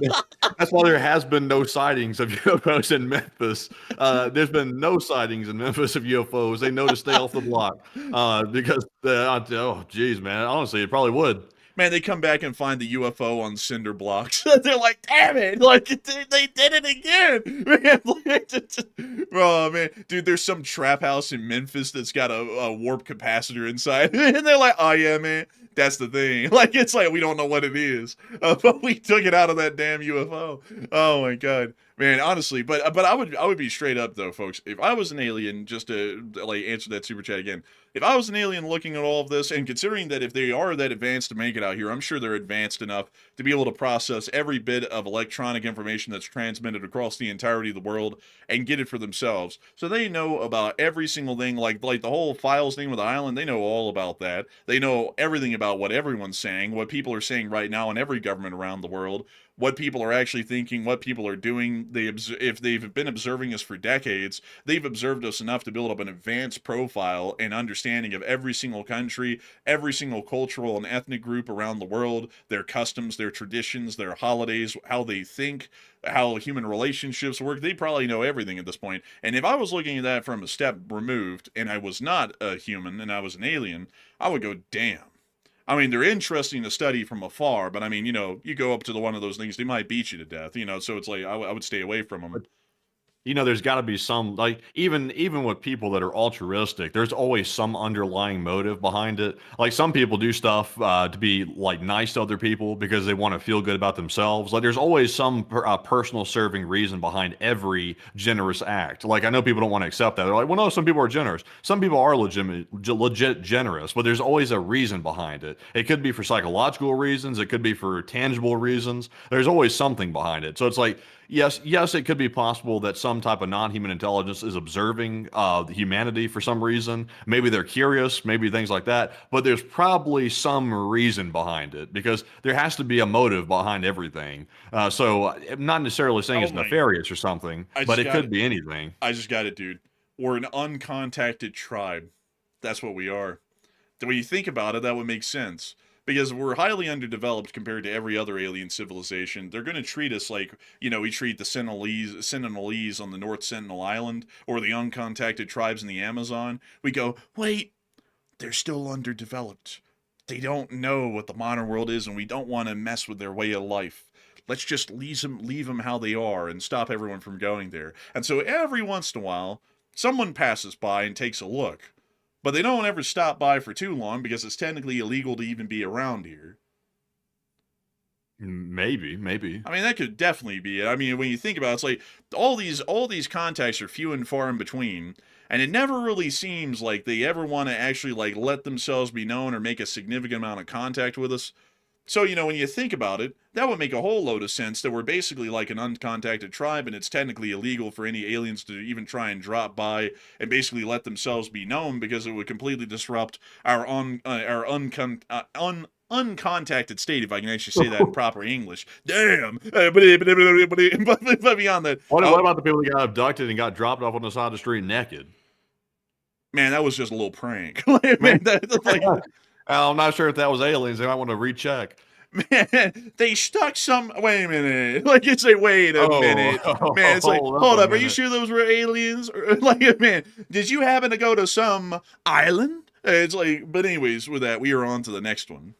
there has been no sightings of UFOs in Memphis. There's been no sightings in Memphis of UFOs. They know to stay off the block because oh geez, man, honestly, it probably would. Man, they come back and find the UFO on cinder blocks. They're like, damn it! Like they did it again, man. Oh man, dude, there's some trap house in Memphis that's got a warp capacitor inside, and they're like, oh yeah, man, that's the thing. Like it's like we don't know what it is, but we took it out of that damn UFO. Oh my god, man, honestly, but I would be straight up though, folks. If I was an alien, just to like answer that super chat again. If I was an alien looking at all of this, and considering that if they are that advanced to make it out here, I'm sure they're advanced enough to be able to process every bit of electronic information that's transmitted across the entirety of the world and get it for themselves. So they know about every single thing, like the whole files thing with the island. They know all about that. They know everything about what everyone's saying, what people are saying right now in every government around the world, what people are actually thinking, what people are doing. If they've been observing us for decades, they've observed us enough to build up an advanced profile and understanding of every single country, every single cultural and ethnic group around the world, their customs, their traditions, their holidays, how they think, how human relationships work. They probably know everything at this point. And if I was looking at that from a step removed and I was not a human and I was an alien, I would go, damn. I mean, they're interesting to study from afar, but I mean, you go up to one of those things, they might beat you to death, so it's like, I would stay away from them. There's got to be some like even with people that are altruistic, there's always some underlying motive behind it. Like some people do stuff to be like nice to other people because they want to feel good about themselves. Like there's always some personal serving reason behind every generous act. Like I know people don't want to accept that. They're like, well, no, some people are generous. Some people are legit generous, but there's always a reason behind it. It could be for psychological reasons. It could be for tangible reasons. There's always something behind it. So it's like, yes, it could be possible that some type of non-human intelligence is observing humanity for some reason. Maybe they're curious, maybe things like that. But there's probably some reason behind it because there has to be a motive behind everything. So I'm not necessarily saying it's nefarious or something, but it could be anything. I just got it, dude. We're an uncontacted tribe. That's what we are. When you think about it, that would make sense. Because we're highly underdeveloped compared to every other alien civilization. They're going to treat us like, we treat the Sentinelese on the North Sentinel Island or the uncontacted tribes in the Amazon. We go, wait, they're still underdeveloped. They don't know what the modern world is, and we don't want to mess with their way of life. Let's just leave them how they are and stop everyone from going there. And so every once in a while, someone passes by and takes a look. but they don't ever stop by for too long because it's technically illegal to even be around here. Maybe. I mean, that could definitely be it. I mean, when you think about it, it's like all these contacts are few and far in between, and it never really seems like they ever want to actually like let themselves be known or make a significant amount of contact with us. So, when you think about it, that would make a whole load of sense that we're basically like an uncontacted tribe, and it's technically illegal for any aliens to even try and drop by and basically let themselves be known because it would completely disrupt our uncontacted state, if I can actually say that in proper English. Damn. But beyond that, What about the people that got abducted and got dropped off on the side of the street naked? man, that was just a little prank. Man, that's like, I'm not sure if that was aliens. They might want to recheck. man, they stuck some. Wait a minute. Like, it's like, wait a minute. Man, it's like, hold up. Are you sure those were aliens? Or, like, man, did you happen to go to some island? It's like, but anyways, with that, we are on to the next one.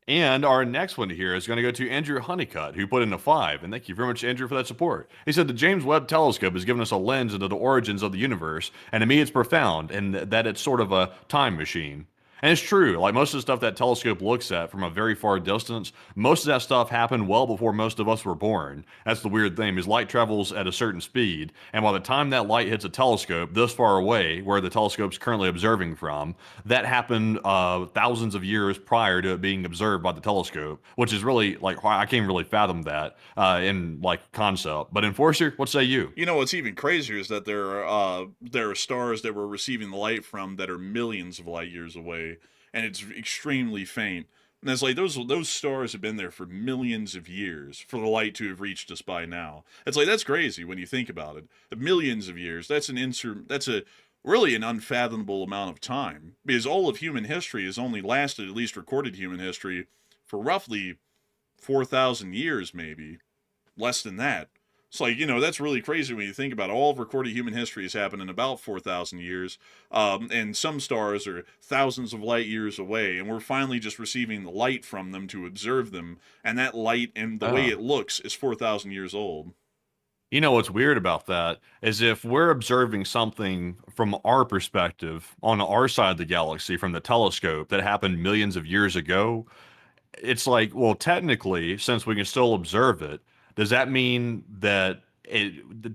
And our next one here is going to go to Andrew Honeycutt, who put in a 5. And thank you very much, Andrew, for that support. He said the James Webb Telescope has given us a lens into the origins of the universe, and to me it's profound, and that it's sort of a time machine. And it's true, like most of the stuff that telescope looks at from a very far distance, most of that stuff happened well before most of us were born. That's the weird thing, is light travels at a certain speed, and by the time that light hits a telescope this far away, where the telescope's currently observing from, that happened thousands of years prior to it being observed by the telescope, which is really, like, I can't really fathom that in, like, concept. But Enforcer, what say you? What's even crazier is that there are stars that we're receiving the light from that are millions of light years away, and it's extremely faint. And it's like those stars have been there for millions of years for the light to have reached us by now. It's like, that's crazy when you think about it. The millions of years. That's a really an unfathomable amount of time, because all of human history has only lasted, at least recorded human history, for roughly 4,000 years, maybe less than that. It's like, that's really crazy when you think about it. All of recorded human history has happened in about 4,000 years, and some stars are thousands of light years away, and we're finally just receiving the light from them to observe them, and that light and the way it looks is 4,000 years old. You know what's weird about that is if we're observing something from our perspective on our side of the galaxy from the telescope that happened millions of years ago, it's like, well, technically, since we can still observe it, does that mean that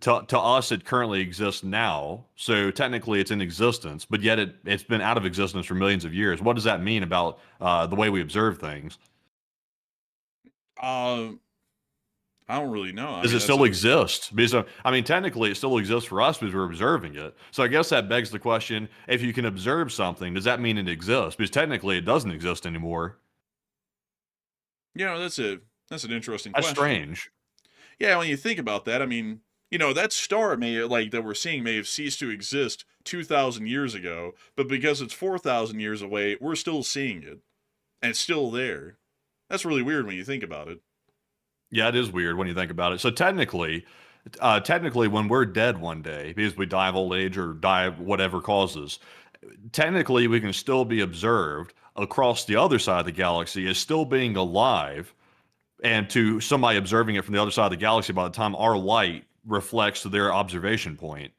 to us it currently exists now? So technically it's in existence, but yet it's been out of existence for millions of years. What does that mean about the way we observe things? I don't really know. Does it still exist? Because I mean, technically, it still exists for us because we're observing it. So I guess that begs the question: if you can observe something, does that mean it exists? Because technically, it doesn't exist anymore. That's an interesting That's question. strange. Yeah, when you think about that, I mean, that star that we're seeing may have ceased to exist 2,000 years ago, but because it's 4,000 years away, we're still seeing it, and it's still there. That's really weird when you think about it. Yeah, it is weird when you think about it. So technically, when we're dead one day because we die of old age or die of whatever causes, technically we can still be observed across the other side of the galaxy as still being alive, and to somebody observing it from the other side of the galaxy by the time our light reflects to their observation point.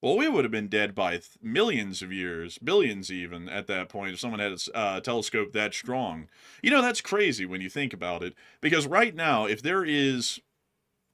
Well, we would have been dead by millions of years, billions even, at that point, if someone had a telescope that strong. That's crazy when you think about it, because right now, if there is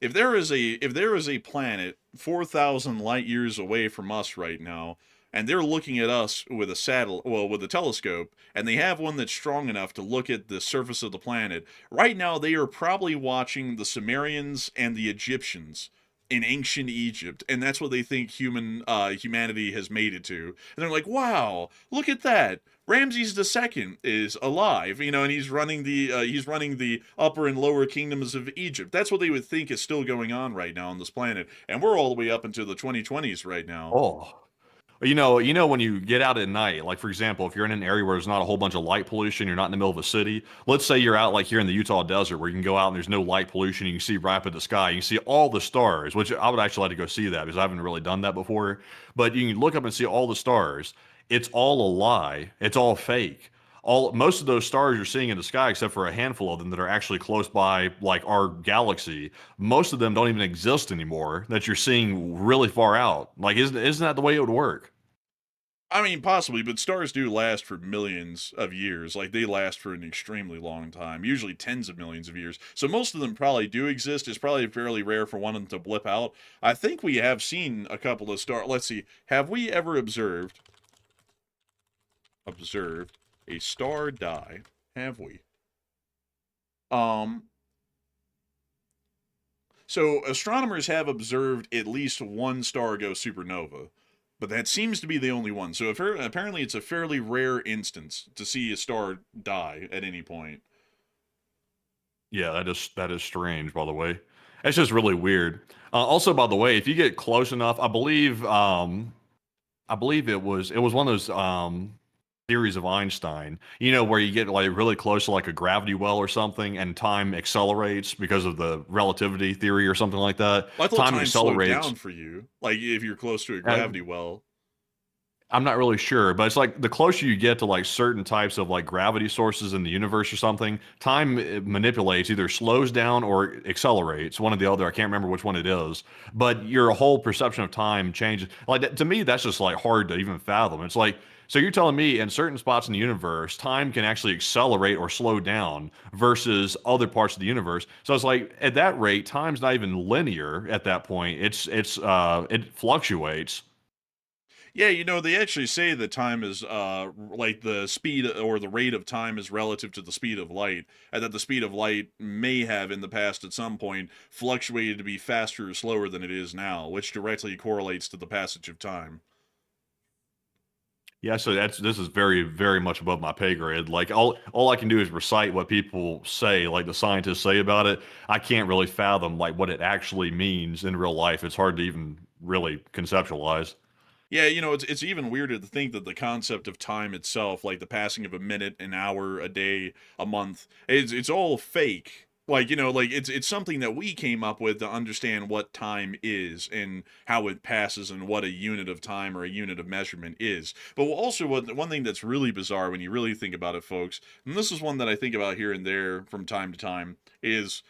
a planet 4,000 light years away from us right now, and they're looking at us with with a telescope, and they have one that's strong enough to look at the surface of the planet, right now they are probably watching the Sumerians and the Egyptians in ancient Egypt, and that's what they think humanity has made it to. And they're like, wow, look at that. Ramses II is alive, and he's running the upper and lower kingdoms of Egypt. That's what they would think is still going on right now on this planet, and we're all the way up into the 2020s right now. Oh, when you get out at night, like for example, if you're in an area where there's not a whole bunch of light pollution, you're not in the middle of a city. Let's say you're out like here in the Utah desert where you can go out and there's no light pollution. You can see right up at the sky. You can see all the stars, which I would actually like to go see that because I haven't really done that before. But you can look up and see all the stars. It's all a lie. It's all fake. Most of those stars you're seeing in the sky, except for a handful of them that are actually close by, like our galaxy, most of them don't even exist anymore that you're seeing really far out. Like, isn't that the way it would work? I mean, possibly, but stars do last for millions of years. Like, they last for an extremely long time, usually tens of millions of years. So most of them probably do exist. It's probably fairly rare for one of them to blip out. I think we have seen a couple of stars. Let's see. Have we ever observed a star die? Have we? Um, so astronomers have observed at least one star go supernova, but that seems to be the only one. So apparently it's a fairly rare instance to see a star die at any point. Yeah, that is strange, by the way. It's just really weird. Also, by the way, if you get close enough, I believe it was one of those theories of Einstein, where you get like really close to like a gravity well or something, and time accelerates because of the relativity theory or something like that. Well, I thought Time time slowed accelerates. down for you, like if you're close to a Uh, gravity well. I'm not really sure, but it's like the closer you get to like certain types of like gravity sources in the universe or something, time manipulates, either slows down or accelerates, one or the other. I can't remember which one it is, but your whole perception of time changes. Like to me, that's just like hard to even fathom. It's like, so you're telling me in certain spots in the universe, time can actually accelerate or slow down versus other parts of the universe. So it's like at that rate, time's not even linear at that point. It fluctuates. Yeah, they actually say that time is like the speed or the rate of time is relative to the speed of light, and that the speed of light may have in the past at some point fluctuated to be faster or slower than it is now, which directly correlates to the passage of time. Yeah, so this is very, very much above my pay grade. Like all I can do is recite what people say, like the scientists say about it. I can't really fathom like what it actually means in real life. It's hard to even really conceptualize. Yeah, it's even weirder to think that the concept of time itself, like the passing of a minute, an hour, a day, a month, it's all fake. Like, like it's something that we came up with to understand what time is and how it passes and what a unit of time or a unit of measurement is. But also one thing that's really bizarre when you really think about it, folks, and this is one that I think about here and there from time to time, is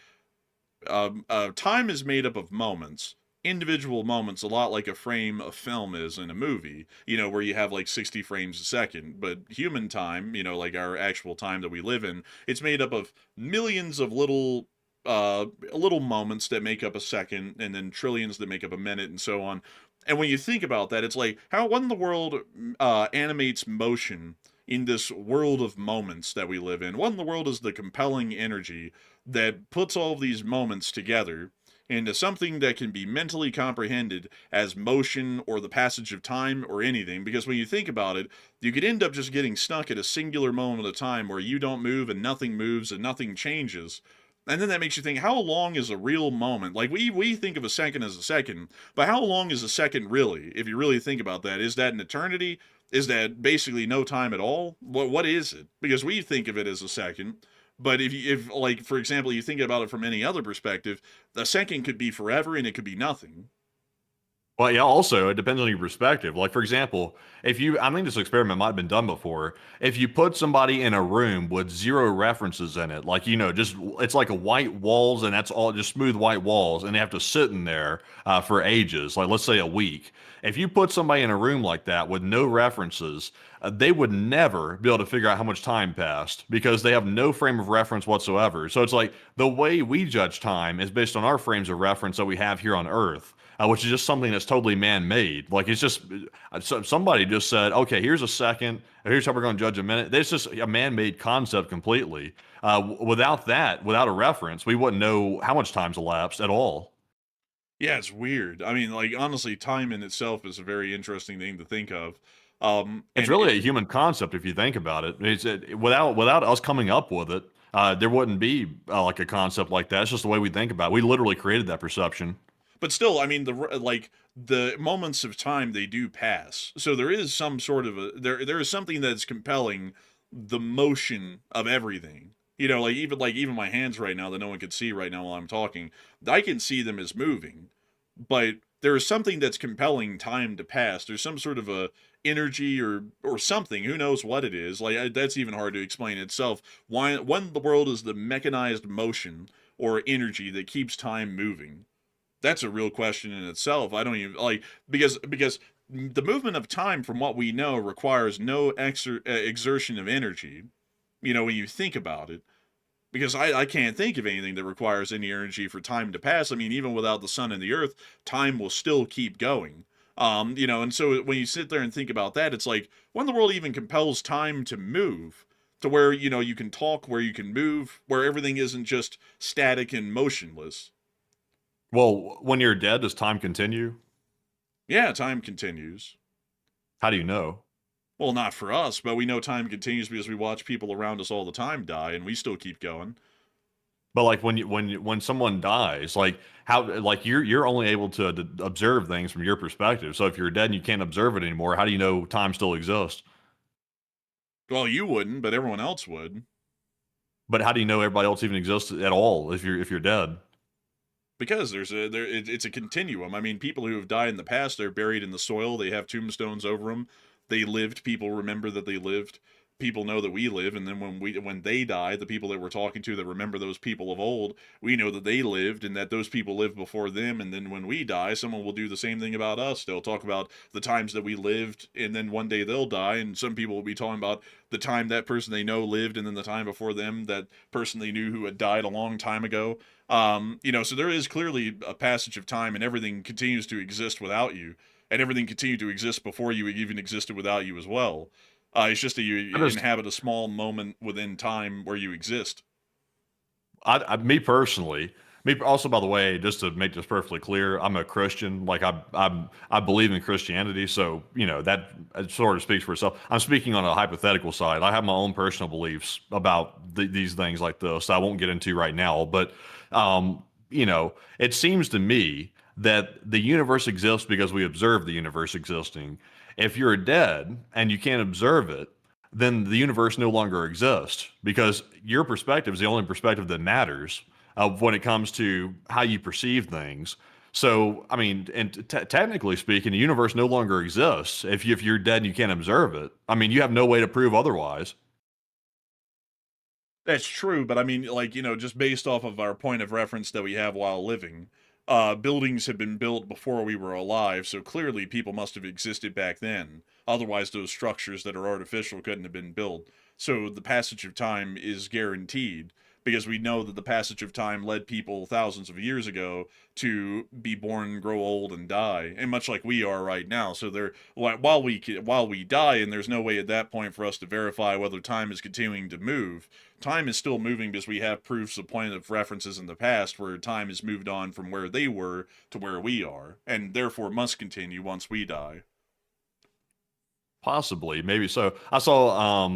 time is made up of moments, individual moments, a lot like a frame of film is in a movie, where you have like 60 frames a second. But human time, like our actual time that we live in, it's made up of millions of little moments that make up a second, and then trillions that make up a minute, and so on. And when you think about that, it's like how what in the world animates motion in this world of moments that we live in? What in the world is the compelling energy that puts all of these moments together into something that can be mentally comprehended as motion or the passage of time or anything? Because when you think about it, you could end up just getting stuck at a singular moment of time where you don't move and nothing moves and nothing changes. And then that makes you think, how long is a real moment? Like, we think of a second as a second, but how long is a second really? If you really think about that, is that an eternity? Is that basically no time at all? What is it? Because we think of it as a second, but if like for example, you think about it from any other perspective, a second could be forever and it could be nothing. Well, yeah, also, it depends on your perspective. Like, for example, I think this experiment might have been done before. If you put somebody in a room with zero references in it, like, just, it's like a white walls and that's all, just smooth white walls, and they have to sit in there for ages, like, let's say a week. If you put somebody in a room like that with no references, they would never be able to figure out how much time passed because they have no frame of reference whatsoever. So it's like the way we judge time is based on our frames of reference that we have here on Earth, which is just something that's totally man-made. Like it's just somebody just said, okay, here's a second, here's how we're going to judge a minute. It's just a man-made concept completely. Without that, without a reference, we wouldn't know how much time's elapsed at all. Yeah, it's weird. I mean, like honestly, time in itself is a very interesting thing to think of. It's And really a human concept if you think about it. Without us coming up with it, there wouldn't be like a concept like that. It's just the way we think about it. We literally created that perception. But still, I mean, the moments of time, they do pass. So there is some sort of there is something that's compelling the motion of everything. Like even my hands right now that no one can see right now while I'm talking, I can see them as moving, but there is something that's compelling time to pass. There's some sort of a energy or something. Who knows what it is? That's even hard to explain itself. Why when the world is the mechanized motion or energy that keeps time moving? That's a real question in itself. I don't even like because the movement of time, from what we know, requires no exertion of energy. When you think about it, because I can't think of anything that requires any energy for time to pass. I mean, even without the sun and the earth, time will still keep going. And so when you sit there and think about that, it's like, when the world even compels time to move to where, you can talk, where you can move, where everything isn't just static and motionless. Well, when you're dead, does time continue? Yeah, time continues. How do you know? Well, not for us, but we know time continues because we watch people around us all the time die, and we still keep going. But like when someone dies, like how like you're only able to observe things from your perspective. So if you're dead and you can't observe it anymore, how do you know time still exists? Well, you wouldn't, but everyone else would. But how do you know everybody else even exists at all if you're dead? Because it's a continuum. I mean, people who have died in the past, they're buried in the soil. They have tombstones over them. They lived. People remember that they lived. People know that we live, and then when they die, the people that we're talking to that remember those people of old, we know that they lived and that those people lived before them. And then when we die, someone will do the same thing about us. They'll talk about the times that we lived, and then one day they'll die, and some people will be talking about the time that person they know lived, and then the time before them, that person they knew who had died a long time ago. So there is clearly a passage of time, and everything continues to exist without you, and everything continued to exist before you even existed without you as well. It's just that you inhabit a small moment within time where you exist. Me personally, me also, by the way, just to make this perfectly clear, I'm a Christian. Like I believe in Christianity, so that sort of speaks for itself. I'm speaking on a hypothetical side. I have my own personal beliefs about these things like this. I won't get into right now, but it seems to me that the universe exists because we observe the universe existing. If you're dead and you can't observe it, then the universe no longer exists because your perspective is the only perspective that matters when it comes to how you perceive things. So, I mean, and technically speaking, the universe no longer exists if you're dead and you can't observe it. I mean, you have no way to prove otherwise. That's true, but I mean, like, just based off of our point of reference that we have while living, buildings have been built before we were alive, so clearly people must have existed back then. Otherwise, those structures that are artificial couldn't have been built. So the passage of time is guaranteed because we know that the passage of time led people thousands of years ago to be born, grow old, and die, and much like we are right now. So while we die, and there's no way at that point for us to verify whether time is continuing to move. Time is still moving because we have proofs of point of references in the past where time has moved on from where they were to where we are, and therefore must continue once we die. Possibly, maybe so. I saw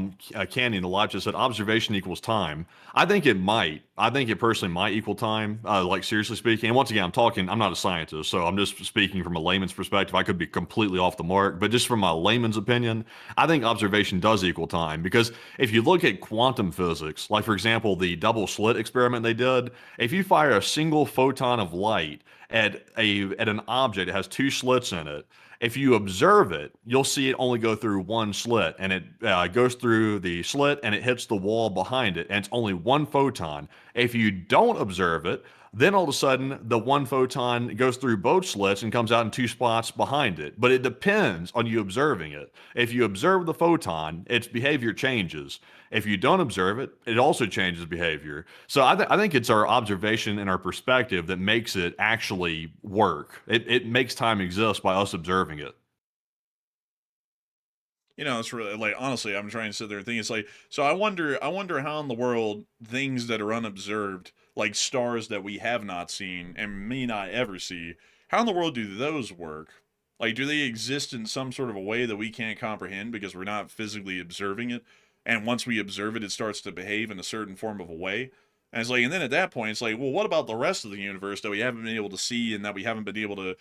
Candy in the live just said observation equals time. I think it might. I think it personally might equal time, like seriously speaking. And once again, I'm not a scientist, so I'm just speaking from a layman's perspective. I could be completely off the mark, but just from my layman's opinion, I think observation does equal time because if you look at quantum physics, like for example, the double slit experiment they did, if you fire a single photon of light at an object that has two slits in it, if you observe it, you'll see it only go through one slit, and it goes through the slit and it hits the wall behind it, and it's only one photon. If you don't observe it, then all of a sudden the one photon goes through both slits and comes out in two spots behind it. But it depends on you observing it. If you observe the photon, its behavior changes. If you don't observe it, it also changes behavior. So I think it's our observation and our perspective that makes it actually work. It makes time exist by us observing it. It's really like, honestly, I'm trying to sit there and think. It's like, so I wonder how in the world things that are unobserved, like stars that we have not seen and may not ever see, how in the world do those work? Like, do they exist in some sort of a way that we can't comprehend because we're not physically observing it? And once we observe it, it starts to behave in a certain form of a way. And it's like, and then at that point, it's like, well, what about the rest of the universe that we haven't been able to see and that we haven't been able to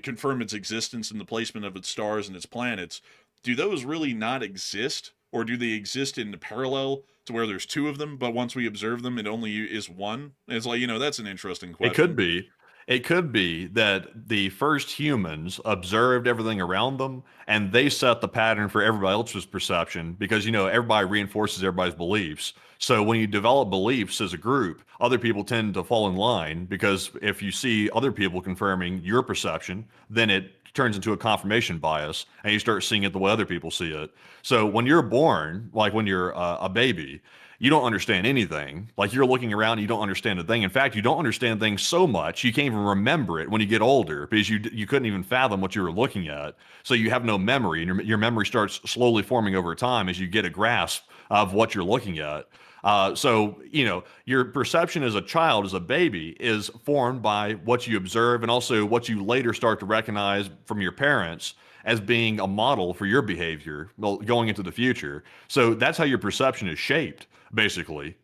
confirm its existence and the placement of its stars and its planets? Do those really not exist? Or do they exist in parallel to where there's two of them, but once we observe them, it only is one? And it's like, that's an interesting question. It could be. It could be that the first humans observed everything around them and they set the pattern for everybody else's perception because, everybody reinforces everybody's beliefs. So when you develop beliefs as a group, other people tend to fall in line because if you see other people confirming your perception, then it turns into a confirmation bias, and you start seeing it the way other people see it. So when you're born, like when you're a baby, you don't understand anything. Like you're looking around, you don't understand a thing. In fact, you don't understand things so much you can't even remember it when you get older because you couldn't even fathom what you were looking at. So you have no memory, and your memory starts slowly forming over time as you get a grasp of what you're looking at. So, your perception as a child, as a baby, is formed by what you observe and also what you later start to recognize from your parents as being a model for your behavior going into the future. So that's how your perception is shaped, basically.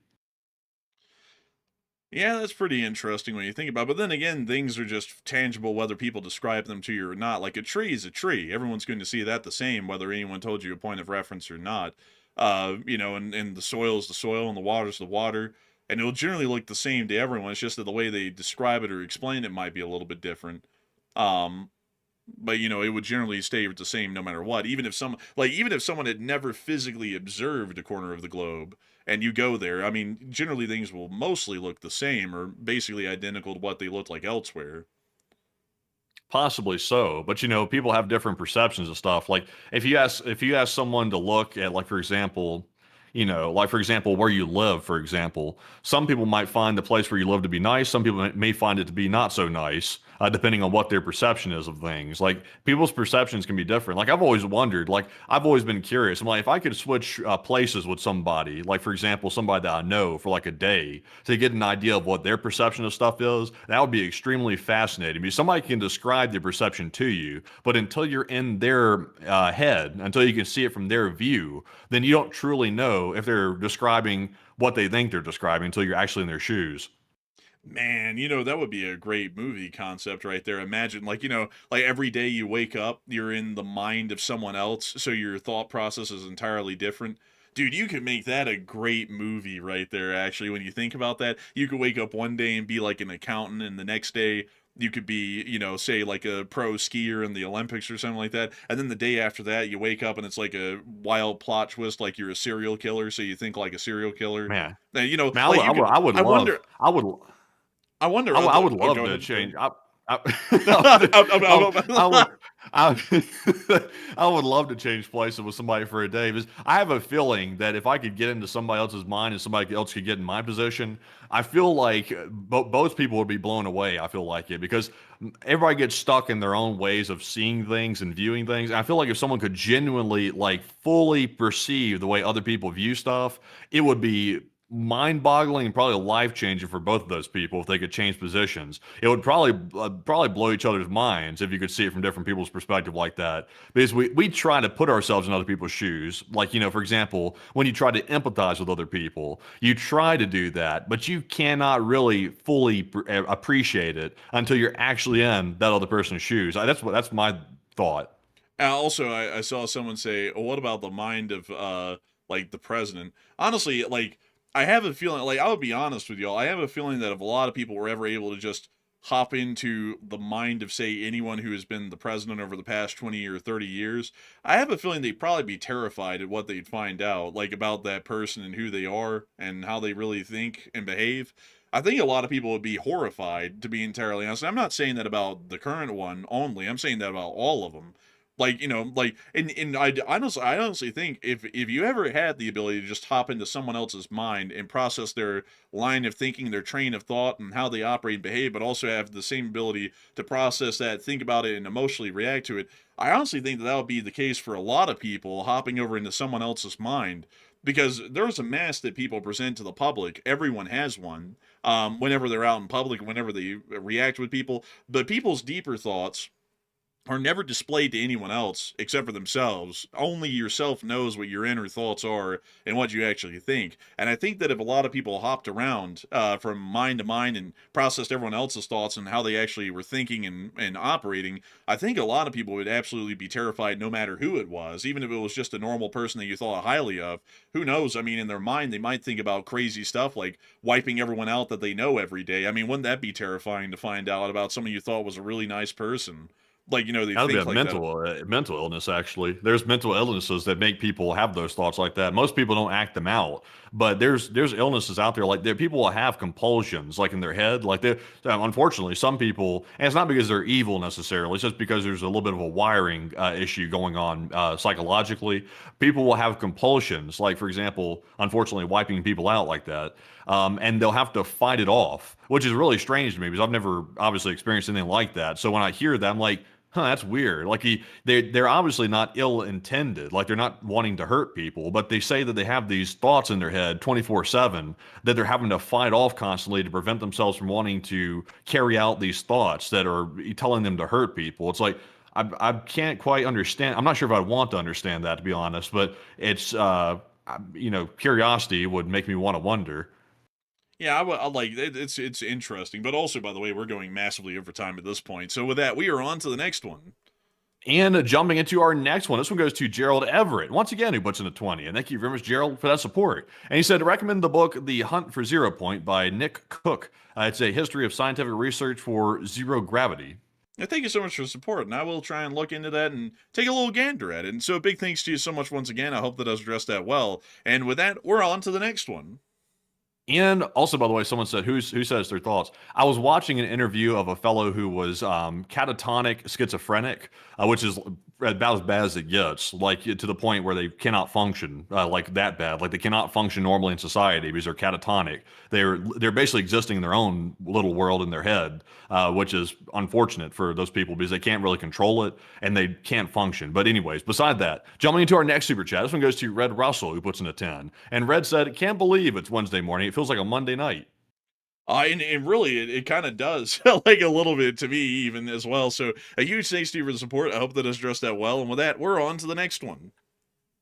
Yeah, that's pretty interesting when you think about it. But then again, things are just tangible whether people describe them to you or not. Like a tree is a tree. Everyone's going to see that the same, whether anyone told you a point of reference or not. And the soil is the soil and the water is the water. And it'll generally look the same to everyone. It's just that the way they describe it or explain it might be a little bit different. Um, but it would generally stay the same no matter what. Even if someone had never physically observed a corner of the globe and you go there, I mean, generally things will mostly look the same or basically identical to what they looked like elsewhere. Possibly so, but people have different perceptions of stuff. Like if you ask someone to look at, like, for example, where you live, for example, some people might find the place where you live to be nice. Some people may find it to be not so nice, depending on what their perception is of things. Like people's perceptions can be different. Like I've always wondered, like I've always been curious. I'm like, if I could switch places with somebody, like for example, somebody that I know for like a day to get an idea of what their perception of stuff is, that would be extremely fascinating. Because somebody can describe their perception to you, but until you're in their head, until you can see it from their view, then you don't truly know if they're describing what they think they're describing until you're actually in their shoes. Man, that would be a great movie concept right there. Imagine, like every day you wake up, you're in the mind of someone else, so your thought process is entirely different. Dude, you could make that a great movie right there, actually, when you think about that. You could wake up one day and be like an accountant, and the next day you could be, say like a pro skier in the Olympics or something like that. And then the day after that, you wake up and it's like a wild plot twist, like you're a serial killer, so you think like a serial killer. Man, And, man, like you could, I would I love, wonder, I would, I wonder, I would oh, love go to ahead. change. I, I would, I'm- I would love to change places with somebody for a day because I have a feeling that if I could get into somebody else's mind and somebody else could get in my position, I feel like both people would be blown away. I feel like it because everybody gets stuck in their own ways of seeing things and viewing things. And I feel like if someone could genuinely, like, fully perceive the way other people view stuff, it would be mind-boggling and probably life-changing for both of those people if they could change positions. It would probably blow each other's minds if you could see it from different people's perspective like that. Because we try to put ourselves in other people's shoes. Like, for example, when you try to empathize with other people, you try to do that, but you cannot really fully appreciate it until you're actually in that other person's shoes. That's my thought. Also, I saw someone say, "Oh, what about the mind of like the president?" Honestly, like I have a feeling, like I would be honest with y'all, I have a feeling that if a lot of people were ever able to just hop into the mind of, say, anyone who has been the president over the past 20 or 30 years, I have a feeling they'd probably be terrified at what they'd find out, like about that person and who they are and how they really think and behave. I think a lot of people would be horrified, to be entirely honest. I'm not saying that about the current one only. I'm saying that about all of them. Like, and I honestly think if you ever had the ability to just hop into someone else's mind and process their line of thinking, their train of thought, and how they operate and behave, but also have the same ability to process that, think about it, and emotionally react to it, I honestly think that would be the case for a lot of people hopping over into someone else's mind. Because there's a mask that people present to the public. Everyone has one. Whenever they're out in public, whenever they react with people, but people's deeper thoughts are never displayed to anyone else except for themselves. Only yourself knows what your inner thoughts are and what you actually think. And I think that if a lot of people hopped around from mind to mind and processed everyone else's thoughts and how they actually were thinking and operating, I think a lot of people would absolutely be terrified no matter who it was. Even if it was just a normal person that you thought highly of, who knows? I mean, in their mind, they might think about crazy stuff like wiping everyone out that they know every day. I mean, wouldn't that be terrifying to find out about someone you thought was a really nice person? Like, they That'd be think a like that. mental illness. Actually, there's mental illnesses that make people have those thoughts like that. Most people don't act them out, but there's illnesses out there like there. People will have compulsions like in their head. Like they, unfortunately, some people, and it's not because they're evil necessarily. It's just because there's a little bit of a wiring issue going on psychologically. People will have compulsions, like for example, unfortunately, wiping people out like that. And they'll have to fight it off, which is really strange to me because I've never obviously experienced anything like that. So when I hear that, I'm like, huh, that's weird. Like they're obviously not ill intended. Like they're not wanting to hurt people, but they say that they have these thoughts in their head 24/7 that they're having to fight off constantly to prevent themselves from wanting to carry out these thoughts that are telling them to hurt people. It's like I can't quite understand. I'm not sure if I want to understand that, to be honest, but it's curiosity would make me want to wonder. Yeah, I like it, it's interesting, but also, by the way, we're going massively over time at this point. So with that, we are on to the next one. And jumping into our next one, this one goes to Gerald Everett, once again, who puts in a 20. And thank you very much, Gerald, for that support. And he said, recommend the book The Hunt for Zero Point by Nick Cook. It's a history of scientific research for zero gravity. Yeah, thank you so much for the support, and I will try and look into that and take a little gander at it. And so big thanks to you so much once again. I hope that does address that well. And with that, we're on to the next one. And also, by the way, someone said, who says their thoughts? I was watching an interview of a fellow who was catatonic schizophrenic, which is about as bad as it gets, like to the point where they cannot function like that bad. Like they cannot function normally in society because they're catatonic. They're basically existing in their own little world in their head, which is unfortunate for those people because they can't really control it and they can't function. But anyways, beside that, jumping into our next super chat, this one goes to Red Russell, who puts in a 10. And Red said, can't believe it's Wednesday morning. It feels like a Monday night. And really, it kind of does, like a little bit to me even as well. So a huge thanks to you for the support. I hope that has addressed that well. And with that, we're on to the next one.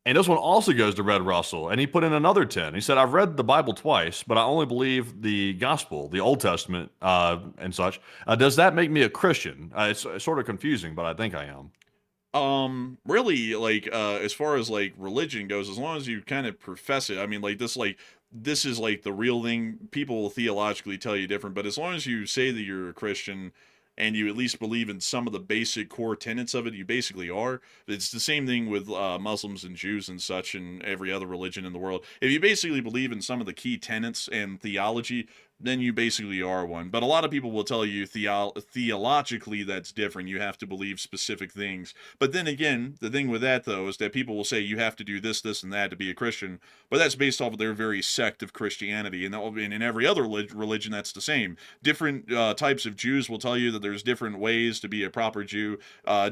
And this one also goes to Red Russell, and he put in another 10. He said, I've read the Bible twice, but I only believe the gospel, the Old Testament, and such. Does that make me a Christian? It's sort of confusing, but I think I am. Really, like, as far as like religion goes, as long as you kind of profess it, I mean, like this is like the real thing. People will theologically tell you different, but as long as you say that you're a Christian and you at least believe in some of the basic core tenets of it, you basically are. It's the same thing with Muslims and Jews and such and every other religion in the world. If you basically believe in some of the key tenets and theology, then you basically are one. But a lot of people will tell you theologically that's different. You have to believe specific things. But then again, the thing with that, though, is that people will say you have to do this, this, and that to be a Christian. But that's based off of their very sect of Christianity. And in every other religion, that's the same. Different types of Jews will tell you that there's different ways to be a proper Jew.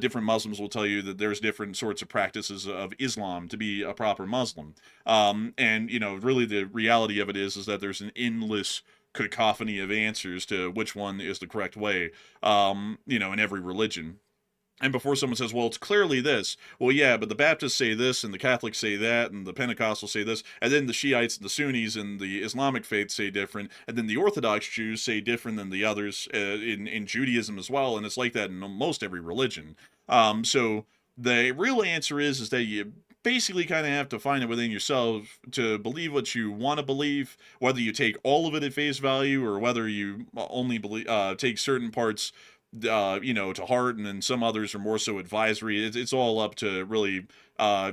Different Muslims will tell you that there's different sorts of practices of Islam to be a proper Muslim. And, really the reality of it is that there's an endless cacophony of answers to which one is the correct way, in every religion. And before someone says, well, it's clearly this, well, yeah, but the Baptists say this, and the Catholics say that, and the Pentecostals say this, and then the Shiites and the Sunnis and the Islamic faith say different, and then the Orthodox Jews say different than the others in Judaism as well, and it's like that in most every religion. So the real answer is that you basically kind of have to find it within yourself to believe what you want to believe, whether you take all of it at face value or whether you only take certain parts to heart, and then some others are more so advisory. It's all up to really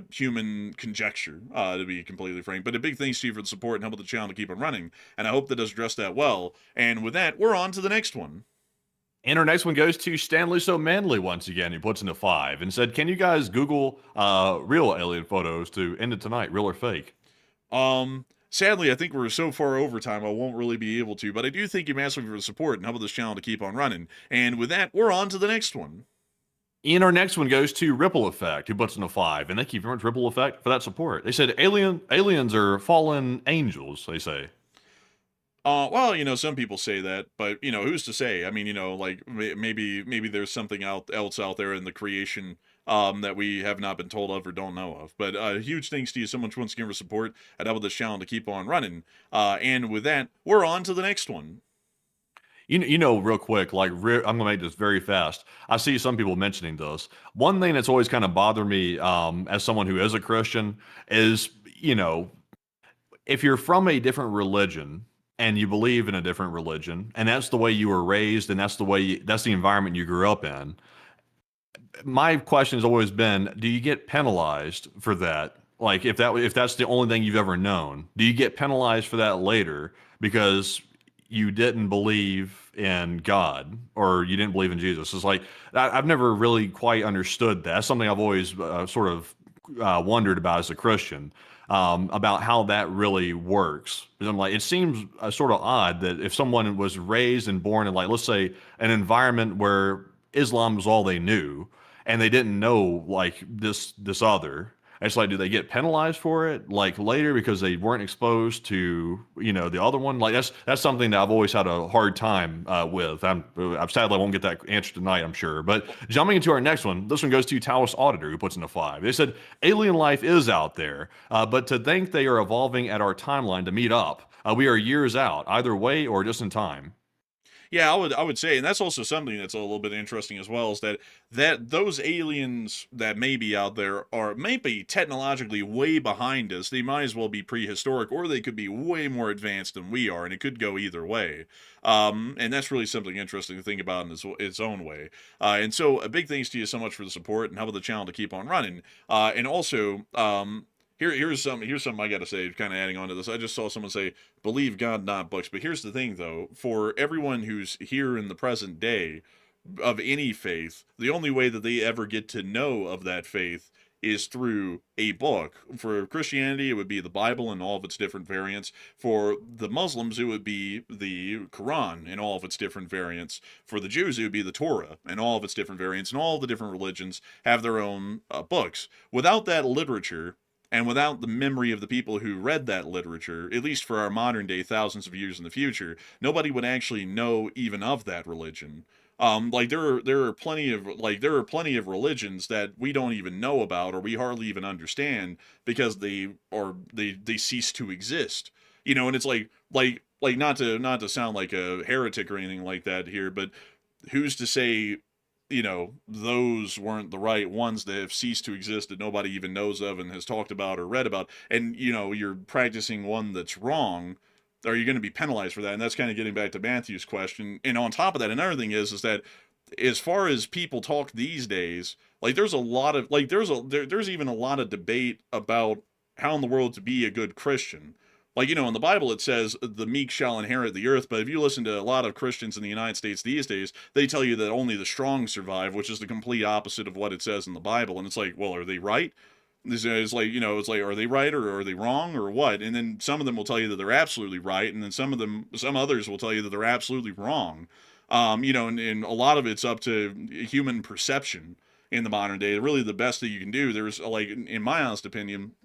human conjecture, to be completely frank. But a big thanks to you for the support and helping the channel to keep on running, and I hope that does address that well. And with that, we're on to the next one. And our next one goes to Stanley So Manly once again. He puts in a 5 and said, can you guys Google real alien photos to end it tonight, real or fake? Sadly, I think we're so far over time, I won't really be able to, but I do thank you massively for the support and helping this channel to keep on running. And with that, we're on to the next one. And our next one goes to Ripple Effect, who puts in a 5. And thank you very much, Ripple Effect, for that support. They said aliens are fallen angels, they say. Well, some people say that, but who's to say? I mean, like maybe there's something else out there in the creation that we have not been told of or don't know of. But huge thanks to you so much once again for support and helping this channel to keep on running. And with that, we're on to the next one. Real quick, I'm gonna make this very fast. I see some people mentioning this. One thing that's always kind of bothered me as someone who is a Christian is, if you're from a different religion and you believe in a different religion, and that's the way you were raised, and that's the environment you grew up in, my question has always been, do you get penalized for that? Like if that's the only thing you've ever known, do you get penalized for that later because you didn't believe in God or you didn't believe in Jesus? It's like I've never really quite understood that. That's something I've always sort of wondered about as a Christian, about how that really works. Because I'm like, it seems sort of odd that if someone was raised and born in, like, let's say, an environment where Islam was all they knew, and they didn't know like this other. It's like, do they get penalized for it like later because they weren't exposed to the other one? Like that's something that I've always had a hard time with. I'm sadly I won't get that answer tonight, I'm sure. But jumping into our next one, this one goes to Taoist Auditor, who puts in a 5. They said alien life is out there, but to think they are evolving at our timeline to meet up, we are years out, either way or just in time. Yeah, I would say, and that's also something that's a little bit interesting as well, is that those aliens that may be out there are maybe technologically way behind us. They might as well be prehistoric, or they could be way more advanced than we are, and it could go either way. And that's really something interesting to think about in its own way. And so, a big thanks to you so much for the support and helping the channel to keep on running. And also, here's something I got to say, kind of adding on to this. I just saw someone say, "Believe God, not books." But here's the thing, though: for everyone who's here in the present day of any faith, the only way that they ever get to know of that faith is through a book. For Christianity, it would be the Bible and all of its different variants. For the Muslims, it would be the Quran and all of its different variants. For the Jews, it would be the Torah and all of its different variants. And all the different religions have their own books. Without that literature, and without the memory of the people who read that literature, at least for our modern day, thousands of years in the future, nobody would actually know even of that religion. Like there are plenty of religions that we don't even know about, or we hardly even understand, because they cease to exist. And it's like not to sound like a heretic or anything like that here, but who's to say those weren't the right ones that have ceased to exist, that nobody even knows of and has talked about or read about, and you're practicing one that's wrong? Are you going to be penalized for that? And that's kind of getting back to Matthew's question. And on top of that, another thing is that as far as people talk these days, like there's a lot of there's even a lot of debate about how in the world to be a good Christian. Like, in the Bible it says the meek shall inherit the earth, but if you listen to a lot of Christians in the United States these days, they tell you that only the strong survive, which is the complete opposite of what it says in the Bible. And it's like, well, are they right? It's like, are they right or are they wrong or what? And then some of them will tell you that they're absolutely right, and then some others will tell you that they're absolutely wrong. And a lot of it's up to human perception in the modern day. Really, the best that you can do, there's like, in my honest opinion,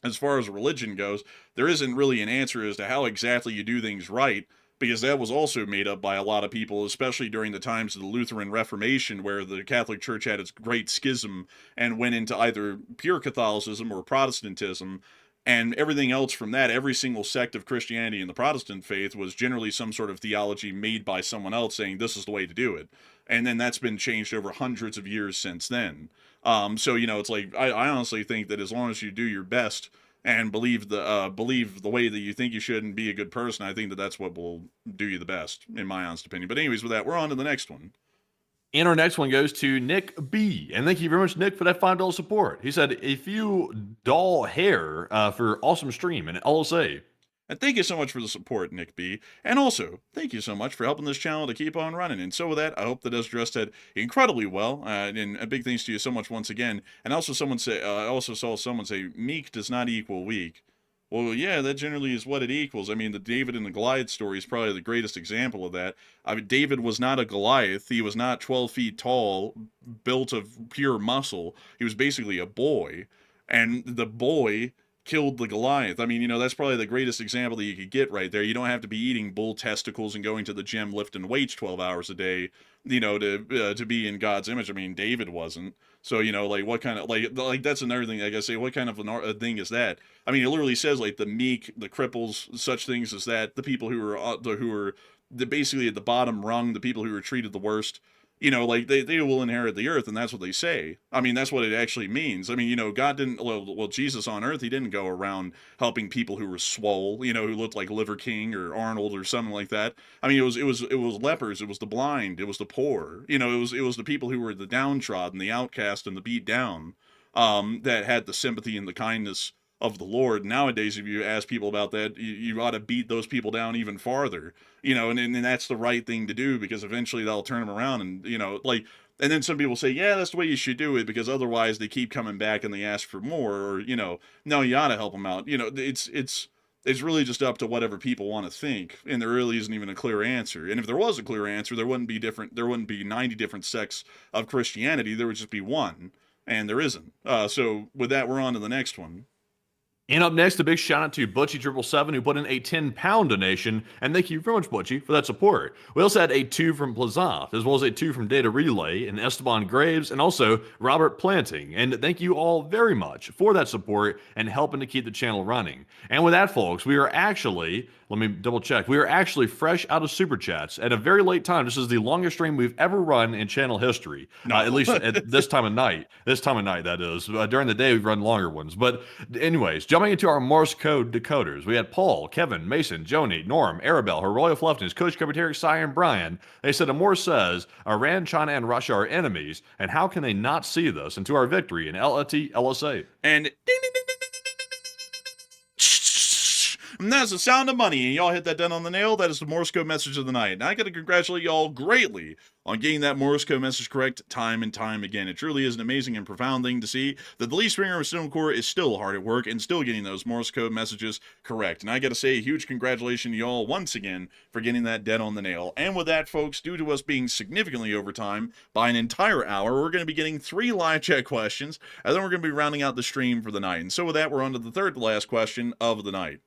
as far as religion goes, there isn't really an answer as to how exactly you do things right, because that was also made up by a lot of people, especially during the times of the Lutheran Reformation, where the Catholic Church had its great schism and went into either pure Catholicism or Protestantism. And everything else from that, every single sect of Christianity and the Protestant faith was generally some sort of theology made by someone else saying this is the way to do it. And then that's been changed over hundreds of years since then. So it's like, I honestly think that as long as you do your best and believe the way that you think you should and be a good person, I think that that's what will do you the best, in my honest opinion. But anyways, with that, we're on to the next one. And our next one goes to Nick B. And thank you very much, Nick, for that $5 support. He said, a few doll hair for awesome stream and LSA. And thank you so much for the support, Nick B. And also, thank you so much for helping this channel to keep on running. And so with that, I hope that does address that incredibly well. And a big thanks to you so much once again. And also I also saw someone say, meek does not equal weak. Well, yeah, that generally is what it equals. I mean, the David and the Goliath story is probably the greatest example of that. I mean, David was not a Goliath. He was not 12 feet tall, built of pure muscle. He was basically a boy. And the boy killed the Goliath. I mean, that's probably the greatest example that you could get right there. You don't have to be eating bull testicles and going to the gym lifting weights 12 hours a day, to be in God's image. I mean, David wasn't. So, like, what kind of, like that's another thing I gotta say, what kind of a thing is that? I mean, it literally says, like, the meek, the cripples, such things as that, the people who are basically at the bottom rung, the people who were treated the worst, Like they will inherit the earth, and that's what they say. I mean, that's what it actually means. I mean, God didn't, well, Jesus on earth, he didn't go around helping people who were swole, who looked like Liver King or Arnold or something like that. I mean, it was lepers, it was the blind, it was the poor, it was the people who were the downtrodden, the outcast, and the beat down, that had the sympathy and the kindness of the Lord. Nowadays, if you ask people about that, you ought to beat those people down even farther, and that's the right thing to do, because eventually they'll turn them around, and, and then some people say, yeah, that's the way you should do it, because otherwise they keep coming back and they ask for more, or, no, you ought to help them out. It's really just up to whatever people want to think, and there really isn't even a clear answer. And if there was a clear answer, there wouldn't be 90 different sects of Christianity, there would just be one, and there isn't. So with that, we're on to the next one. And up next, a big shout out to Butchie777 who put in a 10-pound donation. And thank you very much, Butchie, for that support. We also had a 2 from Plazoff, as well as a 2 from Data Relay, and Esteban Graves, and also Robert Planting. And thank you all very much for that support and helping to keep the channel running. And with that, folks, we are actually, let me double check, we are actually fresh out of Super Chats at a very late time. This is the longest stream we've ever run in channel history, at least at this time of night. This time of night, that is. During the day, we've run longer ones. But anyways, jumping into our Morse code decoders, we had Paul, Kevin, Mason, Joni, Norm, Arabelle, Heroya Fluffness, Coach Coverteric, Cy, and Brian. They said, Amor says, Iran, China, and Russia are enemies, and how can they not see this into our victory in LAT LSA? And ding, ding, ding, ding, ding, ding, ding, ding. And that's the sound of money, and y'all hit that down on the nail. That is the Morse code message of the night. And I got to congratulate y'all greatly on getting that Morse code message correct time and time again. It truly is an amazing and profound thing to see that the lead stringer of Stone Core is still hard at work and still getting those Morse code messages correct. And I got to say a huge congratulations to y'all once again for getting that dead on the nail. And with that, folks, due to us being significantly over time by an entire hour, we're going to be getting 3 live chat questions, and then we're going to be rounding out the stream for the night. And so with that, we're on to the third to last question of the night.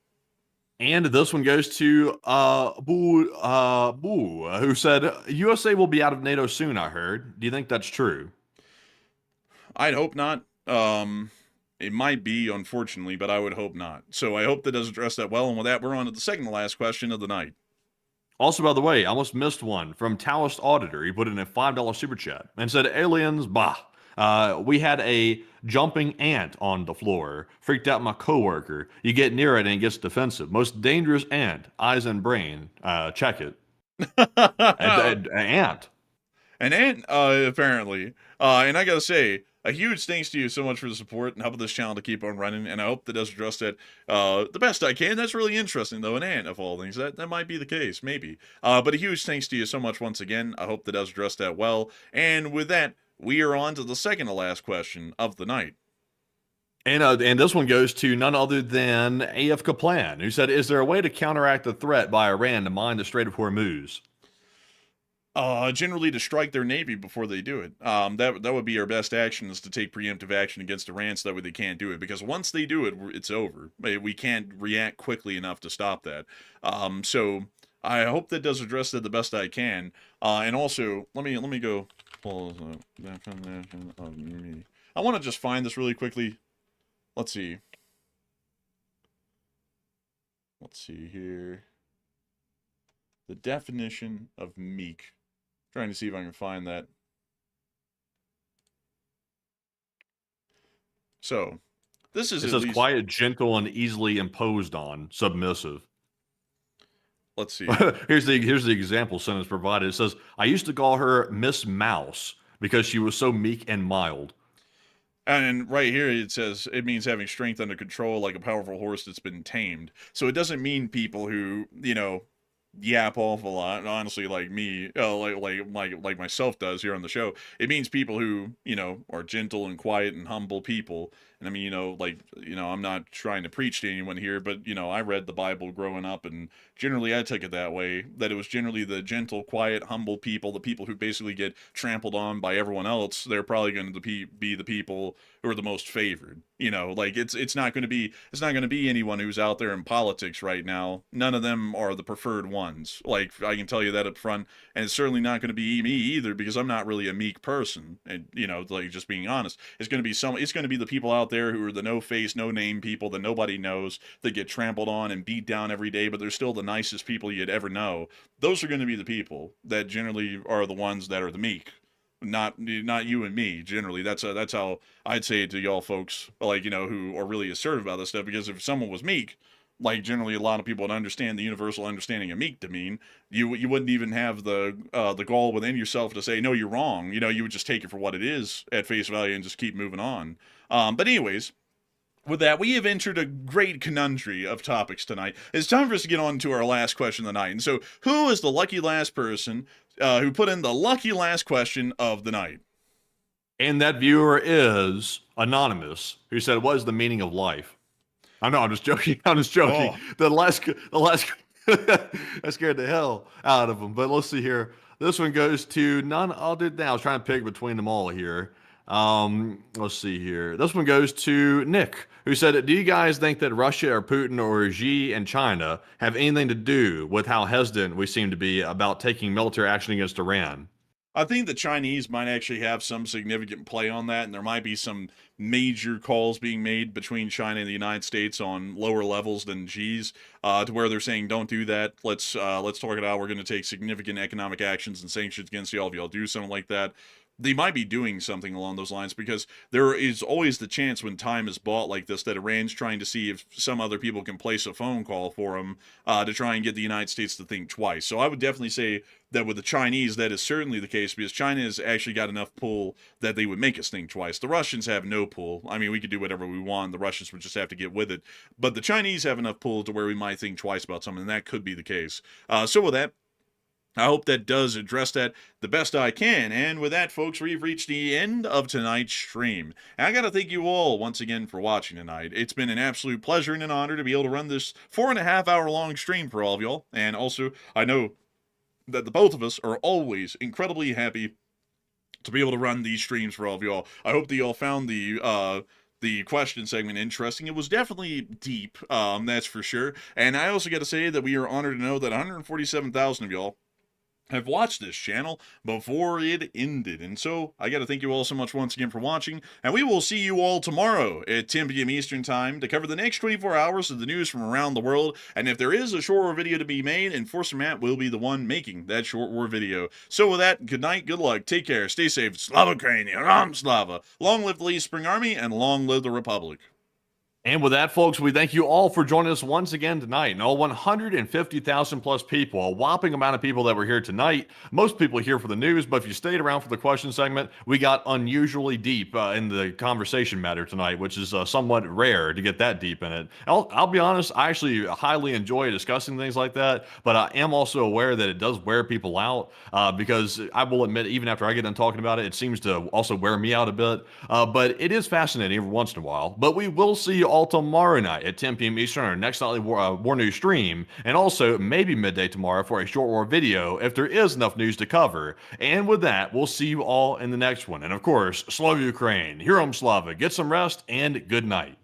And this one goes to Boo, who said, USA will be out of NATO soon, I heard. Do you think that's true? I'd hope not. It might be, unfortunately, but I would hope not. So I hope that does address that well. And with that, we're on to the second to last question of the night. Also, by the way, I almost missed one from Taoist Auditor. He put in a $5 super chat and said, aliens, bah. We had a jumping ant on the floor. Freaked out my coworker. You get near it and it gets defensive. Most dangerous ant. Eyes and brain. Check it. An ant. An ant, apparently. And I gotta say, a huge thanks to you so much for the support and helping this channel to keep on running. And I hope that does address that the best I can. That's really interesting, though. An ant, of all things. That might be the case, maybe. But a huge thanks to you so much once again. I hope that does address that well. And with that, we are on to the second to last question of the night. And this one goes to none other than AF Kaplan, who said, is there a way to counteract the threat by Iran to mine the Strait of Hormuz? Generally to strike their navy before they do it. That would be our best action, is to take preemptive action against Iran, so that way they can't do it. Because once they do it, it's over. We can't react quickly enough to stop that. So I hope that does address that the best I can. And also, let me go. I want to just find this really quickly. Let's see. Let's see here. The definition of meek. Trying to see if I can find that. So, this is. It says quiet, gentle, and easily imposed on, submissive. Let's see. here's the example sentence provided. It says, I used to call her Miss Mouse because she was so meek and mild. And right here it says it means having strength under control, like a powerful horse that's been tamed. So it doesn't mean people who, yap awful lot, honestly, like me, like myself does here on the show. It means people who, are gentle and quiet and humble people. And I mean, I'm not trying to preach to anyone here, but, I read the Bible growing up, and generally I took it that way, that it was generally the gentle, quiet, humble people, the people who basically get trampled on by everyone else. They're probably going to be the people who are the most favored. It's not going to be anyone who's out there in politics right now. None of them are the preferred ones. Like, I can tell you that up front, and it's certainly not going to be me either, because I'm not really a meek person. And, just being honest, it's going to be the people out there who are the no-face, no-name people that nobody knows, that get trampled on and beat down every day, but they're still the nicest people you'd ever know. Those are going to be the people that generally are the ones that are the meek. not you and me. Generally, that's how I'd say it to y'all folks, like, who are really assertive about this stuff. Because if someone was meek, like, generally a lot of people would understand the universal understanding of meek to mean you wouldn't even have the gall within yourself to say no, you're wrong. You would just take it for what it is at face value and just keep moving on. But anyways, with that, we have entered a great conundrum of topics tonight. It's time for us to get on to our last question of the night. And so, who is the lucky last person who put in the lucky last question of the night? And that viewer is Anonymous, who said, "What is the meaning of life?" I know, I'm just joking. I'm just joking. Oh. The last, that scared the hell out of him. But let's see here. This one goes to none other than, I was trying to pick between them all here. Let's see here. This one goes to Nick, who said, "Do you guys think that Russia or Putin or Xi and China have anything to do with how hesitant we seem to be about taking military action against Iran?" I think the Chinese might actually have some significant play on that, and there might be some major calls being made between China and the United States on lower levels than Xi's, to where they're saying, "Don't do that. Let's talk it out. We're going to take significant economic actions and sanctions against y'all if y'all do something like that." They might be doing something along those lines, because there is always the chance when time is bought like this that Iran's trying to see if some other people can place a phone call for them to try and get the United States to think twice. So I would definitely say that with the Chinese, that is certainly the case, because China has actually got enough pull that they would make us think twice. The Russians have no pull. I mean, we could do whatever we want. The Russians would just have to get with it. But the Chinese have enough pull to where we might think twice about something, and that could be the case. So with that, I hope that does address that the best I can. And with that, folks, we've reached the end of tonight's stream. And I got to thank you all once again for watching tonight. It's been an absolute pleasure and an honor to be able to run this 4.5-hour long stream for all of y'all. And also, I know that the both of us are always incredibly happy to be able to run these streams for all of y'all. I hope that y'all found the question segment interesting. It was definitely deep, that's for sure. And I also got to say that we are honored to know that 147,000 of y'all have watched this channel before it ended. And so I got to thank you all so much once again for watching, and we will see you all tomorrow at 10 p.m. Eastern Time to cover the next 24 hours of the news from around the world. And if there is a short war video to be made, Enforcer Matt will be the one making that short war video. So with that, good night, good luck, take care, stay safe, Slava Ukraini, Ram Slava, long live the Lee Spring Army, and long live the Republic. And with that, folks, we thank you all for joining us once again tonight. And all 150,000 plus people, a whopping amount of people that were here tonight. Most people here for the news, but if you stayed around for the question segment, we got unusually deep in the conversation matter tonight, which is somewhat rare to get that deep in it. I'll be honest, I actually highly enjoy discussing things like that, but I am also aware that it does wear people out because I will admit, even after I get done talking about it, it seems to also wear me out a bit. But it is fascinating every once in a while. But we will see you all tomorrow night at 10 p.m. Eastern, our next nightly war news stream, and also maybe midday tomorrow for a short war video if there is enough news to cover. And with that, we'll see you all in the next one. And of course, Slava Ukraine, Herom Slava, get some rest, and good night.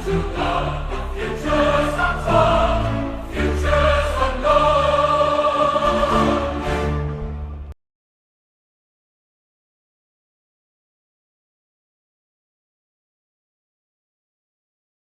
To